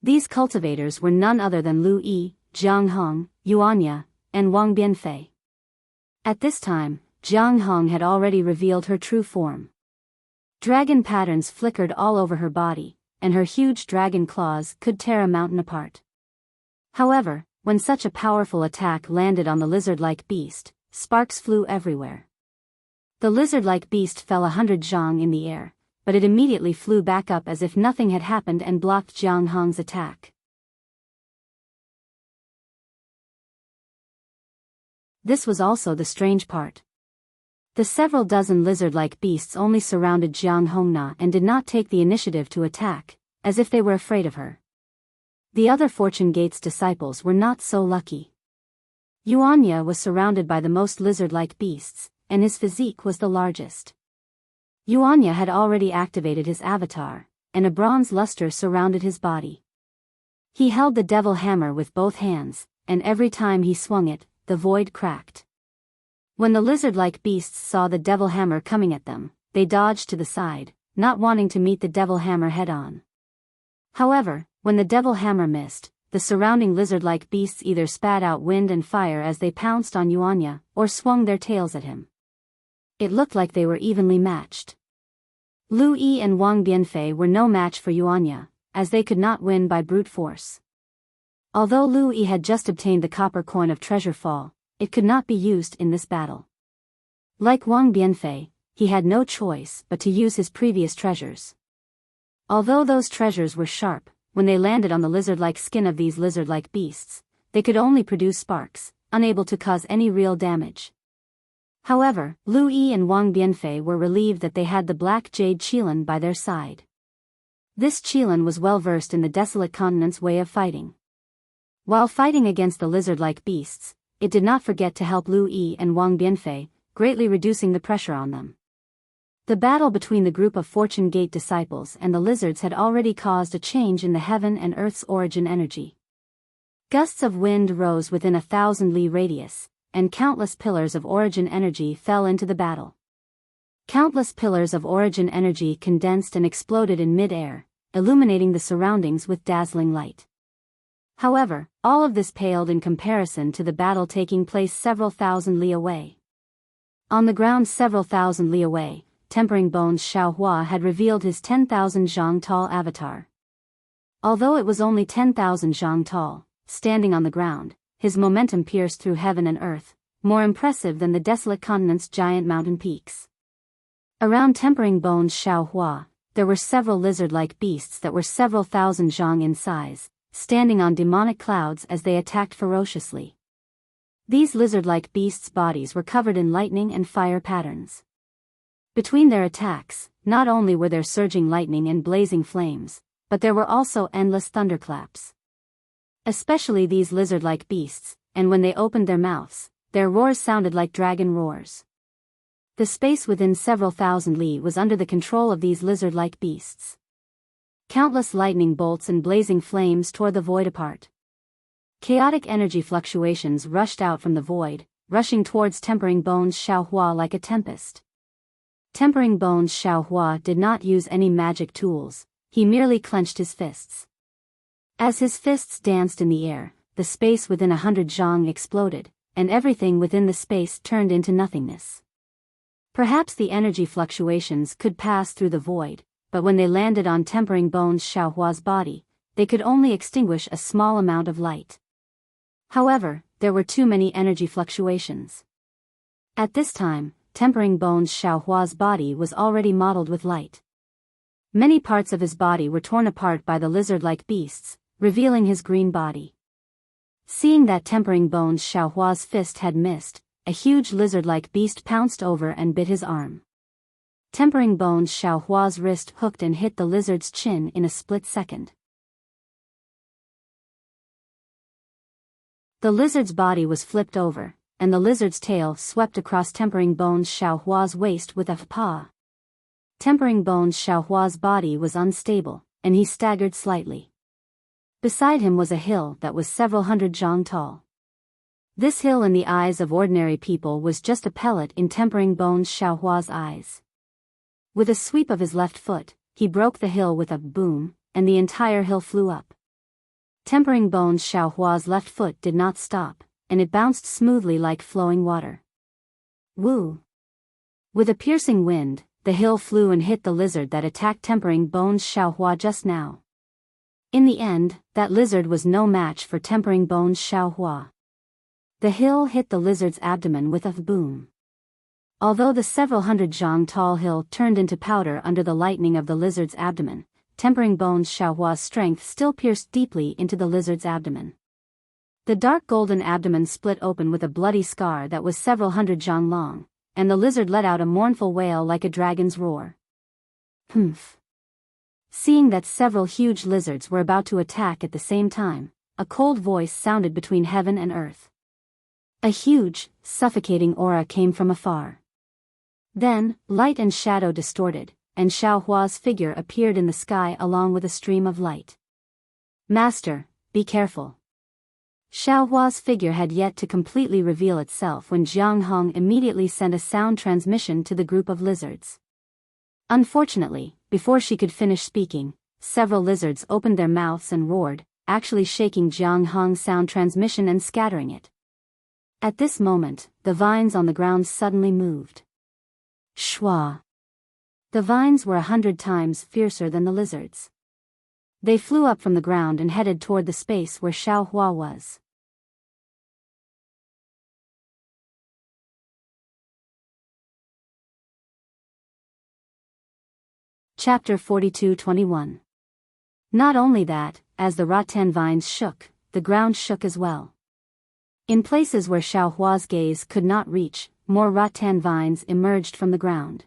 These cultivators were none other than Lu Yi, Jiang Hong, Yuanya, and Wang Bianfei. At this time, Jiang Hong had already revealed her true form. Dragon patterns flickered all over her body, and her huge dragon claws could tear a mountain apart. However, when such a powerful attack landed on the lizard-like beast, sparks flew everywhere. The lizard-like beast fell 100 zhang in the air, but it immediately flew back up as if nothing had happened and blocked Jiang Hong's attack. This was also the strange part. The several dozen lizard-like beasts only surrounded Jiang Hongna and did not take the initiative to attack, as if they were afraid of her. The other Fortune Gate's disciples were not so lucky. Yuanya was surrounded by the most lizard-like beasts, and his physique was the largest. Yuanya had already activated his avatar, and a bronze luster surrounded his body. He held the devil hammer with both hands, and every time he swung it, the void cracked. When the lizard-like beasts saw the devil hammer coming at them, they dodged to the side, not wanting to meet the devil hammer head-on. However, when the devil hammer missed, the surrounding lizard-like beasts either spat out wind and fire as they pounced on Yuanya, or swung their tails at him. It looked like they were evenly matched. Lu Yi and Wang Bianfei were no match for Yuanya, as they could not win by brute force. Although Lu Yi had just obtained the copper coin of Treasure Fall, it could not be used in this battle. Like Wang Bianfei, he had no choice but to use his previous treasures. Although those treasures were sharp, when they landed on the lizard-like skin of these lizard-like beasts, they could only produce sparks, unable to cause any real damage. However, Lu Yi and Wang Bianfei were relieved that they had the black jade Qilin by their side. This Qilin was well versed in the desolate continent's way of fighting. While fighting against the lizard-like beasts, it did not forget to help Lu Yi and Wang Bianfei, greatly reducing the pressure on them. The battle between the group of Fortune Gate disciples and the lizards had already caused a change in the heaven and earth's origin energy. Gusts of wind rose within 1,000 li radius, and countless pillars of origin energy fell into the battle. Countless pillars of origin energy condensed and exploded in mid-air, illuminating the surroundings with dazzling light. However, all of this paled in comparison to the battle taking place several thousand li away. On the ground several thousand li away, Tempering Bones Xiao Hua had revealed his 10,000 zhang tall avatar. Although it was only 10,000 zhang tall, standing on the ground, his momentum pierced through heaven and earth, more impressive than the desolate continent's giant mountain peaks. Around Tempering Bones Xiao Hua, there were several lizard-like beasts that were several thousand zhang in size, standing on demonic clouds as they attacked ferociously. These lizard-like beasts' bodies were covered in lightning and fire patterns. Between their attacks, not only were there surging lightning and blazing flames, but there were also endless thunderclaps. Especially these lizard-like beasts, and when they opened their mouths, their roars sounded like dragon roars. The space within several thousand li was under the control of these lizard-like beasts. Countless lightning bolts and blazing flames tore the void apart. Chaotic energy fluctuations rushed out from the void, rushing towards Tempering Bones Xiaohua like a tempest. Tempering Bones Xiaohua did not use any magic tools, he merely clenched his fists. As his fists danced in the air, the space within 100 zhang exploded, and everything within the space turned into nothingness. Perhaps the energy fluctuations could pass through the void, but when they landed on Tempering Bones Xiaohua's body, they could only extinguish a small amount of light. However, there were too many energy fluctuations. At this time, Tempering Bones Xiaohua's body was already mottled with light. Many parts of his body were torn apart by the lizard-like beasts, revealing his green body. Seeing that Tempering Bones Xiaohua's fist had missed, a huge lizard-like beast pounced over and bit his arm. Tempering Bones Xiaohua's wrist hooked and hit the lizard's chin in a split second. The lizard's body was flipped over, and the lizard's tail swept across Tempering Bones Xiaohua's waist with a paw. Tempering Bones Xiaohua's body was unstable, and he staggered slightly. Beside him was a hill that was several hundred zhang tall. This hill in the eyes of ordinary people was just a pellet in Tempering Bones Xiaohua's eyes. With a sweep of his left foot, he broke the hill with a boom, and the entire hill flew up. Tempering Bones Xiaohua's left foot did not stop, and it bounced smoothly like flowing water. Woo! With a piercing wind, the hill flew and hit the lizard that attacked Tempering Bones Xiaohua just now. In the end, that lizard was no match for Tempering Bones Xiaohua. The hill hit the lizard's abdomen with a boom. Although the several hundred zhang tall hill turned into powder under the lightning of the lizard's abdomen, Tempering Bones Xiaohua's strength still pierced deeply into the lizard's abdomen. The dark golden abdomen split open with a bloody scar that was several hundred zhang long, and the lizard let out a mournful wail like a dragon's roar. Humph. Seeing that several huge lizards were about to attack at the same time, a cold voice sounded between heaven and earth. A huge, suffocating aura came from afar. Then, light and shadow distorted, and Xiaohua's figure appeared in the sky along with a stream of light. Master, be careful. Xiaohua's figure had yet to completely reveal itself when Jiang Hong immediately sent a sound transmission to the group of lizards. Unfortunately, before she could finish speaking, several lizards opened their mouths and roared, actually shaking Jiang Hong's sound transmission and scattering it. At this moment, the vines on the ground suddenly moved. Shwa! The vines were 100 times fiercer than the lizards. They flew up from the ground and headed toward the space where Xiaohua was. Chapter 42-21. Not only that, as the rattan vines shook, the ground shook as well. In places where Xiaohua's gaze could not reach, more rattan vines emerged from the ground.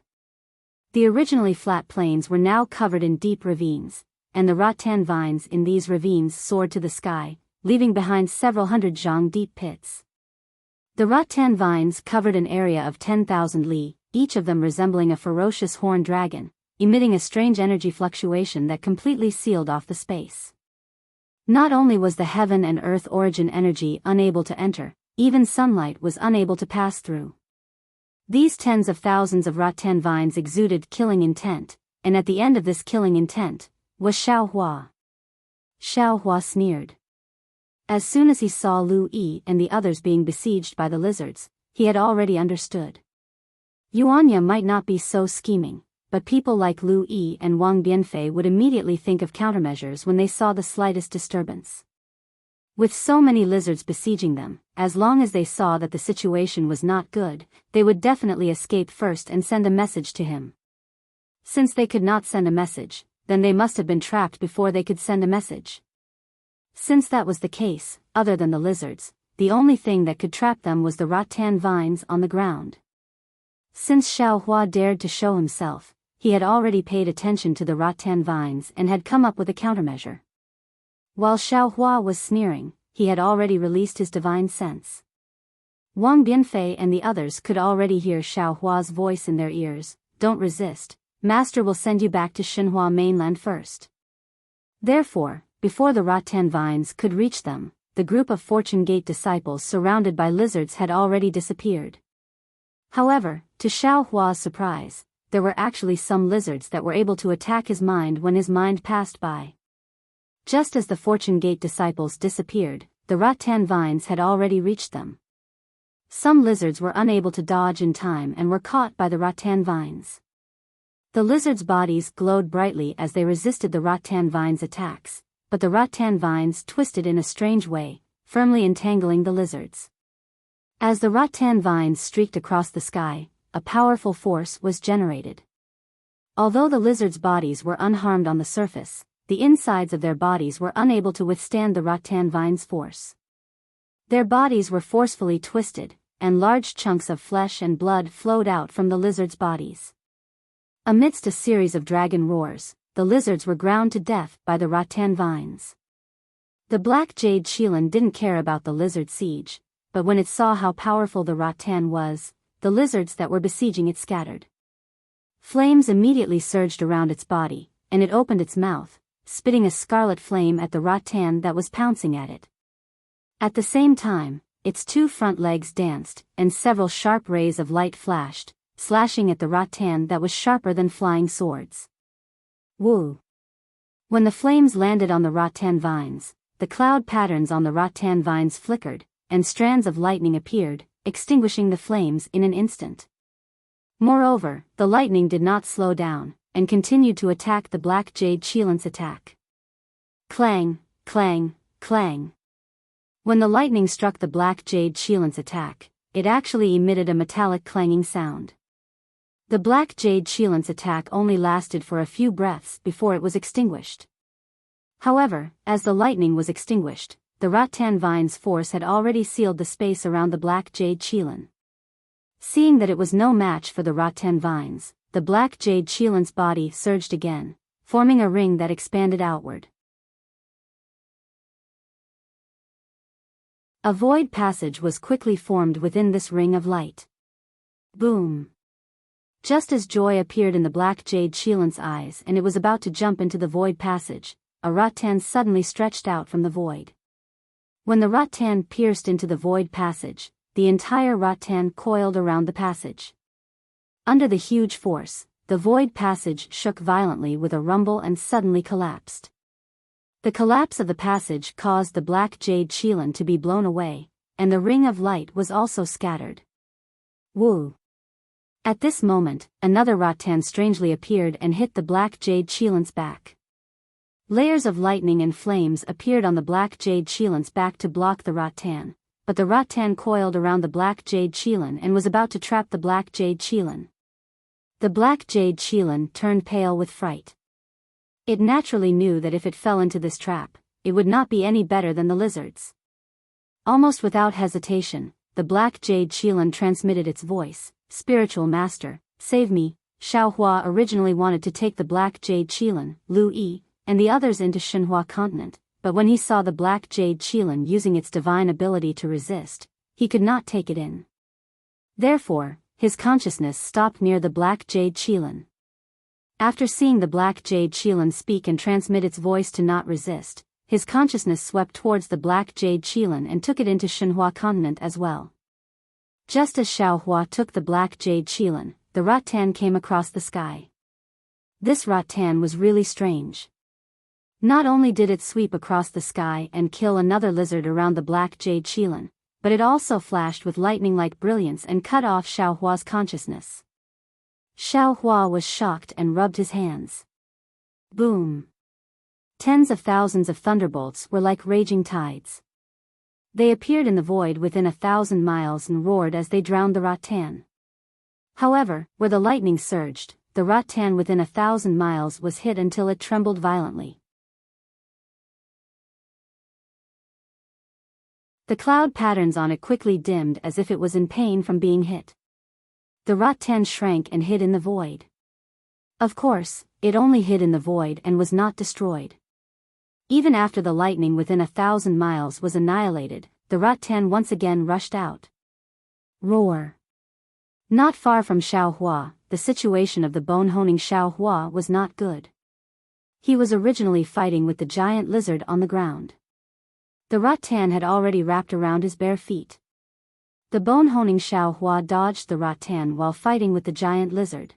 The originally flat plains were now covered in deep ravines, and the rattan vines in these ravines soared to the sky, leaving behind several hundred zhang deep pits. The rattan vines covered an area of 10,000 li, each of them resembling a ferocious horned dragon, emitting a strange energy fluctuation that completely sealed off the space. Not only was the heaven and earth origin energy unable to enter, even sunlight was unable to pass through. These tens of thousands of rattan vines exuded killing intent, and at the end of this killing intent was Xiaohua. Xiaohua sneered. As soon as he saw Lu Yi and the others being besieged by the lizards, he had already understood. Yuanya might not be so scheming, but people like Lu Yi and Wang Bianfei would immediately think of countermeasures when they saw the slightest disturbance. With so many lizards besieging them, as long as they saw that the situation was not good, they would definitely escape first and send a message to him. Since they could not send a message, then they must have been trapped before they could send a message. Since that was the case, other than the lizards, the only thing that could trap them was the rattan vines on the ground. Since Xiao Hua dared to show himself, he had already paid attention to the rattan vines and had come up with a countermeasure. While Xiao Hua was sneering, he had already released his divine sense. Wang Bianfei and the others could already hear Xiao Hua's voice in their ears. Don't resist, Master will send you back to Xinhua mainland first. Therefore, before the rattan vines could reach them, the group of Fortune Gate disciples surrounded by lizards had already disappeared. However, to Xiao Hua's surprise, there were actually some lizards that were able to attack his mind when his mind passed by. Just as the Fortune Gate disciples disappeared, the rattan vines had already reached them. Some lizards were unable to dodge in time and were caught by the rattan vines. The lizards' bodies glowed brightly as they resisted the rattan vines' attacks, but the rattan vines twisted in a strange way, firmly entangling the lizards. As the rattan vines streaked across the sky, a powerful force was generated. Although the lizards' bodies were unharmed on the surface, the insides of their bodies were unable to withstand the rattan vines' force. Their bodies were forcefully twisted, and large chunks of flesh and blood flowed out from the lizards' bodies. Amidst a series of dragon roars, the lizards were ground to death by the rattan vines. The black jade Shilin didn't care about the lizard siege, but when it saw how powerful the rattan was, the lizards that were besieging it scattered. Flames immediately surged around its body, and it opened its mouth, spitting a scarlet flame at the rattan that was pouncing at it. At the same time, its two front legs danced, and several sharp rays of light flashed, slashing at the rattan that was sharper than flying swords. Woo! When the flames landed on the rattan vines, the cloud patterns on the rattan vines flickered, and strands of lightning appeared, extinguishing the flames in an instant. Moreover, the lightning did not slow down, and continued to attack the black jade Shilin's attack. Clang, clang, clang. When the lightning struck the black jade Shilin's attack, it actually emitted a metallic clanging sound. The black jade Shilin's attack only lasted for a few breaths before it was extinguished. However, as the lightning was extinguished, the rattan vine's force had already sealed the space around the black jade Shilin. Seeing that it was no match for the rattan vines, the black jade Shilin's body surged again, forming a ring that expanded outward. A void passage was quickly formed within this ring of light. Boom! Just as joy appeared in the black jade Shilin's eyes and it was about to jump into the void passage, a rattan suddenly stretched out from the void. When the rattan pierced into the void passage, the entire rattan coiled around the passage. Under the huge force, the void passage shook violently with a rumble and suddenly collapsed. The collapse of the passage caused the black jade Shilin to be blown away, and the ring of light was also scattered. Woo! At this moment, another rattan strangely appeared and hit the black jade Shilin's back. Layers of lightning and flames appeared on the black jade Shilin's back to block the rattan, but the rattan coiled around the black jade Shilin and was about to trap the black jade Shilin. The black jade Shilin turned pale with fright. It naturally knew that if it fell into this trap, it would not be any better than the lizards. Almost without hesitation, the black jade Shilin transmitted its voice, "Spiritual Master, save me." Xiao Hua originally wanted to take the black jade Shilin, Lu Yi, and the others into Xinhua continent, but when he saw the black jade Shilin using its divine ability to resist, he could not take it in. Therefore, his consciousness stopped near the black jade Shilin. After seeing the black jade Shilin speak and transmit its voice to not resist, his consciousness swept towards the black jade Shilin and took it into Xinhua continent as well. Just as Xiao Hua took the black jade Shilin, the rattan came across the sky. This rattan was really strange. Not only did it sweep across the sky and kill another lizard around the black jade Shilin, but it also flashed with lightning-like brilliance and cut off Xiao Hua's consciousness. Xiao Hua was shocked and rubbed his hands. Boom! Tens of thousands of thunderbolts were like raging tides. They appeared in the void within 1,000 miles and roared as they drowned the rattan. However, where the lightning surged, the rattan within 1,000 miles was hit until it trembled violently. The cloud patterns on it quickly dimmed as if it was in pain from being hit. The rattan shrank and hid in the void. Of course, it only hid in the void and was not destroyed. Even after the lightning within 1,000 miles was annihilated, the rattan once again rushed out. Roar! Not far from Xiaohua, the situation of the bone-honing Xiaohua was not good. He was originally fighting with the giant lizard on the ground. The rattan had already wrapped around his bare feet. The bone-honing Xiaohua dodged the rattan while fighting with the giant lizard.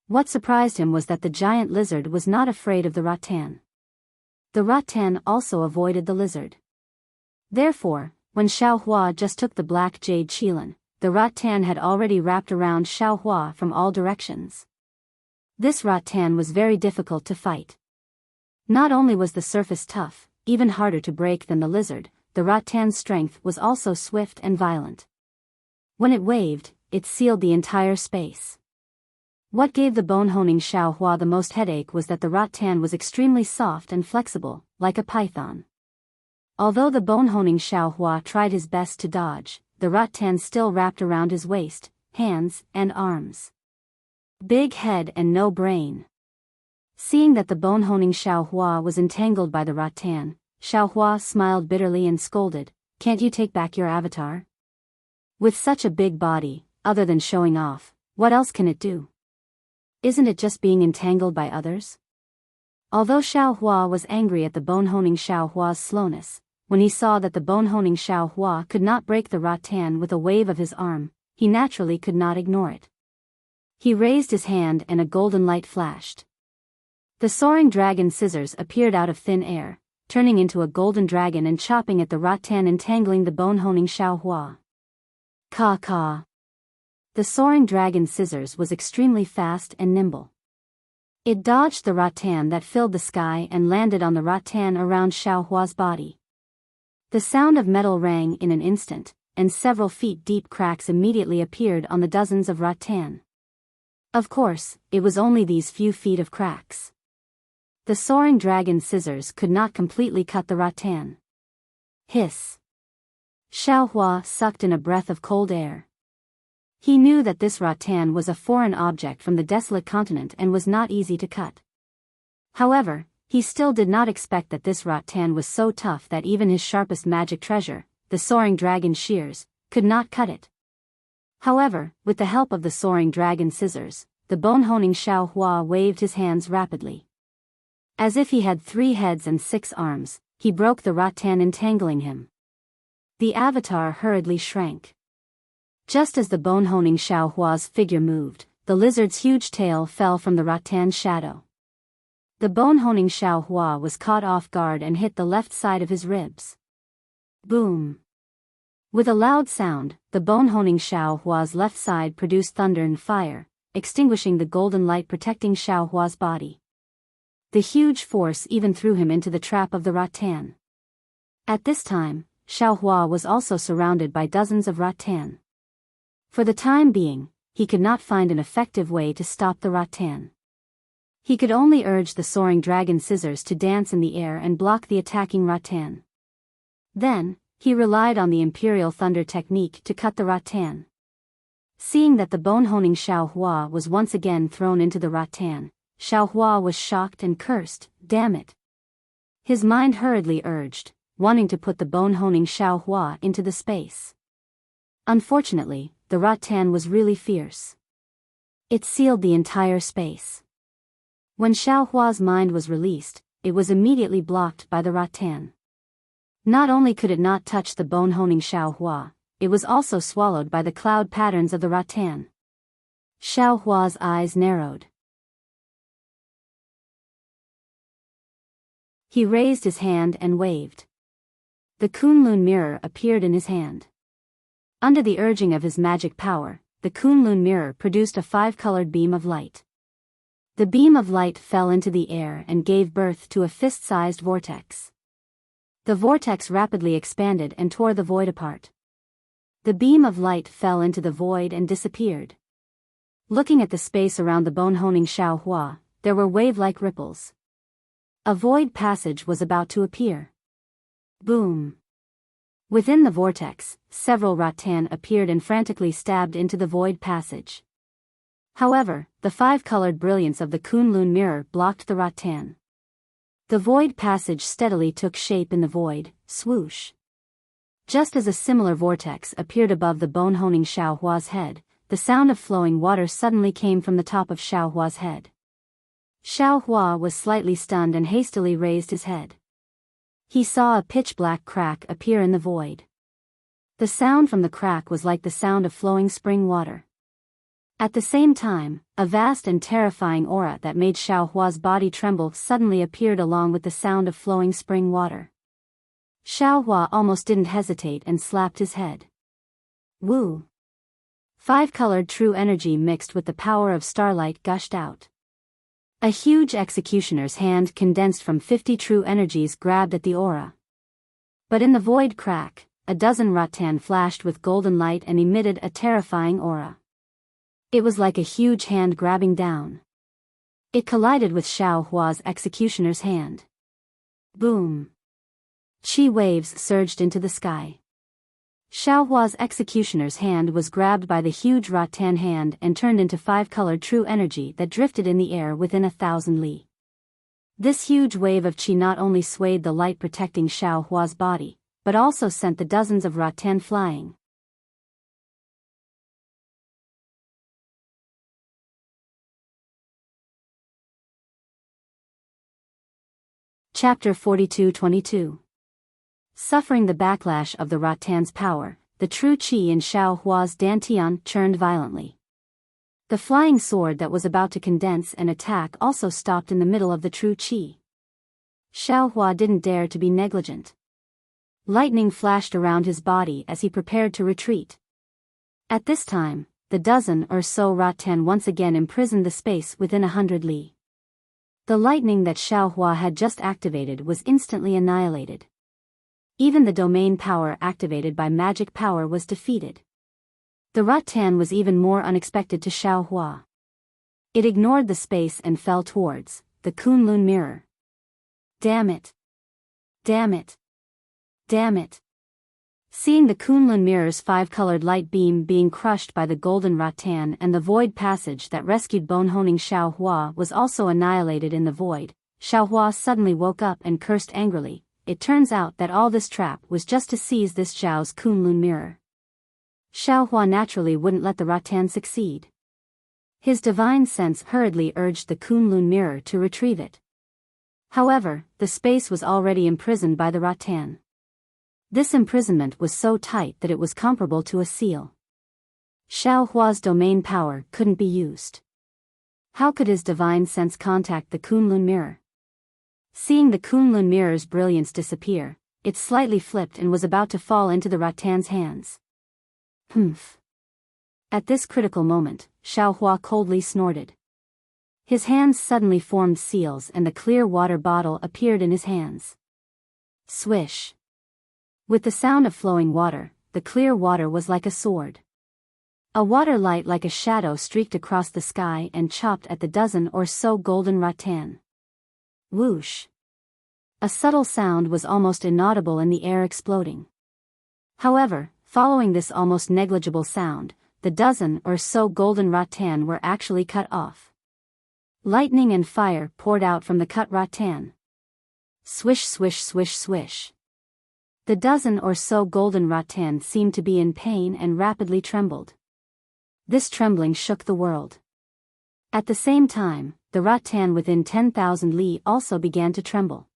What surprised him was that the giant lizard was not afraid of the rattan. The rattan also avoided the lizard. Therefore, when Xiaohua just took the black jade qilin, the rattan had already wrapped around Xiaohua from all directions. This rattan was very difficult to fight. Not only was the surface tough, even harder to break than the lizard, the rattan's strength was also swift and violent. When it waved, it sealed the entire space. What gave the bone-honing Xiaohua the most headache was that the rattan was extremely soft and flexible, like a python. Although the bone-honing Xiaohua tried his best to dodge, the rattan still wrapped around his waist, hands, and arms. Big head and no brain. Seeing that the bone-honing Xiaohua was entangled by the rattan, Xiaohua smiled bitterly and scolded, "Can't you take back your avatar? With such a big body, other than showing off, what else can it do? Isn't it just being entangled by others?" Although Xiaohua was angry at the bone-honing Xiaohua's slowness, when he saw that the bone-honing Xiaohua could not break the rattan with a wave of his arm, he naturally could not ignore it. He raised his hand and a golden light flashed. The soaring dragon scissors appeared out of thin air, turning into a golden dragon and chopping at the rattan, entangling the bone-honing Xiaohua. Ka. The soaring dragon scissors was extremely fast and nimble. It dodged the rattan that filled the sky and landed on the rattan around Xiaohua's body. The sound of metal rang in an instant, and several feet deep cracks immediately appeared on the dozens of rattan. Of course, it was only these few feet of cracks. The soaring dragon scissors could not completely cut the rattan. Hiss! Xiaohua sucked in a breath of cold air. He knew that this rattan was a foreign object from the desolate continent and was not easy to cut. However, he still did not expect that this rattan was so tough that even his sharpest magic treasure, the soaring dragon shears, could not cut it. However, with the help of the soaring dragon scissors, the bone-honing Xiaohua waved his hands rapidly. As if he had 3 heads and 6 arms, he broke the rattan, entangling him. The avatar hurriedly shrank. Just as the bone-honing Xiaohua's figure moved, the lizard's huge tail fell from the rattan's shadow. The bone-honing Xiaohua was caught off guard and hit the left side of his ribs. Boom! With a loud sound, the bone-honing Xiaohua's left side produced thunder and fire, extinguishing the golden light protecting Xiaohua's body. The huge force even threw him into the trap of the rattan. At this time, Xiaohua was also surrounded by dozens of rattan. For the time being, he could not find an effective way to stop the rattan. He could only urge the soaring dragon scissors to dance in the air and block the attacking rattan. Then, he relied on the imperial thunder technique to cut the rattan. Seeing that the bone-honing Xiaohua was once again thrown into the rattan, Xiaohua was shocked and cursed, "Damn it!" His mind hurriedly urged, wanting to put the bone-honing Xiaohua into the space. Unfortunately, the rattan was really fierce. It sealed the entire space. When Xiaohua's mind was released, it was immediately blocked by the rattan. Not only could it not touch the bone-honing Xiaohua, it was also swallowed by the cloud patterns of the rattan. Xiaohua's eyes narrowed. He raised his hand and waved. The Kunlun mirror appeared in his hand. Under the urging of his magic power, the Kunlun mirror produced a 5-colored beam of light. The beam of light fell into the air and gave birth to a fist-sized vortex. The vortex rapidly expanded and tore the void apart. The beam of light fell into the void and disappeared. Looking at the space around the bone-honing Xiao Hua, there were wave-like ripples. A void passage was about to appear. Boom! Within the vortex, several rattan appeared and frantically stabbed into the void passage. However, the five-colored brilliance of the Kunlun mirror blocked the rattan. The void passage steadily took shape in the void, swoosh. Just as a similar vortex appeared above the bone-honing Xiao Hua's head, the sound of flowing water suddenly came from the top of Xiao Hua's head. Xiao Hua was slightly stunned and hastily raised his head. He saw a pitch-black crack appear in the void. The sound from the crack was like the sound of flowing spring water. At the same time, a vast and terrifying aura that made Xiao Hua's body tremble suddenly appeared along with the sound of flowing spring water. Xiao Hua almost didn't hesitate and slapped his head. Woo! Five-colored true energy mixed with the power of starlight gushed out. A huge executioner's hand condensed from 50 true energies grabbed at the aura. But in the void crack, a dozen rattan flashed with golden light and emitted a terrifying aura. It was like a huge hand grabbing down. It collided with Xiao Hua's executioner's hand. Boom! Chi waves surged into the sky. Xiao Hua's executioner's hand was grabbed by the huge rattan hand and turned into five-colored true energy that drifted in the air within 1,000 li. This huge wave of qi not only swayed the light protecting Xiao Hua's body, but also sent the dozens of rattan flying. Chapter 42-22. Suffering the backlash of the rattan's power, the true qi in Xiao Hua's dantian churned violently. The flying sword that was about to condense and attack also stopped in the middle of the true qi. Xiao Hua didn't dare to be negligent. Lightning flashed around his body as he prepared to retreat. At this time, the dozen or so rattan once again imprisoned the space within 100 li. The lightning that Xiao Hua had just activated was instantly annihilated. Even the domain power activated by magic power was defeated. The rattan was even more unexpected to Xiao Hua. It ignored the space and fell towards the Kunlun mirror. Damn it! Damn it! Damn it! Seeing the Kunlun mirror's five-colored light beam being crushed by the golden rattan and the void passage that rescued bone-honing Xiao Hua was also annihilated in the void, Xiao Hua suddenly woke up and cursed angrily. It turns out that all this trap was just to seize this Zhao's Kunlun mirror. Xiao Hua naturally wouldn't let the rattan succeed. His divine sense hurriedly urged the Kunlun mirror to retrieve it. However, the space was already imprisoned by the rattan. This imprisonment was so tight that it was comparable to a seal. Xiao Hua's domain power couldn't be used. How could his divine sense contact the Kunlun mirror? Seeing the Kunlun mirror's brilliance disappear, it slightly flipped and was about to fall into the rattan's hands. Humph. At this critical moment, Xiao Hua coldly snorted. His hands suddenly formed seals and the clear water bottle appeared in his hands. Swish. With the sound of flowing water, the clear water was like a sword. A water light like a shadow streaked across the sky and chopped at the dozen or so golden rattan. Whoosh. A subtle sound was almost inaudible in the air exploding. However, following this almost negligible sound, the dozen or so golden rattan were actually cut off. Lightning and fire poured out from the cut rattan. Swish swish swish swish. The dozen or so golden rattan seemed to be in pain and rapidly trembled. This trembling shook the world. At the same time, the rattan within 10,000 li also began to tremble.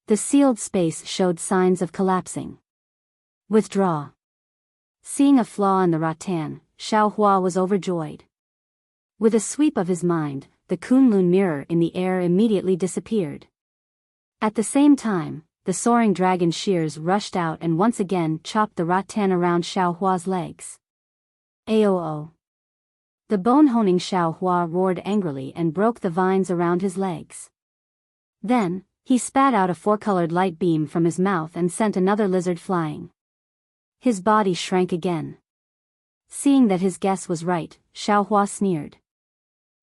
The sealed space showed signs of collapsing. Withdraw. Seeing a flaw in the rattan, Xiao Hua was overjoyed. With a sweep of his mind, the Kunlun mirror in the air immediately disappeared. At the same time, the soaring dragon shears rushed out and once again chopped the rattan around Xiao Hua's legs. Aoo. The bone-honing Xiao Hua roared angrily and broke the vines around his legs. Then, he spat out a four-colored light beam from his mouth and sent another lizard flying. His body shrank again. Seeing that his guess was right, Xiaohua sneered.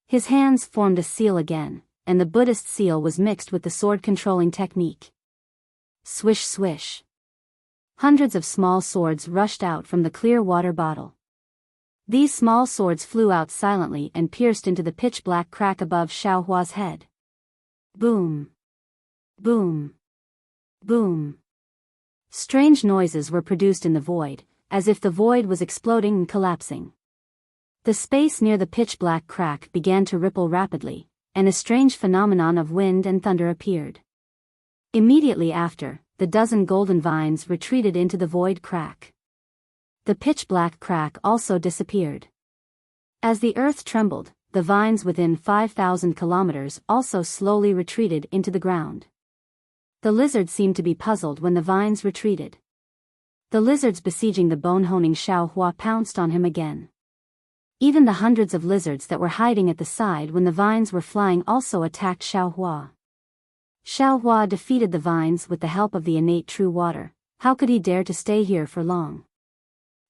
His hands formed a seal again, and the Buddhist seal was mixed with the sword-controlling technique. Swish swish. Hundreds of small swords rushed out from the clear water bottle. These small swords flew out silently and pierced into the pitch-black crack above Xiaohua's head. Boom. Boom. Boom. Strange noises were produced in the void, as if the void was exploding and collapsing. The space near the pitch-black crack began to ripple rapidly, and a strange phenomenon of wind and thunder appeared. Immediately after, the dozen golden vines retreated into the void crack. The pitch-black crack also disappeared. As the earth trembled, the vines within 5,000 kilometers also slowly retreated into the ground. The lizard seemed to be puzzled when the vines retreated. The lizards besieging the bone-honing Xiaohua pounced on him again. Even the hundreds of lizards that were hiding at the side when the vines were flying also attacked Xiaohua. Xiaohua defeated the vines with the help of the innate true water. How could he dare to stay here for long?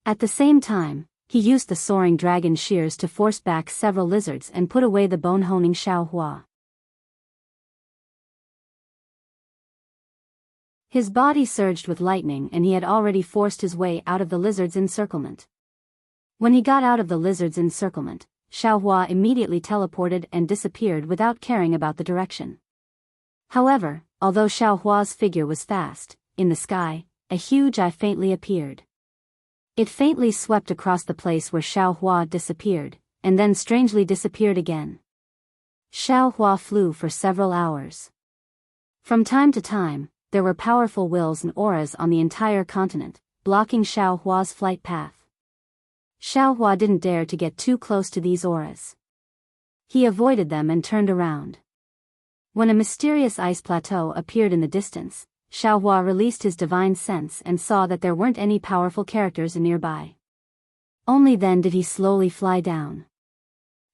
At the same time, he used the soaring dragon shears to force back several lizards and put away the bone-honing Xiaohua. His body surged with lightning and he had already forced his way out of the lizard's encirclement. When he got out of the lizard's encirclement, Xiaohua immediately teleported and disappeared without caring about the direction. However, although Xiaohua's figure was fast, in the sky, a huge eye faintly appeared. It faintly swept across the place where Xiaohua disappeared, and then strangely disappeared again. Xiaohua flew for several hours. From time to time, there were powerful wills and auras on the entire continent, blocking Xiaohua's flight path. Xiaohua didn't dare to get too close to these auras. He avoided them and turned around. When a mysterious ice plateau appeared in the distance, Xiaohua released his divine sense and saw that there weren't any powerful characters nearby. Only then did he slowly fly down.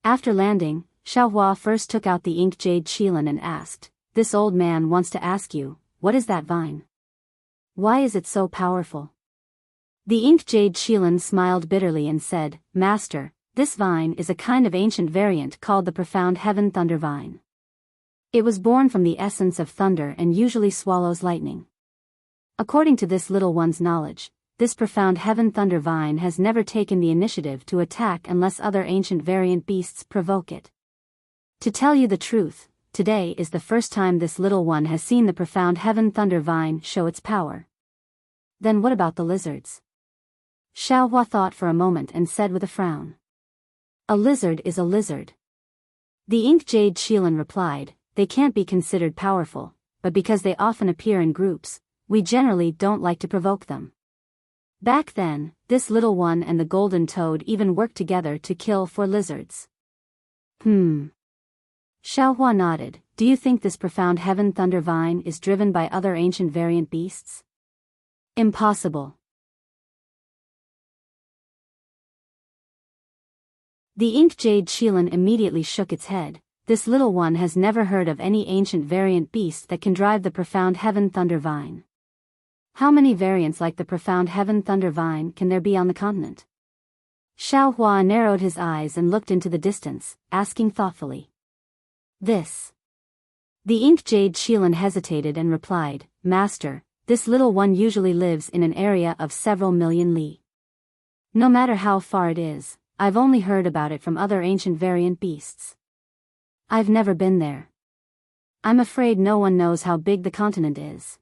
After landing, Xiaohua first took out the ink jade qilin and asked, "This old man wants to ask you, what is that vine? Why is it so powerful?" The ink jade qilin smiled bitterly and said, "Master, this vine is a kind of ancient variant called the profound heaven thunder vine. It was born from the essence of thunder and usually swallows lightning. According to this little one's knowledge, this profound heaven thunder vine has never taken the initiative to attack unless other ancient variant beasts provoke it. To tell you the truth, today is the first time this little one has seen the profound heaven thunder vine show its power." "Then what about the lizards?" Xiaohua thought for a moment and said with a frown. "A lizard is a lizard." The ink jade qilin replied, "They can't be considered powerful, but because they often appear in groups, we generally don't like to provoke them. Back then, this little one and the golden toad even worked together to kill 4 lizards." Xiaohua nodded. "Do you think this profound heaven thunder vine is driven by other ancient variant beasts?" "Impossible." The ink jade qilin immediately shook its head. "This little one has never heard of any ancient variant beast that can drive the profound heaven thunder vine. How many variants like the profound heaven thunder vine can there be on the continent?" Xiaohua narrowed his eyes and looked into the distance, asking thoughtfully. "This." The ink jade qilin hesitated and replied, "Master, this little one usually lives in an area of several million li. No matter how far it is, I've only heard about it from other ancient variant beasts. I've never been there. I'm afraid no one knows how big the continent is.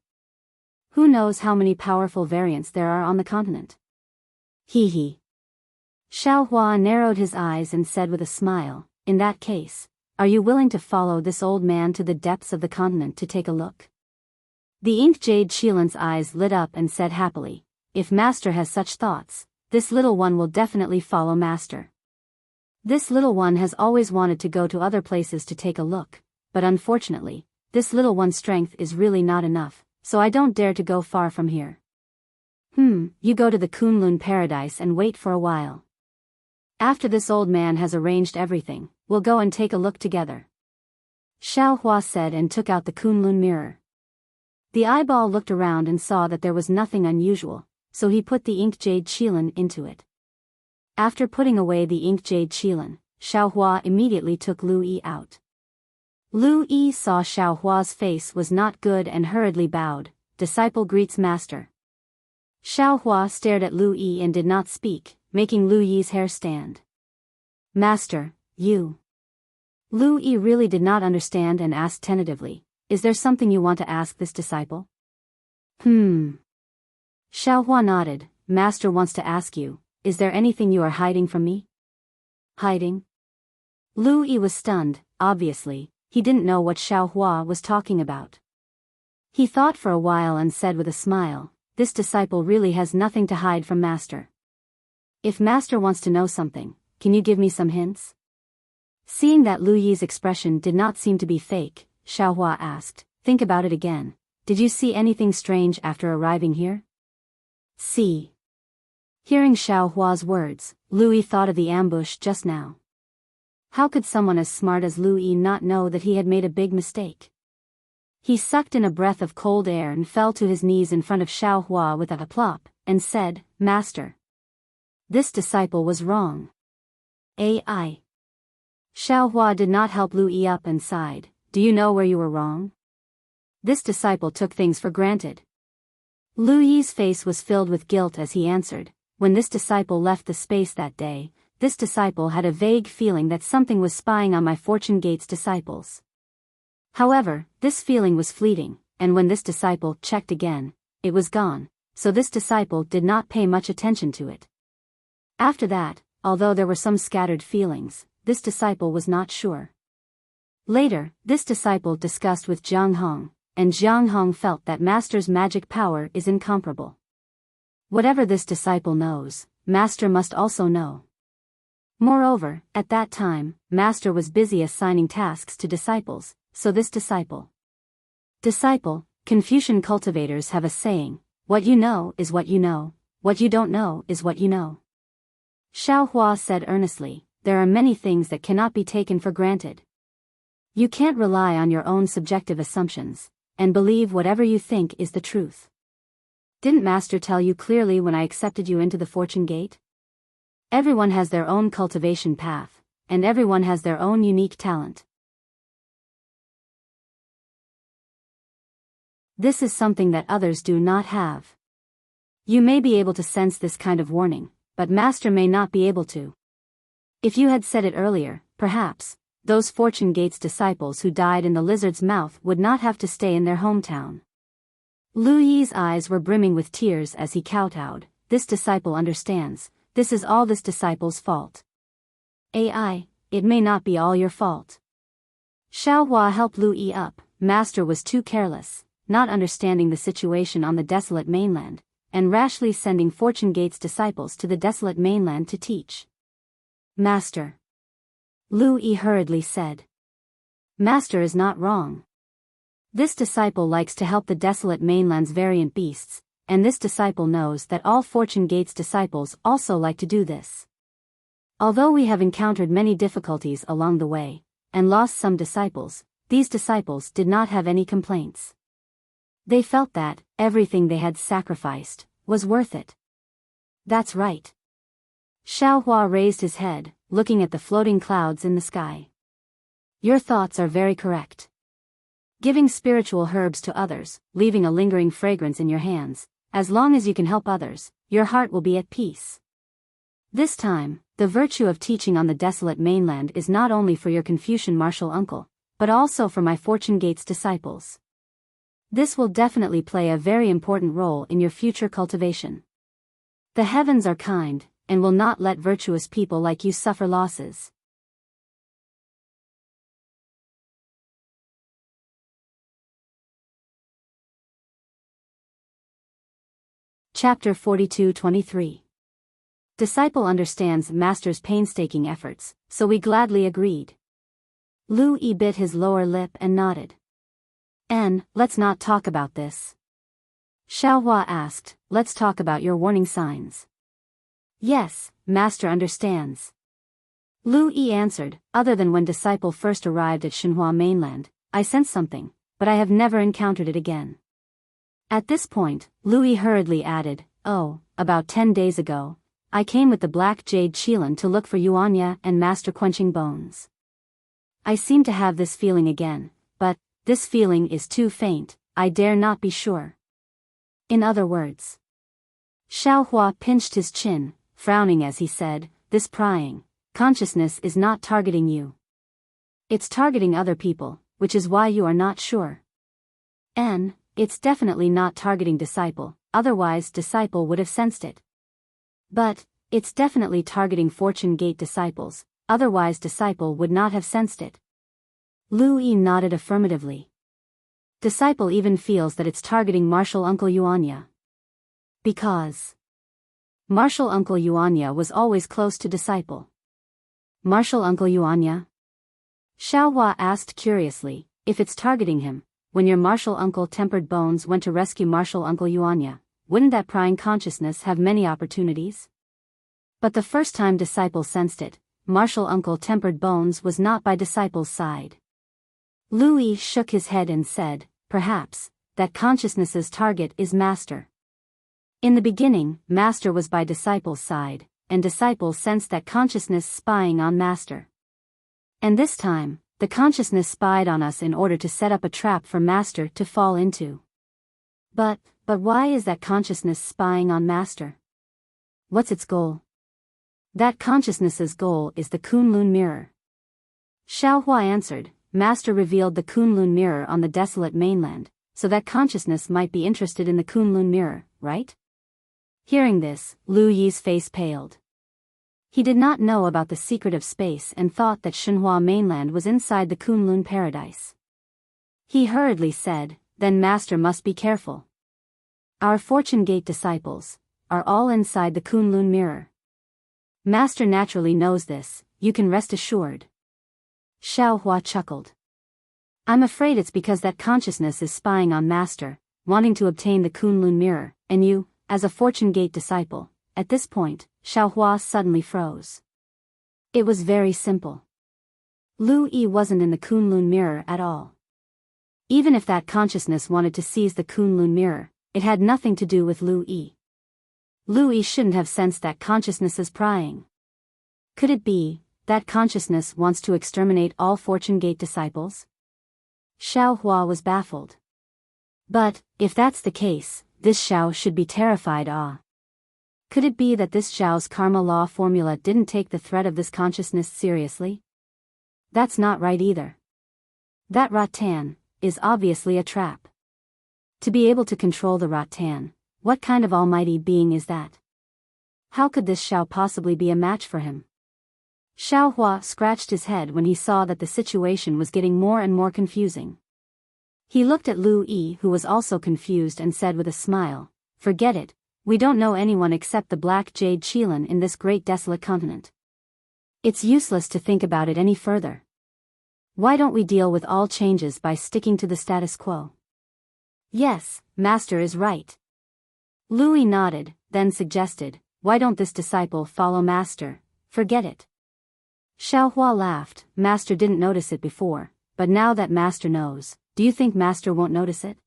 Who knows how many powerful variants there are on the continent?" "Hee hee." Xiaohua narrowed his eyes and said with a smile, "In that case, are you willing to follow this old man to the depths of the continent to take a look?" The ink jade qilin's eyes lit up and said happily, "If Master has such thoughts, this little one will definitely follow Master. This little one has always wanted to go to other places to take a look, but unfortunately, this little one's strength is really not enough, so I don't dare to go far from here." You go to the Kunlun paradise and wait for a while. After this old man has arranged everything, we'll go and take a look together." Xiaohua said and took out the Kunlun mirror. The eyeball looked around and saw that there was nothing unusual, so he put the ink jade qilin into it. After putting away the ink jade Qilin, Xiaohua immediately took Lu Yi out. Lu Yi saw Xiaohua's face was not good and hurriedly bowed. Disciple greets master. Xiaohua stared at Lu Yi and did not speak, making Lu Yi's hair stand. Master, you. Lu Yi really did not understand and asked tentatively, is there something you want to ask this disciple? Xiaohua nodded. Master wants to ask you, is there anything you are hiding from me? Hiding? Lu Yi was stunned. Obviously, he didn't know what Xiaohua was talking about. He thought for a while and said with a smile, this disciple really has nothing to hide from master. If master wants to know something, can you give me some hints? Seeing that Lu Yi's expression did not seem to be fake, Xiaohua asked, think about it again. Did you see anything strange after arriving here? See. Hearing Xiaohua's words, Lu Yi thought of the ambush just now. How could someone as smart as Lu Yi not know that he had made a big mistake? He sucked in a breath of cold air and fell to his knees in front of Xiaohua with a plop, and said, Master. This disciple was wrong. AI. Xiaohua did not help Lu Yi up and sighed, do you know where you were wrong? This disciple took things for granted. Lu Yi's face was filled with guilt as he answered, when this disciple left the space that day, this disciple had a vague feeling that something was spying on my Fortune Gate's disciples. However, this feeling was fleeting, and when this disciple checked again, it was gone, so this disciple did not pay much attention to it. After that, although there were some scattered feelings, this disciple was not sure. Later, this disciple discussed with Jiang Hong, and Jiang Hong felt that master's magic power is incomparable. Whatever this disciple knows, master must also know. Moreover, at that time, master was busy assigning tasks to disciples, so this disciple. Confucian cultivators have a saying, what you know is what you know, what you don't know is what you know. Xiaohua said earnestly, there are many things that cannot be taken for granted. You can't rely on your own subjective assumptions, and believe whatever you think is the truth. Didn't master tell you clearly when I accepted you into the Fortune Gate? Everyone has their own cultivation path, and everyone has their own unique talent. This is something that others do not have. You may be able to sense this kind of warning, but master may not be able to. If you had said it earlier, perhaps, those Fortune Gate's disciples who died in the lizard's mouth would not have to stay in their hometown. Lu Yi's eyes were brimming with tears as he kowtowed, this disciple understands, this is all this disciple's fault. AI, it may not be all your fault. Xiaohua helped Lu Yi up, master was too careless, not understanding the situation on the desolate mainland, and rashly sending Fortune Gate's disciples to the desolate mainland to teach. Master. Lu Yi hurriedly said. Master is not wrong. This disciple likes to help the desolate mainland's variant beasts, and this disciple knows that all Fortune Gate's disciples also like to do this. Although we have encountered many difficulties along the way, and lost some disciples, these disciples did not have any complaints. They felt that everything they had sacrificed was worth it. That's right. Xiaohua raised his head, looking at the floating clouds in the sky. Your thoughts are very correct. Giving spiritual herbs to others, leaving a lingering fragrance in your hands, as long as you can help others, your heart will be at peace. This time, the virtue of teaching on the desolate mainland is not only for your Confucian martial uncle, but also for my Fortune Gate's disciples. This will definitely play a very important role in your future cultivation. The heavens are kind, and will not let virtuous people like you suffer losses. Chapter 42-23. Disciple understands master's painstaking efforts, so we gladly agreed. Lu Yi bit his lower lip and nodded. Let's not talk about this. Xiaohua asked, let's talk about your warning signs. Yes, master understands. Lu Yi answered, other than when disciple first arrived at Shenhua mainland, I sensed something, but I have never encountered it again. At this point, Lu Yi hurriedly added, oh, about 10 days ago, I came with the black jade Qilin to look for Yuanya and Master Quenching Bones. I seem to have this feeling again, but this feeling is too faint, I dare not be sure. In other words. Xiaohua pinched his chin, frowning as he said, this prying consciousness is not targeting you. It's targeting other people, which is why you are not sure. And it's definitely not targeting Disciple, otherwise Disciple would have sensed it. But it's definitely targeting Fortune Gate disciples, otherwise Disciple would not have sensed it. Lu Yi nodded affirmatively. Disciple even feels that it's targeting Martial Uncle Yuanya. Because Martial Uncle Yuanya was always close to Disciple. Martial Uncle Yuanya? Xiaohua asked curiously, if it's targeting him, when your Martial Uncle Tempered Bones went to rescue Martial Uncle Yuanya, wouldn't that prying consciousness have many opportunities? But the first time Disciple sensed it, Martial Uncle Tempered Bones was not by Disciple's side. Lu Yi shook his head and said, perhaps, that consciousness's target is Master. In the beginning, Master was by Disciple's side, and Disciple sensed that consciousness spying on Master. And this time, the consciousness spied on us in order to set up a trap for Master to fall into. But why is that consciousness spying on Master? What's its goal? That consciousness's goal is the Kunlun mirror. Xiaohua answered, Master revealed the Kunlun mirror on the desolate mainland, so that consciousness might be interested in the Kunlun mirror, right? Hearing this, Lu Yi's face paled. He did not know about the secret of space and thought that Shenhua mainland was inside the Kunlun paradise. He hurriedly said, then Master must be careful. Our Fortune Gate disciples are all inside the Kunlun mirror. Master naturally knows this, you can rest assured. Xiaohua chuckled. I'm afraid it's because that consciousness is spying on Master, wanting to obtain the Kunlun mirror, and you, as a Fortune Gate disciple. At this point, Xiaohua suddenly froze. It was very simple. Lu Yi wasn't in the Kunlun mirror at all. Even if that consciousness wanted to seize the Kunlun mirror, it had nothing to do with Lu Yi. Lu Yi shouldn't have sensed that consciousness's prying. Could it be that consciousness wants to exterminate all Fortune Gate disciples? Xiaohua was baffled. But if that's the case, this Xiao should be terrified. Could it be that this Xiao's karma law formula didn't take the threat of this consciousness seriously? That's not right either. That rattan is obviously a trap. To be able to control the rattan, what kind of almighty being is that? How could this Xiao possibly be a match for him? Xiaohua scratched his head when he saw that the situation was getting more and more confusing. He looked at Lu Yi, who was also confused, and said with a smile, forget it, we don't know anyone except the black jade Qilin in this great desolate continent. It's useless to think about it any further. Why don't we deal with all changes by sticking to the status quo? Yes, Master is right. Lu Yi nodded, then suggested, why don't this disciple follow Master? Forget it. Xiaohua laughed. Master didn't notice it before, but now that Master knows, do you think Master won't notice it?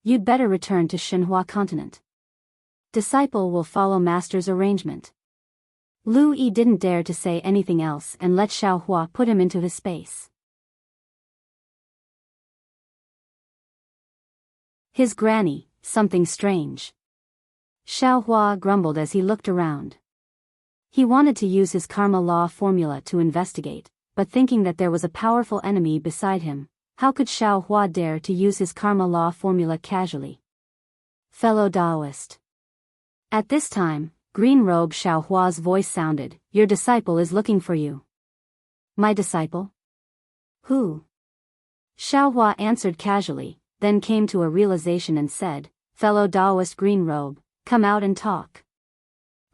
You'd better return to Shenhua continent. Disciple will follow Master's arrangement. Lu Yi didn't dare to say anything else and let Xiaohua put him into his space. His granny, something strange. Xiaohua grumbled as he looked around. He wanted to use his karma law formula to investigate, but thinking that there was a powerful enemy beside him, how could Xiaohua dare to use his karma law formula casually? Fellow Taoist. At this time, green robe Xiaohua's voice sounded, your disciple is looking for you. My disciple? Who? Xiaohua answered casually, then came to a realization and said, fellow Taoist green robe, come out and talk.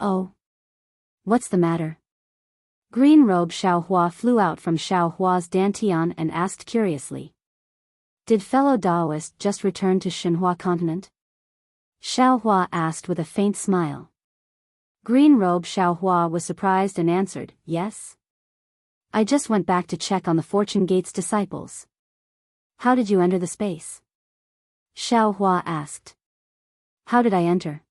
Oh. What's the matter? Green robe Xiaohua flew out from Xiaohua's dantian and asked curiously. Did fellow Taoist just return to Shenhua continent? Xiaohua asked with a faint smile. Green robe Xiaohua was surprised and answered, yes. I just went back to check on the Fortune Gate's disciples. How did you enter the space? Xiaohua asked. How did I enter?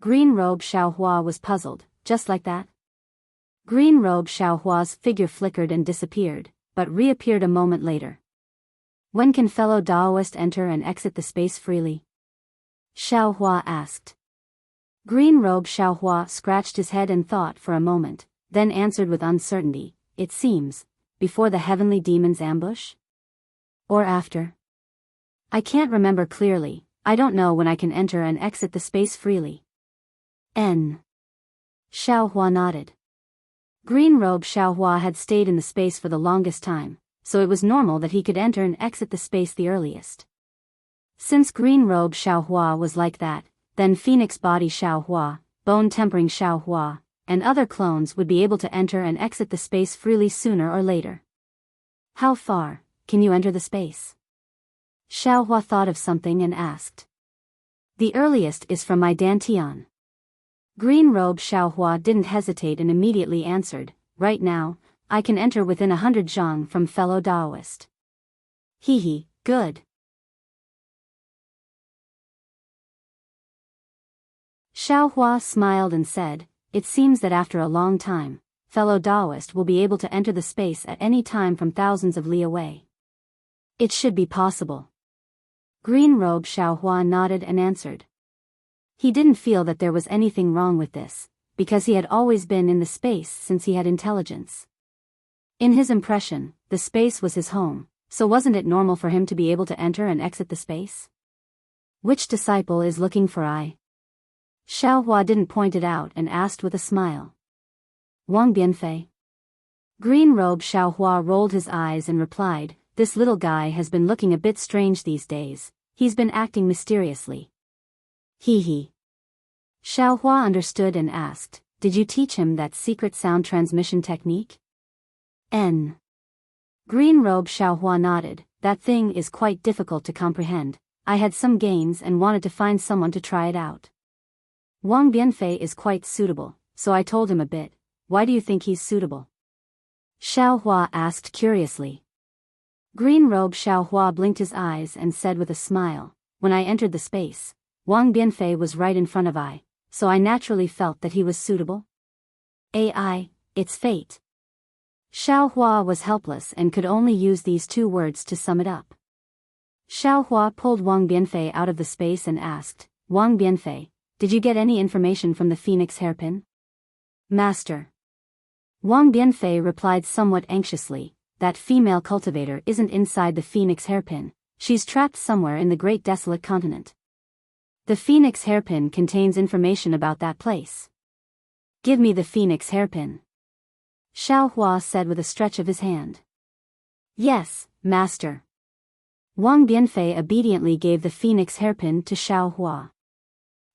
Green Robe Xiaohua was puzzled, just like that. Green Robe Xiaohua's figure flickered and disappeared, but reappeared a moment later. When can fellow Daoist enter and exit the space freely? Xiaohua asked. Green Robe Xiaohua scratched his head and thought for a moment, then answered with uncertainty, it seems, before the heavenly demon's ambush? Or after? I can't remember clearly, I don't know when I can enter and exit the space freely. Xiaohua nodded. Green Robe Xiaohua had stayed in the space for the longest time, so it was normal that he could enter and exit the space the earliest. Since Green Robe Xiaohua was like that, then Phoenix Body Xiaohua, Bone Tempering Xiaohua, and other clones would be able to enter and exit the space freely sooner or later. How far can you enter the space? Xiaohua thought of something and asked. The earliest is from my Dantian. Green Robe Xiaohua didn't hesitate and immediately answered, right now, I can enter within 100 zhang from fellow Daoist. Good. Xiaohua smiled and said, it seems that after a long time, fellow Daoist will be able to enter the space at any time from thousands of li away. It should be possible. Green Robe Xiaohua nodded and answered. He didn't feel that there was anything wrong with this, because he had always been in the space since he had intelligence. In his impression, the space was his home, so wasn't it normal for him to be able to enter and exit the space? Which disciple is looking for I? Xiaohua didn't point it out and asked with a smile. Wang Bianfei. Green Robe Xiaohua rolled his eyes and replied, this little guy has been looking a bit strange these days, he's been acting mysteriously. Xiaohua understood and asked, did you teach him that secret sound transmission technique? Green Robe Xiaohua nodded, that thing is quite difficult to comprehend, I had some gains and wanted to find someone to try it out. Wang Bianfei is quite suitable, so I told him a bit, why do you think he's suitable? Xiaohua asked curiously. Green Robe Xiaohua blinked his eyes and said with a smile, when I entered the space, Wang Bianfei was right in front of I, so I naturally felt that he was suitable. It's fate. Xiaohua was helpless and could only use these two words to sum it up. Xiaohua pulled Wang Bianfei out of the space and asked, Wang Bianfei, did you get any information from the Phoenix hairpin? Master. Wang Bianfei replied somewhat anxiously, that female cultivator isn't inside the Phoenix hairpin, she's trapped somewhere in the Great Desolate Continent. The Phoenix hairpin contains information about that place. Give me the Phoenix hairpin. Xiaohua said with a stretch of his hand. Yes, master. Wang Bianfei obediently gave the Phoenix hairpin to Xiaohua.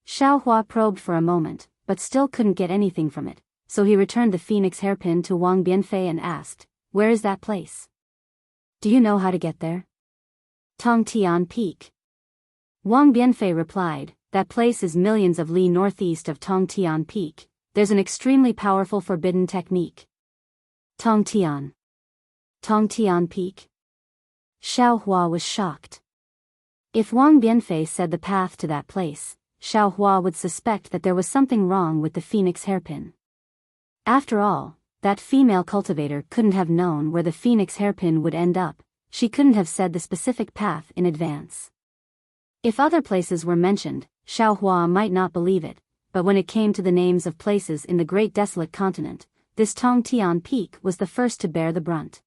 Xiaohua probed for a moment, but still couldn't get anything from it, so he returned the Phoenix hairpin to Wang Bianfei and asked, where is that place? Do you know how to get there? Tongtian Peak. Wang Bianfei replied, that place is millions of li northeast of Tongtian Peak, there's an extremely powerful forbidden technique. Tongtian Peak? Xiaohua was shocked. If Wang Bianfei said the path to that place, Xiaohua would suspect that there was something wrong with the Phoenix hairpin. After all, that female cultivator couldn't have known where the Phoenix hairpin would end up, she couldn't have said the specific path in advance. If other places were mentioned, Xiaohua might not believe it, but when it came to the names of places in the Great Desolate Continent, this Tongtian Peak was the first to bear the brunt.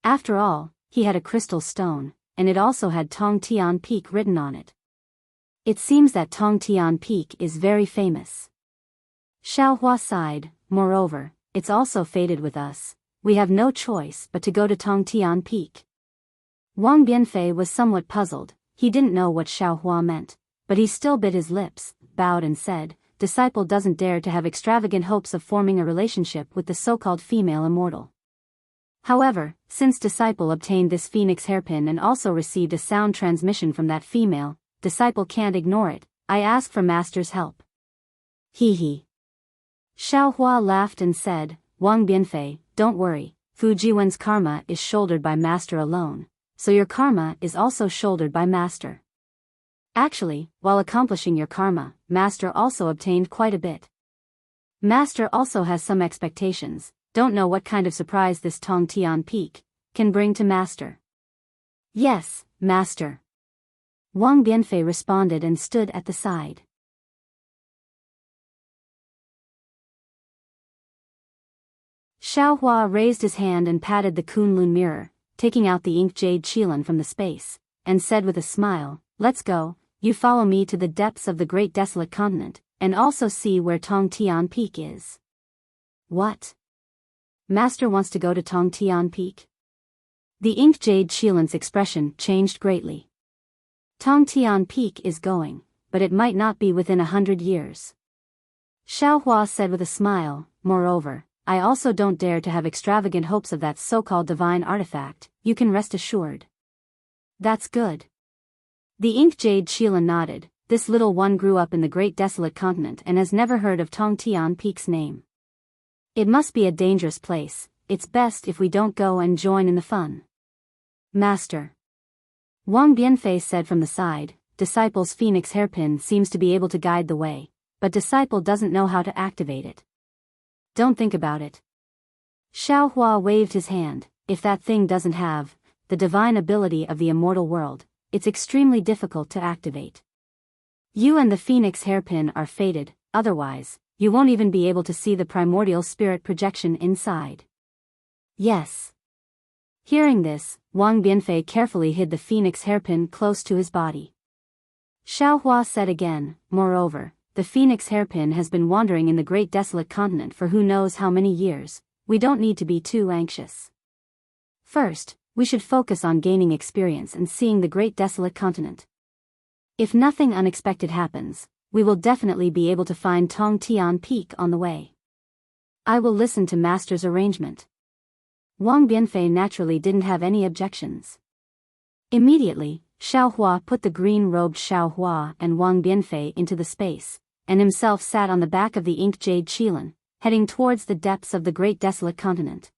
After all, he had a crystal stone, and it also had Tongtian Peak written on it. It seems that Tongtian Peak is very famous. Xiaohua sighed, moreover, it's also fated with us, we have no choice but to go to Tongtian Peak. Wang Bianfei was somewhat puzzled, he didn't know what Xiaohua meant, but he still bit his lips, bowed and said, disciple doesn't dare to have extravagant hopes of forming a relationship with the so-called female immortal. However, since disciple obtained this Phoenix hairpin and also received a sound transmission from that female, disciple can't ignore it, I ask for master's help. Xiaohua laughed and said, Wang Bianfei, don't worry, Fujiwen's karma is shouldered by master alone, so your karma is also shouldered by master. Actually, while accomplishing your karma, Master also obtained quite a bit. Master also has some expectations, don't know what kind of surprise this Tongtian Peak can bring to Master. Yes, Master. Wang Bianfei responded and stood at the side. Xiaohua raised his hand and patted the Kunlun mirror, taking out the ink jade Qilin from the space, and said with a smile, "Let's go, you follow me to the depths of the great desolate continent, and also see where Tongtian Peak is." What? Master wants to go to Tongtian Peak? The ink jade Qilin's expression changed greatly. Tongtian Peak is going, but it might not be within 100 years. Xiaohua said with a smile, "Moreover, I also don't dare to have extravagant hopes of that so-called divine artifact, you can rest assured." That's good. The ink jade Qilin nodded. This little one grew up in the great desolate continent and has never heard of Tongtian Peak's name. It must be a dangerous place, it's best if we don't go and join in the fun. Master. Wang Bianfei said from the side, Disciple's phoenix hairpin seems to be able to guide the way, but Disciple doesn't know how to activate it. Don't think about it. Xiaohua waved his hand. If that thing doesn't have the divine ability of the immortal world, it's extremely difficult to activate. You and the phoenix hairpin are fated, otherwise, you won't even be able to see the primordial spirit projection inside. Yes. Hearing this, Wang Bianfei carefully hid the phoenix hairpin close to his body. Xiaohua said again, "Moreover, the phoenix hairpin has been wandering in the great desolate continent for who knows how many years, we don't need to be too anxious. First, we should focus on gaining experience and seeing the great desolate continent. If nothing unexpected happens, we will definitely be able to find Tongtian Peak on the way. I will listen to Master's arrangement." Wang Bianfei naturally didn't have any objections. Immediately, Xiaohua put the green-robed Xiaohua and Wang Bianfei into the space, and himself sat on the back of the ink jade Qilin, heading towards the depths of the great desolate continent.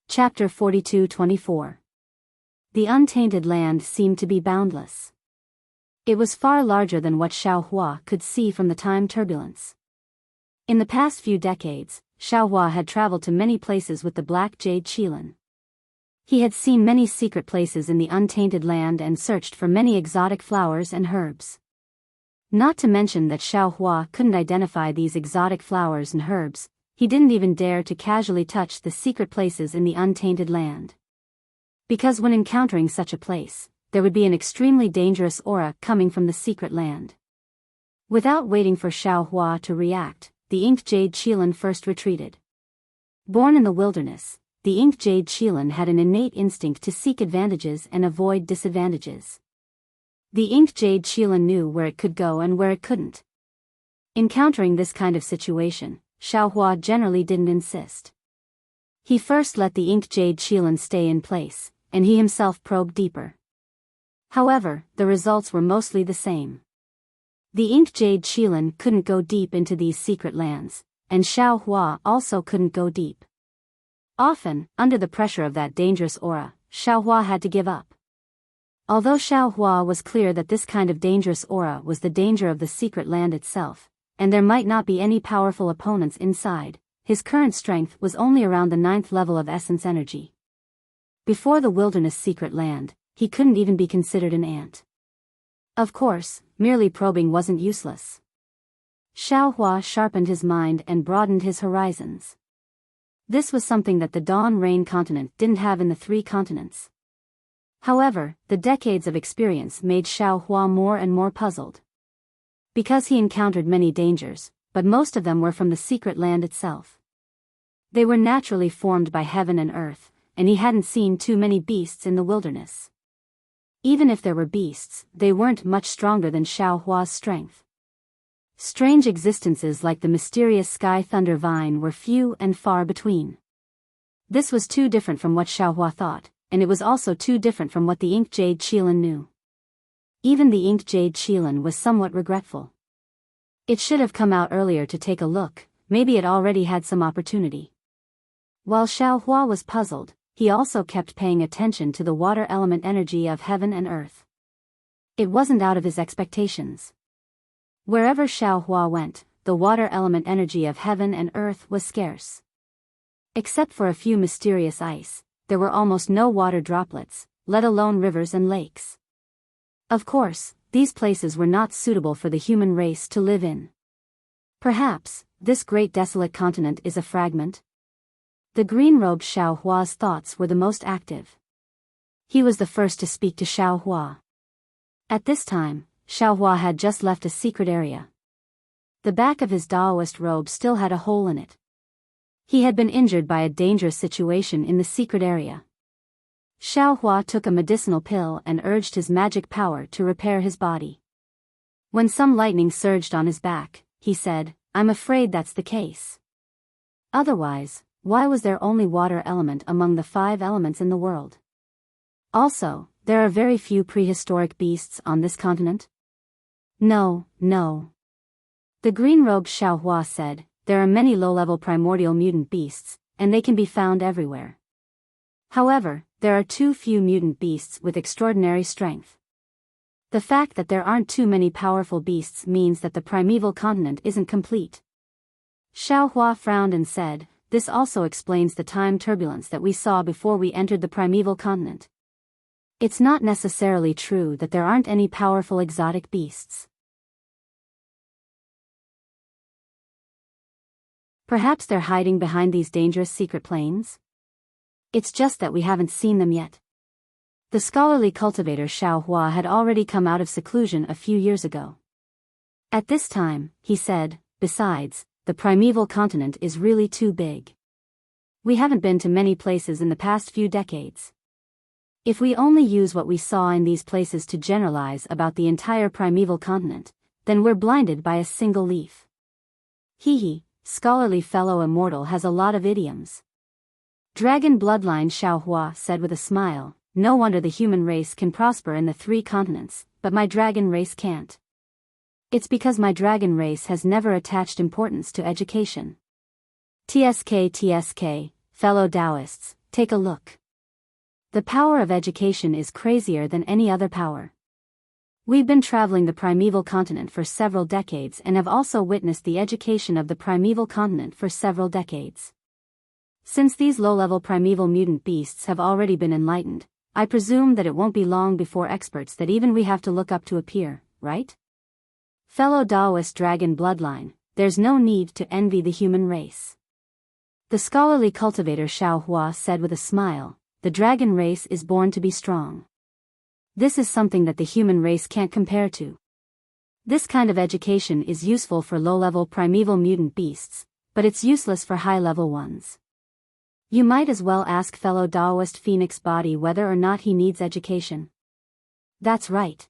Chapter 42-24. The untainted land seemed to be boundless. It was far larger than what Xiaohua could see from the time turbulence. In the past few decades, Xiaohua had traveled to many places with the black jade Qilin. He had seen many secret places in the untainted land and searched for many exotic flowers and herbs. Not to mention that Xiaohua couldn't identify these exotic flowers and herbs, he didn't even dare to casually touch the secret places in the untainted land. Because when encountering such a place, there would be an extremely dangerous aura coming from the secret land. Without waiting for Xiaohua to react, the ink jade Qilin first retreated. Born in the wilderness, the ink jade Qilin had an innate instinct to seek advantages and avoid disadvantages. The ink jade Qilin knew where it could go and where it couldn't. Encountering this kind of situation, Xiaohua generally didn't insist. He first let the ink jade Qilin stay in place, and he himself probed deeper. However, the results were mostly the same. The ink jade Qilin couldn't go deep into these secret lands, and Xiaohua also couldn't go deep. Often, under the pressure of that dangerous aura, Xiaohua had to give up. Although Xiaohua was clear that this kind of dangerous aura was the danger of the secret land itself, and there might not be any powerful opponents inside, his current strength was only around the 9th level of essence energy. Before the wilderness secret land, he couldn't even be considered an ant. Of course, merely probing wasn't useless. Xiaohua sharpened his mind and broadened his horizons. This was something that the Dawn Rain continent didn't have in the 3 continents. However, the decades of experience made Xiaohua more and more puzzled. Because he encountered many dangers, but most of them were from the secret land itself. They were naturally formed by heaven and earth, and he hadn't seen too many beasts in the wilderness. Even if there were beasts, they weren't much stronger than Xiaohua's strength. Strange existences like the mysterious sky thunder vine were few and far between. This was too different from what Xiaohua thought, and it was also too different from what the ink jade Qilin knew. Even the ink jade Qilin was somewhat regretful. It should have come out earlier to take a look, maybe it already had some opportunity. While Xiao Hua was puzzled, he also kept paying attention to the water element energy of heaven and earth. It wasn't out of his expectations. Wherever Xiao Hua went, the water element energy of heaven and earth was scarce. Except for a few mysterious ice, there were almost no water droplets, let alone rivers and lakes. Of course, these places were not suitable for the human race to live in. Perhaps, this great desolate continent is a fragment? The green-robed Xiao Hua's thoughts were the most active. He was the first to speak to Xiao Hua. At this time, Xiao Hua had just left a secret area. The back of his Daoist robe still had a hole in it. He had been injured by a dangerous situation in the secret area. Xiao Hua took a medicinal pill and urged his magic power to repair his body. When some lightning surged on his back, he said, "I'm afraid that's the case." Otherwise, why was there only water element among the 5 elements in the world? Also, there are very few prehistoric beasts on this continent. No. The green-robed Xiao Hua said, there are many low-level primordial mutant beasts, and they can be found everywhere. However, there are too few mutant beasts with extraordinary strength. The fact that there aren't too many powerful beasts means that the primeval continent isn't complete. Xiao Hua frowned and said, this also explains the time turbulence that we saw before we entered the primeval continent. It's not necessarily true that there aren't any powerful exotic beasts. Perhaps they're hiding behind these dangerous secret plains? It's just that we haven't seen them yet. The scholarly cultivator Xiao Hua had already come out of seclusion a few years ago. At this time, he said, besides, the primeval continent is really too big. We haven't been to many places in the past few decades. If we only use what we saw in these places to generalize about the entire primeval continent, then we're blinded by a single leaf. Hee, scholarly fellow Immortal has a lot of idioms. Dragon bloodline Xiao Hua said with a smile, no wonder the human race can prosper in the 3 continents, but my dragon race can't. It's because my dragon race has never attached importance to education. TSK, fellow Taoists, take a look. The power of education is crazier than any other power. We've been traveling the primeval continent for several decades and have also witnessed the education of the primeval continent for several decades. Since these low-level primeval mutant beasts have already been enlightened, I presume that it won't be long before experts that even we have to look up to appear, right? Fellow Taoist dragon bloodline, there's no need to envy the human race. The scholarly cultivator Xiao Hua said with a smile, the dragon race is born to be strong. This is something that the human race can't compare to. This kind of education is useful for low-level primeval mutant beasts, but it's useless for high-level ones. You might as well ask fellow Taoist Phoenix Body whether or not he needs education. That's right.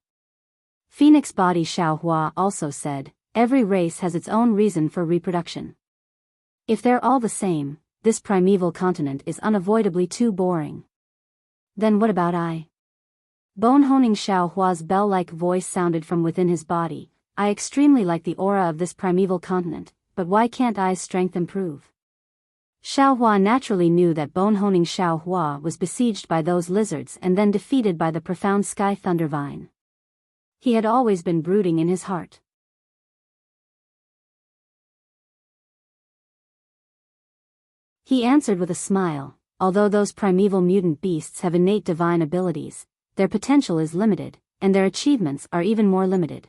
Phoenix Body Xiao Hua also said, every race has its own reason for reproduction. If they're all the same, this primeval continent is unavoidably too boring. Then what about I? Bone-honing Xiao Hua's bell-like voice sounded from within his body, I extremely like the aura of this primeval continent, but why can't I's strength improve? Xiao Hua naturally knew that bone-honing Xiao Hua was besieged by those lizards and then defeated by the profound sky thunder vine. He had always been brooding in his heart. He answered with a smile, although those primeval mutant beasts have innate divine abilities, their potential is limited, and their achievements are even more limited.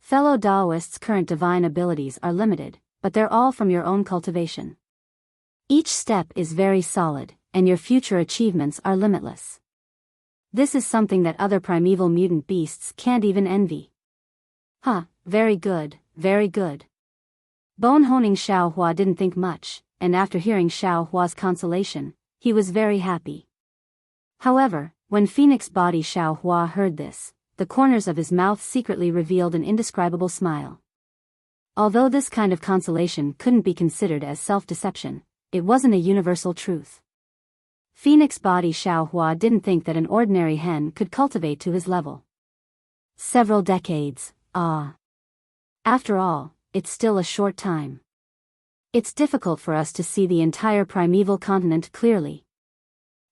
Fellow Taoists' current divine abilities are limited, but they're all from your own cultivation. Each step is very solid, and your future achievements are limitless. This is something that other primeval mutant beasts can't even envy. Very good, very good. Bone-honing Xiao Hua didn't think much, and after hearing Xiao Hua's consolation, he was very happy. However, when Phoenix Body Xiao Hua heard this, the corners of his mouth secretly revealed an indescribable smile. Although this kind of consolation couldn't be considered as self-deception, it wasn't a universal truth. Phoenix Body Xiao Hua didn't think that an ordinary hen could cultivate to his level. Several decades, After all, it's still a short time. It's difficult for us to see the entire primeval continent clearly.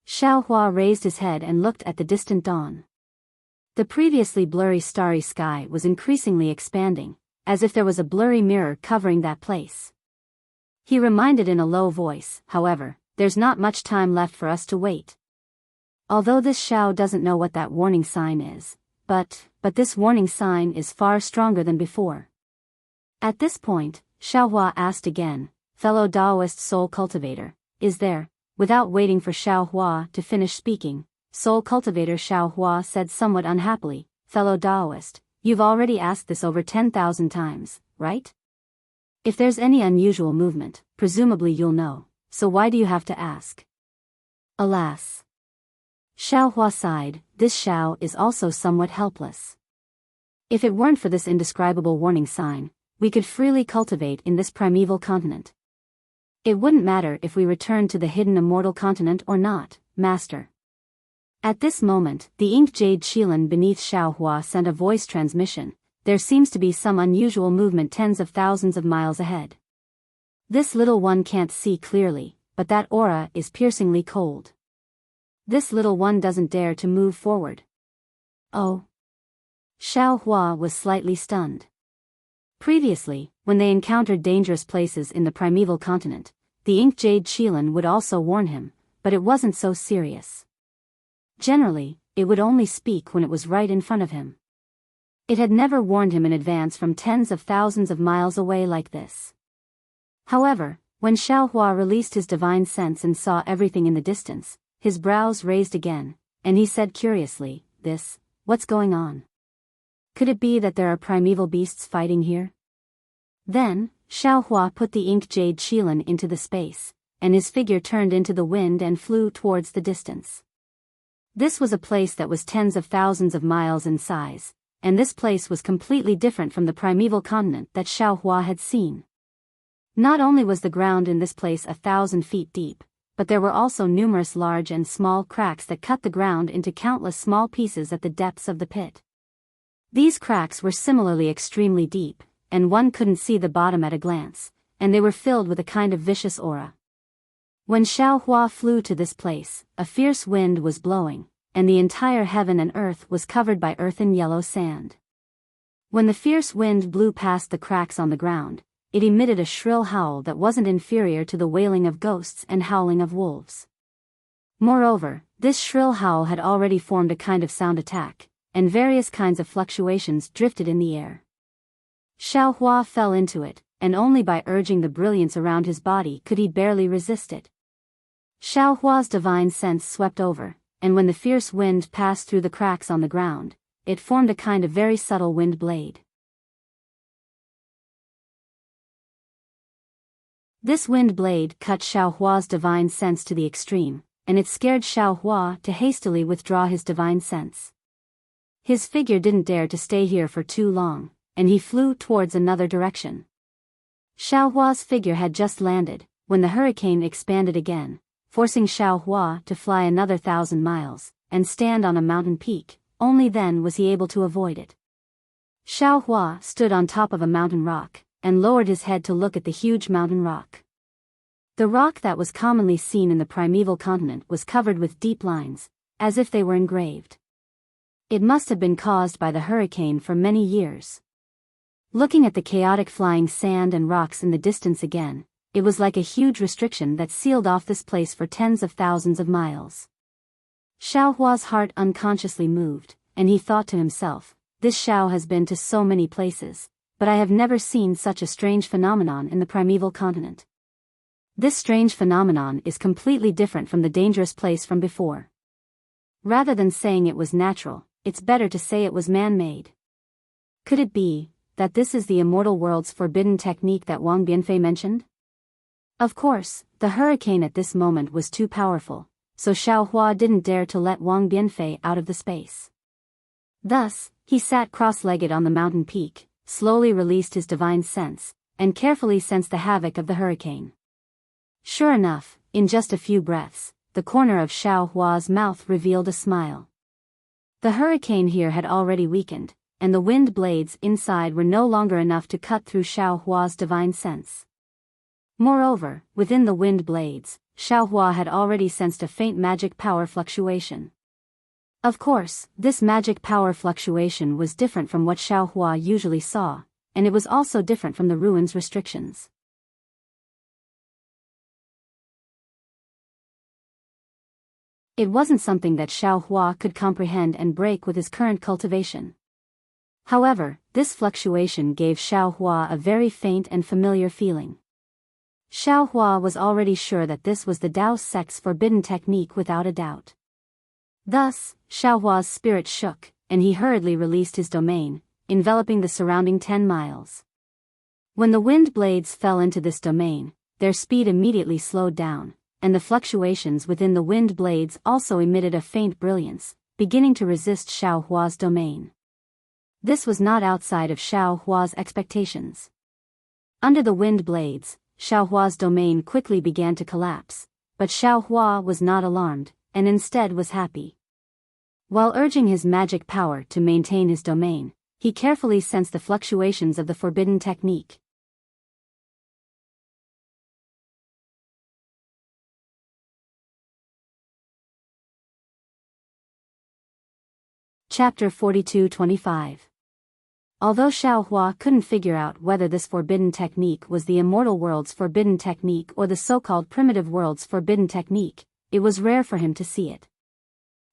Xiao Hua raised his head and looked at the distant dawn. The previously blurry starry sky was increasingly expanding, as if there was a blurry mirror covering that place. He reminded in a low voice, however, there's not much time left for us to wait. Although this Xiao doesn't know what that warning sign is, but this warning sign is far stronger than before. At this point, Xiao Hua asked again, fellow Taoist soul cultivator, is there, without waiting for Xiao Hua to finish speaking, soul cultivator Xiao Hua said somewhat unhappily, fellow Taoist, you've already asked this over 10,000 times, right? If there's any unusual movement, presumably you'll know, so why do you have to ask? Alas. Xiao Hua sighed, this Xiao is also somewhat helpless. If it weren't for this indescribable warning sign, we could freely cultivate in this primeval continent. It wouldn't matter if we returned to the hidden immortal continent or not, Master. At this moment, the ink jade Qilin beneath Xiao Hua sent a voice transmission. There seems to be some unusual movement tens of thousands of miles ahead. This little one can't see clearly, but that aura is piercingly cold. This little one doesn't dare to move forward. Oh. Xiao Hua was slightly stunned. Previously, when they encountered dangerous places in the primeval continent, the ink jade Qilin would also warn him, but it wasn't so serious. Generally, it would only speak when it was right in front of him. It had never warned him in advance from tens of thousands of miles away like this. However, when Xiao Hua released his divine sense and saw everything in the distance, his brows raised again, and he said curiously, what's going on? Could it be that there are primeval beasts fighting here? Then, Xiao Hua put the ink jade Qilin into the space, and his figure turned into the wind and flew towards the distance. This was a place that was tens of thousands of miles in size, and this place was completely different from the primeval continent that Xiao Hua had seen. Not only was the ground in this place 1,000 feet deep, but there were also numerous large and small cracks that cut the ground into countless small pieces at the depths of the pit. These cracks were similarly extremely deep, and one couldn't see the bottom at a glance, and they were filled with a kind of vicious aura. When Xiao Hua flew to this place, a fierce wind was blowing, and the entire heaven and earth was covered by earthen yellow sand. When the fierce wind blew past the cracks on the ground, it emitted a shrill howl that wasn't inferior to the wailing of ghosts and howling of wolves. Moreover, this shrill howl had already formed a kind of sound attack, and various kinds of fluctuations drifted in the air. Xiao Hua fell into it, and only by urging the brilliance around his body could he barely resist it. Xiao Hua's divine sense swept over, and when the fierce wind passed through the cracks on the ground, it formed a kind of very subtle wind blade. This wind blade cut Xiao Hua's divine sense to the extreme, and it scared Xiao Hua to hastily withdraw his divine sense. His figure didn't dare to stay here for too long, and he flew towards another direction. Xiao Hua's figure had just landed, when the hurricane expanded again, forcing Xiao Hua to fly another 1,000 miles, and stand on a mountain peak. Only then was he able to avoid it. Xiao Hua stood on top of a mountain rock, and lowered his head to look at the huge mountain rock. The rock that was commonly seen in the primeval continent was covered with deep lines, as if they were engraved. It must have been caused by the hurricane for many years. Looking at the chaotic flying sand and rocks in the distance again, it was like a huge restriction that sealed off this place for tens of thousands of miles. Xiao Hua's heart unconsciously moved, and he thought to himself, this Xiao has been to so many places, but I have never seen such a strange phenomenon in the primeval continent. This strange phenomenon is completely different from the dangerous place from before. Rather than saying it was natural, it's better to say it was man-made. Could it be that this is the immortal world's forbidden technique that Wang Bianfei mentioned? Of course, the hurricane at this moment was too powerful, so Xiao Hua didn't dare to let Wang Bianfei out of the space. Thus, he sat cross-legged on the mountain peak, slowly released his divine sense, and carefully sensed the havoc of the hurricane. Sure enough, in just a few breaths, the corner of Xiao Hua's mouth revealed a smile. The hurricane here had already weakened, and the wind blades inside were no longer enough to cut through Xiao Hua's divine sense. Moreover, within the wind blades, Xiaohua had already sensed a faint magic power fluctuation. Of course, this magic power fluctuation was different from what Xiaohua usually saw, and it was also different from the ruin's restrictions. It wasn't something that Xiaohua could comprehend and break with his current cultivation. However, this fluctuation gave Xiaohua a very faint and familiar feeling. Xiaohua was already sure that this was the Dao sect's forbidden technique without a doubt. Thus, Xiaohua's spirit shook, and he hurriedly released his domain, enveloping the surrounding 10 miles. When the wind blades fell into this domain, their speed immediately slowed down, and the fluctuations within the wind blades also emitted a faint brilliance, beginning to resist Xiaohua's domain. This was not outside of Xiaohua's expectations. Under the wind blades, Xiaohua's domain quickly began to collapse, but Xiaohua was not alarmed, and instead was happy. While urging his magic power to maintain his domain, he carefully sensed the fluctuations of the forbidden technique. Chapter 42-25. Although Xiaohua couldn't figure out whether this forbidden technique was the immortal world's forbidden technique or the so-called primitive world's forbidden technique, it was rare for him to see it.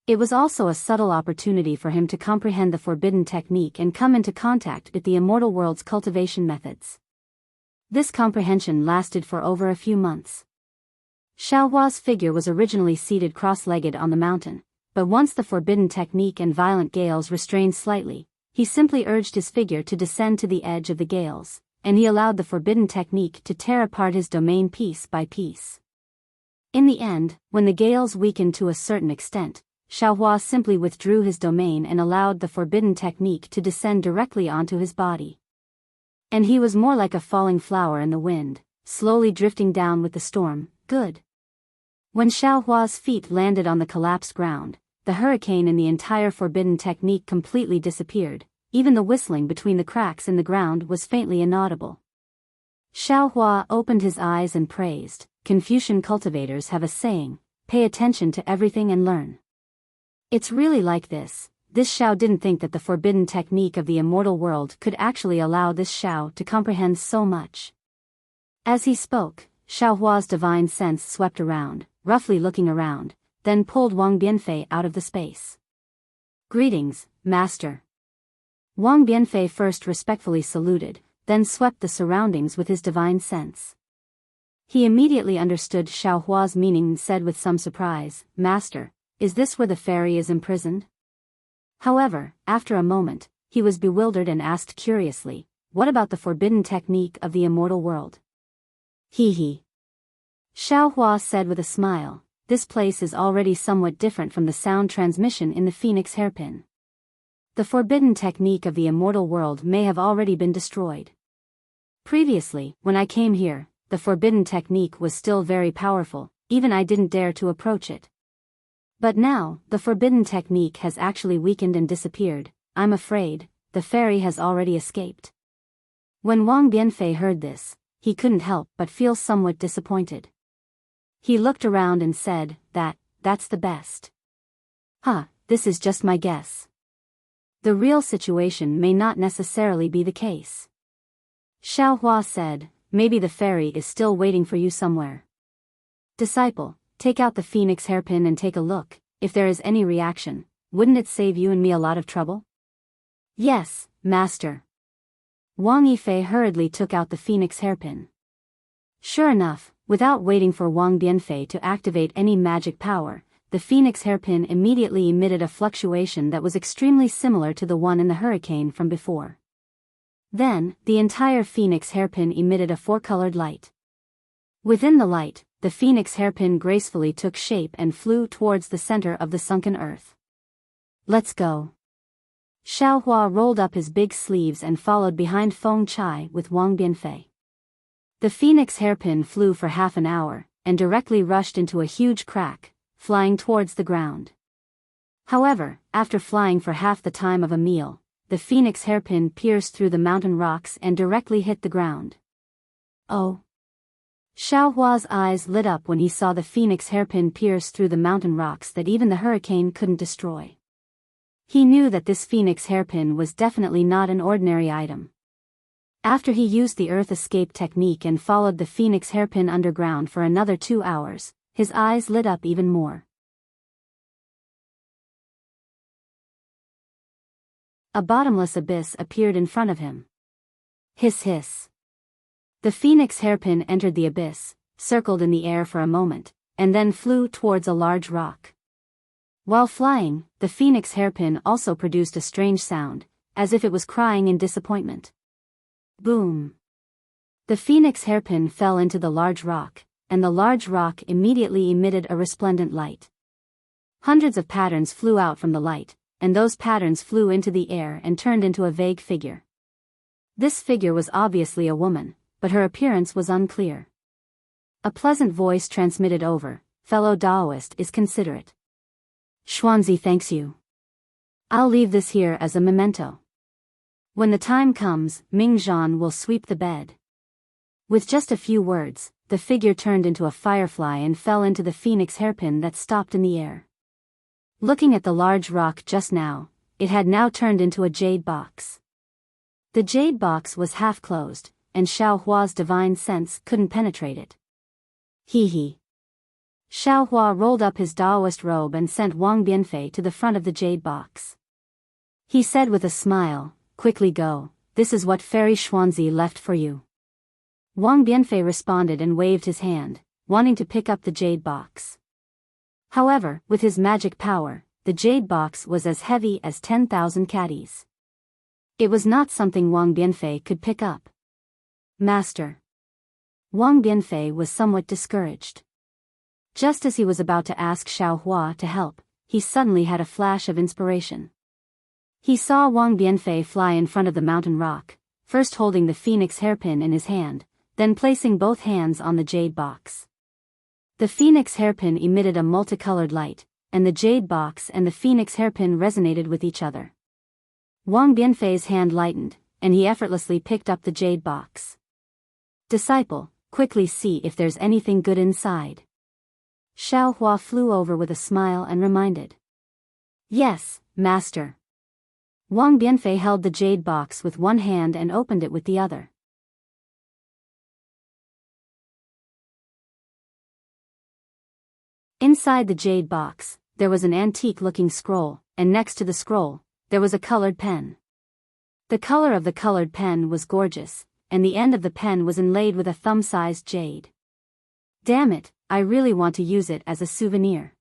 It was also a subtle opportunity for him to comprehend the forbidden technique and come into contact with the immortal world's cultivation methods. This comprehension lasted for over a few months. Xiaohua's figure was originally seated cross-legged on the mountain, but once the forbidden technique and violent gales restrained slightly, he simply urged his figure to descend to the edge of the gales, and he allowed the forbidden technique to tear apart his domain piece by piece. In the end, when the gales weakened to a certain extent, Xiaohua simply withdrew his domain and allowed the forbidden technique to descend directly onto his body. And he was more like a falling flower in the wind, slowly drifting down with the storm. Good. When Xiaohua's feet landed on the collapsed ground, the hurricane in the entire forbidden technique completely disappeared. Even the whistling between the cracks in the ground was faintly inaudible. Xiaohua opened his eyes and praised. Confucian cultivators have a saying, pay attention to everything and learn. It's really like this. This Xiao didn't think that the forbidden technique of the immortal world could actually allow this Xiao to comprehend so much. As he spoke, Xiaohua's divine sense swept around, roughly looking around, then pulled Wang Bianfei out of the space. Greetings, Master. Wang Bianfei first respectfully saluted, then swept the surroundings with his divine sense. He immediately understood Xiaohua's meaning and said with some surprise, Master, is this where the fairy is imprisoned? However, after a moment, he was bewildered and asked curiously, what about the forbidden technique of the immortal world? He. Xiaohua said with a smile, this place is already somewhat different from the sound transmission in the Phoenix hairpin. The forbidden technique of the immortal world may have already been destroyed. Previously, when I came here, the forbidden technique was still very powerful, even I didn't dare to approach it. But now, the forbidden technique has actually weakened and disappeared. I'm afraid, the fairy has already escaped. When Wang Bianfei heard this, he couldn't help but feel somewhat disappointed. He looked around and said, that's the best. This is just my guess. The real situation may not necessarily be the case. Xiaohua said, maybe the fairy is still waiting for you somewhere. Disciple, take out the Phoenix hairpin and take a look. If there is any reaction, wouldn't it save you and me a lot of trouble? Yes, Master. Wang Yifei hurriedly took out the Phoenix hairpin. Sure enough, without waiting for Wang Bianfei to activate any magic power, the Phoenix hairpin immediately emitted a fluctuation that was extremely similar to the one in the hurricane from before. Then, the entire Phoenix hairpin emitted a four-colored light. Within the light, the Phoenix hairpin gracefully took shape and flew towards the center of the sunken earth. Let's go. Xiaohua rolled up his big sleeves and followed behind Feng Chai with Wang Bianfei. The Phoenix hairpin flew for half an hour, and directly rushed into a huge crack, flying towards the ground. However, after flying for half the time of a meal, the Phoenix hairpin pierced through the mountain rocks and directly hit the ground. Oh! Xiaohua's eyes lit up when he saw the phoenix hairpin pierce through the mountain rocks that even the hurricane couldn't destroy. He knew that this phoenix hairpin was definitely not an ordinary item. After he used the earth escape technique and followed the phoenix hairpin underground for another 2 hours, his eyes lit up even more. A bottomless abyss appeared in front of him. Hiss hiss. The phoenix hairpin entered the abyss, circled in the air for a moment, and then flew towards a large rock. While flying, the phoenix hairpin also produced a strange sound, as if it was crying in disappointment. Boom! The phoenix hairpin fell into the large rock, and the large rock immediately emitted a resplendent light. Hundreds of patterns flew out from the light, and those patterns flew into the air and turned into a vague figure. This figure was obviously a woman, but her appearance was unclear. A pleasant voice transmitted over, "Fellow Taoist is considerate. Xuanzi thanks you. I'll leave this here as a memento. When the time comes, Mingzhan will sweep the bed." With just a few words, the figure turned into a firefly and fell into the phoenix hairpin that stopped in the air. Looking at the large rock just now, it had now turned into a jade box. The jade box was half closed, and Xiaohua's divine sense couldn't penetrate it. Hee hee. Xiaohua rolled up his Taoist robe and sent Wang Bianfei to the front of the jade box. He said with a smile, "Quickly go, this is what Fairy Xuanzi left for you." Wang Bianfei responded and waved his hand, wanting to pick up the jade box. However, with his magic power, the jade box was as heavy as 10,000 caddies. It was not something Wang Bianfei could pick up. "Master." Wang Bianfei was somewhat discouraged. Just as he was about to ask Xiaohua to help, he suddenly had a flash of inspiration. He saw Wang Bianfei fly in front of the mountain rock, first holding the phoenix hairpin in his hand, then placing both hands on the jade box. The phoenix hairpin emitted a multicolored light, and the jade box and the phoenix hairpin resonated with each other. Wang Bianfei's hand lightened, and he effortlessly picked up the jade box. "Disciple, quickly see if there's anything good inside." Xiaohua flew over with a smile and reminded. "Yes, master." Wang Bianfei held the jade box with one hand and opened it with the other. Inside the jade box, there was an antique-looking scroll, and next to the scroll, there was a colored pen. The color of the colored pen was gorgeous, and the end of the pen was inlaid with a thumb-sized jade. Damn it, I really want to use it as a souvenir.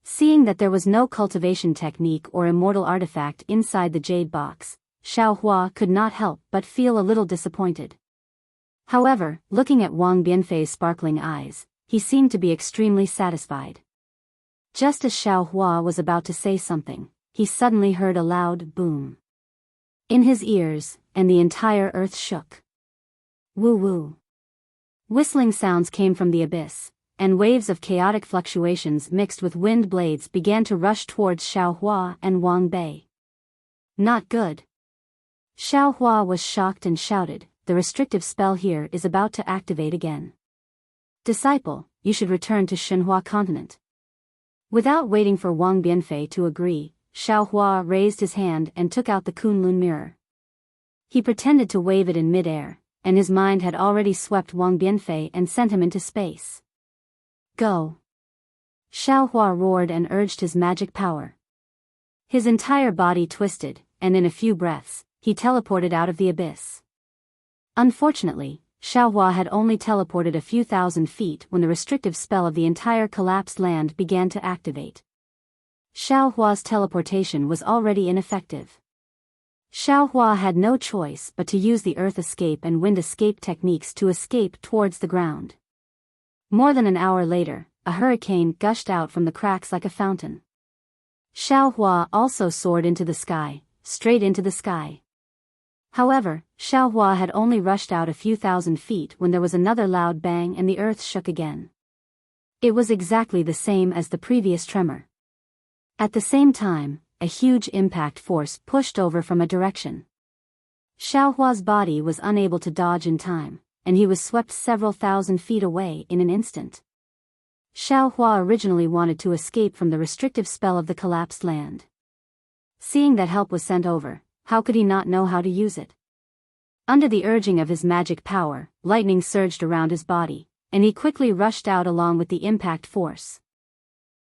Seeing that there was no cultivation technique or immortal artifact inside the jade box, Xiaohua could not help but feel a little disappointed. However, looking at Wang Bianfei's sparkling eyes, he seemed to be extremely satisfied. Just as Xiaohua was about to say something, he suddenly heard a loud boom in his ears, and the entire earth shook. Woo-woo. Whistling sounds came from the abyss, and waves of chaotic fluctuations mixed with wind blades began to rush towards Xiaohua and Wang Bei. Not good. Xiaohua was shocked and shouted, "The restrictive spell here is about to activate again. Disciple, you should return to Shenhua continent." Without waiting for Wang Bianfei to agree, Xiaohua raised his hand and took out the Kunlun mirror. He pretended to wave it in mid-air, and his mind had already swept Wang Bianfei and sent him into space. "Go!" Xiaohua roared and urged his magic power. His entire body twisted, and in a few breaths, he teleported out of the abyss. Unfortunately, Xiaohua had only teleported a few thousand feet when the restrictive spell of the entire collapsed land began to activate. Xiaohua's teleportation was already ineffective. Xiaohua had no choice but to use the earth escape and wind escape techniques to escape towards the ground. More than an hour later, a hurricane gushed out from the cracks like a fountain. Xiaohua also soared into the sky, straight into the sky. However, Xiaohua had only rushed out a few thousand feet when there was another loud bang and the earth shook again. It was exactly the same as the previous tremor. At the same time, a huge impact force pushed over from a direction. Xiaohua's body was unable to dodge in time, and he was swept several thousand feet away in an instant. Xiao Hua originally wanted to escape from the restrictive spell of the collapsed land. Seeing that help was sent over, how could he not know how to use it? Under the urging of his magic power, lightning surged around his body, and he quickly rushed out along with the impact force.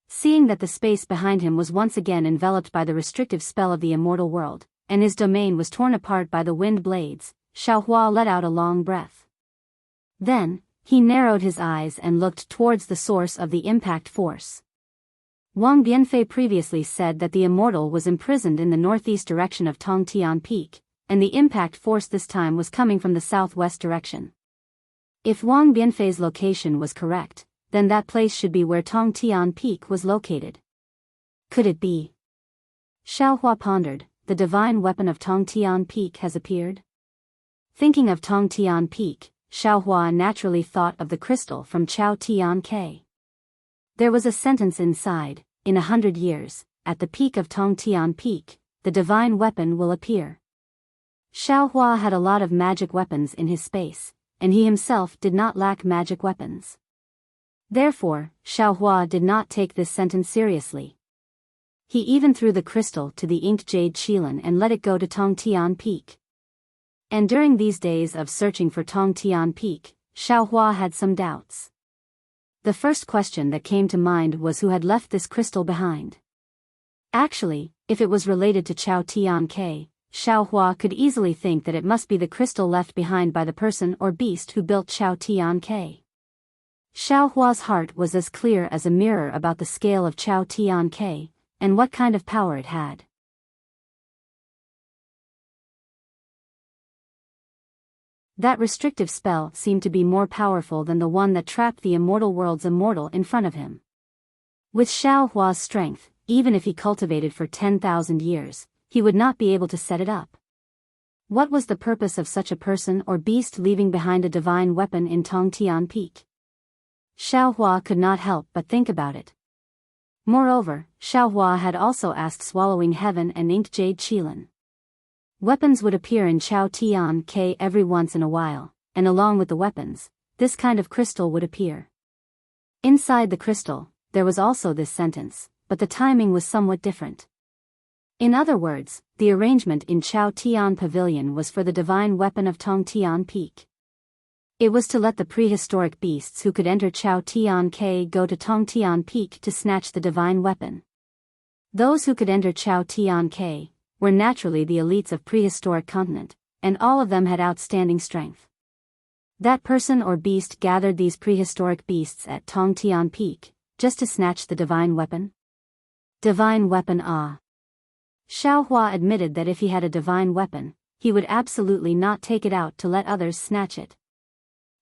Seeing that the space behind him was once again enveloped by the restrictive spell of the immortal world, and his domain was torn apart by the wind blades, Xiao Hua let out a long breath. Then, he narrowed his eyes and looked towards the source of the impact force. Wang Bianfei previously said that the immortal was imprisoned in the northeast direction of Tongtian Peak, and the impact force this time was coming from the southwest direction. If Wang Bianfei's location was correct, then that place should be where Tongtian Peak was located. Could it be? Xiao Hua pondered, the divine weapon of Tongtian Peak has appeared? Thinking of Tongtian Peak, Xiao Hua naturally thought of the crystal from Chao Tian Ke. There was a sentence inside, in 100 years, at the peak of Tongtian Peak, the divine weapon will appear. Xiao Hua had a lot of magic weapons in his space, and he himself did not lack magic weapons. Therefore, Xiao Hua did not take this sentence seriously. He even threw the crystal to the inked jade Qilin and let it go to Tongtian Peak. And during these days of searching for Tongtian Peak, Xiao Hua had some doubts. The first question that came to mind was who had left this crystal behind. Actually, if it was related to Chao Tian Ke, Xiao Hua could easily think that it must be the crystal left behind by the person or beast who built Chao Tian Ke. Xiao Hua's heart was as clear as a mirror about the scale of Chao Tian Ke, and what kind of power it had. That restrictive spell seemed to be more powerful than the one that trapped the immortal world's immortal in front of him. With Xiao Hua's strength, even if he cultivated for 10,000 years, he would not be able to set it up. What was the purpose of such a person or beast leaving behind a divine weapon in Tongtian Peak? Xiao Hua could not help but think about it. Moreover, Xiao Hua had also asked Swallowing Heaven and Inked Jade Qilin. Weapons would appear in Chao Tian Ke every once in a while, and along with the weapons, this kind of crystal would appear. Inside the crystal, there was also this sentence, but the timing was somewhat different. In other words, the arrangement in Chao Tian Pavilion was for the divine weapon of Tongtian Peak. It was to let the prehistoric beasts who could enter Chao Tian Ke go to Tongtian Peak to snatch the divine weapon. Those who could enter Chao Tian Ke were naturally the elites of prehistoric continent, and all of them had outstanding strength. That person or beast gathered these prehistoric beasts at Tongtian Peak, just to snatch the divine weapon? Divine weapon ah. Xiao Hua admitted that if he had a divine weapon, he would absolutely not take it out to let others snatch it.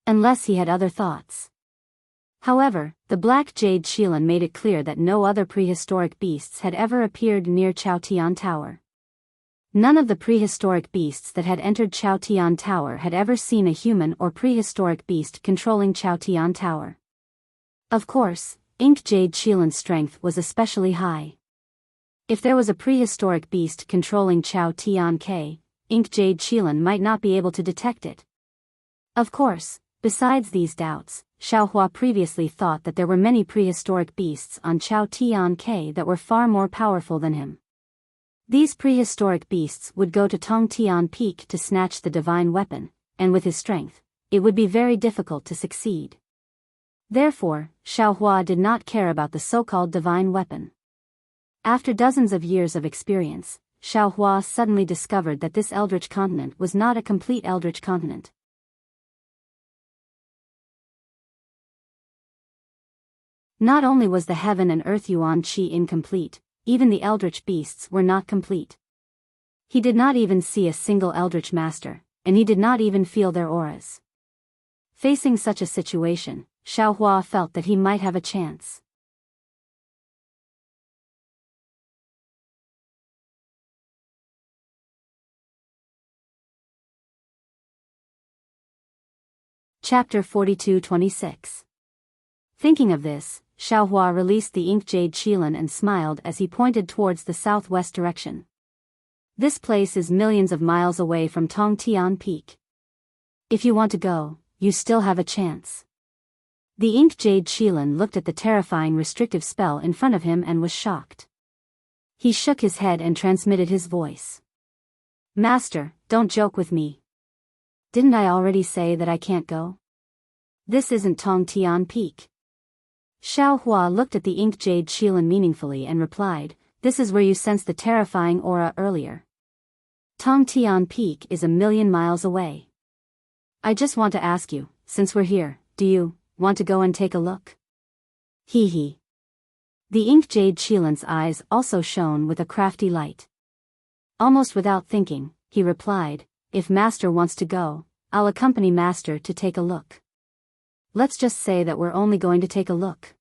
Unless he had other thoughts. However, the Black Jade Qilin made it clear that no other prehistoric beasts had ever appeared near Chaotian Tower. None of the prehistoric beasts that had entered Chaotian Tower had ever seen a human or prehistoric beast controlling Chaotian Tower. Of course, Inked Jade Qilin's strength was especially high. If there was a prehistoric beast controlling Chaotian Ke, Inked Jade Qilin might not be able to detect it. Of course, besides these doubts, Xiao Hua previously thought that there were many prehistoric beasts on Chaotian Ke that were far more powerful than him. These prehistoric beasts would go to Tongtian Peak to snatch the divine weapon, and with his strength, it would be very difficult to succeed. Therefore, Xiao Hua did not care about the so-called divine weapon. After dozens of years of experience, Xiao Hua suddenly discovered that this eldritch continent was not a complete eldritch continent. Not only was the heaven and earth yuan qi incomplete, even the eldritch beasts were not complete. He did not even see a single eldritch master, and he did not even feel their auras. Facing such a situation, Xiao Hua felt that he might have a chance. Chapter 42-26. Thinking of this, Xiao Hua released the Inked Jade Qilin and smiled as he pointed towards the southwest direction. This place is millions of miles away from Tongtian Peak. If you want to go, you still have a chance. The Ink Jade Qilin looked at the terrifying restrictive spell in front of him and was shocked. He shook his head and transmitted his voice. Master, don't joke with me. Didn't I already say that I can't go? This isn't Tongtian Peak. Xiao Hua looked at the Ink Jade Qilin meaningfully and replied, this is where you sensed the terrifying aura earlier. Tongtian Peak is 1,000,000 miles away. I just want to ask you, since we're here, do you want to go and take a look? Hee hee. The Ink Jade Qilin's eyes also shone with a crafty light. Almost without thinking, he replied, if Master wants to go, I'll accompany Master to take a look. Let's just say that we're only going to take a look.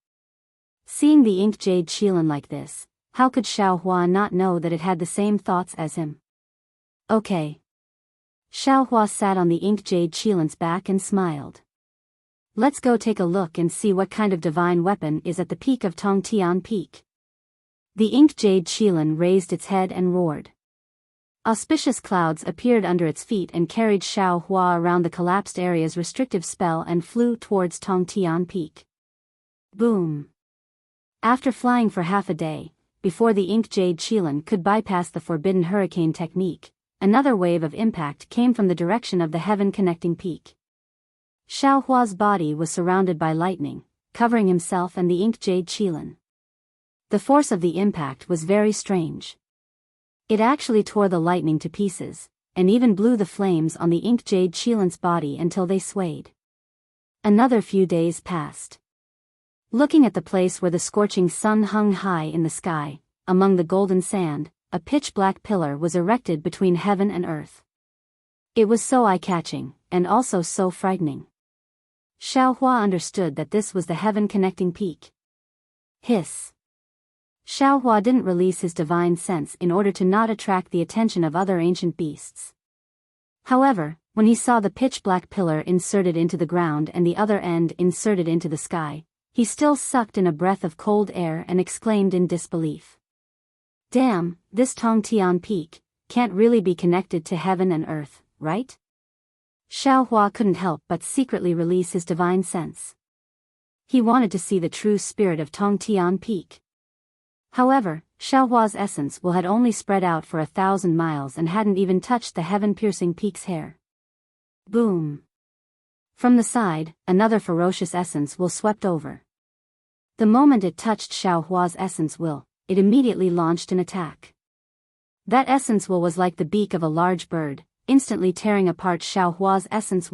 Seeing the Ink Jade Qilin like this, how could Xiao Hua not know that it had the same thoughts as him? Okay. Xiao Hua sat on the Ink Jade Qilin's back and smiled. Let's go take a look and see what kind of divine weapon is at the peak of Tongtian Peak. The Ink Jade Qilin raised its head and roared. Auspicious clouds appeared under its feet and carried Xiao Hua around the collapsed area's restrictive spell and flew towards Tongtian Peak. Boom. After flying for half a day, before the Ink Jade Qilin could bypass the forbidden hurricane technique, another wave of impact came from the direction of the heaven-connecting peak. Xiao Hua's body was surrounded by lightning, covering himself and the Ink Jade Qilin. The force of the impact was very strange. It actually tore the lightning to pieces, and even blew the flames on the Ink Jade Qilin's body until they swayed. Another few days passed. Looking at the place where the scorching sun hung high in the sky, among the golden sand, a pitch-black pillar was erected between heaven and earth. It was so eye-catching, and also so frightening. Xiao Hua understood that this was the heaven-connecting peak. Hiss. Xiao Hua didn't release his divine sense in order to not attract the attention of other ancient beasts. However, when he saw the pitch-black pillar inserted into the ground and the other end inserted into the sky, he still sucked in a breath of cold air and exclaimed in disbelief. Damn, this Tongtian Peak can't really be connected to heaven and earth, right? Xiao Hua couldn't help but secretly release his divine sense. He wanted to see the true spirit of Tongtian Peak. However, Xiao Hua's essence had only spread out for 1,000 miles and hadn't even touched the heaven-piercing peak's hair. Boom. From the side, another ferocious essence swept over. The moment it touched Xiao Hua's essence it immediately launched an attack. That essence was like the beak of a large bird, instantly tearing apart Xiao Hua's essence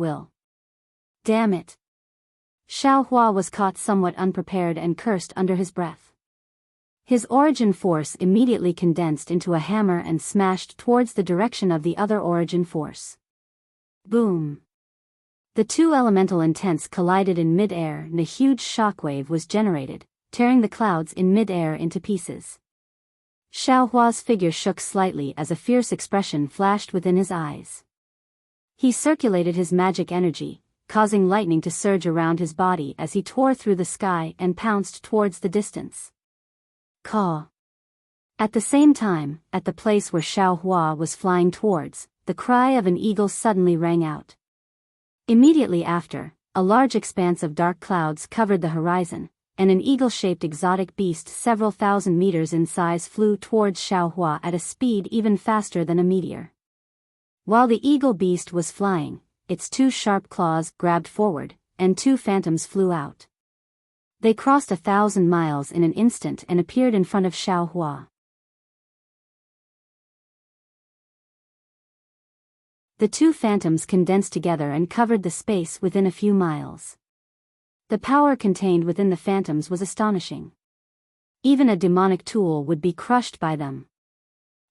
Damn it. Xiao Hua was caught somewhat unprepared and cursed under his breath. His origin force immediately condensed into a hammer and smashed towards the direction of the other origin force. Boom. The two elemental intents collided in mid-air and a huge shockwave was generated, tearing the clouds in mid-air into pieces. Xiao Hua's figure shook slightly as a fierce expression flashed within his eyes. He circulated his magic energy, causing lightning to surge around his body as he tore through the sky and pounced towards the distance. Caw. At the same time, at the place where Xiao Hua was flying towards, the cry of an eagle suddenly rang out. Immediately after, a large expanse of dark clouds covered the horizon, and an eagle-shaped exotic beast several thousand meters in size flew towards Xiao Hua at a speed even faster than a meteor. While the eagle beast was flying, its two sharp claws grabbed forward, and two phantoms flew out. They crossed 1,000 miles in an instant and appeared in front of Xiao Hua. The two phantoms condensed together and covered the space within a few miles. The power contained within the phantoms was astonishing. Even a demonic tool would be crushed by them.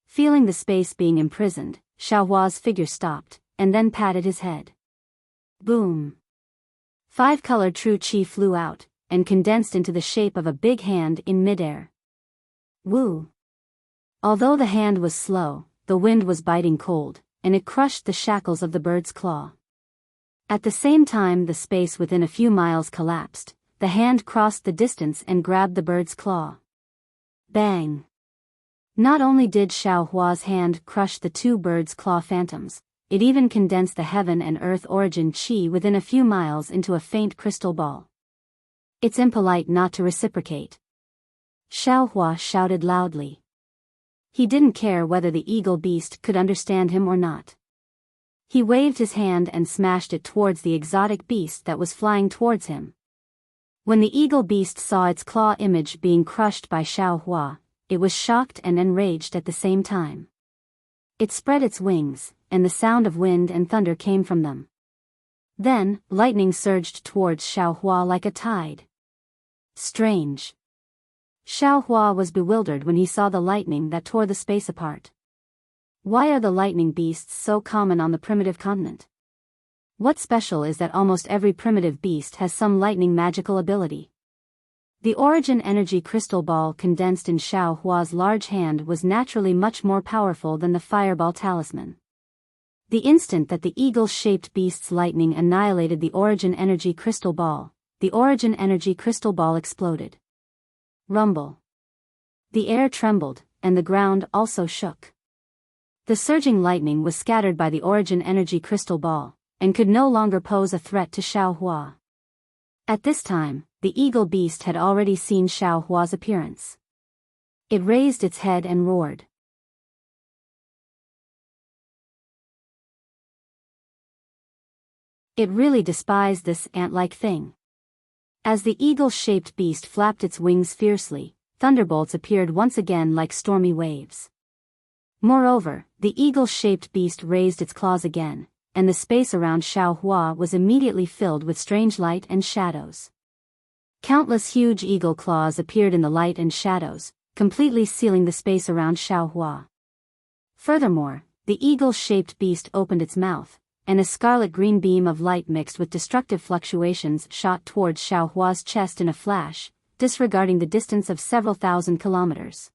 Feeling the space being imprisoned, Xiao Hua's figure stopped, and then patted his head. Boom. 5-colored true qi flew out, and condensed into the shape of a big hand in midair. Woo! Although the hand was slow, the wind was biting cold, and it crushed the shackles of the bird's claw. At the same time the space within a few miles collapsed, the hand crossed the distance and grabbed the bird's claw. Bang! Not only did Xiao Hua's hand crush the two bird's claw phantoms, it even condensed the heaven and earth origin chi within a few miles into a faint crystal ball. It's impolite not to reciprocate. Xiaohua shouted loudly. He didn't care whether the eagle beast could understand him or not. He waved his hand and smashed it towards the exotic beast that was flying towards him. When the eagle beast saw its claw image being crushed by Xiaohua, it was shocked and enraged at the same time. It spread its wings, and the sound of wind and thunder came from them. Then, lightning surged towards Xiaohua like a tide. Strange. Xiaohua was bewildered when he saw the lightning that tore the space apart. Why are the lightning beasts so common on the primitive continent? What special is that almost every primitive beast has some lightning magical ability? The origin energy crystal ball condensed in Xiaohua's large hand was naturally much more powerful than the fireball talisman. The instant that the eagle-shaped beast's lightning annihilated the origin energy crystal ball, the origin energy crystal ball exploded. Rumble. The air trembled, and the ground also shook. The surging lightning was scattered by the origin energy crystal ball, and could no longer pose a threat to Xiaohua. At this time, the eagle beast had already seen Xiaohua's appearance. It raised its head and roared. It really despised this ant-like thing. As the eagle-shaped beast flapped its wings fiercely, thunderbolts appeared once again like stormy waves. Moreover, the eagle-shaped beast raised its claws again, and the space around Xiaohua was immediately filled with strange light and shadows. Countless huge eagle claws appeared in the light and shadows, completely sealing the space around Xiaohua. Furthermore, the eagle-shaped beast opened its mouth, and a scarlet-green beam of light mixed with destructive fluctuations shot towards Xiaohua's chest in a flash, disregarding the distance of several thousand kilometers.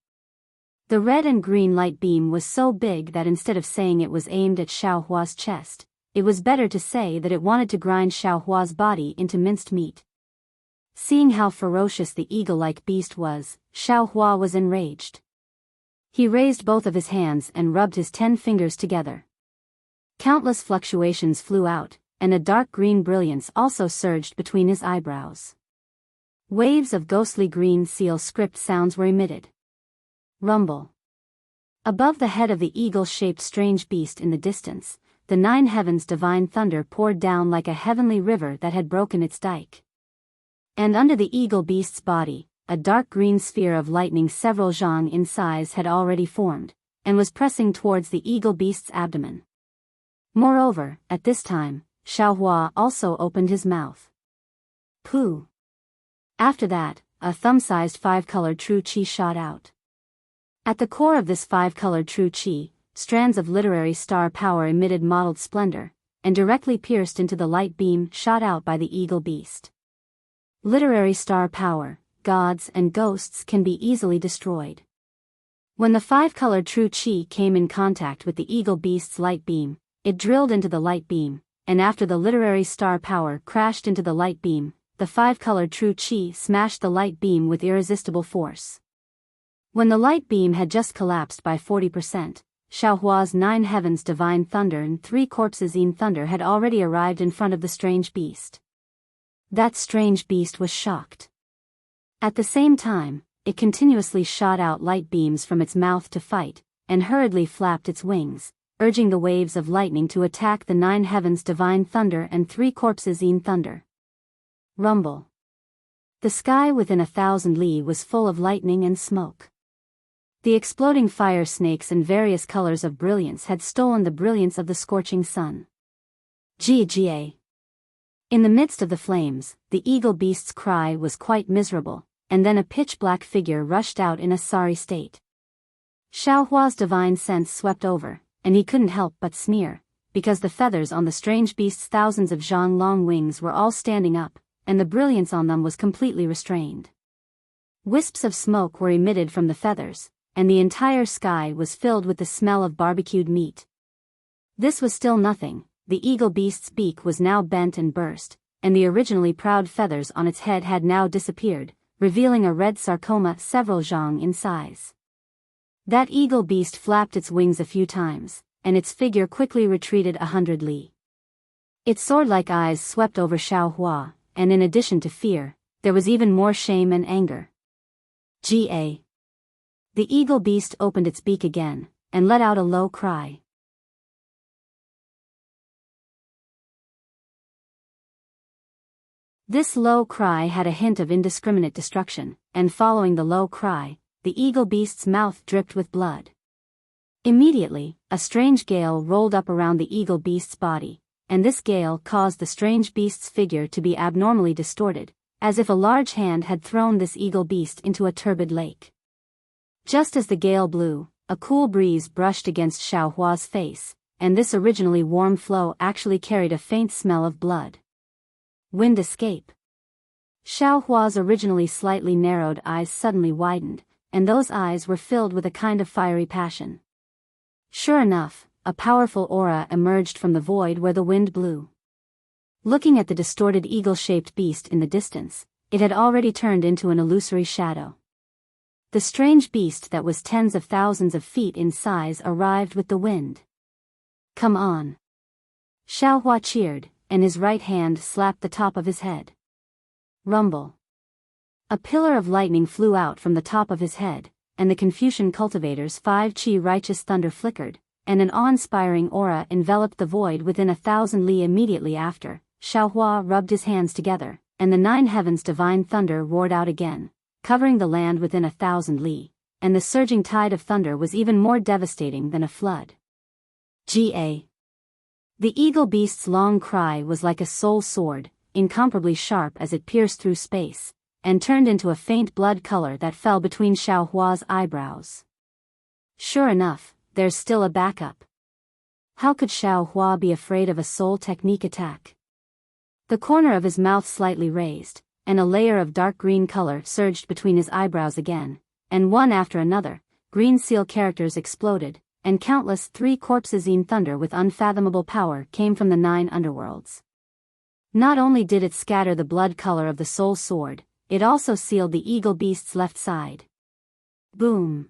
The red and green light beam was so big that instead of saying it was aimed at Xiaohua's chest, it was better to say that it wanted to grind Xiaohua's body into minced meat. Seeing how ferocious the eagle-like beast was, Xiaohua was enraged. He raised both of his hands and rubbed his 10 fingers together. Countless fluctuations flew out, and a dark green brilliance also surged between his eyebrows. Waves of ghostly green seal script sounds were emitted. Rumble. Above the head of the eagle-shaped strange beast in the distance, the 9 heavens' divine thunder poured down like a heavenly river that had broken its dike. And under the eagle beast's body, a dark green sphere of lightning several zhang in size had already formed, and was pressing towards the eagle beast's abdomen. Moreover, at this time, Xiaohua also opened his mouth. Pooh! After that, a thumb-sized 5-colored true qi shot out. At the core of this 5-colored true qi, strands of literary star power emitted mottled splendor, and directly pierced into the light beam shot out by the eagle beast. Literary star power, gods and ghosts can be easily destroyed. When the 5-colored true qi came in contact with the eagle beast's light beam, it drilled into the light beam, and after the literary star power crashed into the light beam, the 5-colored true qi smashed the light beam with irresistible force. When the light beam had just collapsed by 40%, Xiaohua's 9 heavens divine thunder and 3 corpses in thunder had already arrived in front of the strange beast. That strange beast was shocked. At the same time, it continuously shot out light beams from its mouth to fight, and hurriedly flapped its wings, urging the waves of lightning to attack the 9 heavens divine thunder and 3 corpses in thunder. Rumble. The sky within 1,000 li was full of lightning and smoke. The exploding fire snakes and various colors of brilliance had stolen the brilliance of the scorching sun. Ga. In the midst of the flames, the eagle beast's cry was quite miserable, and then a pitch-black figure rushed out in a sorry state. Xiaohua's divine sense swept over, and he couldn't help but sneer, because the feathers on the strange beast's thousands of zhang long wings were all standing up, and the brilliance on them was completely restrained. Wisps of smoke were emitted from the feathers, and the entire sky was filled with the smell of barbecued meat. This was still nothing. The eagle beast's beak was now bent and burst, and the originally proud feathers on its head had now disappeared, revealing a red sarcoma several zhang in size. That eagle beast flapped its wings a few times, and its figure quickly retreated 100 li. Its sword-like eyes swept over Xiao Hua, and in addition to fear, there was even more shame and anger. Ga. The eagle beast opened its beak again, and let out a low cry. This low cry had a hint of indiscriminate destruction, and following the low cry, the eagle beast's mouth dripped with blood. Immediately, a strange gale rolled up around the eagle beast's body, and this gale caused the strange beast's figure to be abnormally distorted, as if a large hand had thrown this eagle beast into a turbid lake. Just as the gale blew, a cool breeze brushed against Xiao Hua's face, and this originally warm flow actually carried a faint smell of blood. Wind escape. Xiao Hua's originally slightly narrowed eyes suddenly widened, and those eyes were filled with a kind of fiery passion. Sure enough, a powerful aura emerged from the void where the wind blew. Looking at the distorted eagle-shaped beast in the distance, it had already turned into an illusory shadow. The strange beast that was tens of thousands of feet in size arrived with the wind. Come on. Xiao Hua cheered, and his right hand slapped the top of his head. Rumble. A pillar of lightning flew out from the top of his head, and the Confucian cultivator's 5 chi righteous thunder flickered, and an awe-inspiring aura enveloped the void within 1,000 li. Immediately after, Xiao Hua rubbed his hands together, and the 9 heavens divine thunder roared out again, covering the land within 1,000 li, and the surging tide of thunder was even more devastating than a flood. Ga. The eagle beast's long cry was like a soul sword, incomparably sharp as it pierced through space, and turned into a faint blood color that fell between Xiao Hua's eyebrows. Sure enough, there's still a backup. How could Xiao Hua be afraid of a soul technique attack? The corner of his mouth slightly raised, and a layer of dark green color surged between his eyebrows again, and one after another, green seal characters exploded, and countless 3 corpses in thunder with unfathomable power came from the 9 underworlds. Not only did it scatter the blood color of the soul sword, it also sealed the eagle beast's left side. Boom.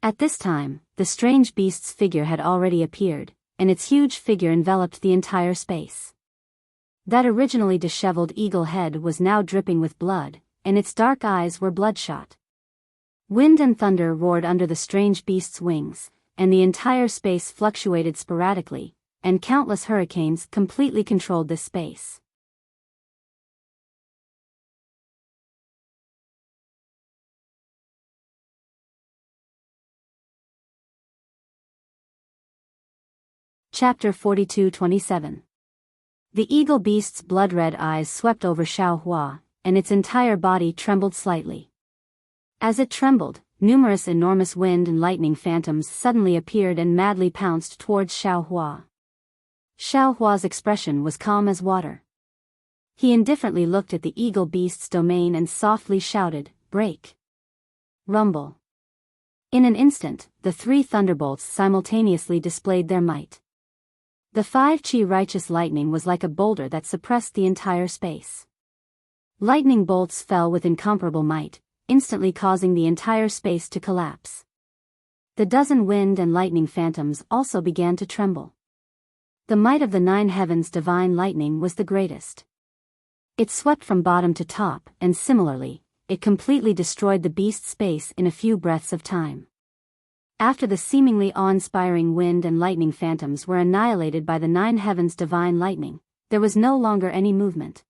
At this time, the strange beast's figure had already appeared, and its huge figure enveloped the entire space. That originally disheveled eagle head was now dripping with blood, and its dark eyes were bloodshot. Wind and thunder roared under the strange beast's wings, and the entire space fluctuated sporadically, and countless hurricanes completely controlled this space. Chapter 42-27. The eagle beast's blood-red eyes swept over Xiao Hua, and its entire body trembled slightly. As it trembled, numerous enormous wind and lightning phantoms suddenly appeared and madly pounced towards Xiao Hua. Xiao Hua's expression was calm as water. He indifferently looked at the eagle beast's domain and softly shouted, "Break!" Rumble. In an instant, the 3 thunderbolts simultaneously displayed their might. The 5 chi righteous lightning was like a boulder that suppressed the entire space. Lightning bolts fell with incomparable might, instantly causing the entire space to collapse. The dozen wind and lightning phantoms also began to tremble. The might of the 9 heavens divine lightning was the greatest. It swept from bottom to top, and similarly, it completely destroyed the beast's space in a few breaths of time. After the seemingly awe-inspiring wind and lightning phantoms were annihilated by the 9 heavens divine lightning, there was no longer any movement.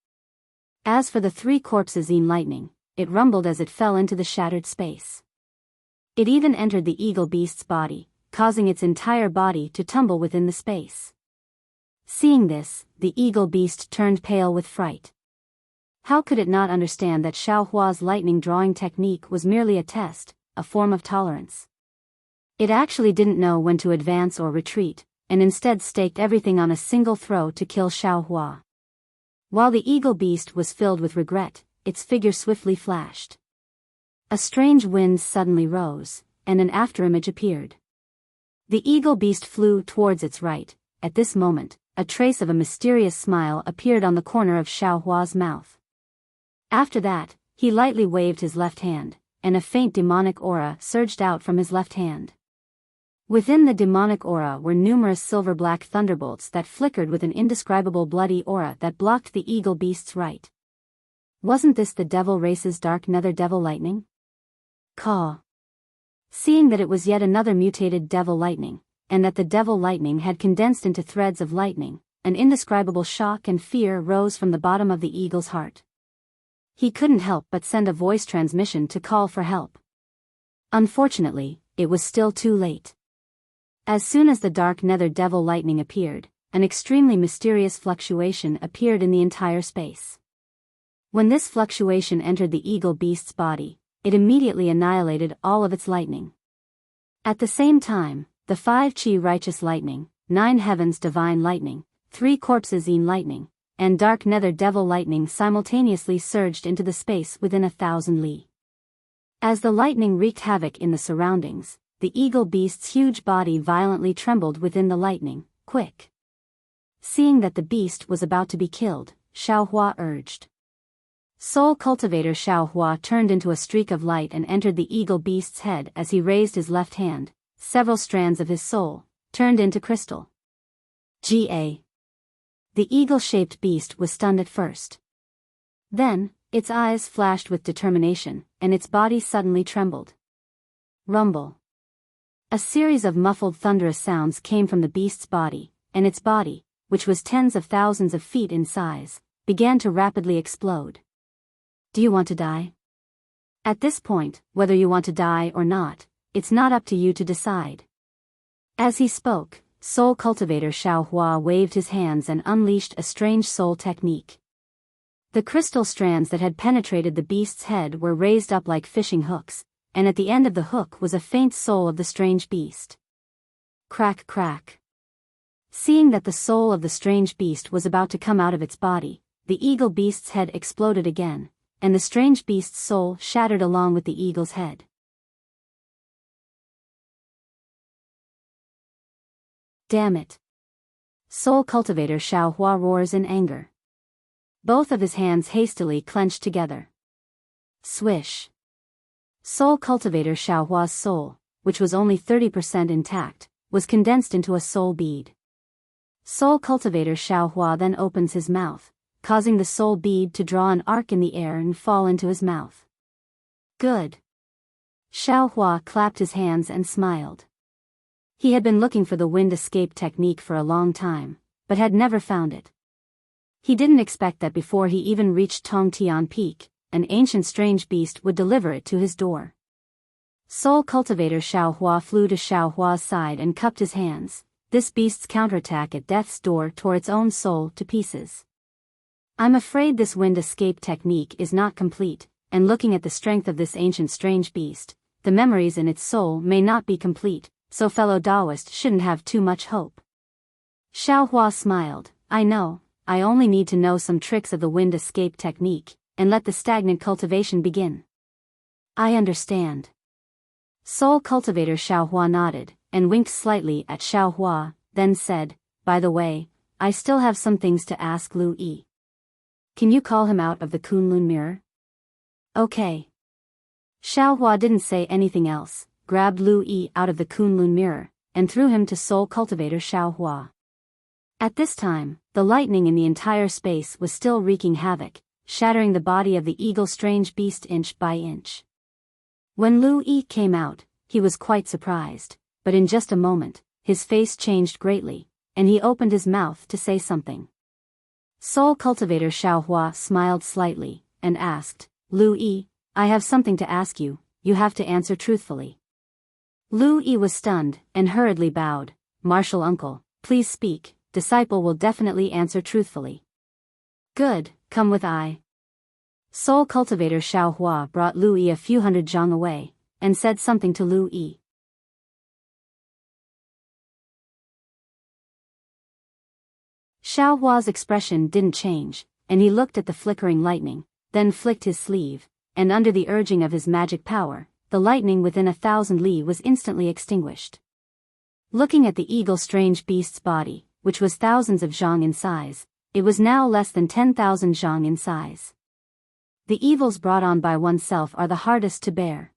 As for the 3 corpses in lightning, it rumbled as it fell into the shattered space. It even entered the eagle beast's body, causing its entire body to tumble within the space. Seeing this, the eagle beast turned pale with fright. How could it not understand that Xiao Hua's lightning drawing technique was merely a test, a form of tolerance? It actually didn't know when to advance or retreat, and instead staked everything on a single throw to kill Xiao Hua. While the eagle beast was filled with regret, its figure swiftly flashed. A strange wind suddenly rose, and an afterimage appeared. The eagle beast flew towards its right. At this moment, a trace of a mysterious smile appeared on the corner of Xiao Hua's mouth. After that, he lightly waved his left hand, and a faint demonic aura surged out from his left hand. Within the demonic aura were numerous silver-black thunderbolts that flickered with an indescribable bloody aura that blocked the eagle beast's right. Wasn't this the devil race's dark nether devil lightning? Caw. Seeing that it was yet another mutated devil lightning, and that the devil lightning had condensed into threads of lightning, an indescribable shock and fear rose from the bottom of the eagle's heart. He couldn't help but send a voice transmission to call for help. Unfortunately, it was still too late. As soon as the dark nether devil lightning appeared, an extremely mysterious fluctuation appeared in the entire space. When this fluctuation entered the eagle beast's body, it immediately annihilated all of its lightning. At the same time, the 5 chi righteous lightning, 9 heavens divine lightning, 3 corpses in lightning, and dark nether devil lightning simultaneously surged into the space within 1,000 li. As the lightning wreaked havoc in the surroundings, the eagle beast's huge body violently trembled within the lightning. Quick! Seeing that the beast was about to be killed, Xiaohua urged. Soul Cultivator Xiaohua turned into a streak of light and entered the eagle beast's head as he raised his left hand. Several strands of his soul turned into crystal. Ga. The eagle-shaped beast was stunned at first. Then, its eyes flashed with determination, and its body suddenly trembled. Rumble. A series of muffled thunderous sounds came from the beast's body, and its body, which was tens of thousands of feet in size, began to rapidly explode. Do you want to die? At this point, whether you want to die or not, it's not up to you to decide. As he spoke, Soul Cultivator Xiaohua waved his hands and unleashed a strange soul technique. The crystal strands that had penetrated the beast's head were raised up like fishing hooks, and at the end of the hook was a faint soul of the strange beast. Crack crack. Seeing that the soul of the strange beast was about to come out of its body, the eagle beast's head exploded again, and the strange beast's soul shattered along with the eagle's head. Damn it! Soul Cultivator Xiaohua roars in anger. Both of his hands hastily clenched together. Swish! Soul Cultivator Xiaohua's soul, which was only 30% intact, was condensed into a soul bead. Soul Cultivator Xiaohua then opens his mouth, causing the soul bead to draw an arc in the air and fall into his mouth. Good! Xiaohua clapped his hands and smiled. He had been looking for the wind escape technique for a long time, but had never found it. He didn't expect that before he even reached Tongtian Peak, an ancient strange beast would deliver it to his door. Soul Cultivator Xiaohua flew to Xiaohua's side and cupped his hands. This beast's counterattack at death's door tore its own soul to pieces. I'm afraid this wind escape technique is not complete, and looking at the strength of this ancient strange beast, the memories in its soul may not be complete, so fellow Taoist shouldn't have too much hope. Xiaohua smiled. I know, I only need to know some tricks of the wind escape technique, and let the stagnant cultivation begin. I understand. Soul Cultivator Xiaohua nodded, and winked slightly at Xiaohua, then said, by the way, I still have some things to ask Lu Yi. Can you call him out of the Kunlun mirror? Okay. Xiaohua didn't say anything else, grabbed Lu Yi out of the Kunlun mirror, and threw him to Soul Cultivator Xiaohua. At this time, the lightning in the entire space was still wreaking havoc, shattering the body of the eagle strange beast inch by inch. When Lu Yi came out, he was quite surprised, but in just a moment, his face changed greatly, and he opened his mouth to say something. Soul Cultivator Xiaohua smiled slightly, and asked, Lu Yi, I have something to ask you, you have to answer truthfully. Lu Yi was stunned, and hurriedly bowed. Martial uncle, please speak, disciple will definitely answer truthfully. Good, come with I. Soul Cultivator Xiaohua brought Lu Yi a few hundred zhang away, and said something to Lu Yi. Xiaohua's expression didn't change, and he looked at the flickering lightning, then flicked his sleeve, and under the urging of his magic power, the lightning within 1,000 li was instantly extinguished. Looking at the eagle strange beast's body, which was thousands of zhang in size, it was now less than 10,000 zhang in size. The evils brought on by oneself are the hardest to bear.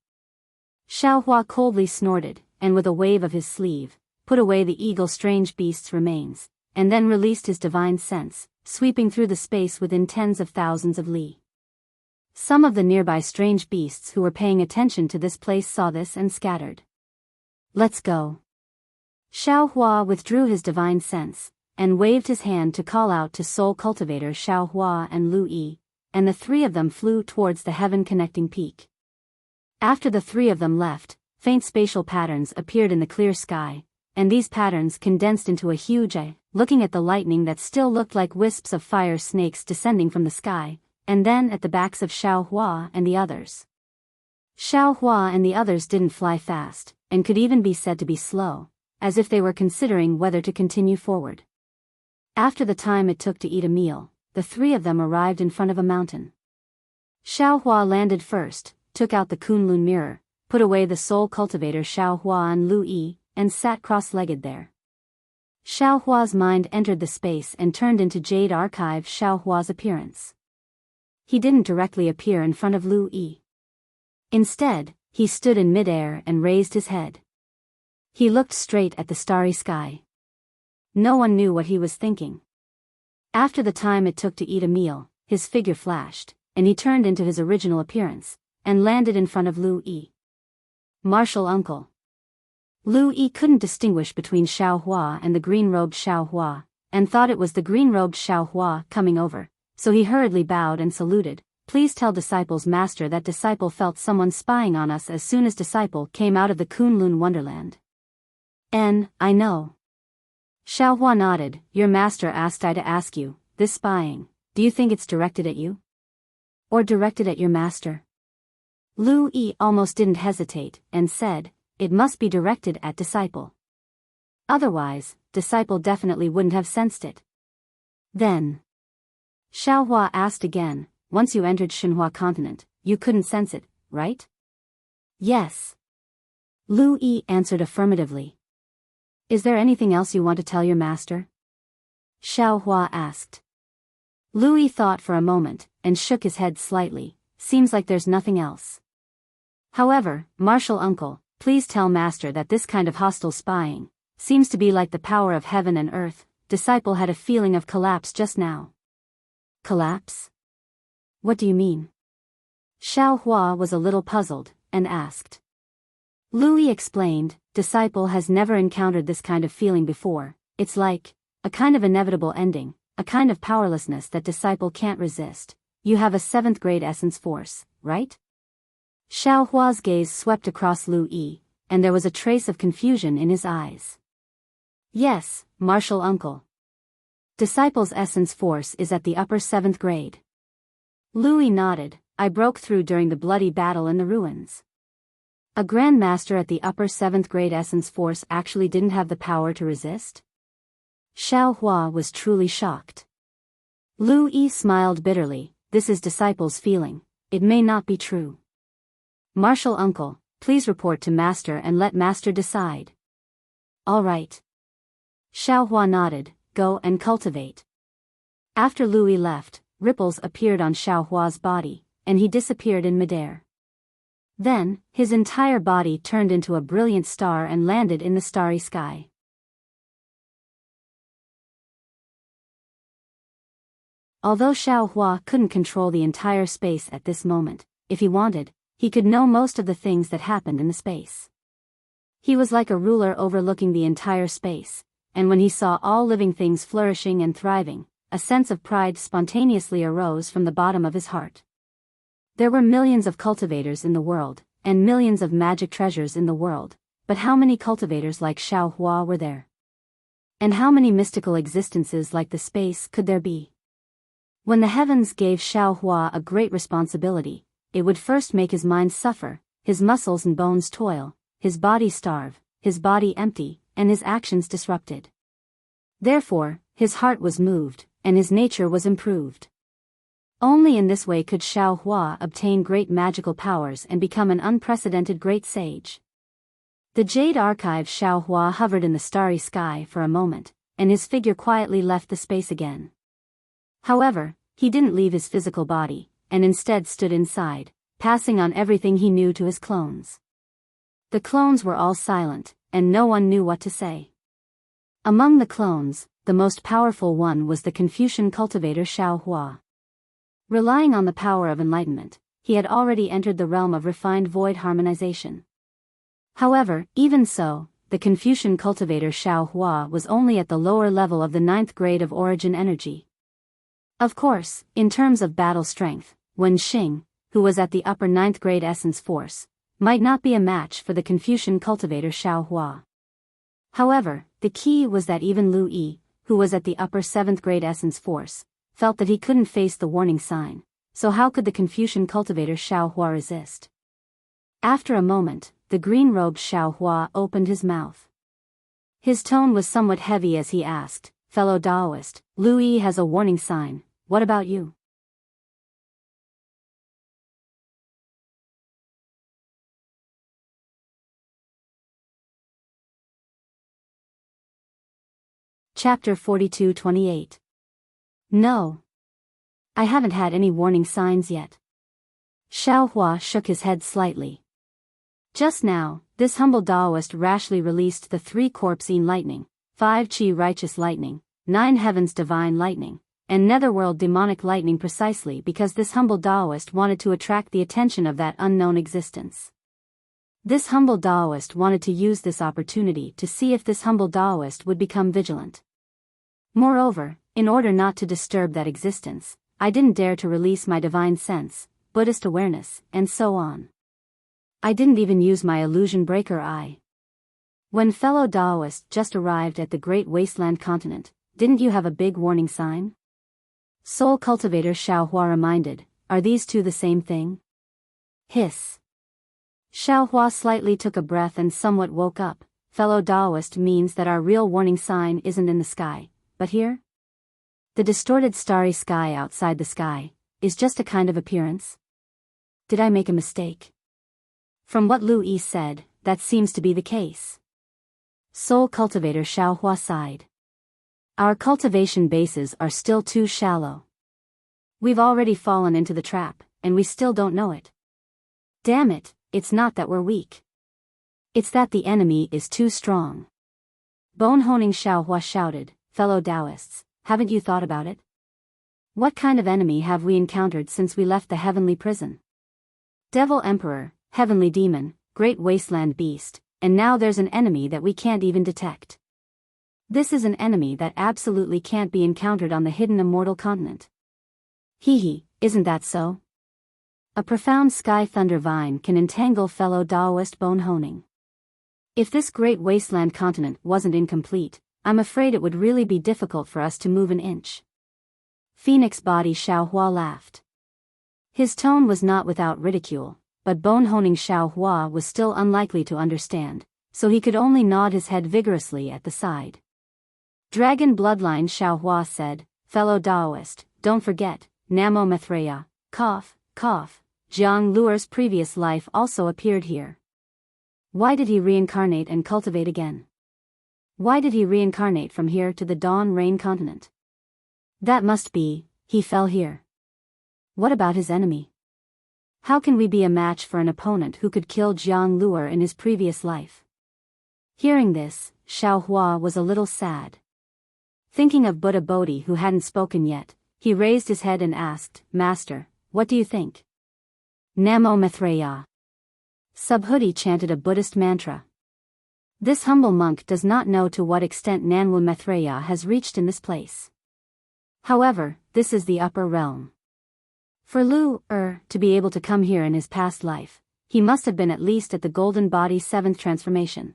Xiaohua coldly snorted, and with a wave of his sleeve, put away the eagle's strange beast's remains, and then released his divine sense, sweeping through the space within tens of thousands of li. Some of the nearby strange beasts who were paying attention to this place saw this and scattered. "Let's go." Xiao Hua withdrew his divine sense, and waved his hand to call out to soul cultivators Xiao Hua and Lu Yi, and the three of them flew towards the heaven-connecting peak. After the three of them left, faint spatial patterns appeared in the clear sky, and these patterns condensed into a huge eye, looking at the lightning that still looked like wisps of fire snakes descending from the sky, and then at the backs of Xiao Hua and the others. Xiao Hua and the others didn't fly fast, and could even be said to be slow, as if they were considering whether to continue forward. After the time it took to eat a meal, the three of them arrived in front of a mountain. Xiao Hua landed first, took out the Kunlun mirror, put away the soul cultivator Xiao Hua and Lu Yi, and sat cross-legged there. Xiao Hua's mind entered the space and turned into Jade Archive Xiao Hua's appearance. He didn't directly appear in front of Lu Yi. Instead, he stood in midair and raised his head. He looked straight at the starry sky. No one knew what he was thinking. After the time it took to eat a meal, his figure flashed, and he turned into his original appearance, and landed in front of Lu Yi. "Martial uncle." Lu Yi couldn't distinguish between Xiao Hua and the green-robed Xiao Hua, and thought it was the green-robed Xiao Hua coming over, so he hurriedly bowed and saluted. "Please tell Disciple's master that Disciple felt someone spying on us as soon as Disciple came out of the Kunlun Wonderland." I know." Xiao Hua nodded. "Your master asked I to ask you, this spying, do you think it's directed at you? Or directed at your master?" Lu Yi almost didn't hesitate, and said, "It must be directed at Disciple. Otherwise, Disciple definitely wouldn't have sensed it." Then Xiao Hua asked again, "Once you entered Xinhua continent, you couldn't sense it, right?" "Yes." Lu Yi answered affirmatively. "Is there anything else you want to tell your master?" Xiao Hua asked. Lu Yi thought for a moment, and shook his head slightly. "Seems like there's nothing else. However, martial uncle, please tell master that this kind of hostile spying seems to be like the power of heaven and earth." Disciple had a feeling of collapse just now. "Collapse? What do you mean?" Xiao Hua was a little puzzled, and asked. Lu Yi explained, "Disciple has never encountered this kind of feeling before. It's like a kind of inevitable ending, a kind of powerlessness that Disciple can't resist. You have a 7th grade essence force, right?" Xiao Hua's gaze swept across Lu Yi, and there was a trace of confusion in his eyes. "Yes, martial uncle. Disciple's essence force is at the upper 7th grade. Lu Yi nodded. "I broke through during the bloody battle in the ruins." A Grand Master at the upper 7th grade essence force actually didn't have the power to resist? Xiao Hua was truly shocked. Lu Yi smiled bitterly. "This is Disciple's feeling. It may not be true. Martial uncle, please report to master and let master decide." "All right." Xiao Hua nodded. "Go and cultivate." After Lu Yi left, ripples appeared on Xiao Hua's body, and he disappeared in midair. Then, his entire body turned into a brilliant star and landed in the starry sky. Although Xiao Hua couldn't control the entire space at this moment, if he wanted, he could know most of the things that happened in the space. He was like a ruler overlooking the entire space, and when he saw all living things flourishing and thriving, a sense of pride spontaneously arose from the bottom of his heart. There were millions of cultivators in the world, and millions of magic treasures in the world, but how many cultivators like Xiao Hua were there? And how many mystical existences like the space could there be? When the heavens gave Xiao Hua a great responsibility, it would first make his mind suffer, his muscles and bones toil, his body starve, his body empty, and his actions disrupted. Therefore, his heart was moved, and his nature was improved. Only in this way could Xiao Hua obtain great magical powers and become an unprecedented great sage. The Jade Archive Xiao Hua hovered in the starry sky for a moment, and his figure quietly left the space again. However, he didn't leave his physical body, and instead stood inside, passing on everything he knew to his clones. The clones were all silent, and no one knew what to say. Among the clones, the most powerful one was the Confucian cultivator Xiao Hua. Relying on the power of enlightenment, he had already entered the realm of refined void harmonization. However, even so, the Confucian cultivator Xiao Hua was only at the lower level of the 9th grade of origin energy. Of course, in terms of battle strength, Wen Xing, who was at the upper 9th grade essence force, might not be a match for the Confucian cultivator Xiao Hua. However, the key was that even Lu Yi, who was at the upper 7th grade essence force, felt that he couldn't face the warning sign, so how could the Confucian cultivator Xiao Hua resist? After a moment, the green-robed Xiao Hua opened his mouth. His tone was somewhat heavy as he asked, "Fellow Daoist, Lu Yi has a warning sign, what about you?" Chapter 42-28. No. I haven't had any warning signs yet. Xiao Hua shook his head slightly. Just now, this humble Daoist rashly released the 3 corpsine lightning, 5 Qi righteous lightning, 9 heavens divine lightning, and netherworld demonic lightning precisely because this humble Daoist wanted to attract the attention of that unknown existence. This humble Daoist wanted to use this opportunity to see if this humble Daoist would become vigilant. Moreover, in order not to disturb that existence, I didn't dare to release my divine sense, Buddhist awareness, and so on. I didn't even use my illusion breaker eye. When fellow Daoist just arrived at the Great Wasteland continent, didn't you have a big warning sign? Soul cultivator Xiao Hua reminded, are these two the same thing? Hiss. Xiao Hua slightly took a breath and somewhat woke up. Fellow Daoist means that our real warning sign isn't in the sky, but here? The distorted starry sky outside the sky is just a kind of appearance? Did I make a mistake? From what Lu Yi said, that seems to be the case. Soul cultivator Xiao Hua sighed. Our cultivation bases are still too shallow. We've already fallen into the trap, and we still don't know it. Damn it, it's not that we're weak. It's that the enemy is too strong. Bone-honing Xiao Hua shouted, fellow Taoists, haven't you thought about it? What kind of enemy have we encountered since we left the heavenly prison? Devil Emperor, heavenly demon, great wasteland beast, and now there's an enemy that we can't even detect. This is an enemy that absolutely can't be encountered on the hidden immortal continent. Hee, isn't that so? A profound sky thunder vine can entangle fellow Taoist bone-honing. If this great wasteland continent wasn't incomplete, I'm afraid it would really be difficult for us to move an inch. Phoenix body Xiao Hua laughed. His tone was not without ridicule, but bone-honing Xiao Hua was still unlikely to understand, so he could only nod his head vigorously at the side. Dragon bloodline Xiao Hua said, fellow Daoist, don't forget, Namo Maitreya, cough, Jiang Luer's previous life also appeared here. Why did he reincarnate and cultivate again? Why did he reincarnate from here to the Dawn Rain continent? That must be, he fell here. What about his enemy? How can we be a match for an opponent who could kill Jiang Luer in his previous life? Hearing this, Xiao Hua was a little sad. Thinking of Buddha Bodhi who hadn't spoken yet, he raised his head and asked, Master, what do you think? Namo Maitreya. Subhuti chanted a Buddhist mantra. This humble monk does not know to what extent Namo Maitreya has reached in this place. However, this is the upper realm. For Lu to be able to come here in his past life, he must have been at least at the Golden Body 7th transformation.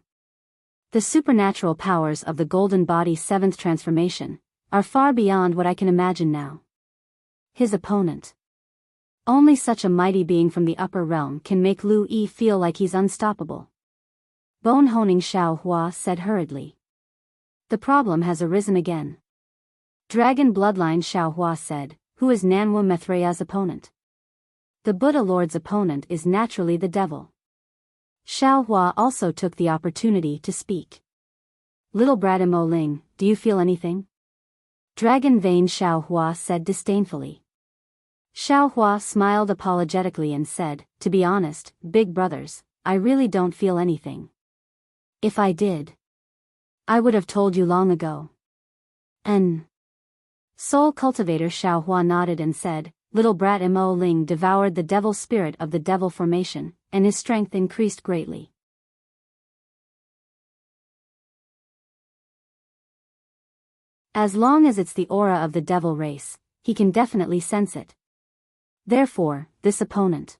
The supernatural powers of the Golden Body 7th transformation are far beyond what I can imagine now. His opponent. Only such a mighty being from the upper realm can make Lu Yi feel like he's unstoppable. Bone-honing Xiao Hua said hurriedly. The problem has arisen again. Dragon bloodline Xiao Hua said, who is Namo Maitreya's opponent? The Buddha Lord's opponent is naturally the devil. Xiao Hua also took the opportunity to speak. Little Bradimo Ling, do you feel anything? Dragon vein Xiao Hua said disdainfully. Xiao Hua smiled apologetically and said, to be honest, big brothers, I really don't feel anything. If I did, I would have told you long ago. Soul cultivator Xiao Hua nodded and said, little brat Mo Ling devoured the devil spirit of the devil formation, and his strength increased greatly. As long as it's the aura of the devil race, he can definitely sense it. Therefore, this opponent.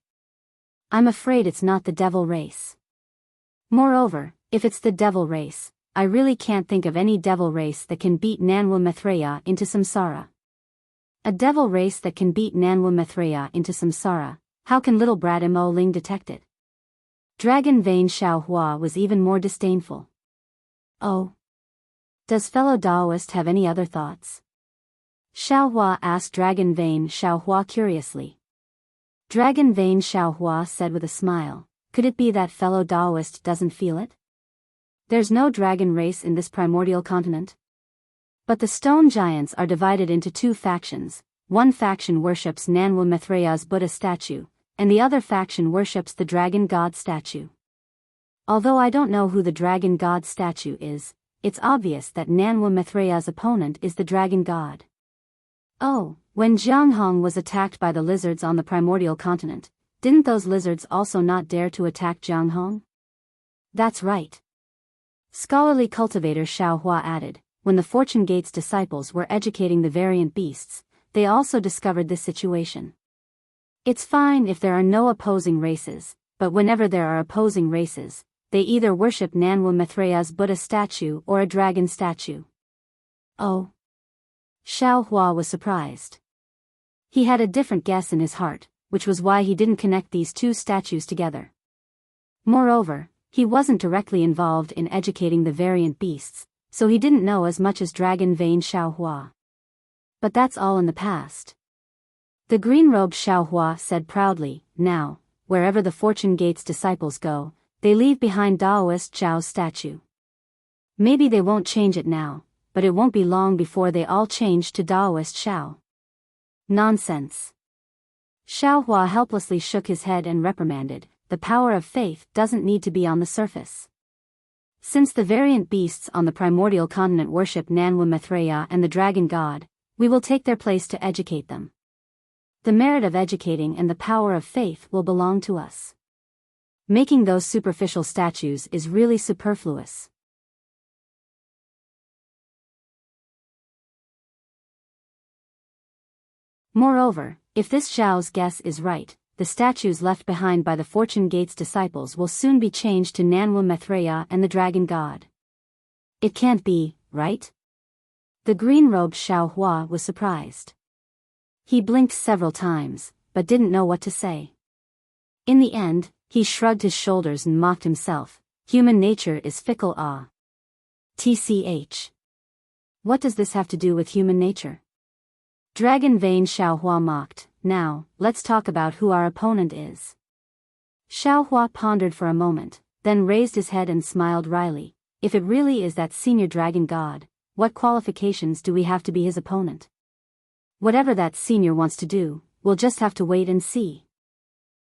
I'm afraid it's not the devil race. Moreover, if it's the devil race, I really can't think of any devil race that can beat Nanwu Maitreya into samsara. A devil race that can beat Nanwu Maitreya into samsara, how can little brat Mo Ling detect it? Dragon Vein Xiao Hua was even more disdainful. Oh. Does fellow Daoist have any other thoughts? Xiao Hua asked Dragon Vein Xiao Hua curiously. Dragon Vein Xiao Hua said with a smile, could it be that fellow Daoist doesn't feel it? There's no dragon race in this primordial continent. But the stone giants are divided into two factions. One faction worships Nanwu Maitreya's Buddha statue, and the other faction worships the dragon god statue. Although I don't know who the dragon god statue is, it's obvious that Nanwu Maitreya's opponent is the dragon god. Oh, when Jianghong was attacked by the lizards on the primordial continent, didn't those lizards also not dare to attack Jianghong? That's right. Scholarly cultivator Xiao Hua added, when the Fortune Gate's disciples were educating the variant beasts, they also discovered this situation. It's fine if there are no opposing races, but whenever there are opposing races, they either worship Nanwu Maitreya's Buddha statue or a dragon statue. Oh. Xiao Hua was surprised. He had a different guess in his heart, which was why he didn't connect these two statues together. Moreover, he wasn't directly involved in educating the variant beasts, so he didn't know as much as Dragon Vein Xiao Hua. But that's all in the past. The green-robed Xiao Hua said proudly, now, wherever the Fortune Gate's disciples go, they leave behind Daoist Zhao's statue. Maybe they won't change it now, but it won't be long before they all change to Daoist Xiao. Nonsense. Xiao Hua helplessly shook his head and reprimanded, the power of faith doesn't need to be on the surface. Since the variant beasts on the primordial continent worship Nanwu Maitreya and the dragon god, we will take their place to educate them. The merit of educating and the power of faith will belong to us. Making those superficial statues is really superfluous. Moreover, if this Zhao's guess is right, the statues left behind by the Fortune Gate's disciples will soon be changed to Nanwu Maitreya and the dragon god. It can't be, right? The green-robed Xiao Hua was surprised. He blinked several times, but didn't know what to say. In the end, he shrugged his shoulders and mocked himself. Human nature is fickle. TCH. What does this have to do with human nature? Dragon Vein Xiao Hua mocked. Now, let's talk about who our opponent is. Xiao Hua pondered for a moment, then raised his head and smiled wryly. If it really is that senior dragon god, what qualifications do we have to be his opponent? Whatever that senior wants to do, we'll just have to wait and see.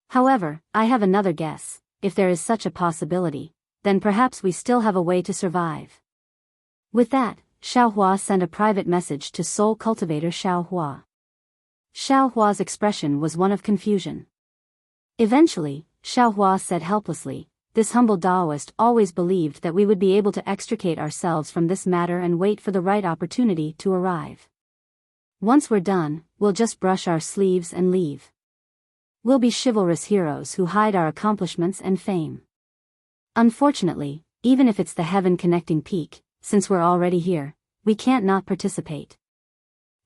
However, I have another guess. If there is such a possibility, then perhaps we still have a way to survive. With that, Xiao Hua sent a private message to Soul Cultivator Xiao Hua. Xiao Hua's expression was one of confusion. Eventually, Xiao Hua said helplessly, this humble Daoist always believed that we would be able to extricate ourselves from this matter and wait for the right opportunity to arrive. Once we're done, we'll just brush our sleeves and leave. We'll be chivalrous heroes who hide our accomplishments and fame. Unfortunately, even if it's the heaven-connecting peak, since we're already here, we can't not participate.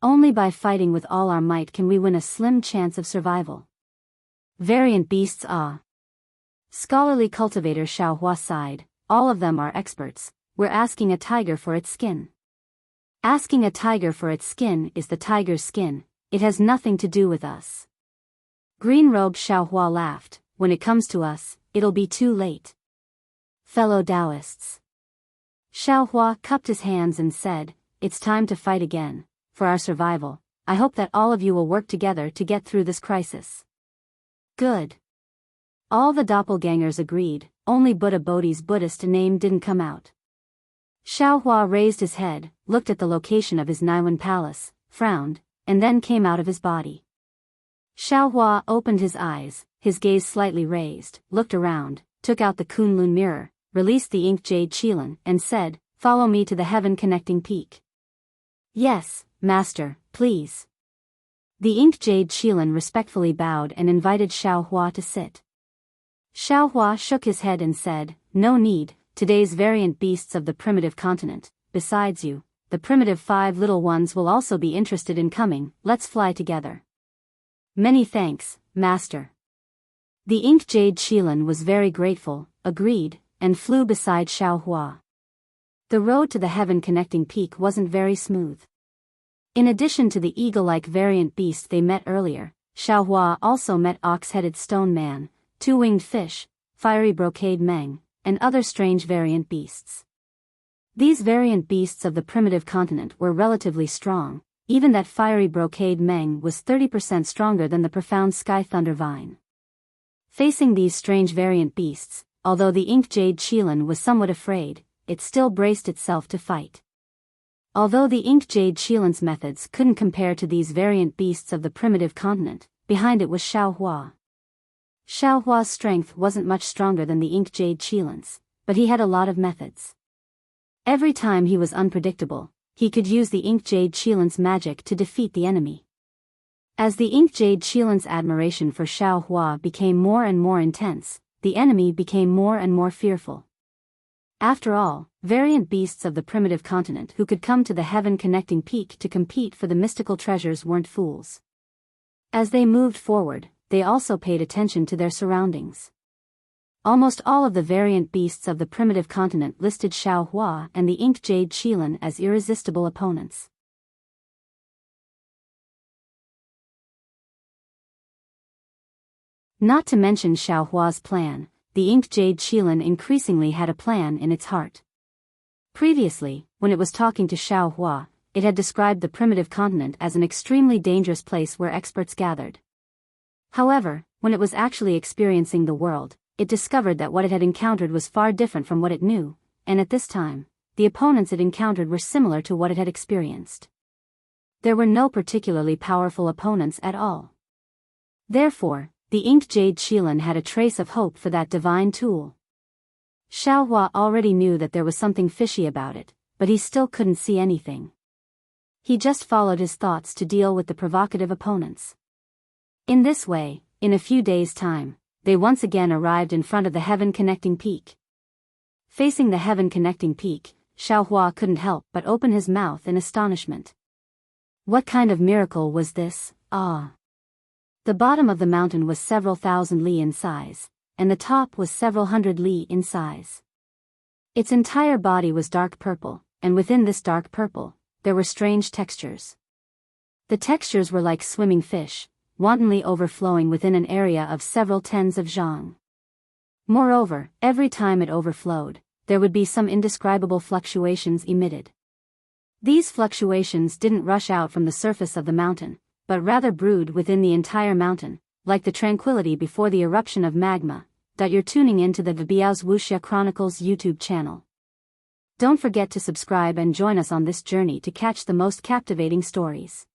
Only by fighting with all our might can we win a slim chance of survival. Variant beasts. Scholarly cultivator Xiao Hua sighed, all of them are experts. We're asking a tiger for its skin. Asking a tiger for its skin is the tiger's skin, it has nothing to do with us. Green-robed Xiao Hua laughed, when it comes to us, it'll be too late. Fellow Taoists. Xiao Hua cupped his hands and said, it's time to fight again. For our survival, I hope that all of you will work together to get through this crisis. Good. All the doppelgangers agreed, only Buddha Bodhi's Buddhist name didn't come out. Xiaohua raised his head, looked at the location of his Naiwan palace, frowned, and then came out of his body. Xiaohua opened his eyes, his gaze slightly raised, looked around, took out the Kunlun mirror, released the ink jade Qilin, and said, "Follow me to the heaven-connecting peak." "Yes, master, please." The ink jade Qilin respectfully bowed and invited Xiaohua to sit. Xiaohua shook his head and said, "No need, today's variant beasts of the primitive continent, besides you, the primitive 5 little ones will also be interested in coming, let's fly together." "Many thanks, master." The ink jade Qilin was very grateful, agreed, and flew beside Xiaohua. The road to the heaven-connecting peak wasn't very smooth. In addition to the eagle-like variant beast they met earlier, Xiaohua also met ox-headed stone man, 2-winged fish, fiery brocade meng, and other strange variant beasts. These variant beasts of the primitive continent were relatively strong, even that fiery brocade meng was 30% stronger than the profound sky thunder vine. Facing these strange variant beasts, although the ink jade Qilin was somewhat afraid, it still braced itself to fight. Although the ink jade Qilin's methods couldn't compare to these variant beasts of the primitive continent, behind it was Xiaohua. Xiaohua's strength wasn't much stronger than the ink jade Qilin's, but he had a lot of methods. Every time he was unpredictable, he could use the ink jade Qilin's magic to defeat the enemy. As the ink jade Qilin's admiration for Xiaohua became more and more intense, the enemy became more and more fearful. After all, variant beasts of the primitive continent who could come to the heaven-connecting peak to compete for the mystical treasures weren't fools. As they moved forward, they also paid attention to their surroundings. Almost all of the variant beasts of the primitive continent listed Xiaohua and the ink jade Qilin as irresistible opponents. Not to mention Xiaohua's plan, the ink jade Qilin increasingly had a plan in its heart. Previously, when it was talking to Xiaohua, it had described the primitive continent as an extremely dangerous place where experts gathered. However, when it was actually experiencing the world, it discovered that what it had encountered was far different from what it knew, and at this time, the opponents it encountered were similar to what it had experienced. There were no particularly powerful opponents at all. Therefore, the ink jade Qilin had a trace of hope for that divine tool. Xiaohua already knew that there was something fishy about it, but he still couldn't see anything. He just followed his thoughts to deal with the provocative opponents. In this way, in a few days' time, they once again arrived in front of the heaven-connecting peak. Facing the heaven-connecting peak, Xiaohua couldn't help but open his mouth in astonishment. What kind of miracle was this? Ah! The bottom of the mountain was several thousand li in size, and the top was several hundred li in size. Its entire body was dark purple, and within this dark purple, there were strange textures. The textures were like swimming fish, wantonly overflowing within an area of several tens of zhang. Moreover, every time it overflowed, there would be some indescribable fluctuations emitted. These fluctuations didn't rush out from the surface of the mountain, but rather brewed within the entire mountain, like the tranquility before the eruption of magma. You're tuning into the Biyao's Wuxia Chronicles YouTube channel. Don't forget to subscribe and join us on this journey to catch the most captivating stories.